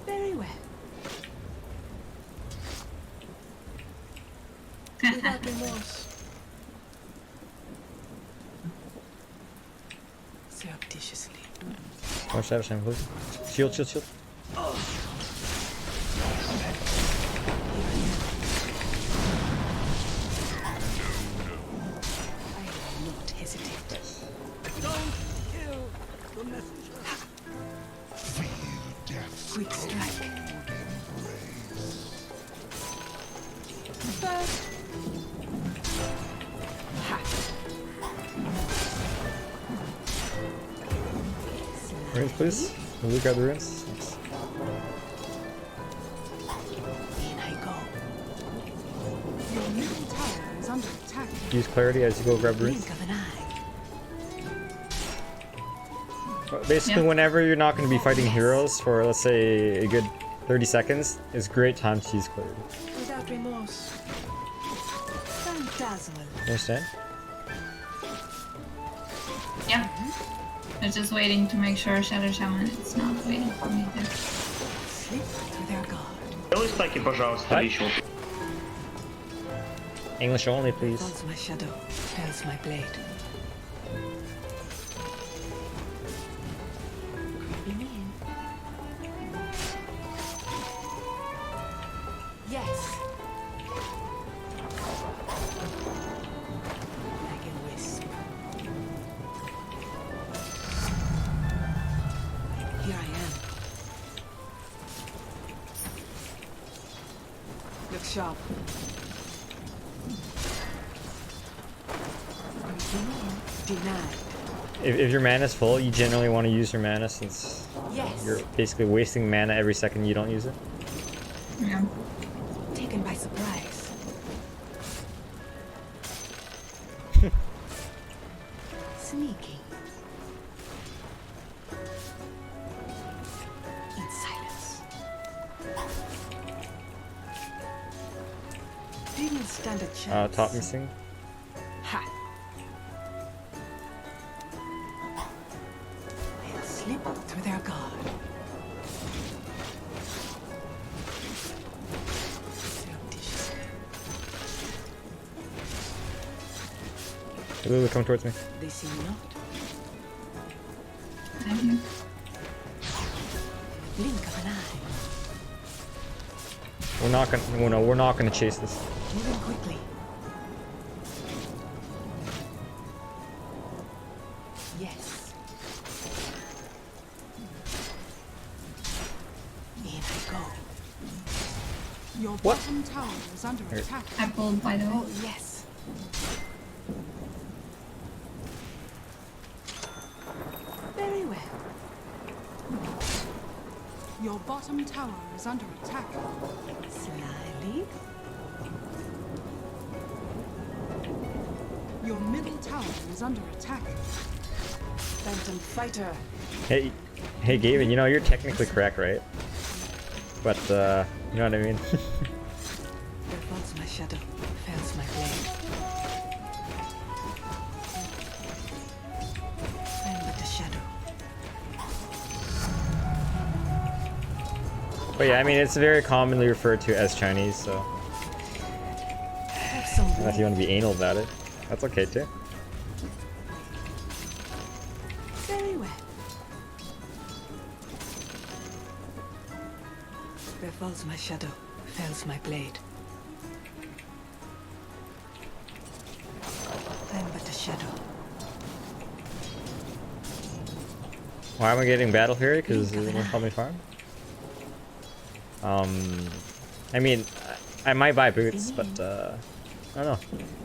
Very well. Without remorse. Surreptitiously. More shadow shine, please. Shield, shield, shield. I will not hesitate. Don't kill the messenger. Quick strike. First. Ha. Runes, please. Will you grab the runes? Thanks. In I go. Your middle tower is under attack. Use clarity as you go grab runes. Blink of an eye. Basically, Yeah. whenever you're not going to be fighting heroes for, let's say, a good 30 seconds, it's a great time to use clarity. Without remorse. Phantasmal. You understand? Yeah. I'm just waiting to make sure Shadow Shaman is not waiting for me to. Slip through their guard. Делай стаки, пожалуйста, лично. English only, please. Falls my shadow. Fells my blade. Creeping in. Yes. Like a wisp. Here I am. Look sharp. Denied. If your mana is full, you generally want to use your mana since Yes. you're basically wasting mana every second you don't use it. Yeah. Taken by surprise. Sneaky. stand a chance. Top missing. Ha! They'll slip through their guard. Lulu, come towards me. They see me not. Blink of an eye. We're not gonna. Well, no, we're not gonna chase this. Moving quickly. Yes. In I go. Your bottom tower is under attack. I pulled, by the way. Oh yes. Very well. Your bottom tower is under attack. Slyly. Your middle tower is under attack. Phantom fighter. Hey, Gavin. You know you're technically correct, right? But you know what I mean. There falls my shadow, fails my blade. I am but a shadow. But yeah, I mean it's very commonly referred to as Chinese, so Have some unless you want to be anal about it, that's okay too. very well. There falls my shadow, fails my blade. I am but a shadow. Why am I getting Battle Fury? Because it won't help me farm. I mean, I might buy boots, but I don't know.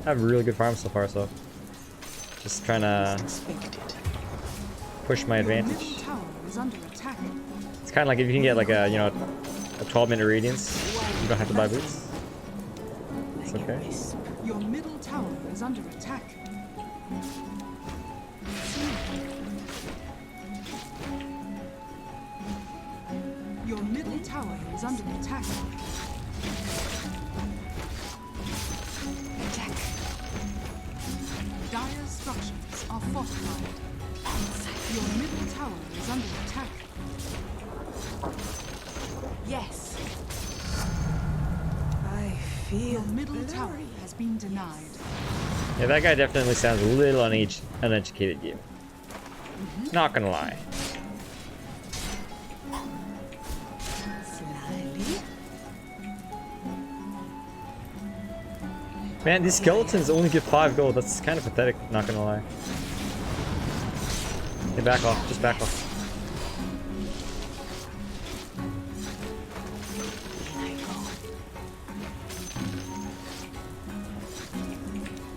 I have really good farms so far, so just trying to push my advantage. Tower is under attack. It's kind of like if you can get like a, you know, a 12-minute radiance, you don't have to buy boots. It's okay. Your middle tower is under attack. Your middle tower is under attack. Attack. Dire structures are fortified. Your middle tower is under attack. Yes. I feel your middle tower has been denied. Yeah, that guy definitely sounds a little uneducated, you. Not gonna lie. Slyly. Man, these skeletons only give 5 gold. That's kind of pathetic, not gonna lie. Hey, back off. Just back off.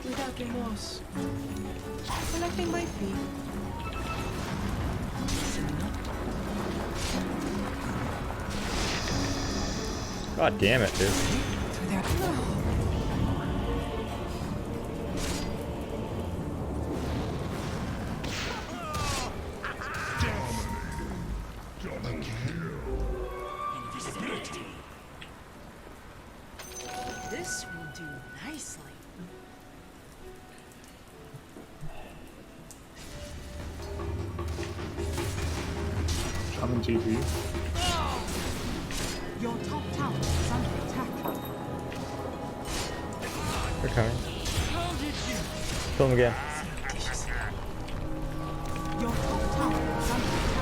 Without remorse. Collecting my fee. God damn it, dude. Through their This will do nicely. Shaman TP. Your top tower is under attack. They're coming. Kill him again. Your top tower is under attack.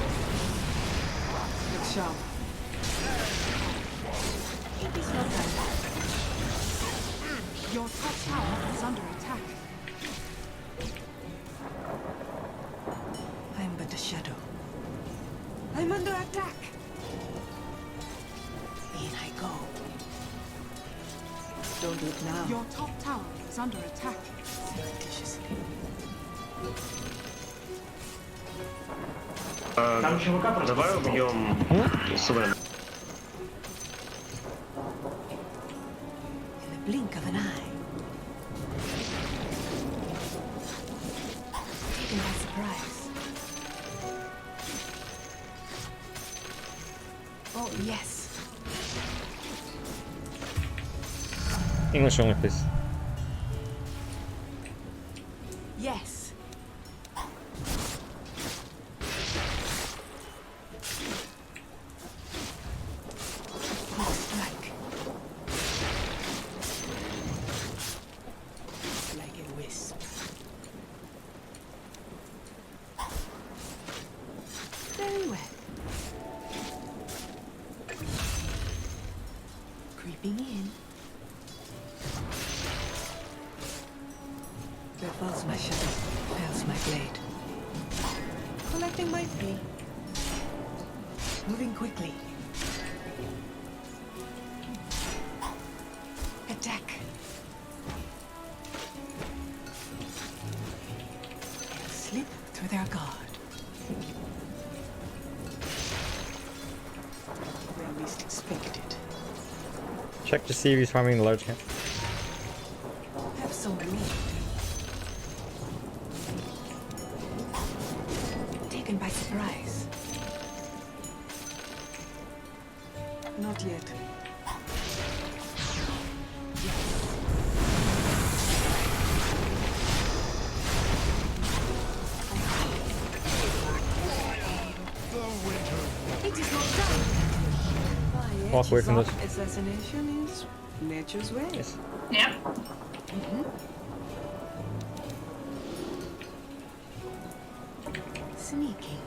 Look sharp. It is not done. Your top tower is under attack. I am but a shadow. I'm under attack. In I go. Don't look now. Your top tower is under attack. Surreptitiously. Давай убьем Свен. In the blink of an eye. Taken by surprise. Oh, yes. English only, please. Yes. Strike. Like a wisp. Very well. Creeping in. There falls my shadow, fails my blade. Collecting my fee. Moving quickly. Attack. And slip through their guard. They least expected. Check to see if he's farming the large camp. Have some greed. Taken by surprise. Not yet. It is not done. Walk away from this. Assassination is nature's way. Yes. Yep. Sneaking.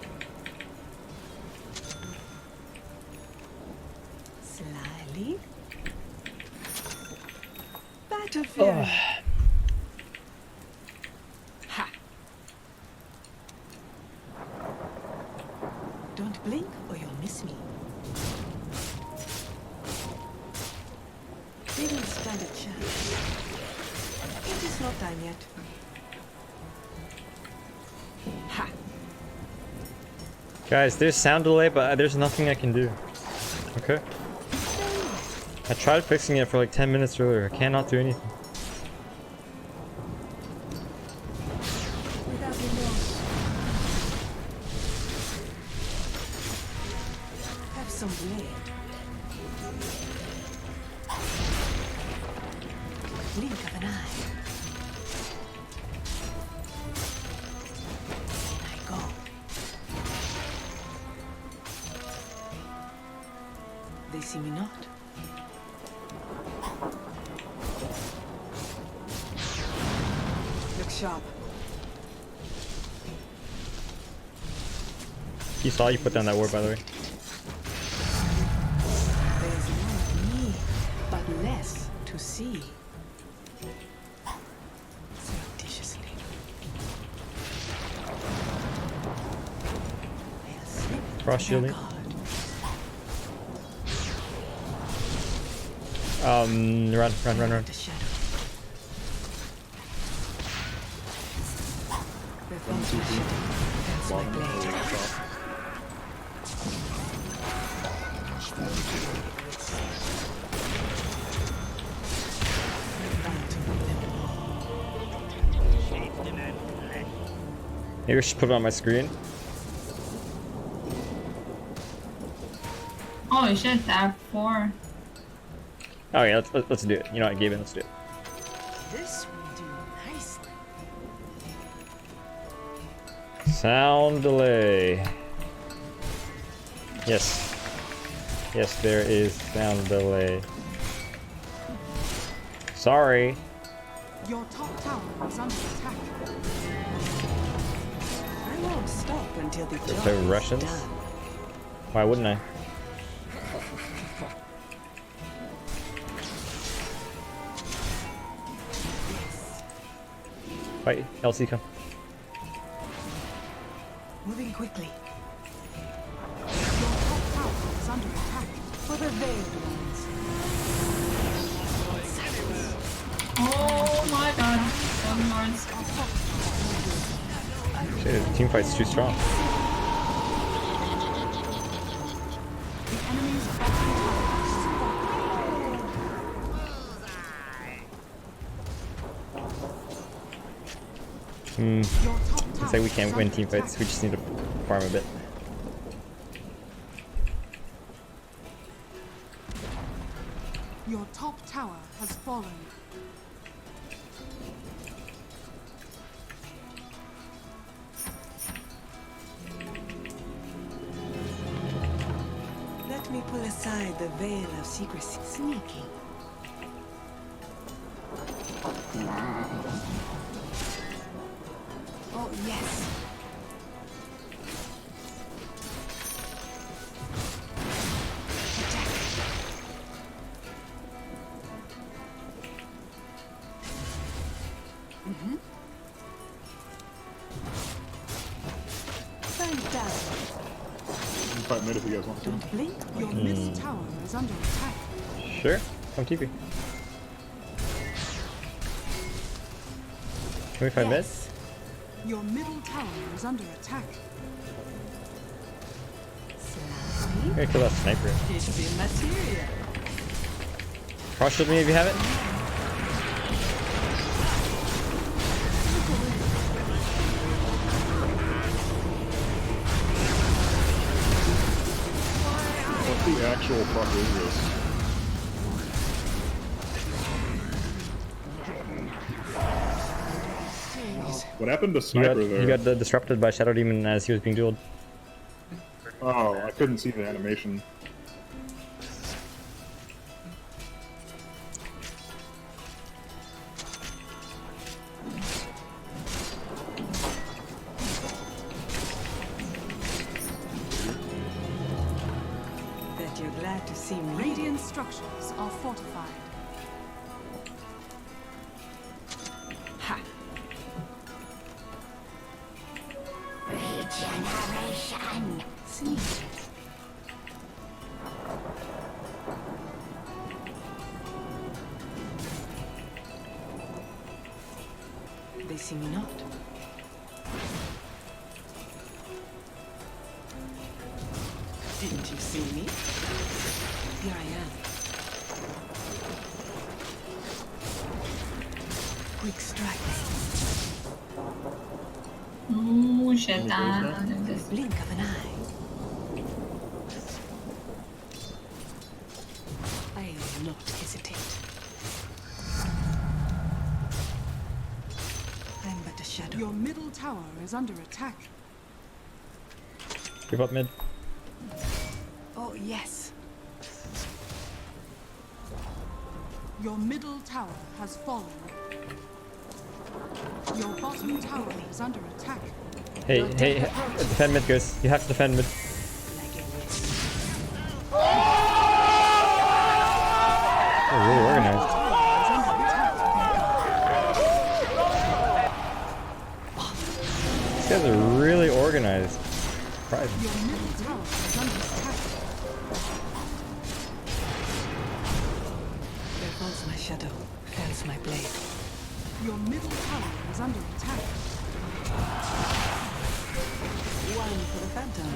Slyly. Battlefield. Ha. Don't blink or you'll miss me. Didn't stand a chance. It is not done yet. Ha. Guys, there's sound delay, but there's nothing I can do. Okay? I tried fixing it for like 10 minutes earlier. I cannot do anything. Without remorse. Have some blade. Blink of an eye. I go. They see me not. Look sharp. He saw you put down that ward, by the way. There's more of me, but less to see. Surreptitiously. They'll slip Cross through their shielding. guard. Run. The shadow. There falls my shadow, fails my blade. Maybe I should put it on my screen. Oh shit, tab 4. Oh yeah, let's do it. You know what, Gaben, let's do it. This will do nicely. Sound delay. Yes. Yes, there is sound delay. Sorry. Your top tower is under attack. I won't stop until the job The is Russians? done. Why wouldn't I? Fight, Elsie, come. Moving quickly. Your top tower is under attack. For the veiled ones. Oh my god. Seven lords. Shit, the team fight's too strong. The enemy's bottom tower is It's like we can't win team fights, we just need to farm a bit. Your top tower has fallen. Inside the veil of secrecy. Sneaky. Oh, yes. Fantastic. You can fight mid if you guys want to. Don't blink. Your middle tower is under attack. Sure. Come TP. Can we fight mid? Your middle tower is under attack. I'm gonna kill that sniper. It's the material. Cross shield me if you have it. What the actual fuck is this? What happened to Sniper there? You got disrupted by Shadow Demon as he was being dueled. Oh, I couldn't see the animation. Bet you're glad to see me. Radiant structures are fortified. Ha! Regeneration! Sneak. They see me not. Didn't you see me? Here I am. Quick strike. Ooh, shaitan. Blink of an eye. I will not hesitate. I'm but a shadow. Your middle tower is under attack. Give up mid. Oh, yes. Your middle tower has fallen. Your bottom tower is under attack. Hey, defend mid, guys. You have to defend mid. Oh, really organized. These guys are really organized. Surprised. Your middle tower is under attack. There falls my shadow, fells my blade. Your middle tower is under attack. One for the phantom.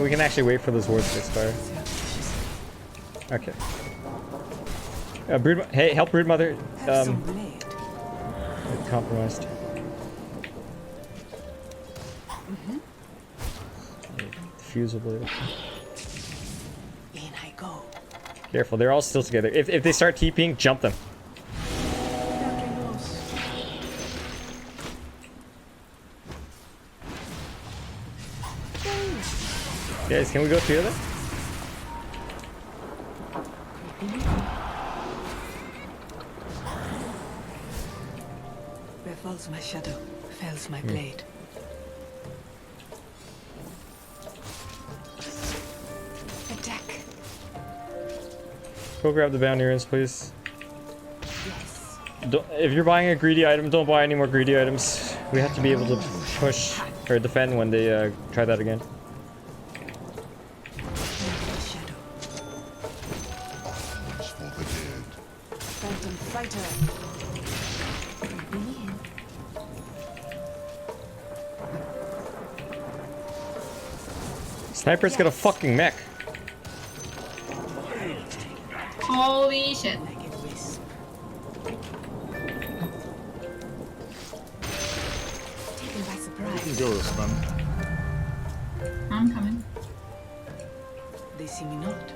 We can actually wait for those wards to expire. Okay. Hey, help Broodmother. Compromised. Fusible. In I go. Careful, they're all still together. If they start TPing, jump them. Guys, can we go together? Where falls my shadow, fells my blade. Attack. Go grab the bounty runes, please. Yes. If you're buying a greedy item, don't buy any more greedy items. We have to be able to push or defend when they try that again. Phantom fighter. Sniper's got a fucking mech. Holy shit. Taken by You surprise. can go with stun. I'm coming. They see me not.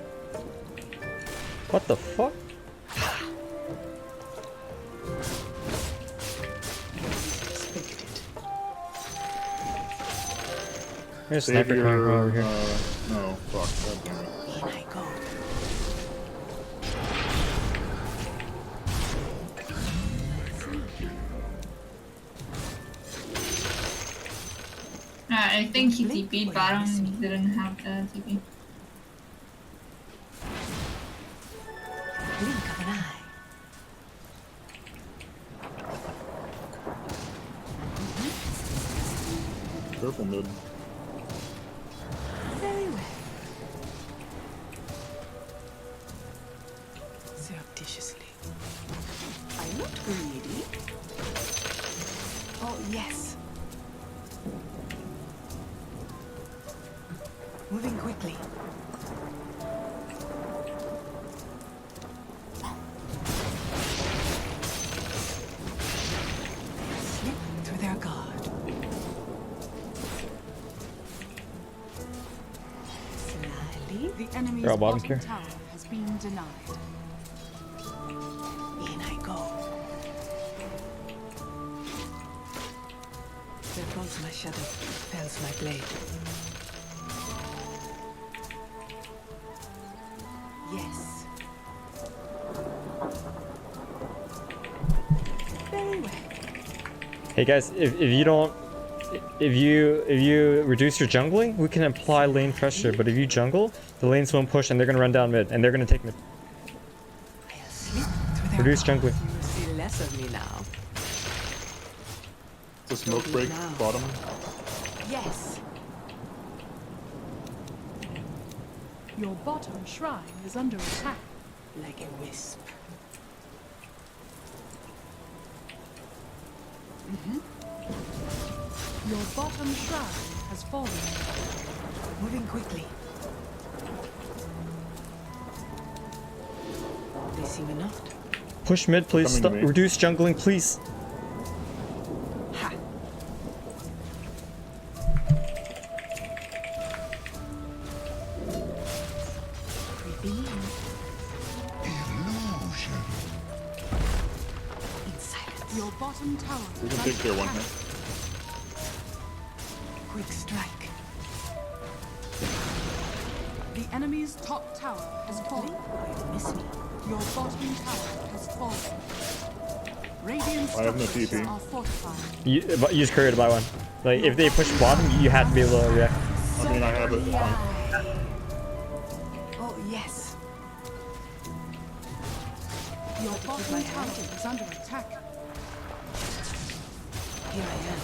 What the fuck? There's a sniper coming from over here. No, fuck. God damn it. I think he TP'd bottom, he didn't have the TP. Blink of an eye. Purple mid. Very well. Surreptitiously. I'm not greedy. Oh, yes. Moving quickly. Slip through their guard. Slyly. The enemy's They're all bottom bottom tier. tower has been denied. In I go. There falls my shadow, fells my blade. Yes. Very well. Hey guys, if you reduce your jungling, we can apply lane pressure. But if you jungle, the lanes won't push and they're gonna run down mid and they're gonna take mid. Reduce jungling. You see less of me now. It's a smoke break bottom. Yes. Your bottom shrine is under attack. Like a wisp. Your bottom shrine has fallen. Moving quickly. They see me not. Push mid, please. Coming Stop. to me. Reduce jungling, please. Ha! Creeping in. Illusion. In silence. Your bottom tower We is can under take care one attack. hit. Quick strike. The enemy's top tower has fallen. You miss me. Your bottom tower has fallen. Radiant I have no structures TP. are fortified. Use courier to buy one. Like if they push bottom, you have to be able to react. I mean, I have it. It's fine. Oh, yes. Your bottom tower is under attack. Here I am.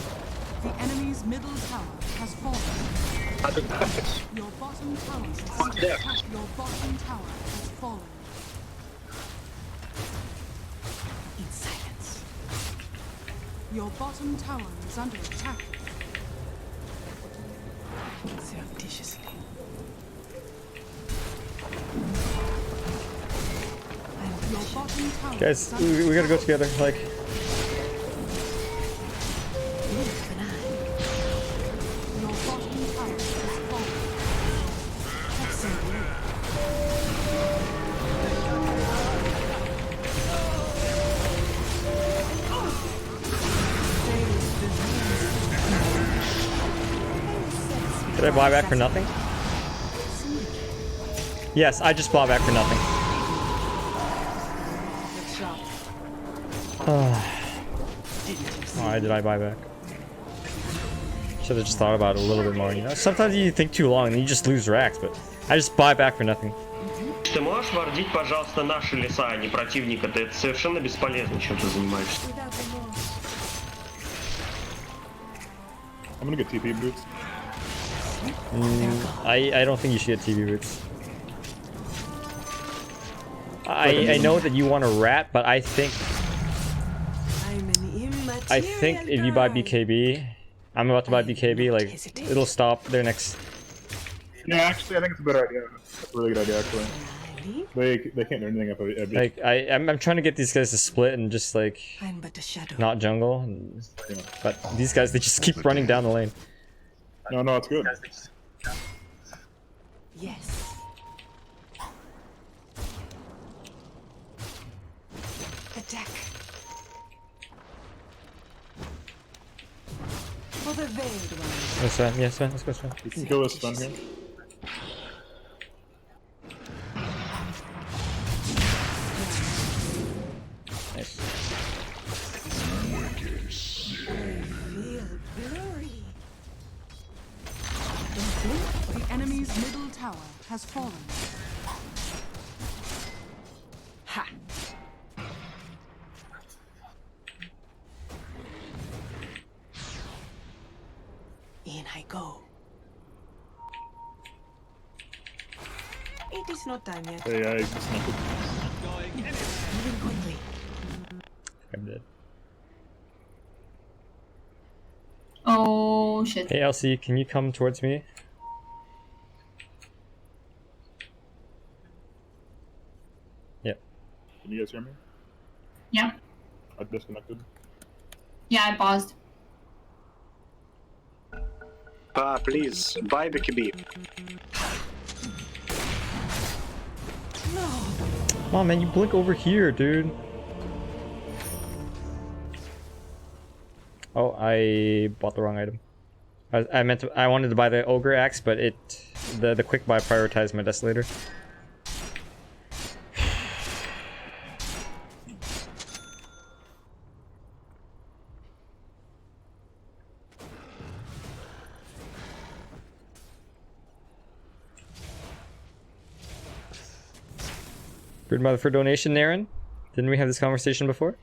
The enemy's middle tower has fallen. Your bottom tower is under attack. Your bottom tower has fallen. In silence. Your bottom tower is under attack. Surreptitiously. Your bottom tower Guys, is under we gotta go together. Like, Blink of an eye. Your bottom tower has fallen. That's so weird. did I buy back for nothing? Yes, I just bought back for nothing. Why did I buy back? Should have just thought about it a little bit more, you know? Sometimes you think too long and you just lose racks, but I just buy back for nothing. Ты можешь вардить, пожалуйста, наши леса, а не противника? Это совершенно бесполезно, чем ты занимаешься. I'm gonna get TP boots. I don't think you should get TV roots. I know that you want to rat, but I think if you buy BKB, I'm about to buy BKB, like it'll stop their next. Yeah, actually, I think it's a better idea. That's a really good idea, actually. They can't do anything up a Like I'm trying to get these guys to split and just like I'm but a shadow. not jungle, but these guys they just keep running down the lane. No, it's good. Yes. Attack. For the The veiled one. Oh, Sven. Yeah, Sven. Let's go, Sven. You can kill this Sven here. Nice. The enemy's middle tower has fallen. Ha! In I go. It is not time yet. Hey, I disconnected. Moving quickly. I'm dead. Oh shit. Hey, Elsie, can you come towards me? Yep. Can you guys hear me? Yeah. I disconnected. Yeah, I paused. Please, buy BKB. Come on, man, you blink over here, dude. Oh, I bought the wrong item. I wanted to buy the ogre axe, but the quick buy prioritized my desolator. Broodmother for donation, Naren. Didn't we have this conversation before?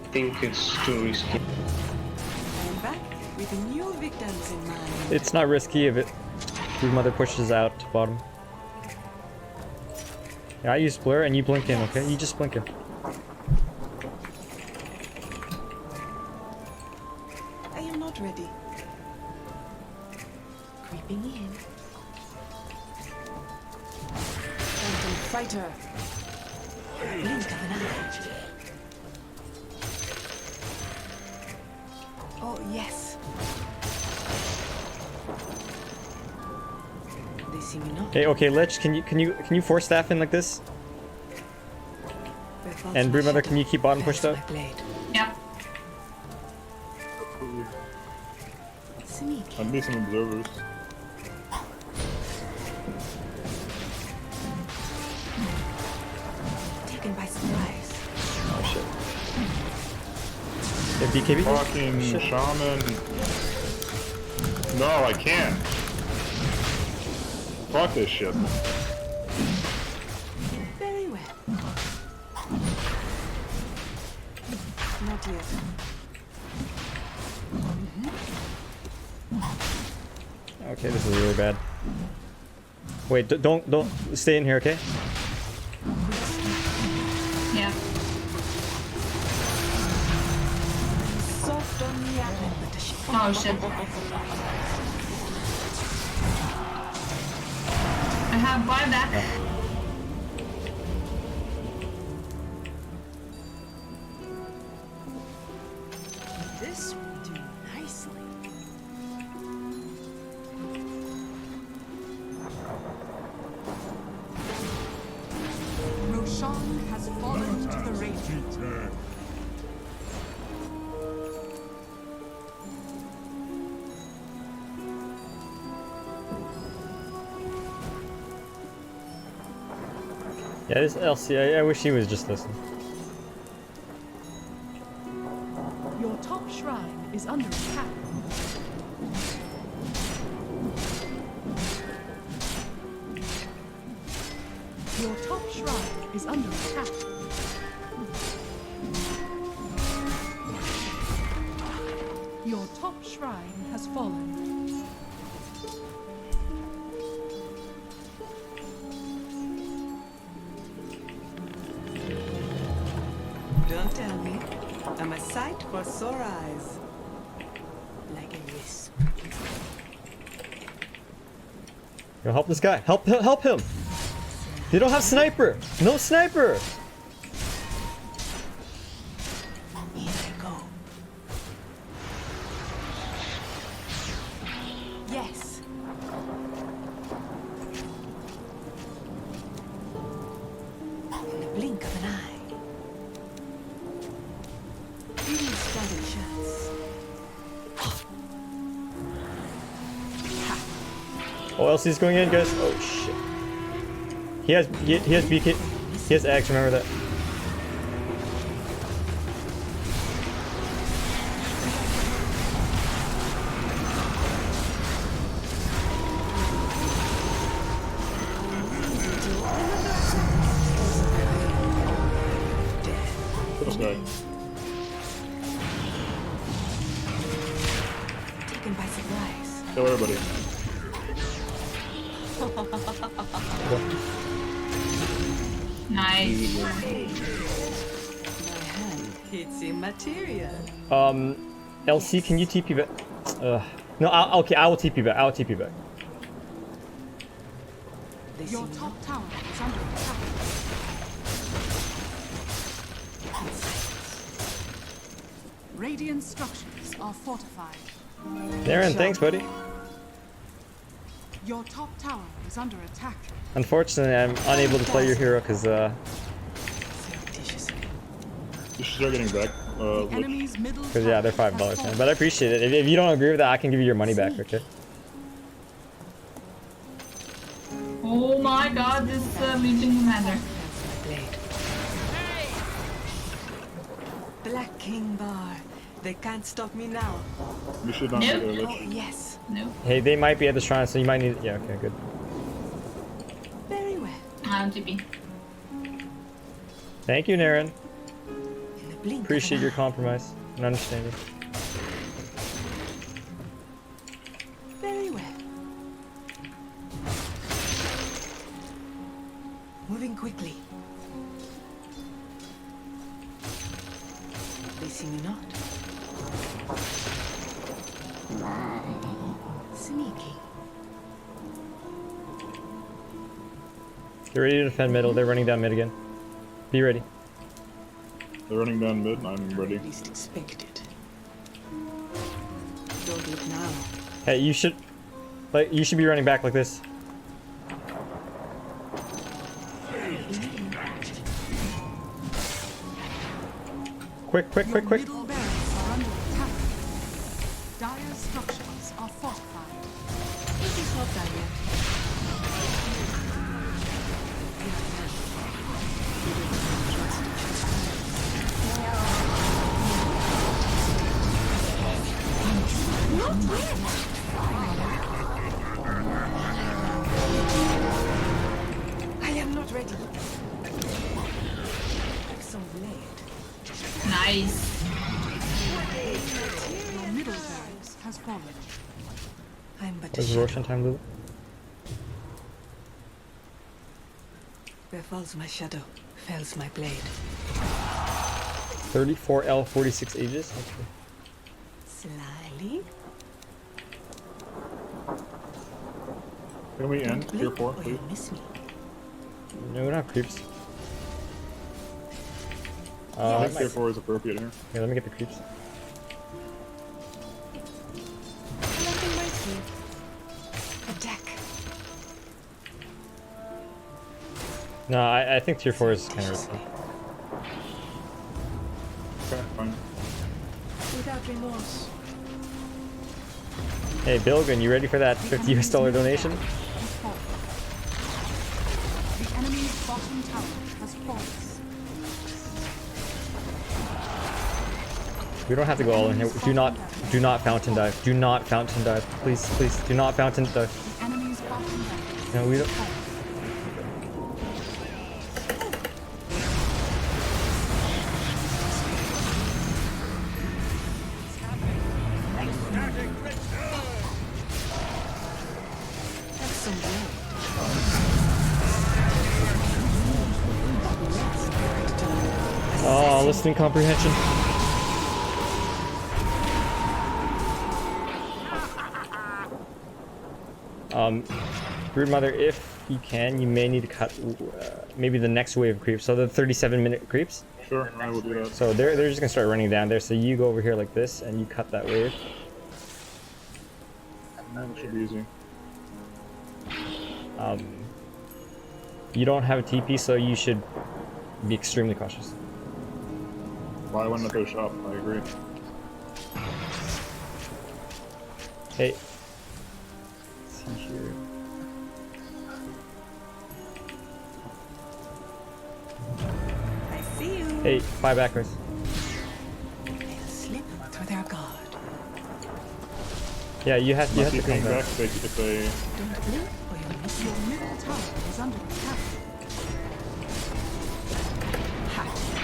I think it's too risky. I'm back with new victims in mind. It's not risky if Broodmother pushes out to bottom. Yeah, I use blur and you blink in, okay? You just blink in. I am not ready. Creeping in. Phantom fighter. Blink of an eye. Oh yes. They see me now. Hey, okay, Lich, can you force staff in like this? And Broodmother, can you keep bottom pushed up? Yeah. I need some observers. Taken by surprise. Oh shit. Yeah, BKB? Fucking Shit. shaman. No, I can't. Fuck this shit. Very well. Not yet. Okay, this is really bad. Wait, don't stay in here, okay? Yeah. Soft on the apple, but a shit. Oh shit. I have buyback. This will do nicely. Roshan has fallen to the Radiant. Yeah, this Elsie, I wish he was just listening. Your top shrine is under attack. Your top shrine is under attack. Your top shrine has fallen. Don't tell me. I'm a sight for sore eyes. Like a wisp. Yo, help this guy. Help him. They don't have sniper. No sniper. Here I go. Yes. In the blink of an eye. Even started shots. Oh, LC's going in, guys. Oh shit. He has BK. He has X. Remember that. This guy. Taken by surprise. Kill everybody. Nice. My hand hits immaterial. LC, can you TP back? No, okay, I will TP back. I will TP back. Your top tower is under attack. Radiant structures are fortified. Darren, thanks, buddy. Your top tower is under attack. Unfortunately, I'm unable to play your hero because You should start getting back. Enemy's middle Because yeah, they're $5, man. But I appreciate it. If you don't agree with that, I can give you your money back, okay? Oh my god, this Legion commander. Black King Bar. They can't stop me now. You should not Nope. be there, Oh, Lich. yes. No. Hey, they might be at the shrine, so you might need. Yeah, okay, good. Very well. I'm TP. Thank you, Naren. In the blink Appreciate of your an compromise and understanding. eye. Very well. Moving quickly. They see me not. Sneaky. Get ready to defend middle. They're running down mid again. Be ready. They're running down mid. I'm ready. Least expected. Don't look now. Hey, you should be running back like this. Quick, quick, quick, quick. Middle barracks are under attack. Dire structures are fortified. It is not done yet. Not yet. I am not ready. Have some blade. Nice. Your middle barracks has fallen. I'm but a Where's shadow. Roshan time, Lulu? Where falls my shadow, fells my blade. 34L, 46 ages. Okay. Slyly. Can we end Don't tier blink 4, or please? you'll miss me. No, we're not creeps. I think tier 4 is appropriate here. Yeah, let me get the creeps. Nothing waits me. Attack. No, I think tier 4 is kind of risky. Okay, fine. Without remorse. Hey, Bilgun, you ready for that $50 US donation? Has fallen. The enemy's bottom tower has fallen. We don't have to go all in here. Do not fountain dive. Do not fountain dive. Please, please, do not fountain dive. The enemy's bottom barracks No, we don't. has fallen. Have some blade. Oh, listening comprehension. Broodmother, if you can, you may need to cut maybe the next wave of creeps. So the 37-minute creeps. Sure, I will do that. So they're just gonna start running down there. So you go over here like this, and you cut that wave. That should be easy. You don't have a TP, so you should be extremely cautious. Well, I went to go shop. I agree. Hey. Let's see here. I see you. Hey, fly backwards. They'll slip through their guard. Yeah, you have to come back. If they... Don't blink or you'll miss Your middle tower is under attack.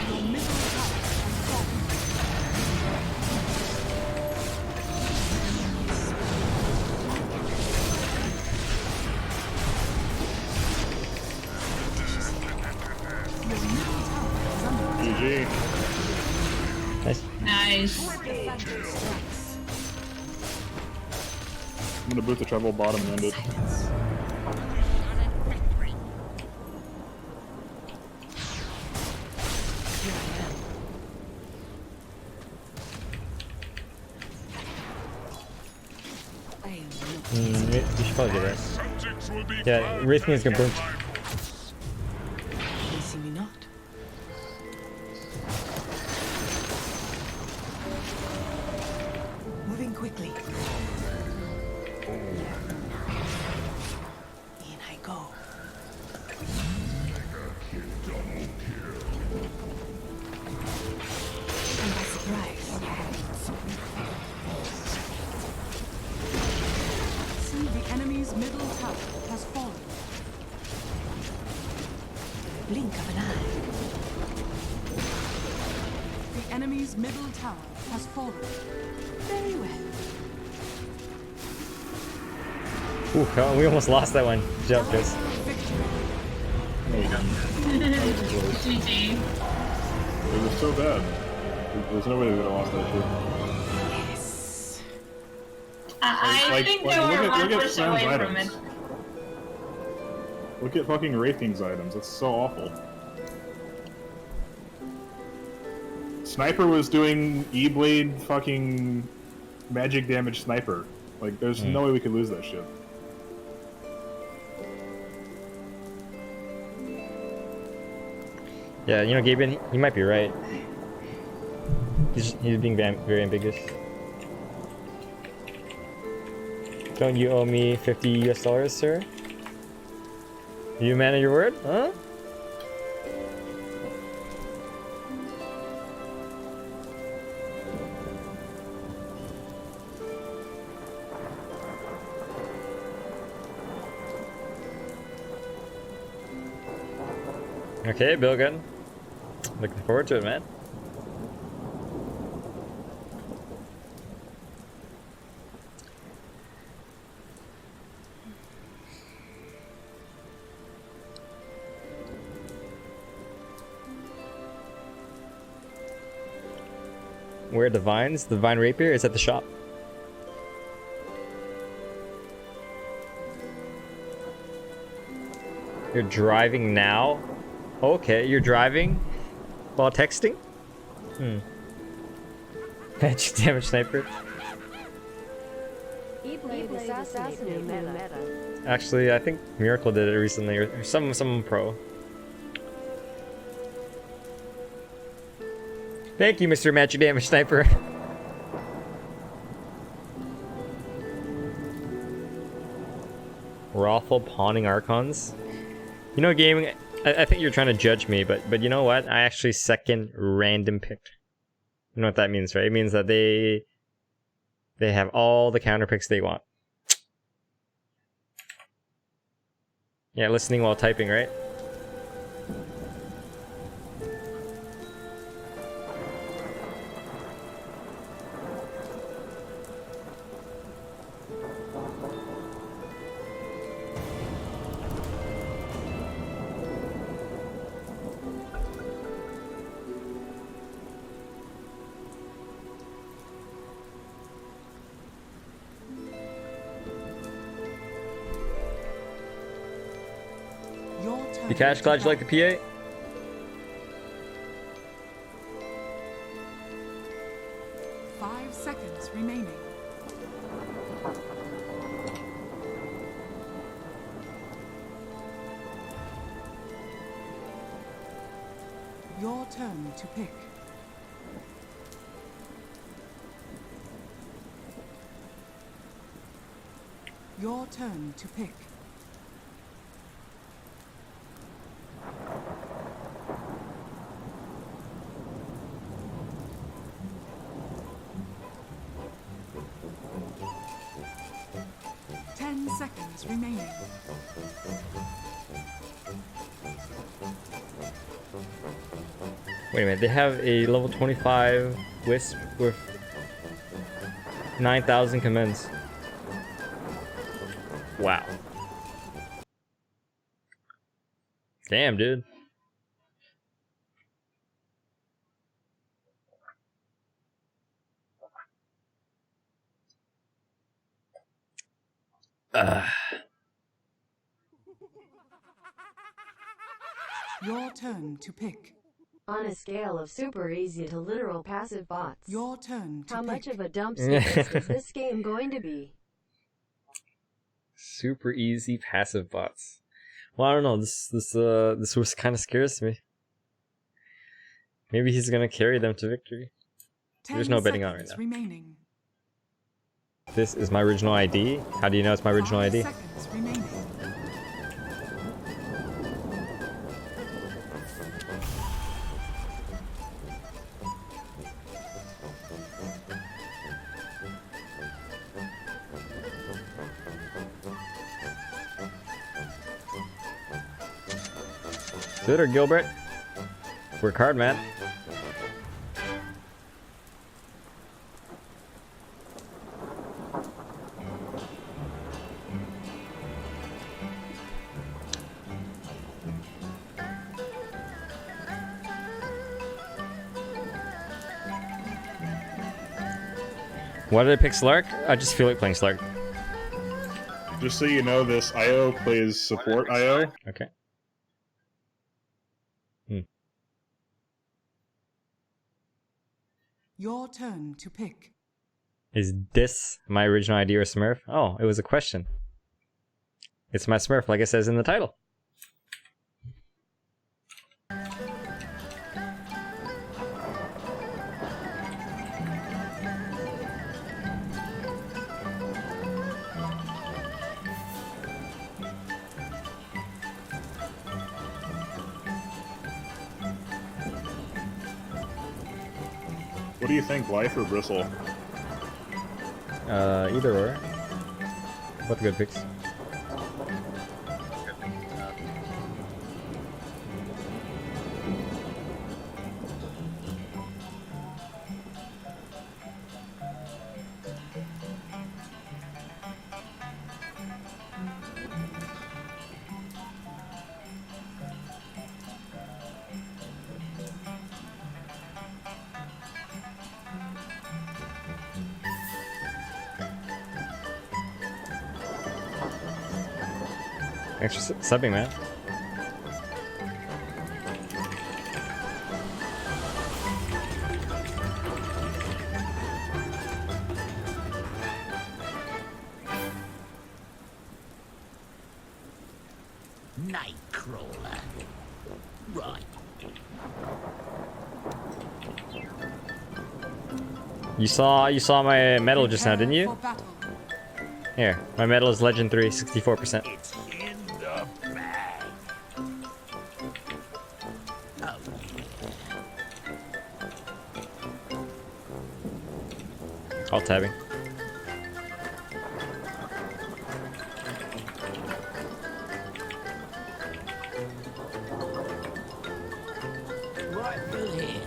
Your middle tower has fallen. GG. Nice. Nice. I'm gonna boot the treble bottom and end it. You should probably do that. Yeah, Wraithwing is gonna burn. They see me not. Moving quickly. In I go. And by surprise. See, the enemy's middle tower has fallen. Blink of an eye. The enemy's middle tower has fallen. Very well. Ooh, oh, we almost lost that one. Good job, guys. GG. It was so bad. There's no way we would have lost that shit. Yes. I think they were one push away from it. Look at fucking Wraithing's items. That's so awful. Sniper was doing E-Blade fucking magic damage sniper. Like, there's no way we could lose that shit. Yeah, you know, Gaben, he might be right. He's being very ambiguous. Don't you owe me $50 US, sir? You man of your word, huh? Okay, Bilgun. Looking forward to it, man. Where are the vines? The vine rapier is at the shop. You're driving now? Okay, you're driving while texting? Magic damage sniper. E-Blade assassinated meta. Actually, I think Miracle did it recently, or some pro. Thank you, Mr. Magic Damage Sniper. Rawful pawning Archons. You know, gaming, I think you're trying to judge me, but you know what? I actually second random picked. You know what that means, right? It means that they have all the counter picks they want. Yeah, listening while typing, right? You cash, glad you like the PA. Five seconds remaining. Your turn to pick. Your turn to pick. Seconds remaining. Wait a minute, they have a level 25 Wisp with 9,000 commends. Wow. Damn, dude. Your turn to pick. On a scale of super easy to literal passive bots, your turn to how pick. much of a dumpster is this game going to be? Super easy passive bots. Well, I don't know. This was kind of scares me. Maybe he's gonna carry them to victory. There's no betting on it right now. Remaining. This is my original ID. How do you know it's my original ID? Seconds remaining. Good or Gilbert? Work hard, man. Why did I pick Slark? I just feel like playing Slark. Just so you know, this IO plays support IO. Okay. Your turn to pick. Is this my original ID or Smurf? Oh, it was a question. It's my Smurf, like it says in the title. What do you think, Life or Bristle? Either or. Both good picks. Thanks for subbing, man. Nightcrawler. Right. You saw my medal just now, didn't you? Here, my medal is Legend 3, 64%. It's in the bag. Oh, Alt tabbing. right through here.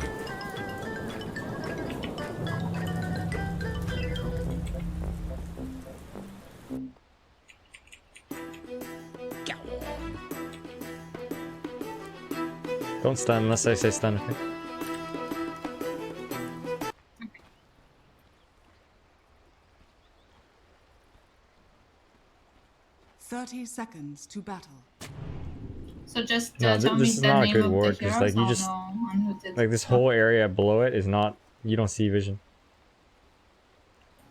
Don't stun unless I say stun, okay? .30 seconds to battle. So just No, tell me this is the not a name good of ward the because heroes. like you I'll just know on who did like this stuff. whole area below it is not. You don't see vision.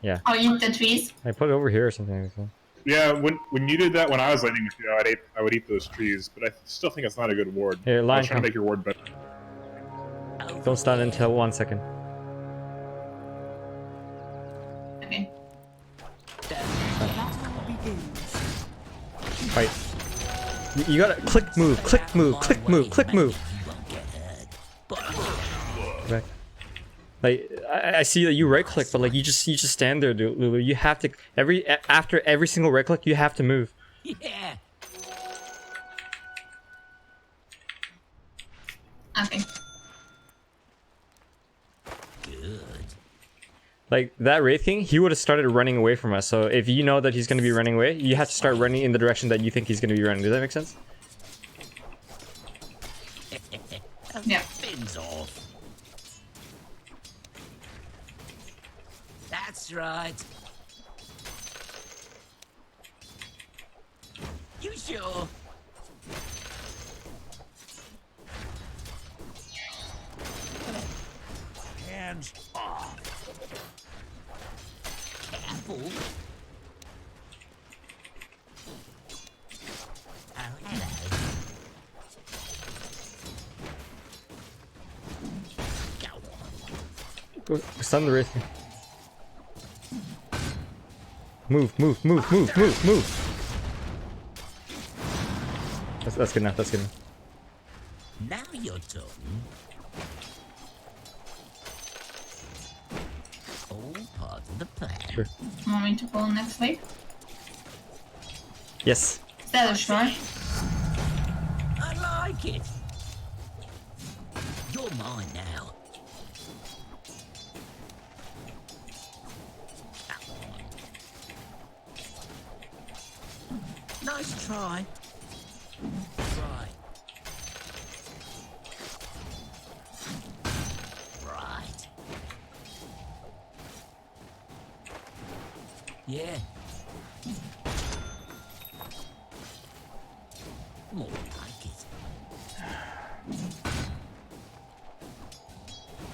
Yeah. Oh, eat the trees. I put it over here or something. So. Yeah, when you did that when I was landing with you, I would eat those trees, but I still think it's not a good ward. Here, I line was trying come. to make your ward better. Don't stun until 1 second. Okay. Fight. You gotta click move, click move, click move, click move. Okay. Like I see that you right click, but like you just stand there, Lulu. You have to after every single right click, you have to move. Yeah. Okay. Like that Wraith King, he would have started running away from us. So if you know that he's gonna be running away, you have to start running in the direction that you think he's gonna be running. Does that make sense? Yeah. Fins off. That's right. You sure? Hands off. Careful. Oh, hello. Go stun the Wraith King. Move, move, move, move, move, move. That's good enough. That's good enough. Now you're talking. All part of the plan. Sure. Want me to pull next wave? Yes. Is that a short? I like it. You're mine now. Nice try. Right. Right. Yeah. More like it.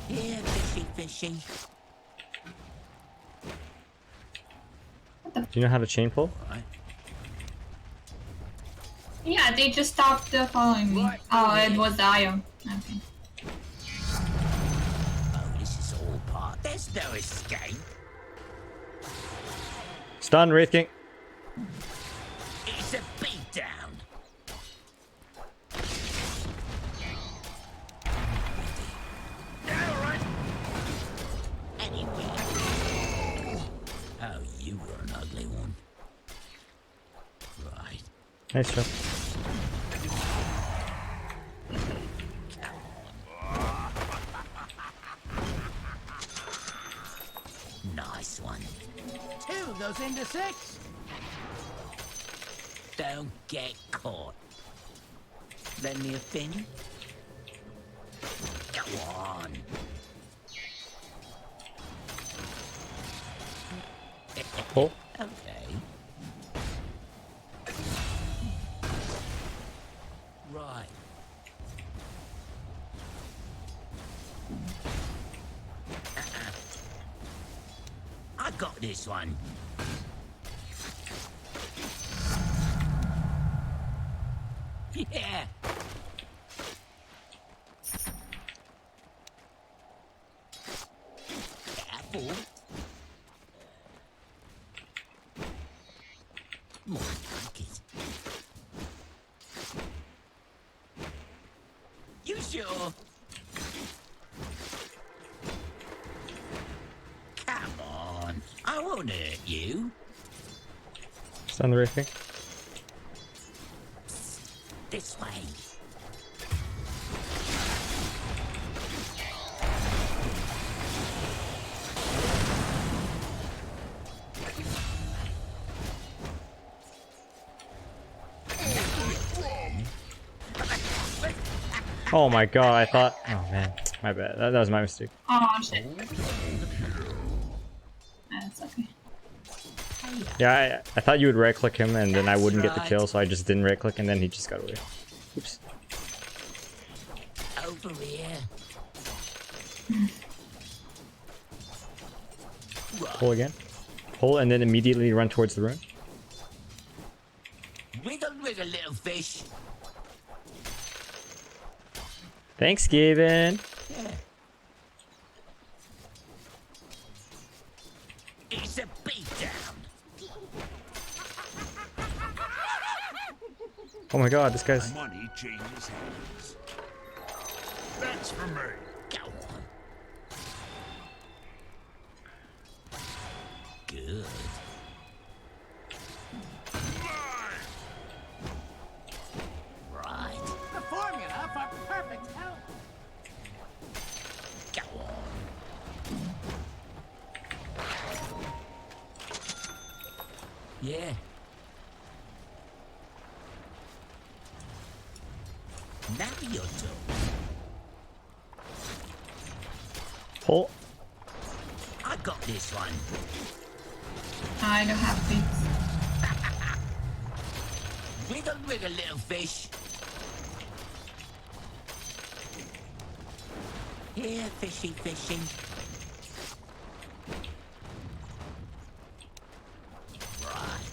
Yeah, fishy, fishy. Do you know how to chain pull? Right. Yeah, they just stopped following me. Oh, it was the Io. Okay. Oh, this is all part. There's no escape. Stun Wraith King. It's a beatdown. All right. Anyway. Oh, you were an ugly one. Right. Nice job. Nice one. 2 goes into 6. Don't get caught. Lend me a fin. Go on. Pull. Okay. Right. I got this one. Yeah. Careful. More like it. You sure? Come on. I won't hurt you. Stun the Wraith King. This way. Oh my god, I thought. Oh man, my bad. That was my mistake. Oh shit. That's okay. Yeah, I thought you would right click him and then I wouldn't get the kill, so I just didn't right click and then he just got away. Oops. Over here. Pull again. Pull and then immediately run towards the rune. Wiggle, wiggle, little fish. Thanks, Gaben. Yeah. It's a beatdown. Oh my god, this guy's... Money changes hands. That's for me. Go on. Good. Right. The formula for perfect health. Go on. Yeah. Now you're done. Pull. I got this one. I don't have bits. Wiggle, wiggle, little fish. Here, fishy, fishy. Right.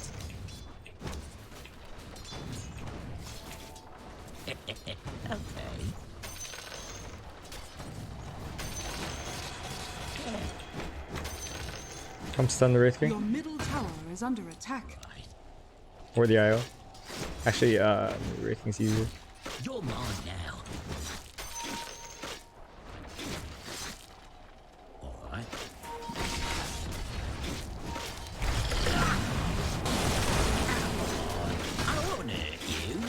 Okay. Come stun the Wraith King. Your middle tower is under attack. Or the IO. Actually, the Wraith King's easier. You're mine now. Alright. I won't hurt you.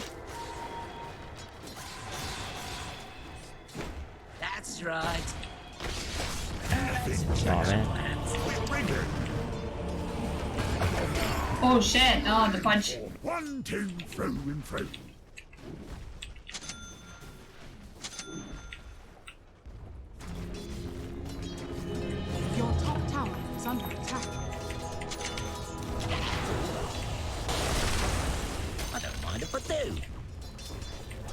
That's right. Aw, man. Oh shit, oh the punch. 1, 2, through and through. Your top tower is under attack. I don't mind if I do.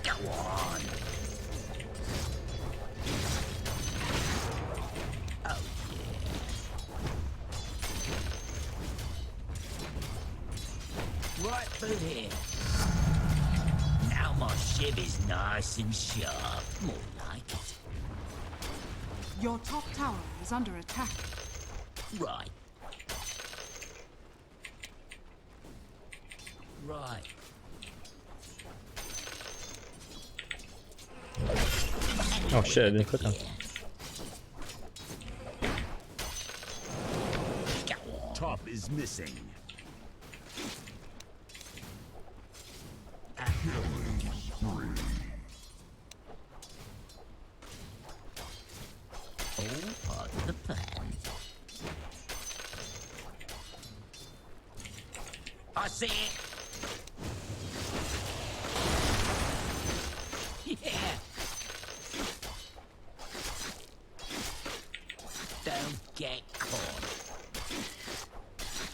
Go on. Oh yeah. Right through here. Now my ship is nice and sharp. More like it. Your top tower is under attack. Right. Right. Oh shit, I didn't click on. Top is missing. All part of the plan. I see it. Yeah. Don't get caught.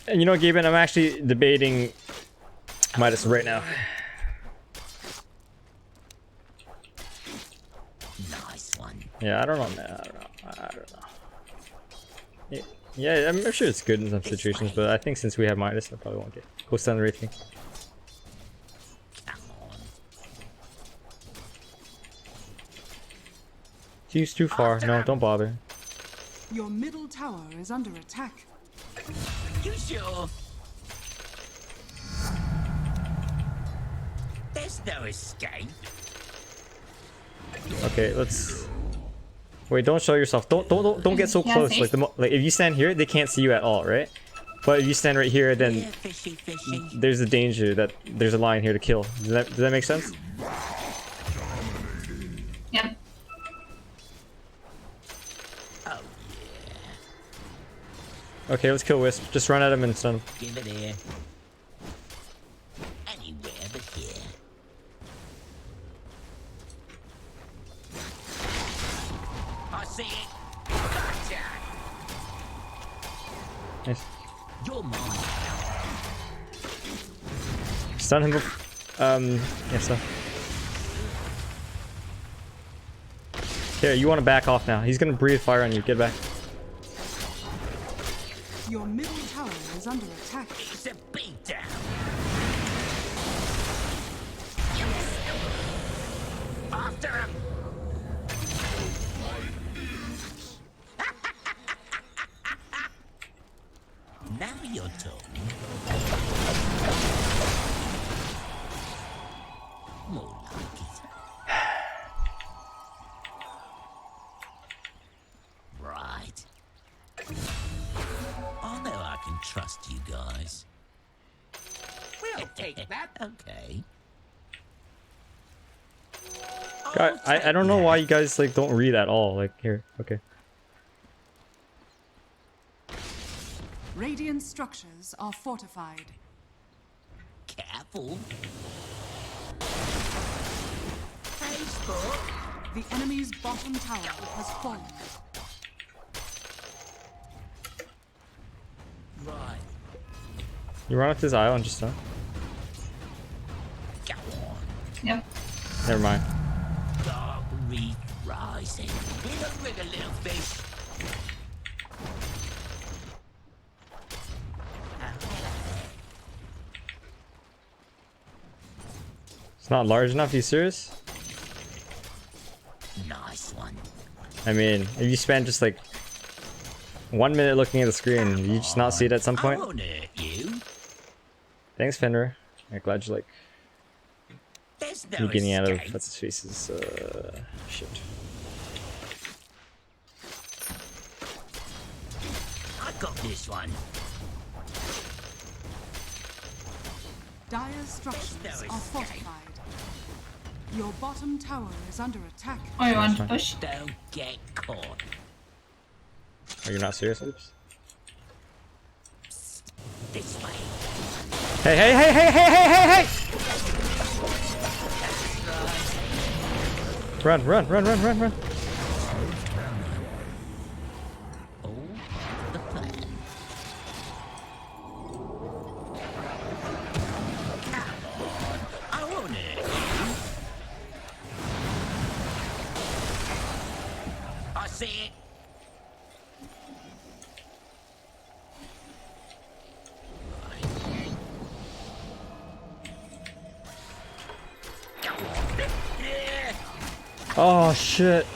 And you know, Gaben, I'm actually debating Midas right now. Nice one. Yeah, I don't know, man. I don't know. Yeah, I'm sure it's good in some situations, but I think since we have Midas, I probably won't get. Go stun the Wraith King. He's too far. No, don't bother. Your middle tower is under attack. You sure? There's no escape. Okay, let's. Wait, don't show yourself. Don't get so close. Like like if you stand here, they can't see you at all, right? But if you stand right here, then Fishy, fishy. there's a danger that there's a lion here to kill. Does that make sense? Yep. Oh Okay, let's kill Wisp. Just run at him and stun him. give it here. Anywhere but here. I see it. Gotcha. Nice. You're mine. Stun him. Yes, Here, you want to back off now. He's gonna breathe fire on you. Get back. Your middle tower is under attack. It's a beatdown. After him. Now you're talking. More like it. Right. I know I can trust you guys. We'll take that. Okay. I don't know why you guys like don't read at all. Like here, okay. Radiant structures are fortified. Careful. Hey, sport. The enemy's bottom tower has fallen. Right. You run up this aisle and just stop. Go on. Yep. Never mind. Dark reef rising. We don't rig a little fish. It's not large enough. You serious? Nice one. I mean, if you spend just like 1 minute looking at the screen, you just not see it at some I point. won't hurt you. Thanks, Fenrir. I'm glad you like There's no you getting out of escape. what's his face's shit. I got this one. Dire structures are fortified. Your bottom tower is under attack. Oh, you want to push? Don't get caught. Are you not serious? Oops. This way. Hey, hey, hey, hey, hey, hey, hey, hey! Run, run, run, run, run, run. Oh, the plan. Come on. I won't hurt you. I see it. Oh shit.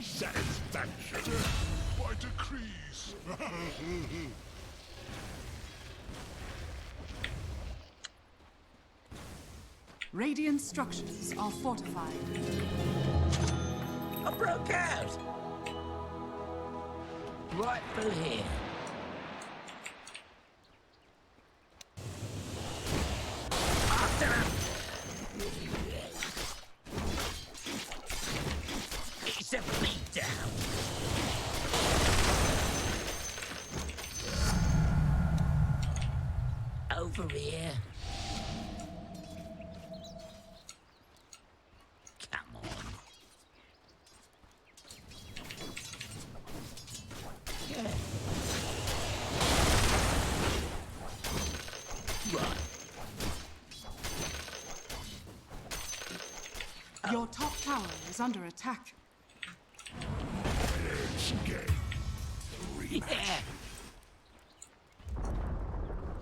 Satisfaction. By decrease. Radiant structures are fortified. I broke out. Right through here. After him. It's a beatdown. Over here. Come on. Yeah. Right. Your top tower is under attack. Yeah.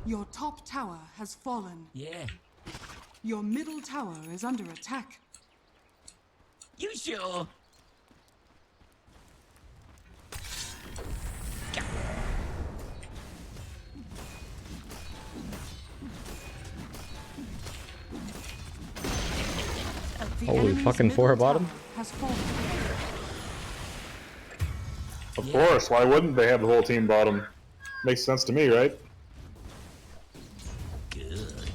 Your top tower has fallen. Yeah. Your middle tower is under attack. You sure? The Holy enemy's fucking middle four bottom. tower has fallen. Of course, why wouldn't they have the whole team bottom? Makes sense to me, right? Good.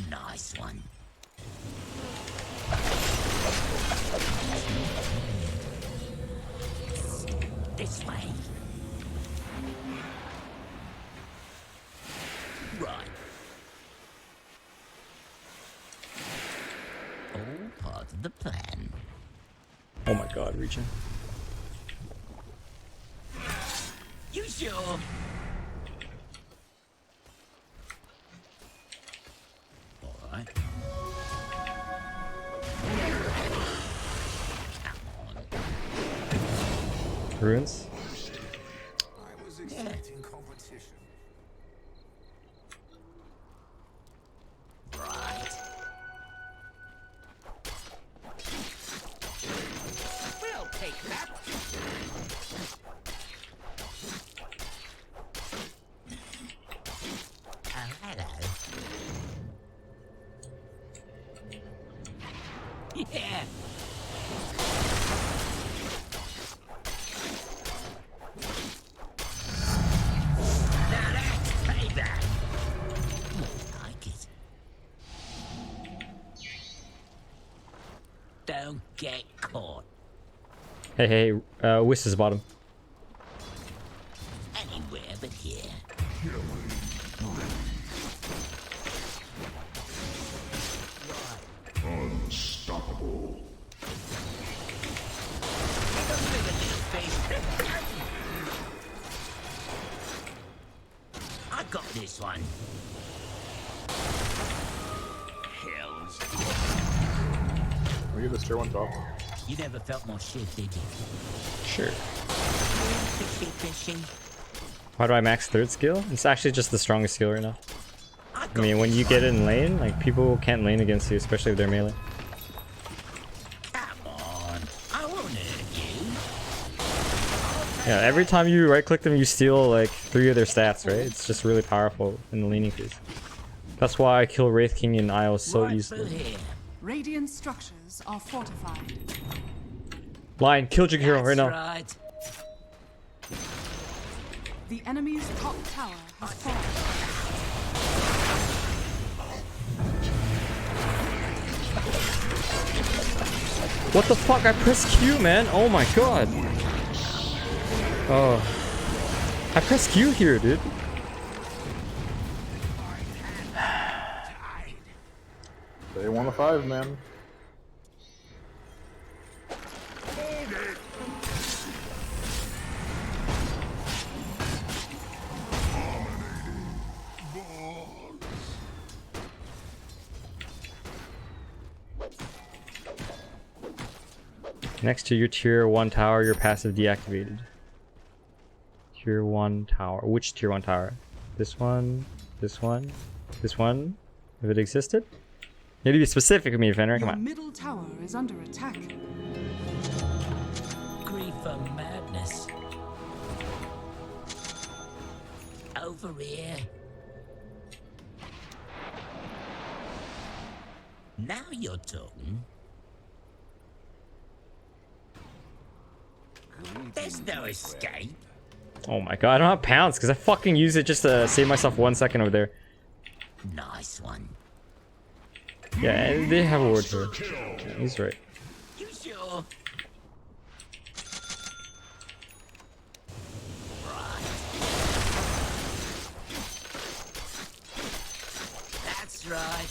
Nice one. This way. of the plan. Oh my god, region. You sure? Alright. Ruins? I was expecting competition. Right. We'll take that. Oh, hello. Yeah. Now that's payback. I like it. Don't get caught. Hey, Whis is bottom. Anywhere but here. Unstoppable. I got this one. Hells. Can we get this tier 1 top? You never felt more shit, did you? Sure. Fishy fishing. Why do I max third skill? It's actually just the strongest skill right now. I mean, when you get in lane, like, people can't lane against you, especially if they're melee. Come on. I won't hurt you. Yeah, every time you right-click them, you steal, like, 3 of their stats, right? It's just really powerful in the laning phase. That's why I kill Wraith King in IO so easily. Radiant structures are fortified. Lion, kill Jakiro right now. Right. The enemy's top tower has fallen. What the fuck? I pressed Q, man. Oh my god. Oh. I pressed Q here, dude. They won a 5, man. Next to your tier 1 tower, your passive deactivated. Tier 1 tower. Which tier 1 tower? This one? This one? This one? If it existed? You need to be specific with me, Fenrir. Come Your on. middle tower is under attack. Grief for madness. Over here. Now you're talking. There's no escape. Oh my god, I don't have pounds because I fucking use it just to save myself 1 second over there. Nice one. Yeah, and they have a word here. Yeah, he's right. You sure? Right. That's right.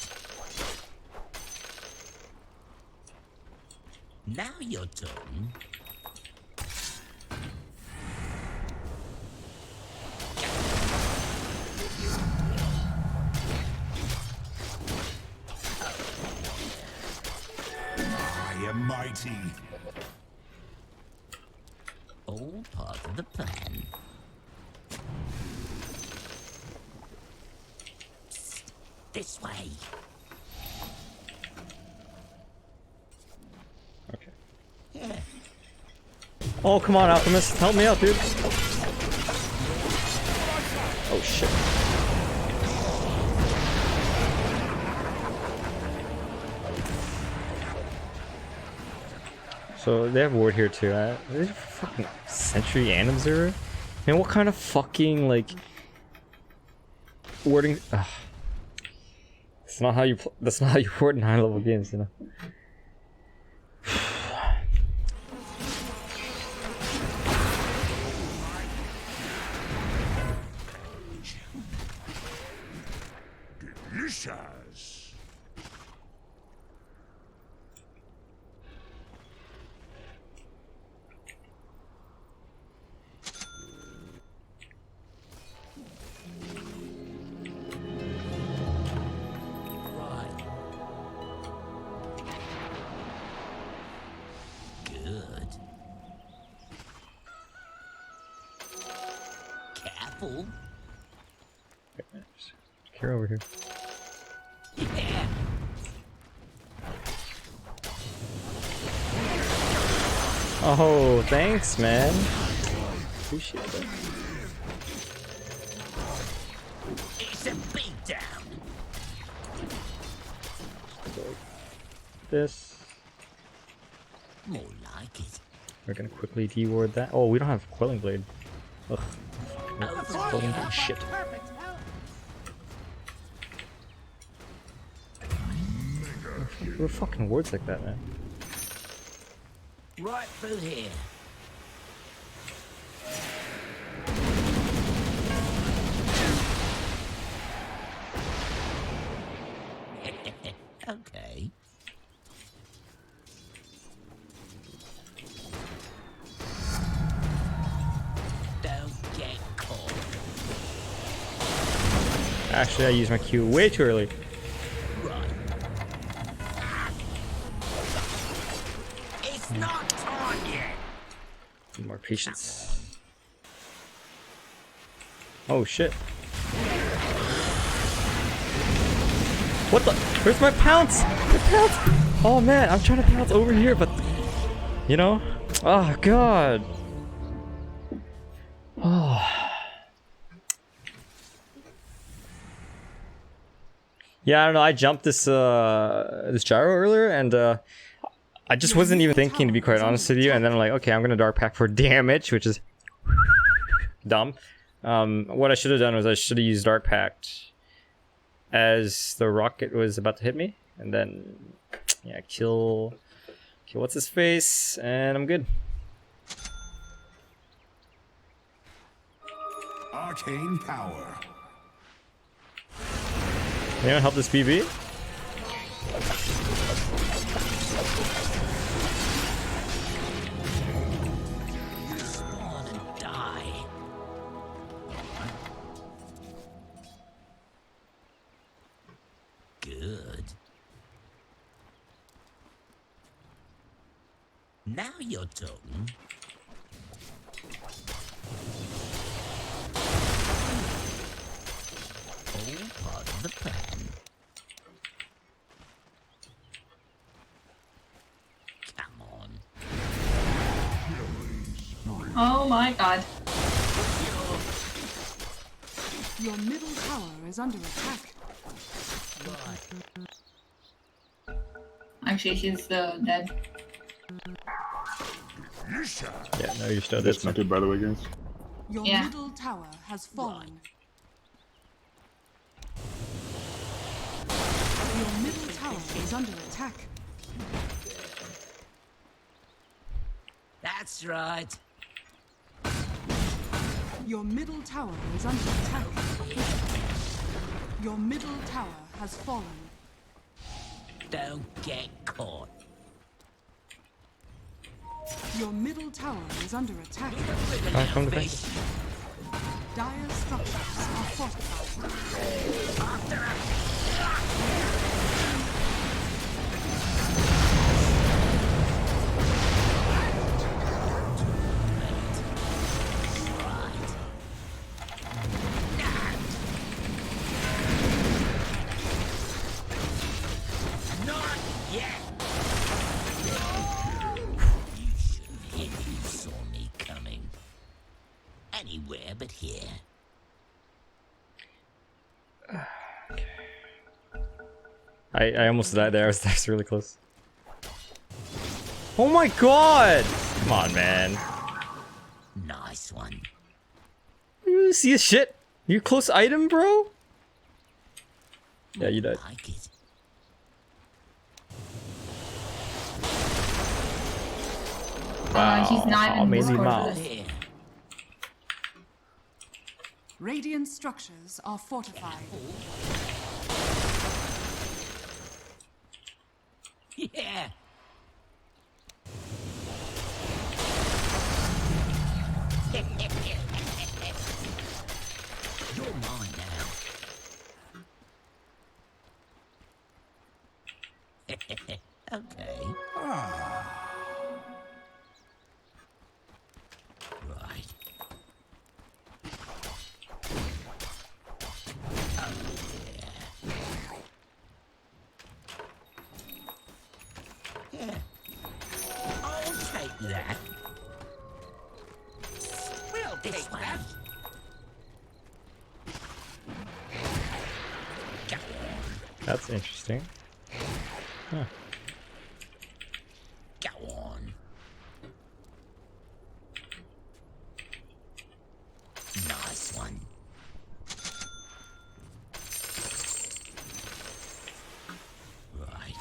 Now you're talking. I am mighty. All part of the plan. Psst, this way. Okay. Yeah. Oh, come on, Alchemist. Help me out, dude. Oh, shit. So they have ward here too. Are they fucking Sentry and Observer? Man, what kind of fucking like warding? Ugh. That's not how you. That's not how you ward in high-level games, you know. Delicious. Careful. Here, over here. Yeah. Oh, thanks, man. Appreciate that. It's a beatdown. This. More like it. We're gonna quickly deward that. Oh, we don't have Quelling Blade. Ugh. Quelling Blade. Shit. We're fucking words like that, man. Right through here. Okay. Don't get caught. Actually, I used my Q way too early. It's not time yet. Need more patience. Oh shit. What the? Where's my pounce? My pounce! Oh man, I'm trying to pounce over here, but you know? Oh god. Oh. Yeah, I don't know. I jumped this this gyro earlier, and I just wasn't even thinking, to be quite honest with you. And then I'm like, okay, I'm gonna dark pack for damage, which is dumb. What I should have done was I should have used dark pact as the rocket was about to hit me, and then yeah, kill what's his face, and I'm good. Arcane power. You wanna help this BB? Spawn and die. Good. Now you're talking. All part of the plan. Come on. Oh my god. Your middle tower is under attack. Actually, she's dead. Yeah, no, you're still dead. Disconnected, by the way, guys. Your Yeah. middle tower has fallen. Your middle tower is under attack. That's right. Your middle tower is under attack. Your middle tower has fallen. Don't get caught. Your middle tower is under attack. Come defense. Dire structures are fortified. Not yet. You saw me coming. Anywhere but here. I almost died there. That was really close. Oh my god! Come on, man. Nice one. You see his shit? You close item, bro? Yeah, you died. Like it. She's not in amazing Discord. mouth. Here. Radiant structures are fortified. Yeah. You're mine now. Okay. Right. That's interesting. Huh. Go on. Nice one. Right.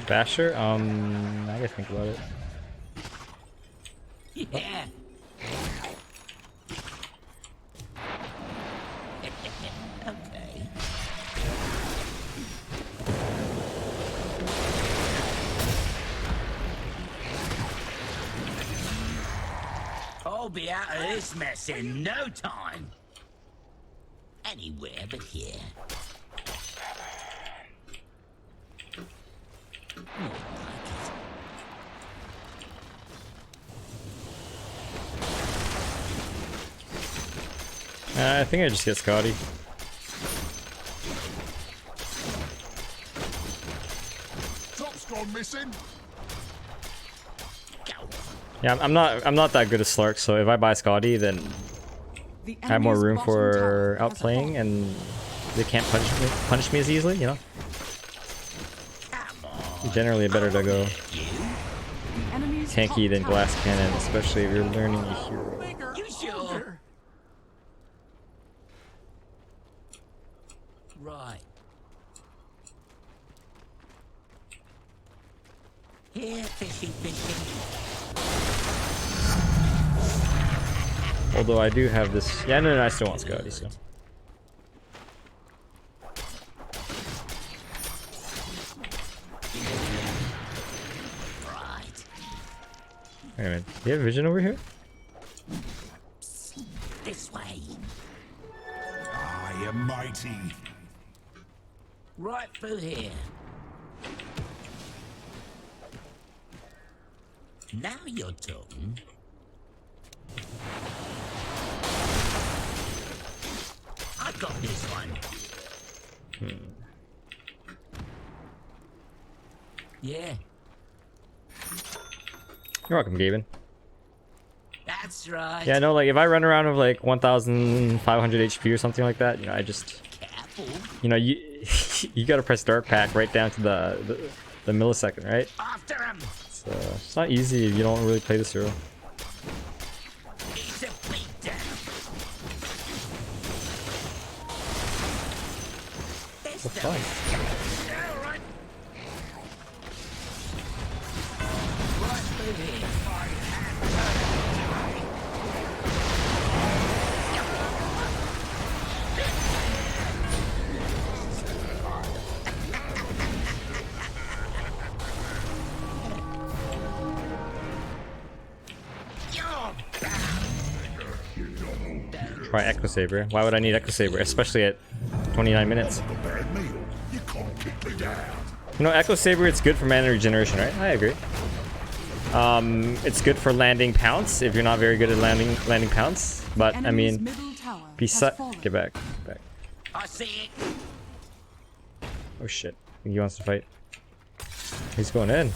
Basher? I gotta think about it. Yeah. Okay. I'll be out of this mess in no time. Anywhere but here. I think I just get Scotty. Top's gone missing. Yeah, I'm not that good at Slark, so if I buy Scotty, then I have more room for outplaying, and they can't punish me as easily, you know? Generally better to go tanky than glass cannon, especially if you're learning a hero. You sure? Right. Here, fishy, fishy. Although I do have this. Yeah, no, I still want Scotty, so. Wait a minute. Do you have vision over here? This way. I am mighty. Right through here. Now you're talking. I got this one. Yeah. You're welcome, Gaben. That's right. Yeah, no, like if I run around with like 1,500 HP or something like that, you know, I just, you know, you you gotta press Dark Pack right down to the millisecond, right? After him. So it's not easy if you don't really play this hero. It's a beatdown. It's fun. Right. Right through here. Try Echo Saber. Why would I need Echo Saber, especially at 29 minutes? You know, Echo Saber, it's good for mana regeneration, right? I agree. It's good for landing pounce if you're not very good at landing pounce. But I mean, get back. I see it. Oh shit! I think he wants to fight. He's going in.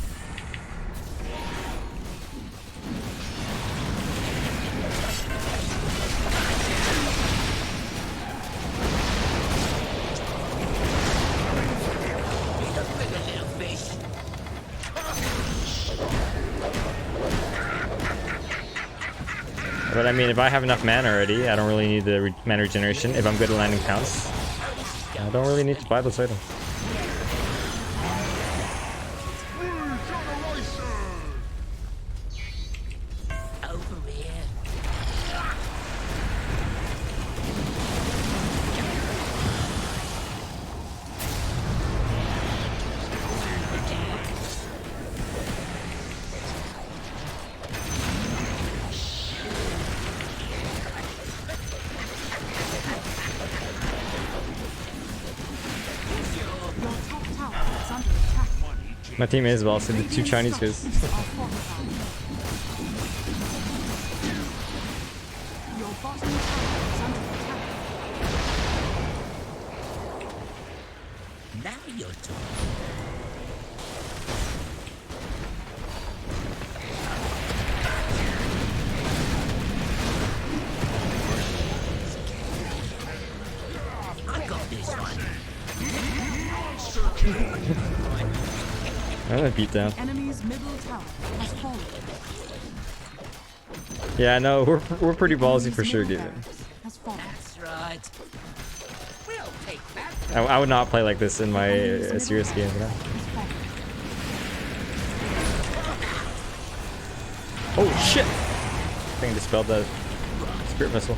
But I mean, if I have enough mana already, I don't really need the mana regeneration. If I'm good at landing pounce, I don't really need to buy those items. Over here. My team is well, so the two Chinese guys. Are fortified. Your bottom tower is under attack. Now you're talking. I got this one. I'm gonna beat down. Enemy's middle tower has fallen. Yeah, no, we're pretty ballsy for sure, dude. Has fallen. That's right. We'll take that. I would not play like this in my serious games, you know? Oh shit! I think I dispelled that spirit missile.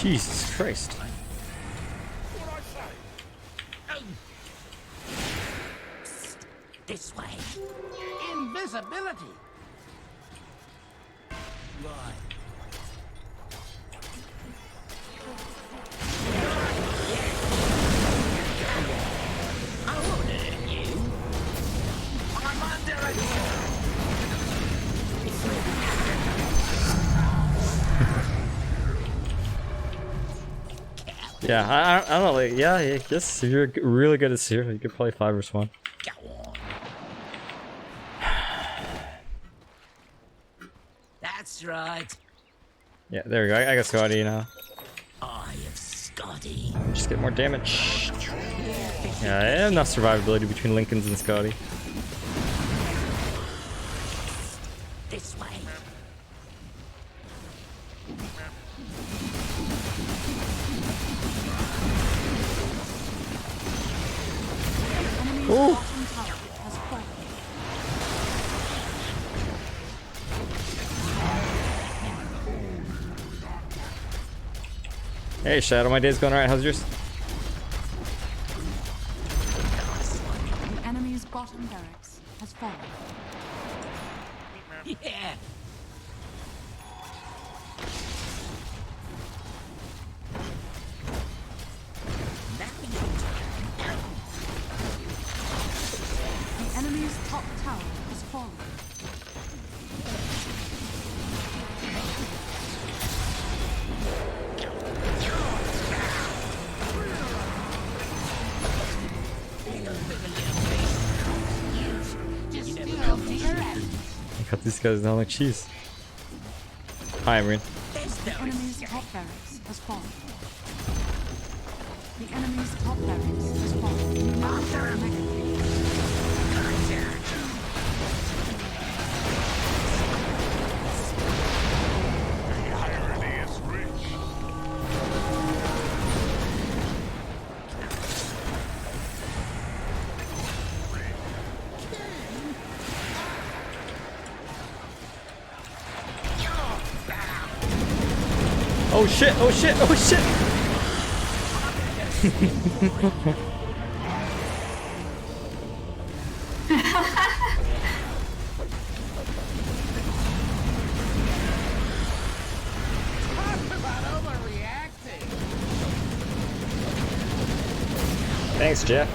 Jesus Christ. This way. Invisibility. Right. I won't hurt you. I'm under attack. Yeah, I don't know, like, yeah, I guess if you're really good at Seer, you could play 5 vs 1. That's right. Yeah, there we go. I got Scotty now. I am Scotty. Just get more damage. Yeah, I have enough survivability between Lincolns and Scotty. This way. Enemy's bottom tower has fallen. Hey Shadow, my day's going alright. How's yours? The enemy's bottom barracks has fallen. Yeah. The enemy's top tower has fallen. I cut these guys down like cheese. Hi, Marine. The enemy's top barracks has fallen. The enemy's top barracks has fallen. After a Oh shit, oh shit, oh shit! Thanks, Jeff.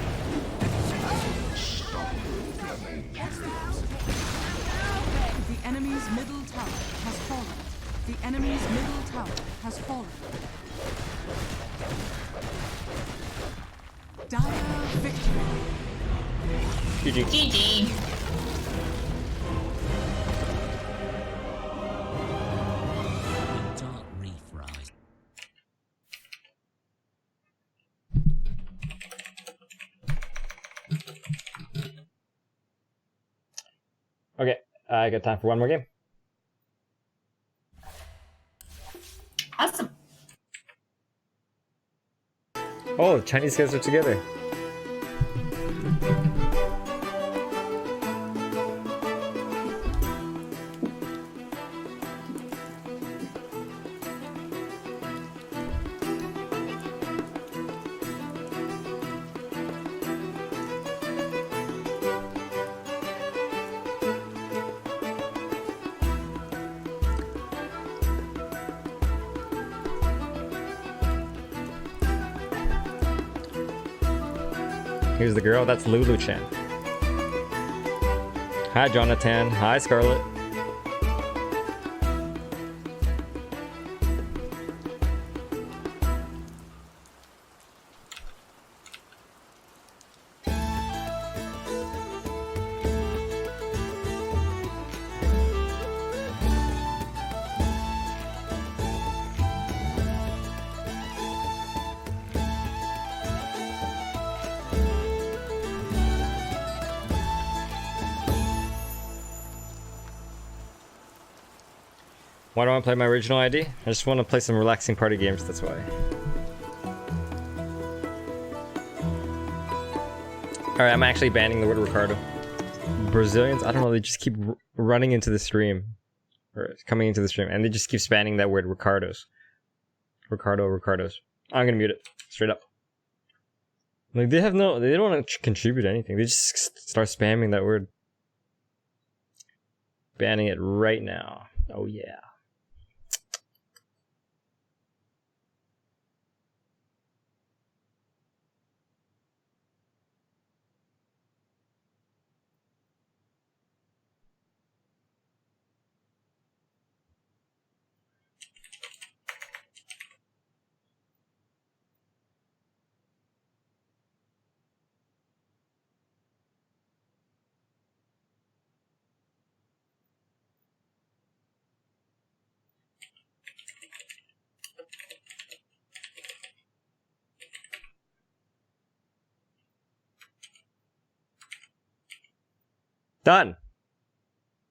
The enemy's middle tower has fallen. The enemy's middle tower has fallen. Dire victory. GG. GG. Dark Reef Rise. Okay, I got time for one more game. Awesome. Oh, Chinese guys are together. Who's the girl? That's Lulu Chan. Hi, Jonathan. Hi, Scarlett. Why do I want to play my original ID? I just want to play some relaxing party games, that's why. Alright, I'm actually banning the word Ricardo. Brazilians, I don't know, they just keep running into the stream. Or coming into the stream, and they just keep spamming that word Ricardos. Ricardos. I'm gonna mute it, straight up. Like, they don't want to contribute anything, they just start spamming that word. Banning it right now. Oh yeah. Done.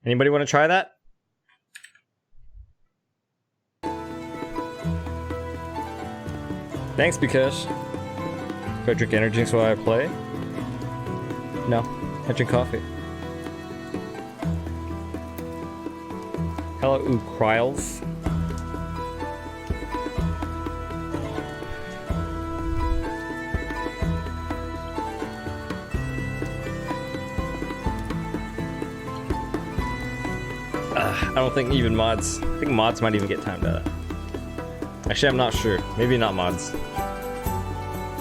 Anybody want to try that? Thanks, Bikash. Do I drink energy drinks while I play? No, I drink coffee. Hello, Ukriles. I don't think even mods. I think mods might even get timed out. Actually, I'm not sure. Maybe not mods.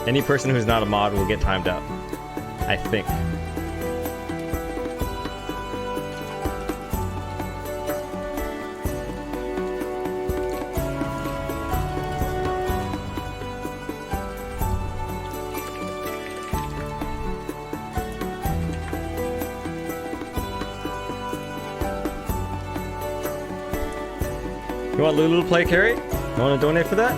Any person who's not a mod will get timed out. I think. You want Lulu to play carry? You want to donate for that?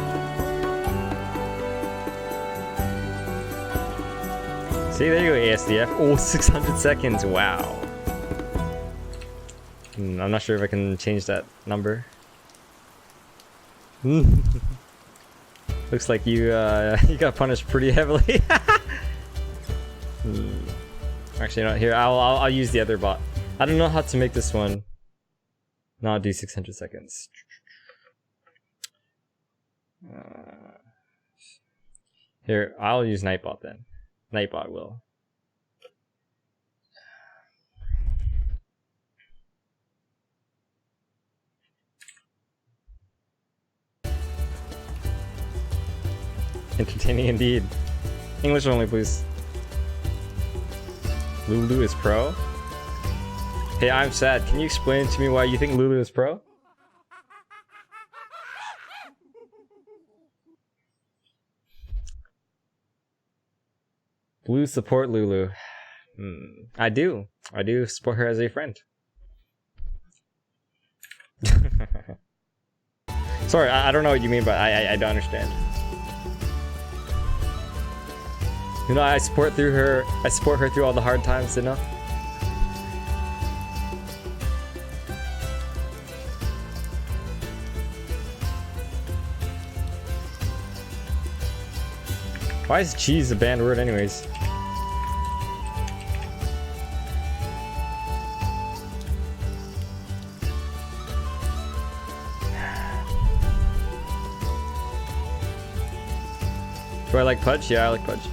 See, there you go, ASDF. Oh, 600 seconds. Wow. I'm not sure if I can change that number. Looks like you you got punished pretty heavily. Actually, not here. I'll use the other bot. I don't know how to make this one not do 600 seconds. Here, I'll use Nightbot then. Nightbot will. Entertaining indeed. English only, please. Lulu is pro? Hey, I'm sad. Can you explain to me why you think Lulu is pro? Blue support Lulu. I do. I do support her as a friend. Sorry, I don't know what you mean, but I don't understand. You know, I support her through all the hard times, you know? Why is cheese a banned word anyways? Do I like Pudge? Yeah, I like Pudge.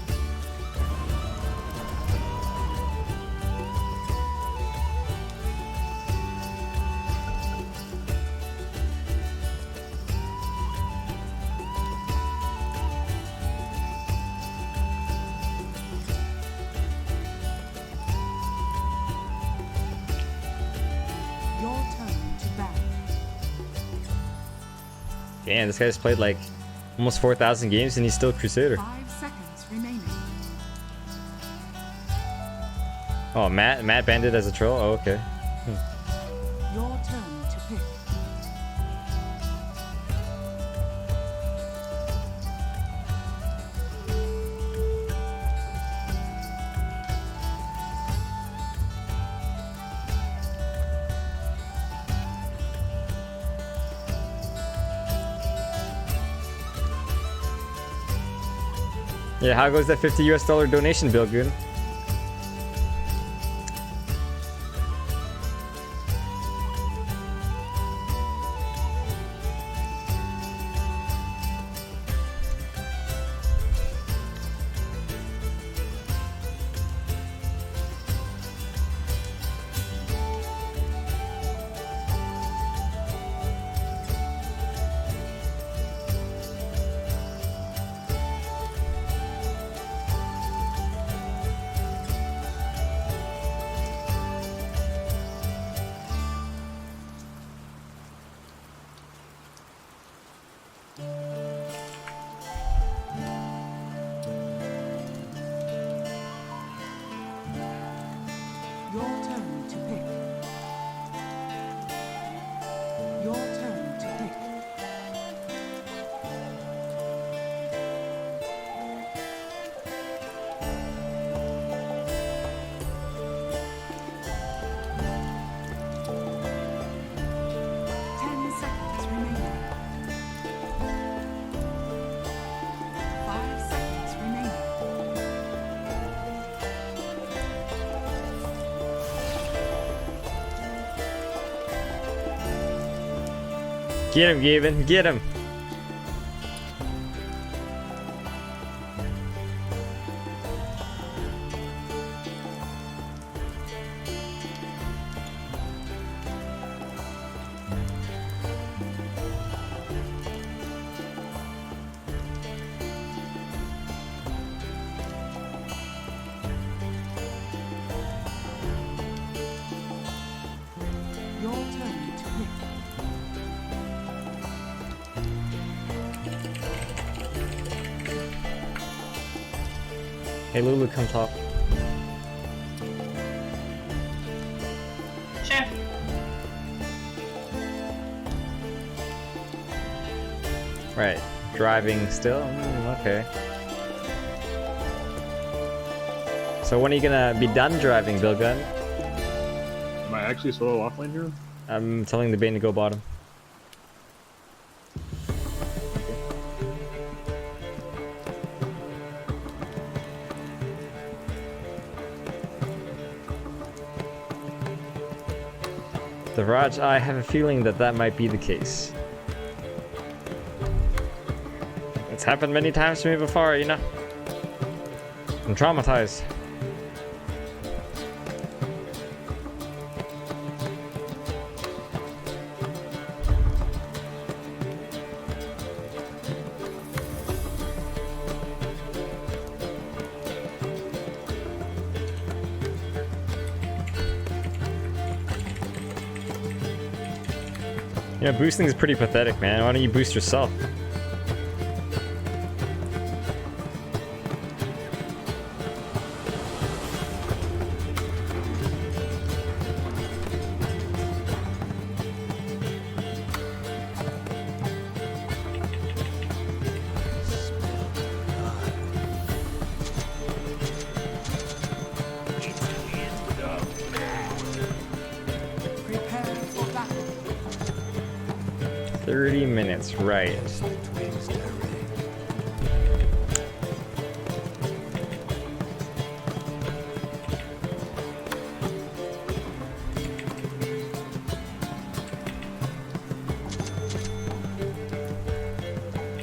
Damn, this guy's played like almost 4,000 games and he's still Crusader. 5 seconds remaining. Oh, Matt Bandit as a troll? Oh, okay. Your turn to pick. Yeah, how goes that $50 US donation bill, good? Your turn to pick. Your turn to pick. Ten seconds remaining. 5 seconds remaining. Get him, Gavin, get him. Your turn to pick. Hey, Lulu, come top. Sure. Right, driving still? Okay. So when are you gonna be done driving, Bill Gunn? Am I actually solo offlane here? I'm telling the Bane to go bottom. The Raj, I have a feeling that that might be the case. It's happened many times to me before, you know? I'm traumatized. You know, boosting is pretty pathetic, man. Why don't you boost yourself? Prepare for battle. 30 minutes, right.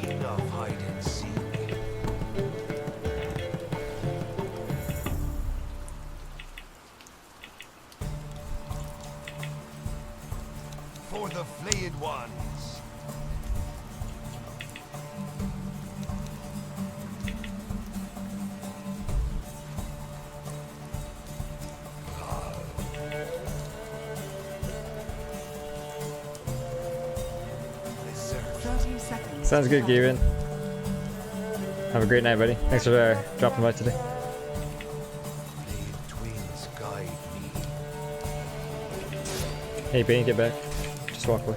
Enough hide and seek. For the flayed ones. seconds. Sounds good, Gaben. Have a great night, buddy. Thanks for dropping by today. Twins guide me. Hey, Bane, get back. Just walk away.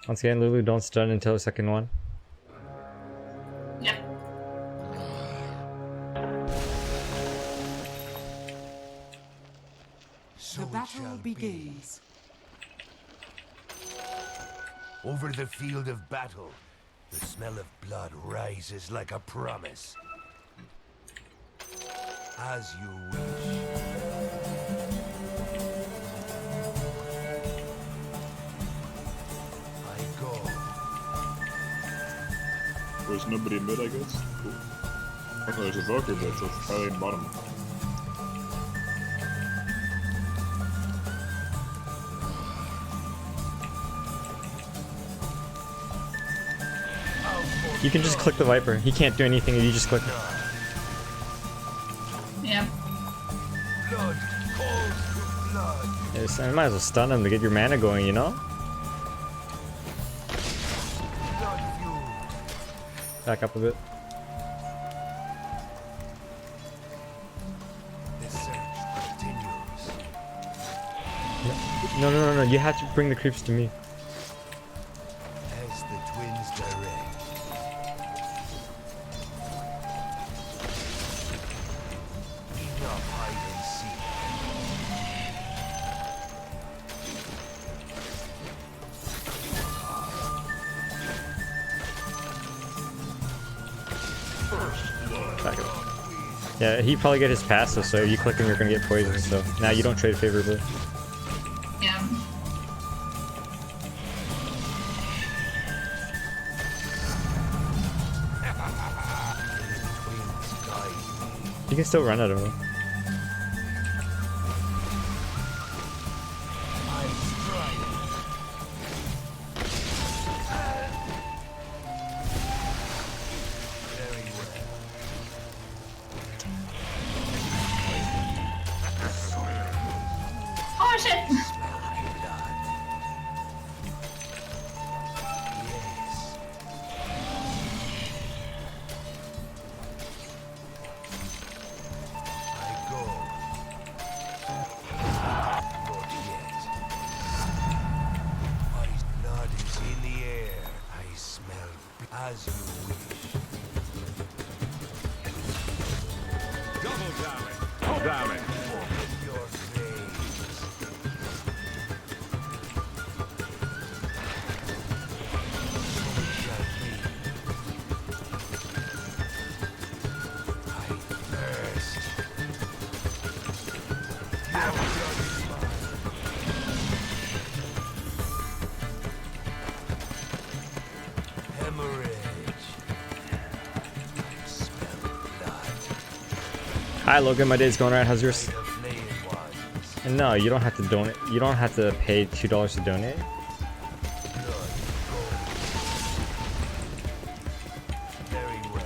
Once again, Lulu, don't stun until the second one. Yep. The battle begins. Over the field of battle, the smell of blood rises like a promise. As you wish. I go. There's nobody in mid, I guess. Cool. Oh, there's a Valkyrie bit, so it's probably in bottom. You can just click the Viper. He can't do anything if you just click it. Yep. Yes, I might as well stun him to get your mana going, you know? Back up a bit. No, no, no, no. You have to bring the creeps to me. As the twins direct. Enough hide and seek. Back up. Yeah, he probably get his passive, so if you click him, you're gonna get poisoned. So now you don't trade favorably. Yeah. You can still run at him. Oh shit! As you wish. Double damage. Damage. Open your face. So shall be. I thirst. Hemorrhage. Hi Logan, my day's going alright. How's yours? And no, you don't have to donate. You don't have to pay $2 to donate. Very well.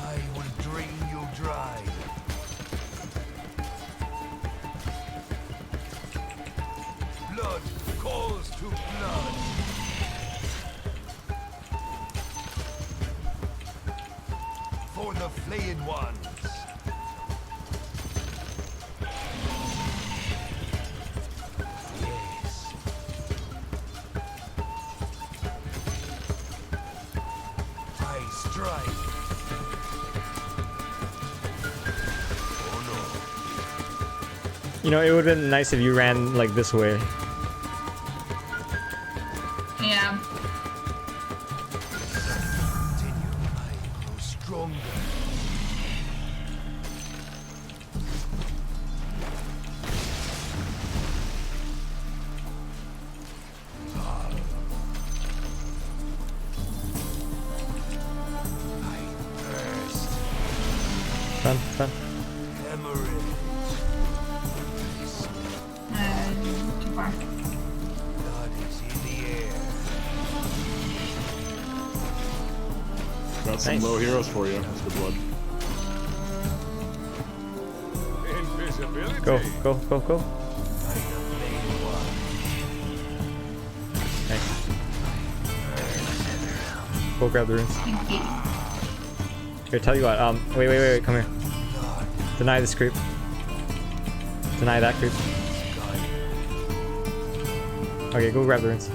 I will drain you dry. Blood calls to blood. For the flayed ones. Yes. I strike. You know, it would have been nice if you ran like this way. Yeah. Stronger. Fun, fun. Too far. Blood is in the air. Got some Nice. low heroes for you. That's good blood. Go, go, go, go. Nice. Go grab the runes. Here, tell you what, wait, come here. Deny this creep. Deny that creep. Okay, go grab the runes.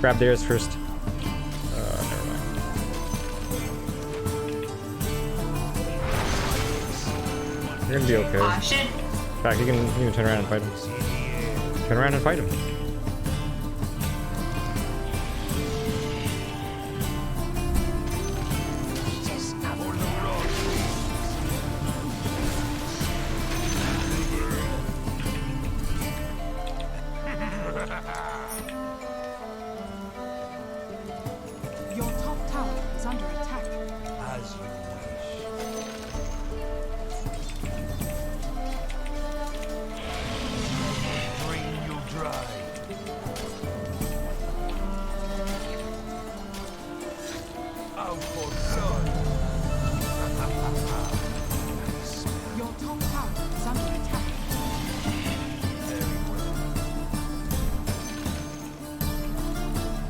Grab theirs first. Never mind. You're gonna be okay. Ah, shit. In fact, you can turn around and fight him. Turn around and fight him. Your top tower is under attack. As you wish. Drain you dry. Out for blood. Your top tower is under attack.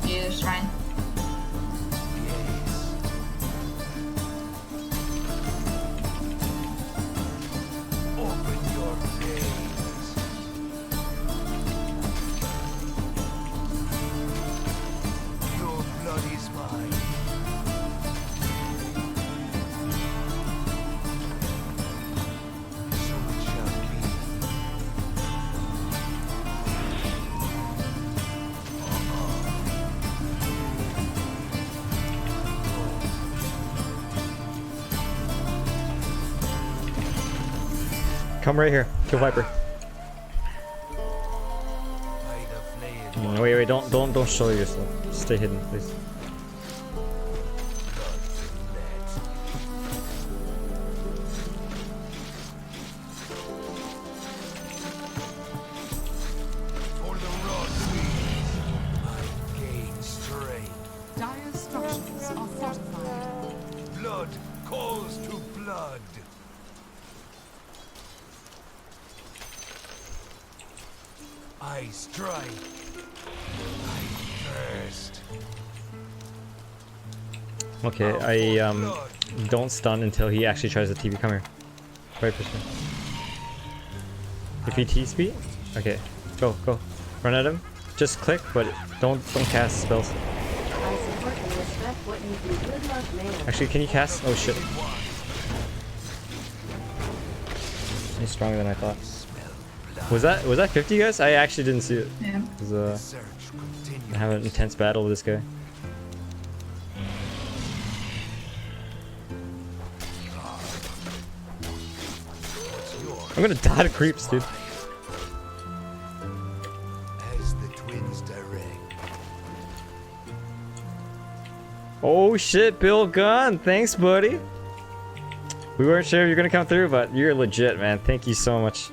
Yeah, shrine. Open your veins. Your blood is mine. So it shall be. Come right here. Kill Viper. Wait, don't show yourself. Stay hidden, please. For the raw sweet, I gain strength. Dire structures are fortified. Blood calls to blood. I strike. I thirst. Okay, I don't stun until he actually tries to TP. Come here. Viper's here. If he TP, okay, go. Run at him. Just click, but don't cast spells. I support and respect what you do. Good luck, man. Actually, can you cast? Oh shit. He's stronger than I thought. Was that 50, guys? I actually didn't see it. Yeah. 'Cause, I have an intense battle with this guy. I'm gonna die to creeps, dude. As the twins direct. Oh shit, Bill Gunn. Thanks, buddy. We weren't sure if you're gonna come through, but you're legit, man. Thank you so much.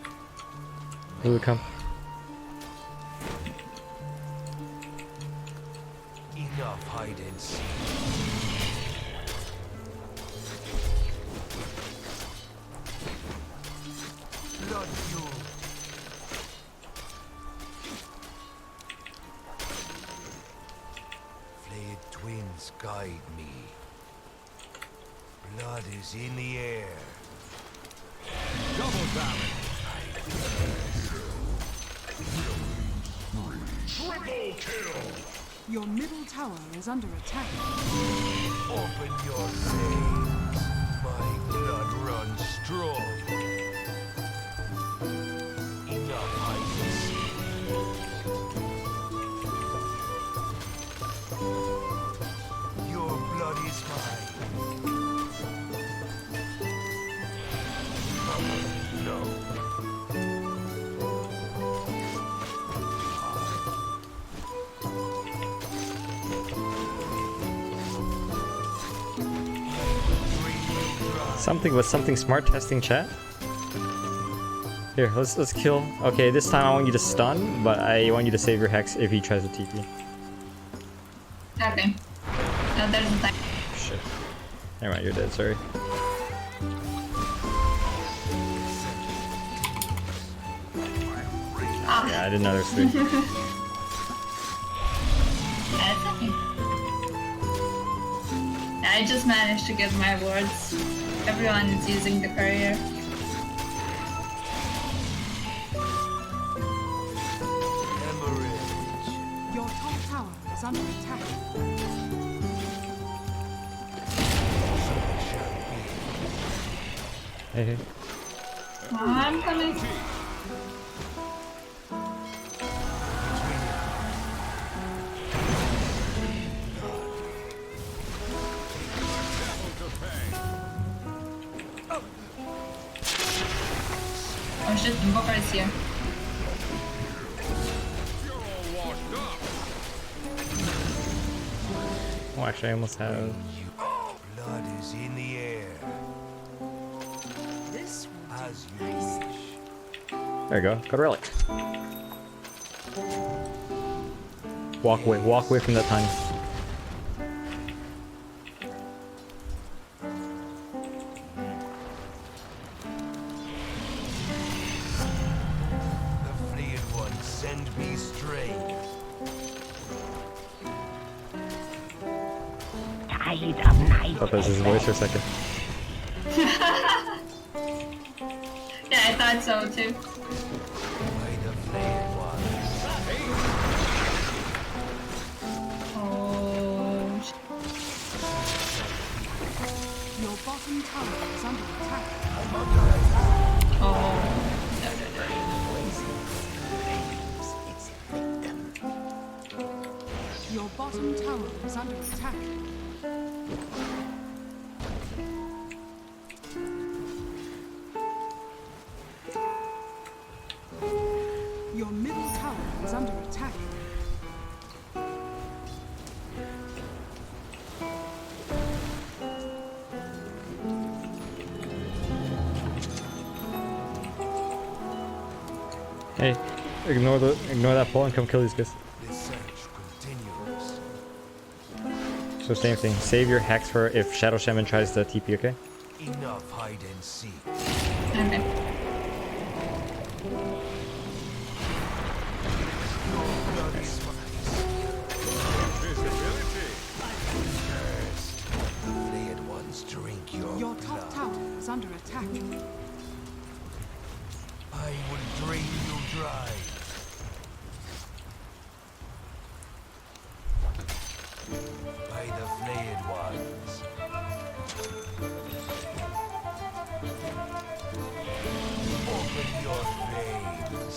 Who would come? Enough hide and seek. Blood fuel. Flayed twins guide me. Blood is in the air. Double damage. Triple kill! Your middle tower is under attack. Open your veins. My blood runs strong. Enough hide and seek. Your blood is mine. No. Something with something smart testing chat. Here, let's kill. Okay, this time I want you to stun, but I want you to save your hex if he tries to TP. Okay. No, there's a time. Shit. Never mind, you're dead. Sorry. Yeah, I didn't know there's 3. That's okay. I just managed to get my wards. Everyone is using the courier. Your top tower is under attack. Hey. I'm coming. Oh shit, Invoker is here. Oh, actually, I almost have. Blood is in the air. This As you wish. There you go. Got a relic. Walk away from that tiny. The fleeing one, send me straight. Thought that was his voice for a second. Yeah, I thought so too. Oh. Your bottom tower is under attack. Oh. Your bottom tower is under attack. Your middle tower is under attack. Hey, ignore that pole and come kill these guys. The search continues. So same thing. Save your hex for if Shadow Shaman tries to TP, okay? Enough hide and seek. Okay. Flayed ones drink Your top tower is under attack. I will drain you dry. By the flayed ones. Open your veins.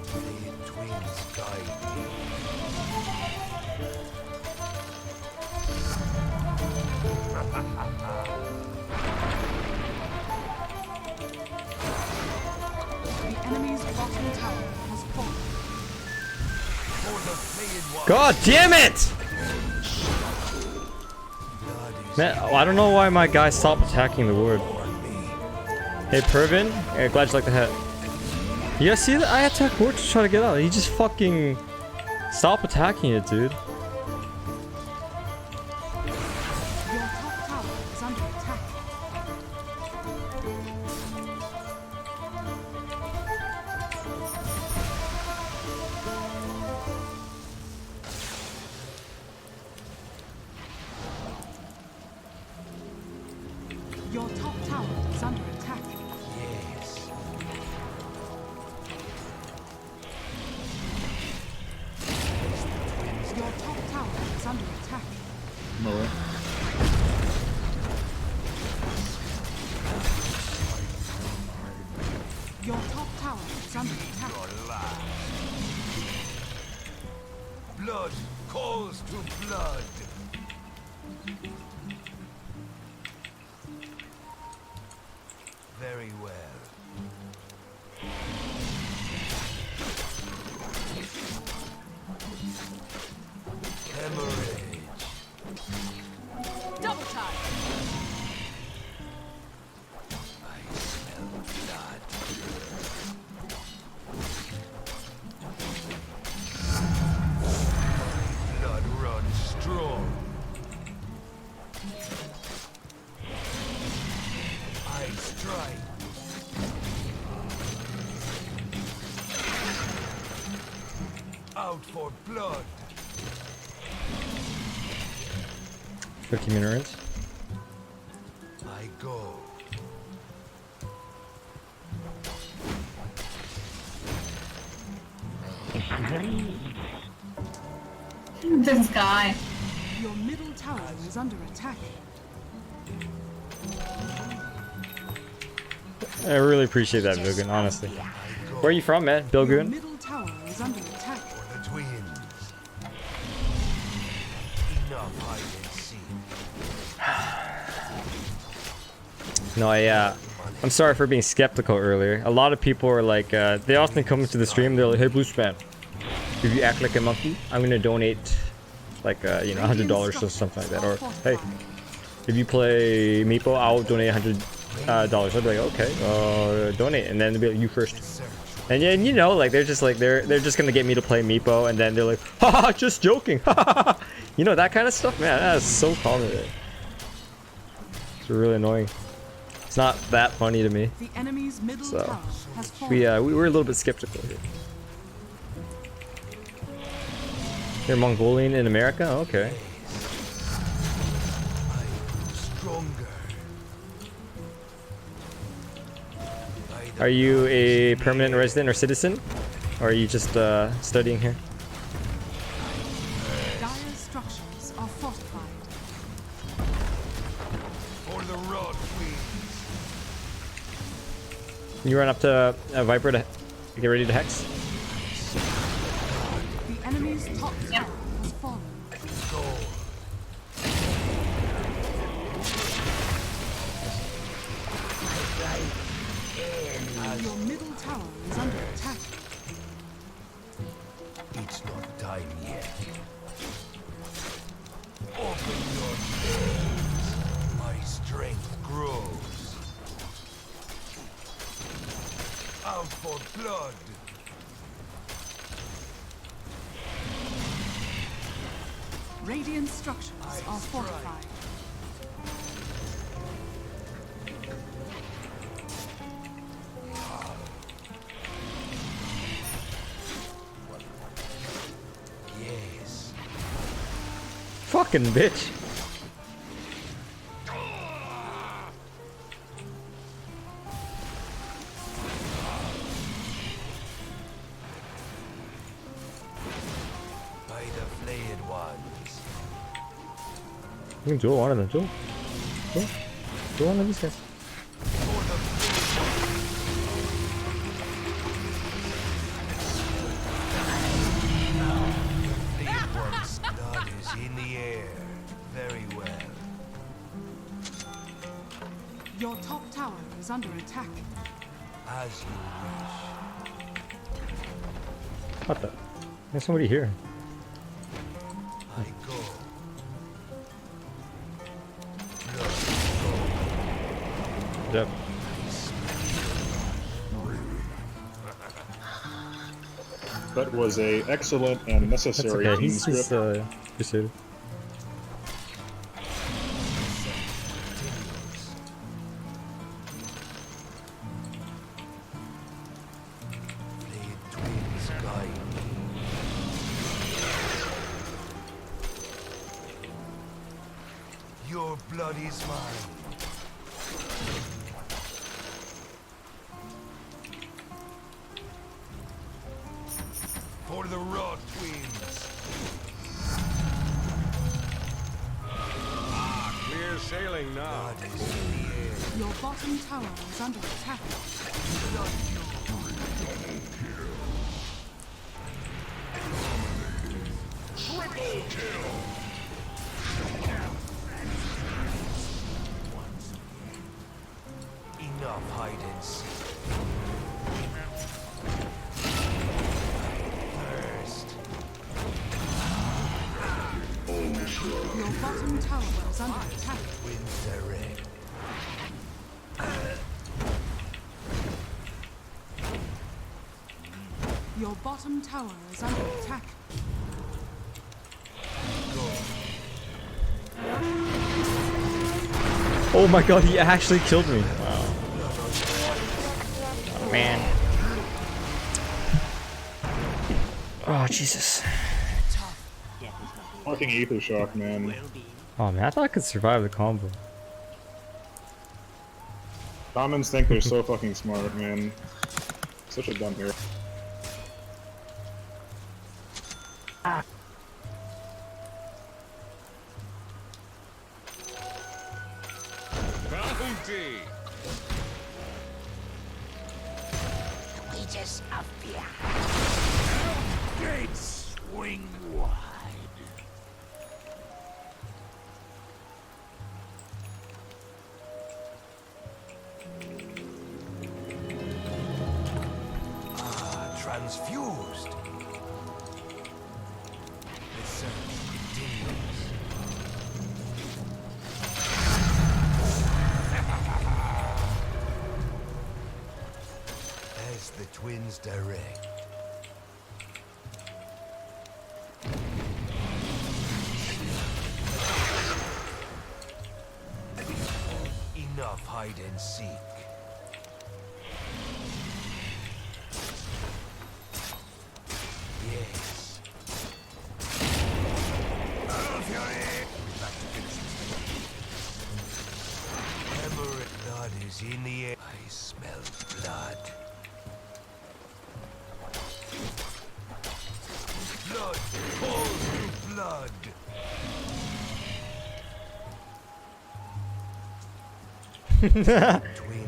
Flayed twins guide me. The enemy's bottom tower has fallen. For the flayed ones. God damn it! Man, I don't know why my guy stopped attacking the ward. Hey Pervin, yeah, glad you like the hat. You guys see that? I attacked ward to try to get out. He just fucking stopped attacking it, dude. Your top tower is under attack. Your top tower is under attack. Yes. Your top tower is under attack. Mower. Your top tower is under attack. Blood calls to blood. Very well. Hemorrhage. Double time. I smell blood. Blood runs strong. I strike. for blood. 50 minerals. I go. This guy. Your middle tower is under attack. I really appreciate that, Bilgun, honestly. Where are you from, man? Your Bilgun? middle tower is under attack. For the twins. Enough hide and seek. No, I'm sorry for being skeptical earlier. A lot of people are like, they often come to the stream, they're like, hey, Bluespan, if you act like a monkey, I'm gonna donate, like, you know, $100 or something like that. Or, hey, if you play Meepo, I'll donate $100. I'd be like, okay, donate, and then they'll be like, you first. And yeah, you know, like, they're just like, they're just gonna get me to play Meepo, and then they're like, haha, just joking, you know, that kind of stuff, man, that is so common. It's really annoying. It's not that funny to me. The enemy's middle So, tower has fallen. we were a little bit skeptical here. You're Mongolian in America? Okay. Stronger. Are you a permanent resident or citizen? Or are you just studying here? Dire structures are fortified. For the rod queen. You run up to Viper to get ready to hex? The enemy's top tower has fallen. Your middle tower is under attack. It's not time yet. Open your gates. My strength grows. Out for blood. Radiant structures are fortified. Yes. Fucking bitch. By the flayed ones. You can duel one of them, duel. Duel one of these guys. Flayed ones' blood is in the air. Very well. Your top tower is under attack. As you What the? There's somebody here. wish. I go. Yep. That was a excellent and necessary That's okay. team He's script. Crusader. Flayed twins guide me. Your blood is mine. For the Rod twins. Clear sailing now. Blood is in the air. Your bottom tower is under attack. Triple kill. Enough hide and seek. Thirst. Your bottom tower is under attack. Winds direct. Your bottom tower is under attack. Oh my god, he actually killed me. Wow. Oh, man. Oh, Jesus. Fucking Aether Shock, man. Oh man, I thought I could survive the combo. Shamans think they're so fucking smart, man. Such a dumb hero. Bounty. Just up here. Gates swing wide. Ah, transfused. The search continues. As the twins direct. Enough hide and seek. Yes. Battle Fury! Back to finish this. Emerald blood is in the air. I smell blood. Blood calls to blood.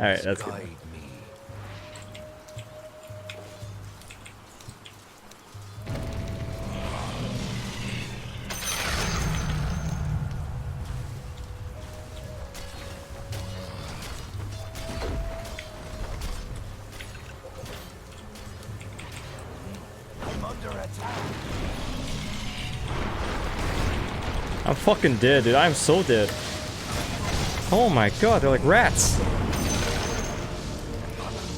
Alright, that's good. I'm under attack. I'm fucking dead, dude. I'm so dead. Oh my god, they're like rats.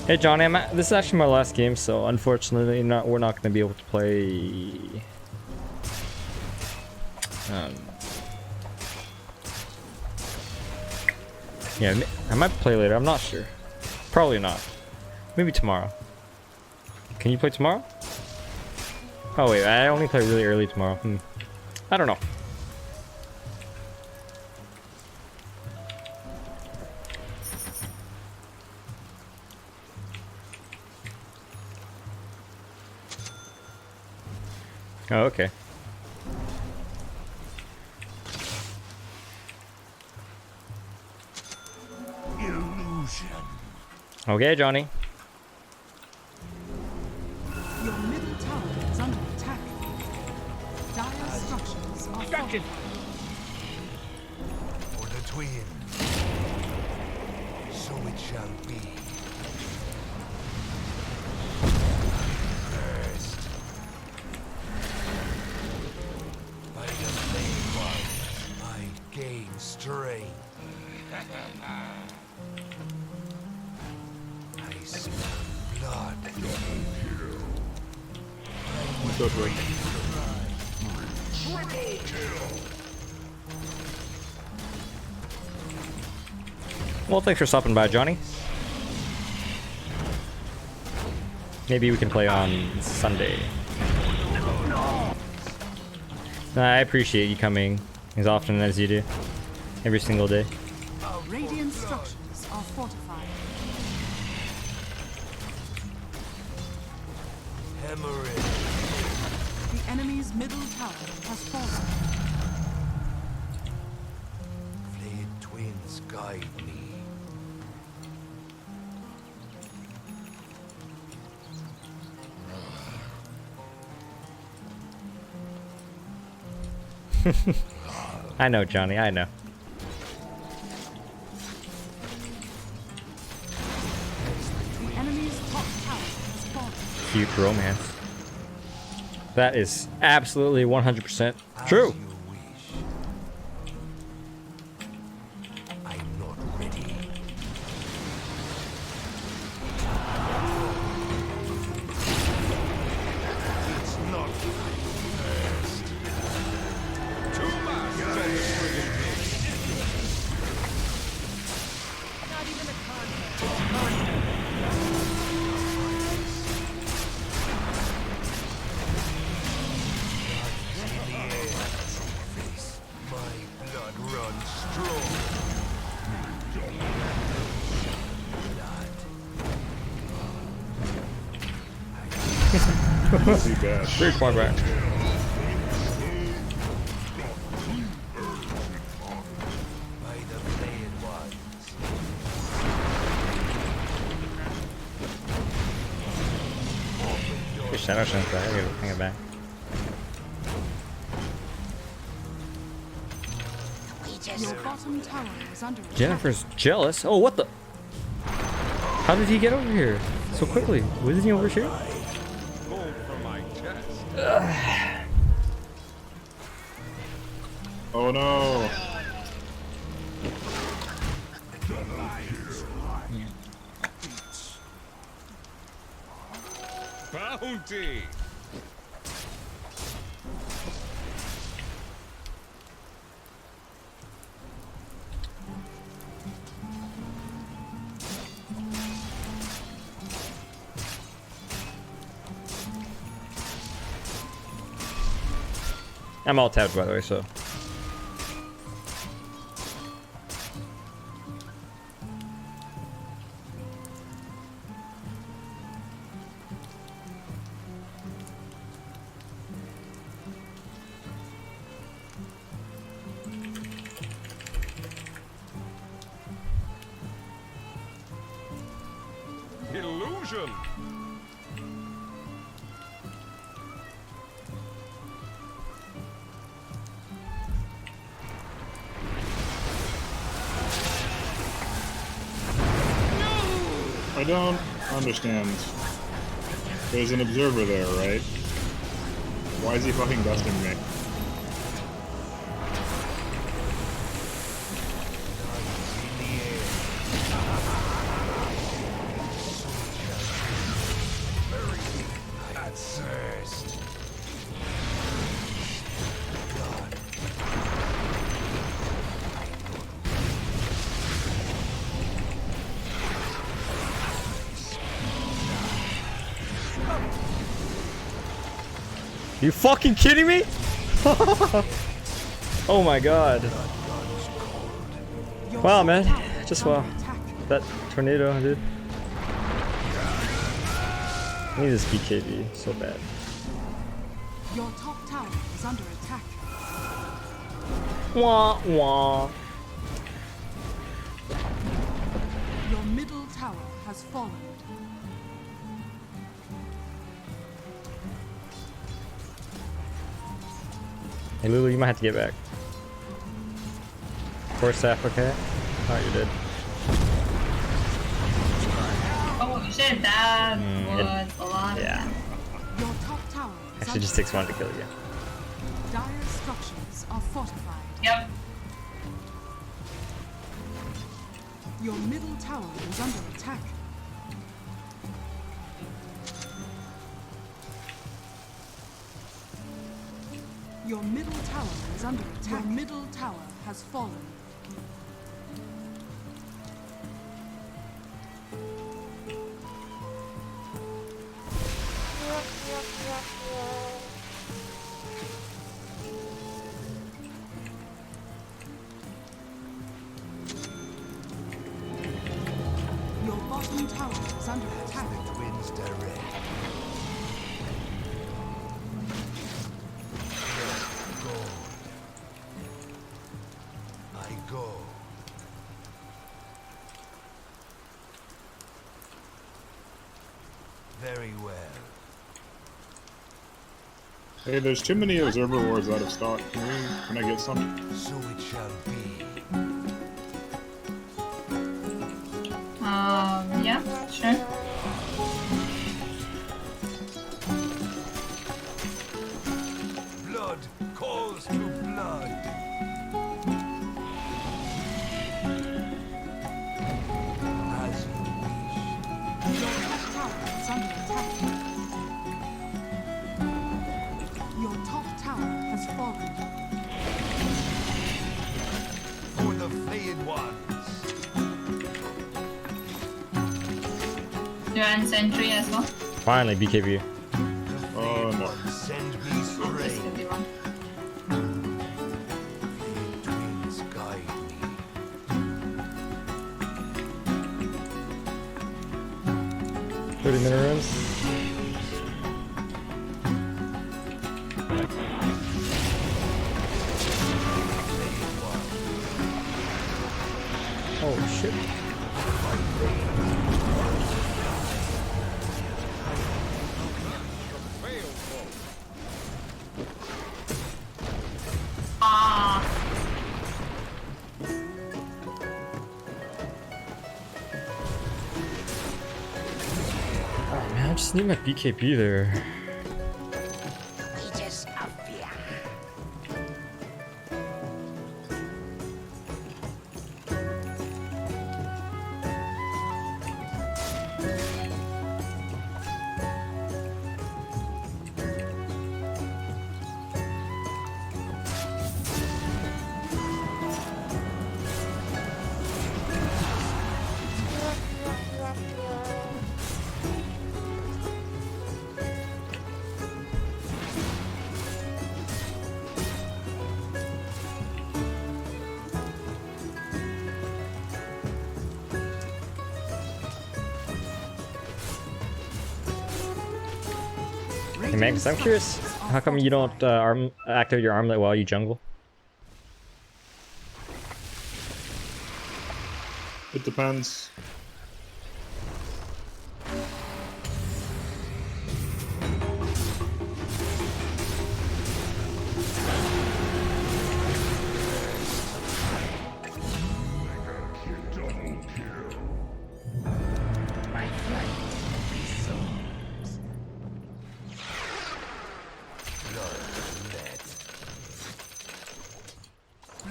Hey Johnny, this is actually my last game, so unfortunately we're not going to be able to play. Yeah, I might play later. I'm not sure. Probably not. Maybe tomorrow. Can you play tomorrow? Oh wait, I only play really early tomorrow. I don't know. Oh, okay. Illusion. Okay, Johnny. Your middle tower is under attack. Dire structures are fortified. For the twin. So it shall be. First. By the flame one, I gain strength. I smell blood. Go for it. Triple kill. Well, thanks for stopping by, Johnny. Maybe we can play on Sunday. I appreciate you coming as often as you do. Every single day. Radiant structures are fortified. Hemorrhage. The enemy's middle tower has fallen. Flayed twins guide me. I know, Johnny, I know. The enemy's top tower has fallen. Cute romance. That is absolutely 100% true. I'm not ready. It's not first. Too much. Not even a contest. Too bad. Pretty far back. Good shadow shot back. I gotta bring it back. Your bottom tower is under attack. Jennifer's jealous. Oh, what the? How did he get over here so quickly? Wasn't he over here? Oh no. Bounty! I'm all tabbed by the way, so. Illusion! I don't understand. There's an observer there, right? Why is he fucking dusting me? You fucking kidding me? Oh my god. Wow, man. Just wow. That tornado, dude. I need this BKB so bad. Your top tower is under attack. Wah wah. Your middle tower has fallen. Hey Lulu, you might have to get back. Core staff, okay? Oh, you did. Oh shit, that was a lot of Yeah. Your top tower is Actually, just takes one to kill you. dire structures are fortified. Yep. Your middle tower is under attack. Your middle tower is under attack. Your middle tower has fallen. Your bottom tower is under attack. Twins direct. I go. Very well. Hey, there's too many observer wards out of stock. Can I get some? So it shall be. Yeah, sure. Blood calls to blood. As you wish. Your top tower is under attack. Your top tower has fallen. For the flayed ones. You're on sentry as well. Finally, BKB. Oh no. Send me This straight. could be one. Twins guide me. 30-minute runs. Oh shit. Ah. Oh man, I just need my BKB there. Hey man, 'cause I'm curious, how come you don't activate your armlet while you jungle? It depends.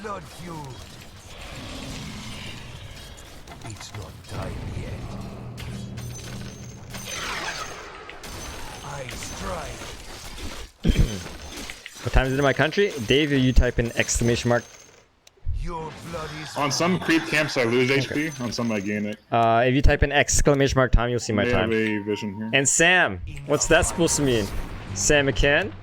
Blood fueled. It's not time yet. I strike. What time is it in my country? Dave, you type in exclamation mark. Your blood is On some creep camps I lose HP, on some I gain it. If you type in exclamation mark time, you'll see my They time. have a vision here. And Sam, what's that supposed to mean? Sam McCann?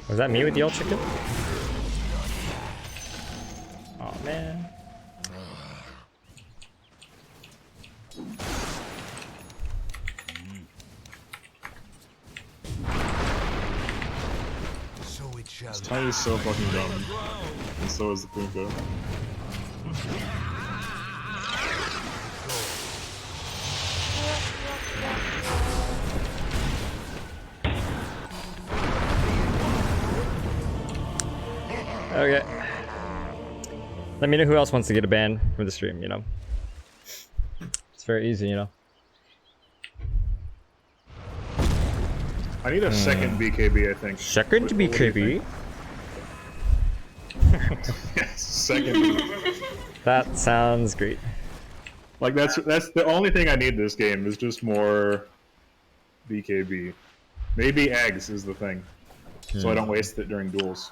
Was that me with the old chicken? Oh man. so it shall. This Ty is so fucking dumb. And so is the Punko. Okay. Let me know who else wants to get a ban from the stream, you know? It's very easy, you know? I need a second BKB, I think. Second What do you BKB? Yes, second. That sounds great. Like that's the only thing I need this game is just more BKB. Maybe eggs is the thing, so I don't waste it during duels.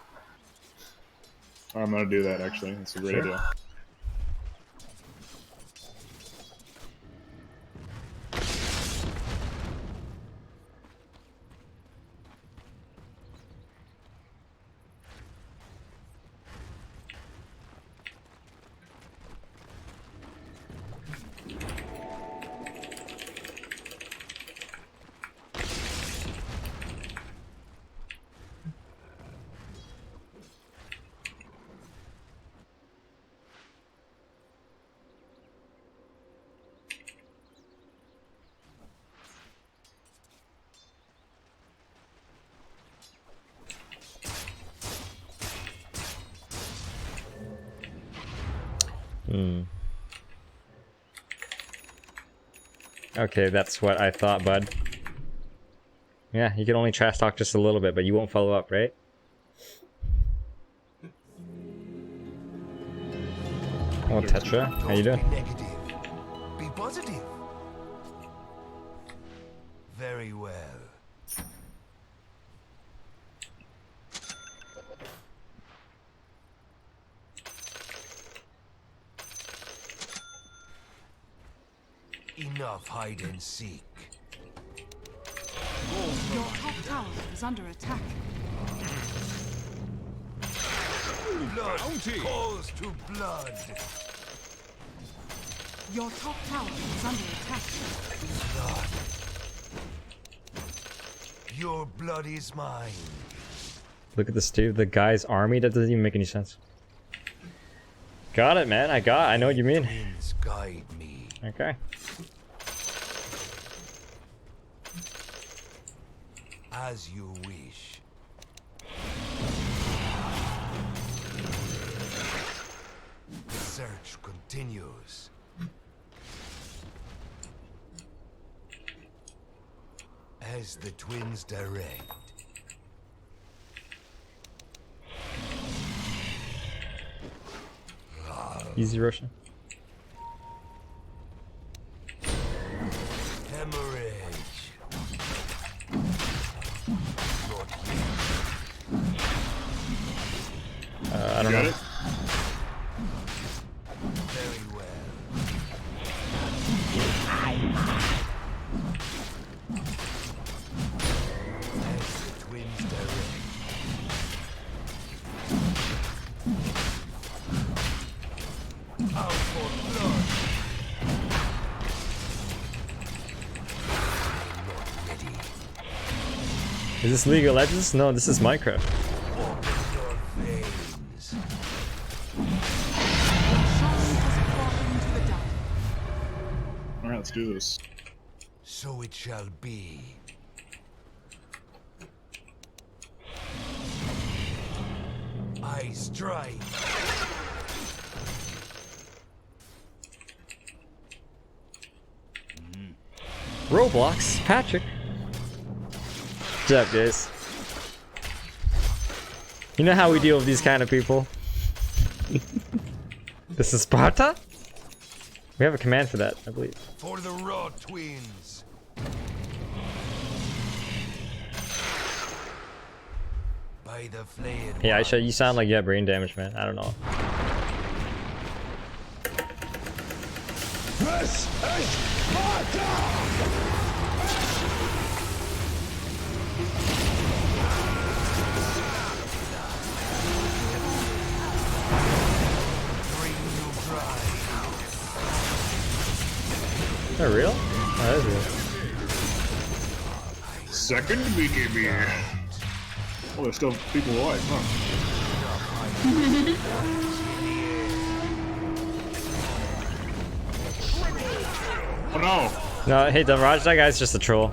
I'm gonna do that actually. That's a great idea. Okay, that's what I thought, bud. Yeah, you can only trash talk just a little bit, but you won't follow up, right? Oh, Tetra, how you doing? Negative. Be positive. Very well. Enough hide and seek. Your top tower is under attack. Blood calls to blood. Your top tower is under attack. Blood. Your blood is mine. Look at this dude, the guy's army. That doesn't even make any sense. Got it, man. I know what you mean. Winds guide me. Okay. As you wish. The search continues. As the twins direct. Easy Russian. Hemorrhage. I don't know. Very well. As the twins direct. Out for blood. I'm not ready. Is this League of Legends? No, this is Minecraft. Open your veins. Alright, let's do this. So it shall be. I strike. Roblox, Patrick. What's up, guys? You know how we deal with these kind of people. This is Sparta? We have a command for that, I believe. For the raw twins. By the flayed Yeah, you sound like you have brain damage, man. I don't know. This is Sparta! Is that real? Oh, that is real. Second BKB. Oh, there's still people alive, huh? Oh no! No, hey, Raj, that guy's just a troll.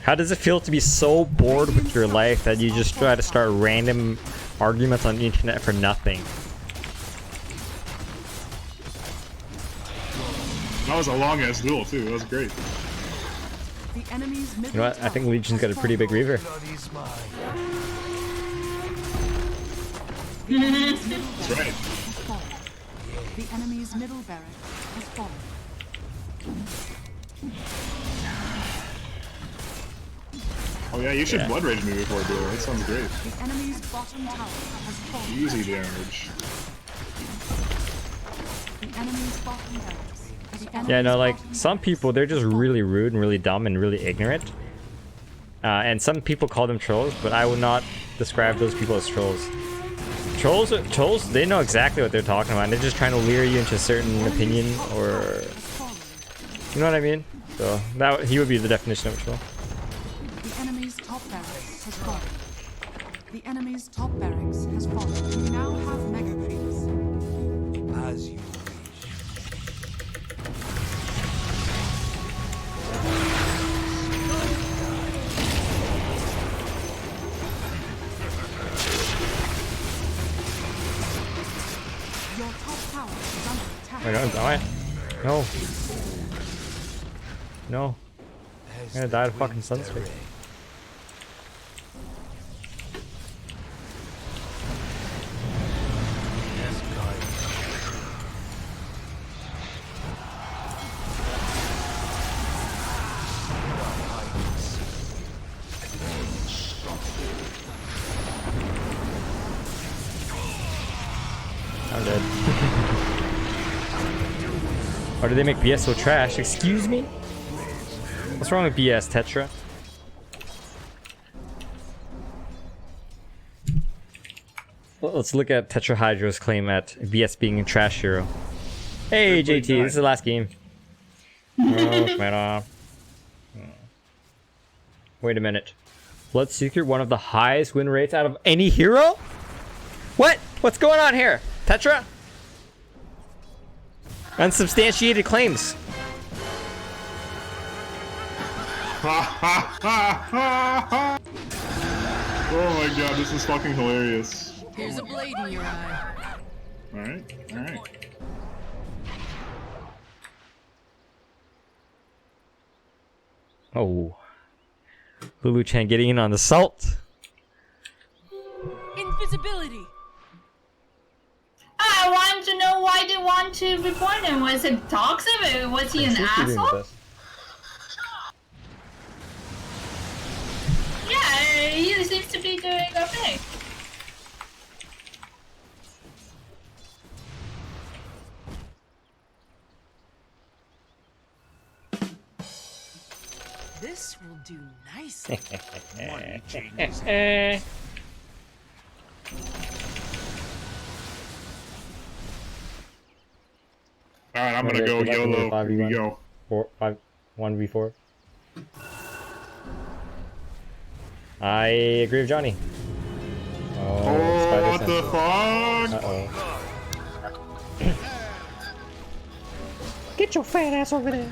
How does it feel to be so bored with your life that you just try to start random arguments on the internet for nothing? That was a long ass duel too, that was great. The enemy's You know what? I think Legion's got a pretty big reaver. That's right. The enemy's middle barrack has fallen. Oh yeah, you should Blood Rage me before duel, that sounds great. The enemy's bottom tower has fallen. Easy damage. The enemy's bottom barracks. Yeah, no, like, some people, they're just really rude and really dumb and really ignorant. And some people call them trolls, but I would not describe those people as trolls. Trolls, they know exactly what they're talking about, and they're just trying to lure you into a certain opinion, or... You know what I mean? So, he would be the definition of a troll. The enemy's top barracks has fallen. The enemy's top barracks has fallen. We now have mega creeps. As you Your top tower is under attack. I don't die. No. No. I'm gonna die to fucking sunstroke. I'm dead. Or do they make BS so trash? Excuse me? What's wrong with BS, Tetra? Well, let's look at Tetrahydro's claim at BS being a trash hero. Hey JT, this is the last game. Wait a minute. Bloodseeker, one of the highest win rates out of any hero? What? What's going on here? Tetra? Unsubstantiated claims. Oh my god, this is fucking hilarious. Here's a blade in your eye. Alright, alright. Oh. Lulu-chan getting in on the salt. Invisibility. I want to know why they want to report him. Was it toxic? Was he an asshole? Yeah, he seems to be doing okay. This will do nicely. Money changes. Alright, I'm gonna go YOLO. Here we go. 1v4. I agree with Johnny. Oh, what the fuck? Uh-oh. Get your fat ass over there.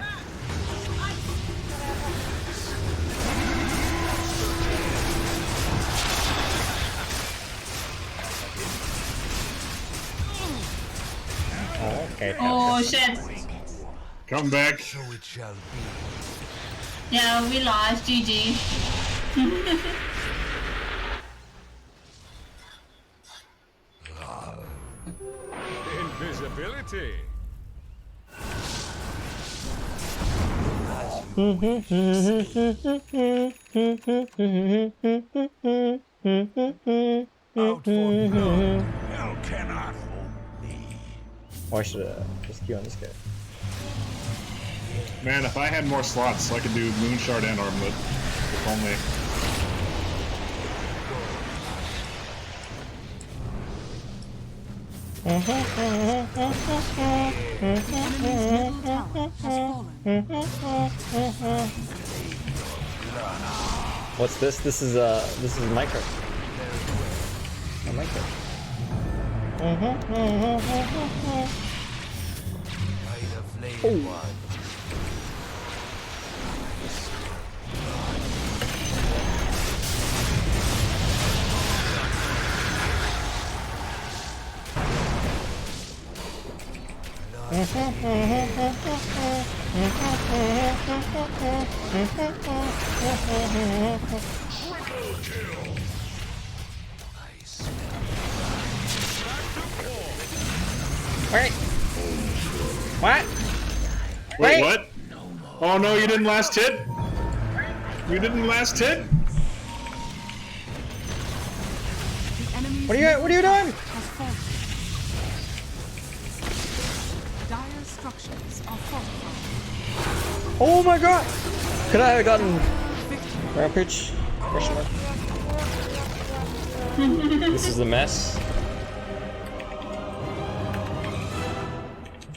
Oh, okay. Oh shit. Come back. So it shall be. Yeah, we lost. GG. Invisibility. Out for blood. Hell cannot hold me. Why should I just queue on this guy? Man, if I had more slots, I could do Moonshard and Armlet. If only. What's this? This is Minecraft. Oh, Minecraft. Oh. Wait. What? Wait, what? Oh no, you didn't last hit? You didn't last hit? What are you doing? Dire structures are fortified. Oh my god! Could I have gotten Rampage? Question mark. This is a mess.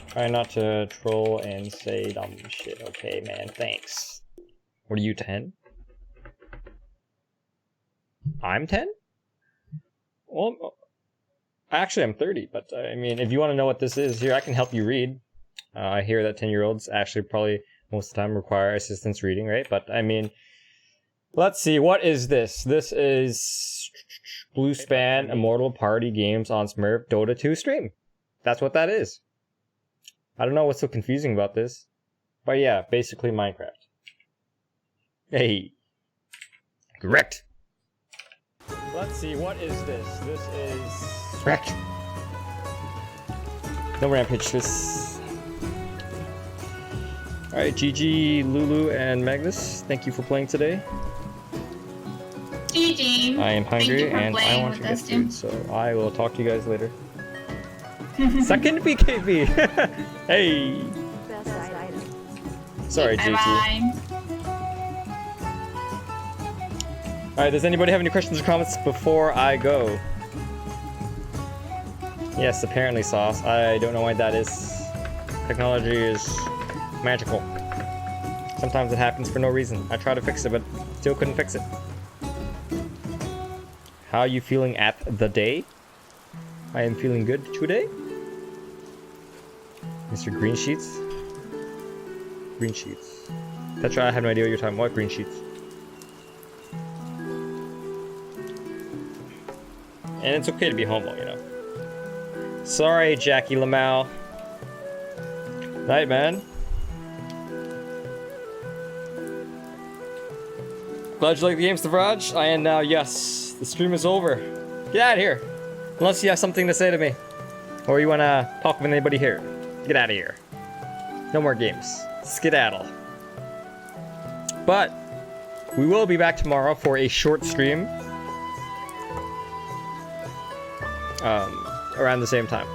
Try not to troll and say dumb shit. Okay, man. Thanks. What are you, 10? I'm 10? Well, actually, I'm 30. But I mean, if you want to know what this is, here I can help you read. I hear that 10-year-olds actually probably most of the time require assistance reading, right? But I mean, let's see. What is this? This is Blue Span Immortal Party Games on Smurf Dota 2 stream. That's what that is. I don't know what's so confusing about this. But yeah, basically Minecraft. Hey. Correct. Let's see, what is this? This is... Correct. No Rampage, this... Alright, GG, Lulu, and Magnus. Thank you for playing today. GG. I am hungry and I want to get food, so I will talk to you guys later. Second BKB! Hey! Sorry, Bye JT. bye. Alright, does anybody have any questions or comments before I go? Yes, apparently, Sauce. I don't know why that is. Technology is magical. Sometimes it happens for no reason. I tried to fix it, but still couldn't fix it. How are you feeling at the day? I am feeling good today. Mr. Green Sheets? Green Sheets. That's right, I have no idea what you're talking about. What green sheets? And it's okay to be homo, you know. Sorry, Jackie Lamau. Night, man. Glad you like the game, Stavraj. I am now, yes. The stream is over. Get out of here. Unless you have something to say to me. Or you want to talk with anybody here. Get out of here. No more games. Skedaddle. But we will be back tomorrow for a short stream. Around the same time.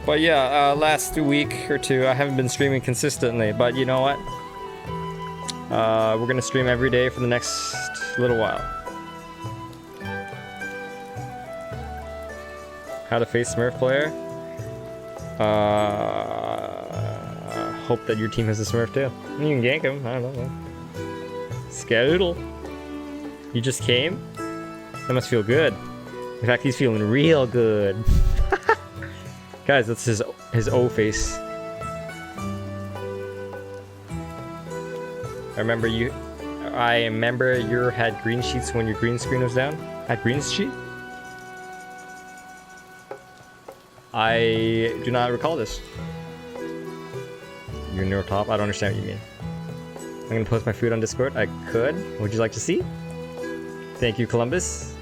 But yeah, last week or two I haven't been streaming consistently, but you know what? We're gonna stream every day for the next little while. How to face Smurf player? Hope that your team has a Smurf too. You can gank him, I don't know. Skedaddle. You just came? That must feel good. In fact, he's feeling real good. Guys, that's his O face. I remember you had green sheets when your green screen was down. Had green sheet? I do not recall this. Your neuro top? I don't understand what you mean. I'm gonna post my food on Discord. I could. Would you like to see? Thank you, Columbus.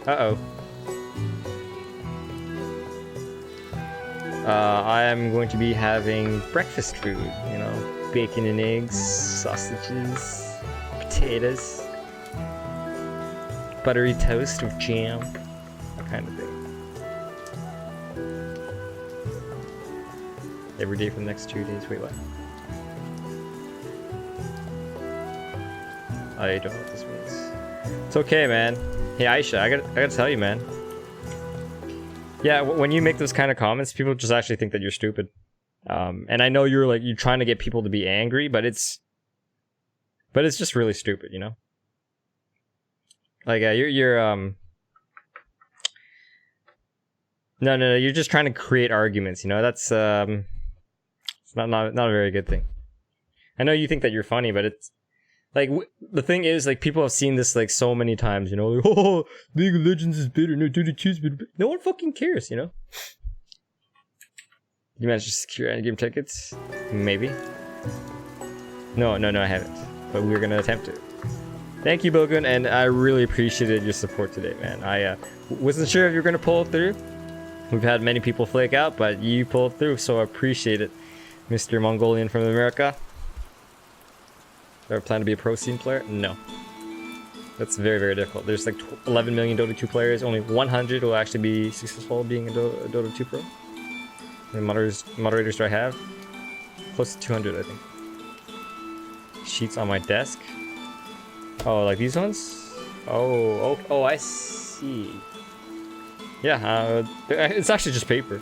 Uh-oh. I am going to be having breakfast food, you know, bacon and eggs, sausages, potatoes, buttery toast with jam, that kind of thing. Every day for the next 2 days. Wait, what? I don't know what this means. It's okay, man. Hey, Aisha, I gotta tell you, man. Yeah, when you make those kind of comments, people just actually think that you're stupid. And I know you're trying to get people to be angry, but it's just really stupid, you know? Like, no, you're just trying to create arguments, you know? That's, it's not a very good thing. I know you think that you're funny, but it's, like, the thing is, like, people have seen this, like, so many times, you know? Like, oh, League of Legends is better, no, Dota 2 is better. No one fucking cares, you know? You managed to secure endgame tickets? Maybe. No, I haven't. But we're gonna attempt it. Thank you, Bogun, and I really appreciated your support today, man. I wasn't sure if you were gonna pull it through. We've had many people flake out, but you pulled through, so I appreciate it, Mr. Mongolian from America. Ever plan to be a pro scene player? No. That's very, very difficult. There's like 11 million Dota 2 players. Only 100 will actually be successful being a Dota 2 pro. How many moderators do I have? Close to 200, I think. Sheets on my desk. Oh, like these ones? Oh, I see. Yeah, it's actually just paper.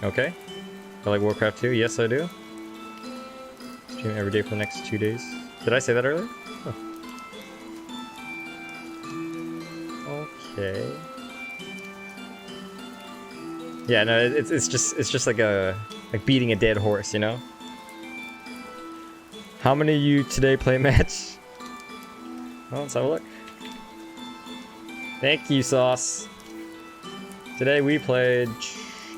Okay. I like Warcraft 2. Yes, I do. Stream every day for the next 2 days. Did I say that earlier? Oh. Okay. Yeah, no, it's just like beating a dead horse, you know? How many of you today play match? Well, let's have a look. Thank you, Sauce. Today we played.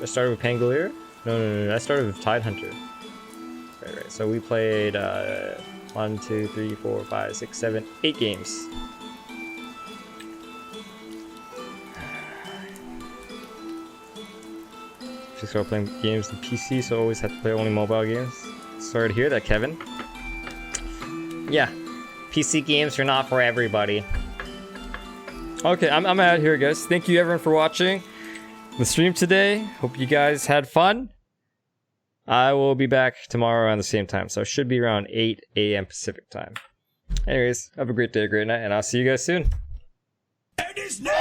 I started with Pangolier. No. I started with Tidehunter. Right. So we played 1, 2, 3, 4, 5, 6, 7, 8 games. Just started playing games on PC, so I always have to play only mobile games. Sorry to hear that, Kevin. Yeah, PC games are not for everybody. Okay, I'm out here, guys. Thank you everyone for watching. the stream today. Hope you guys had fun. I will be back tomorrow around the same time, so it should be around 8 a.m. Pacific time. Anyways, have a great day, great night, and I'll see you guys soon. It is now!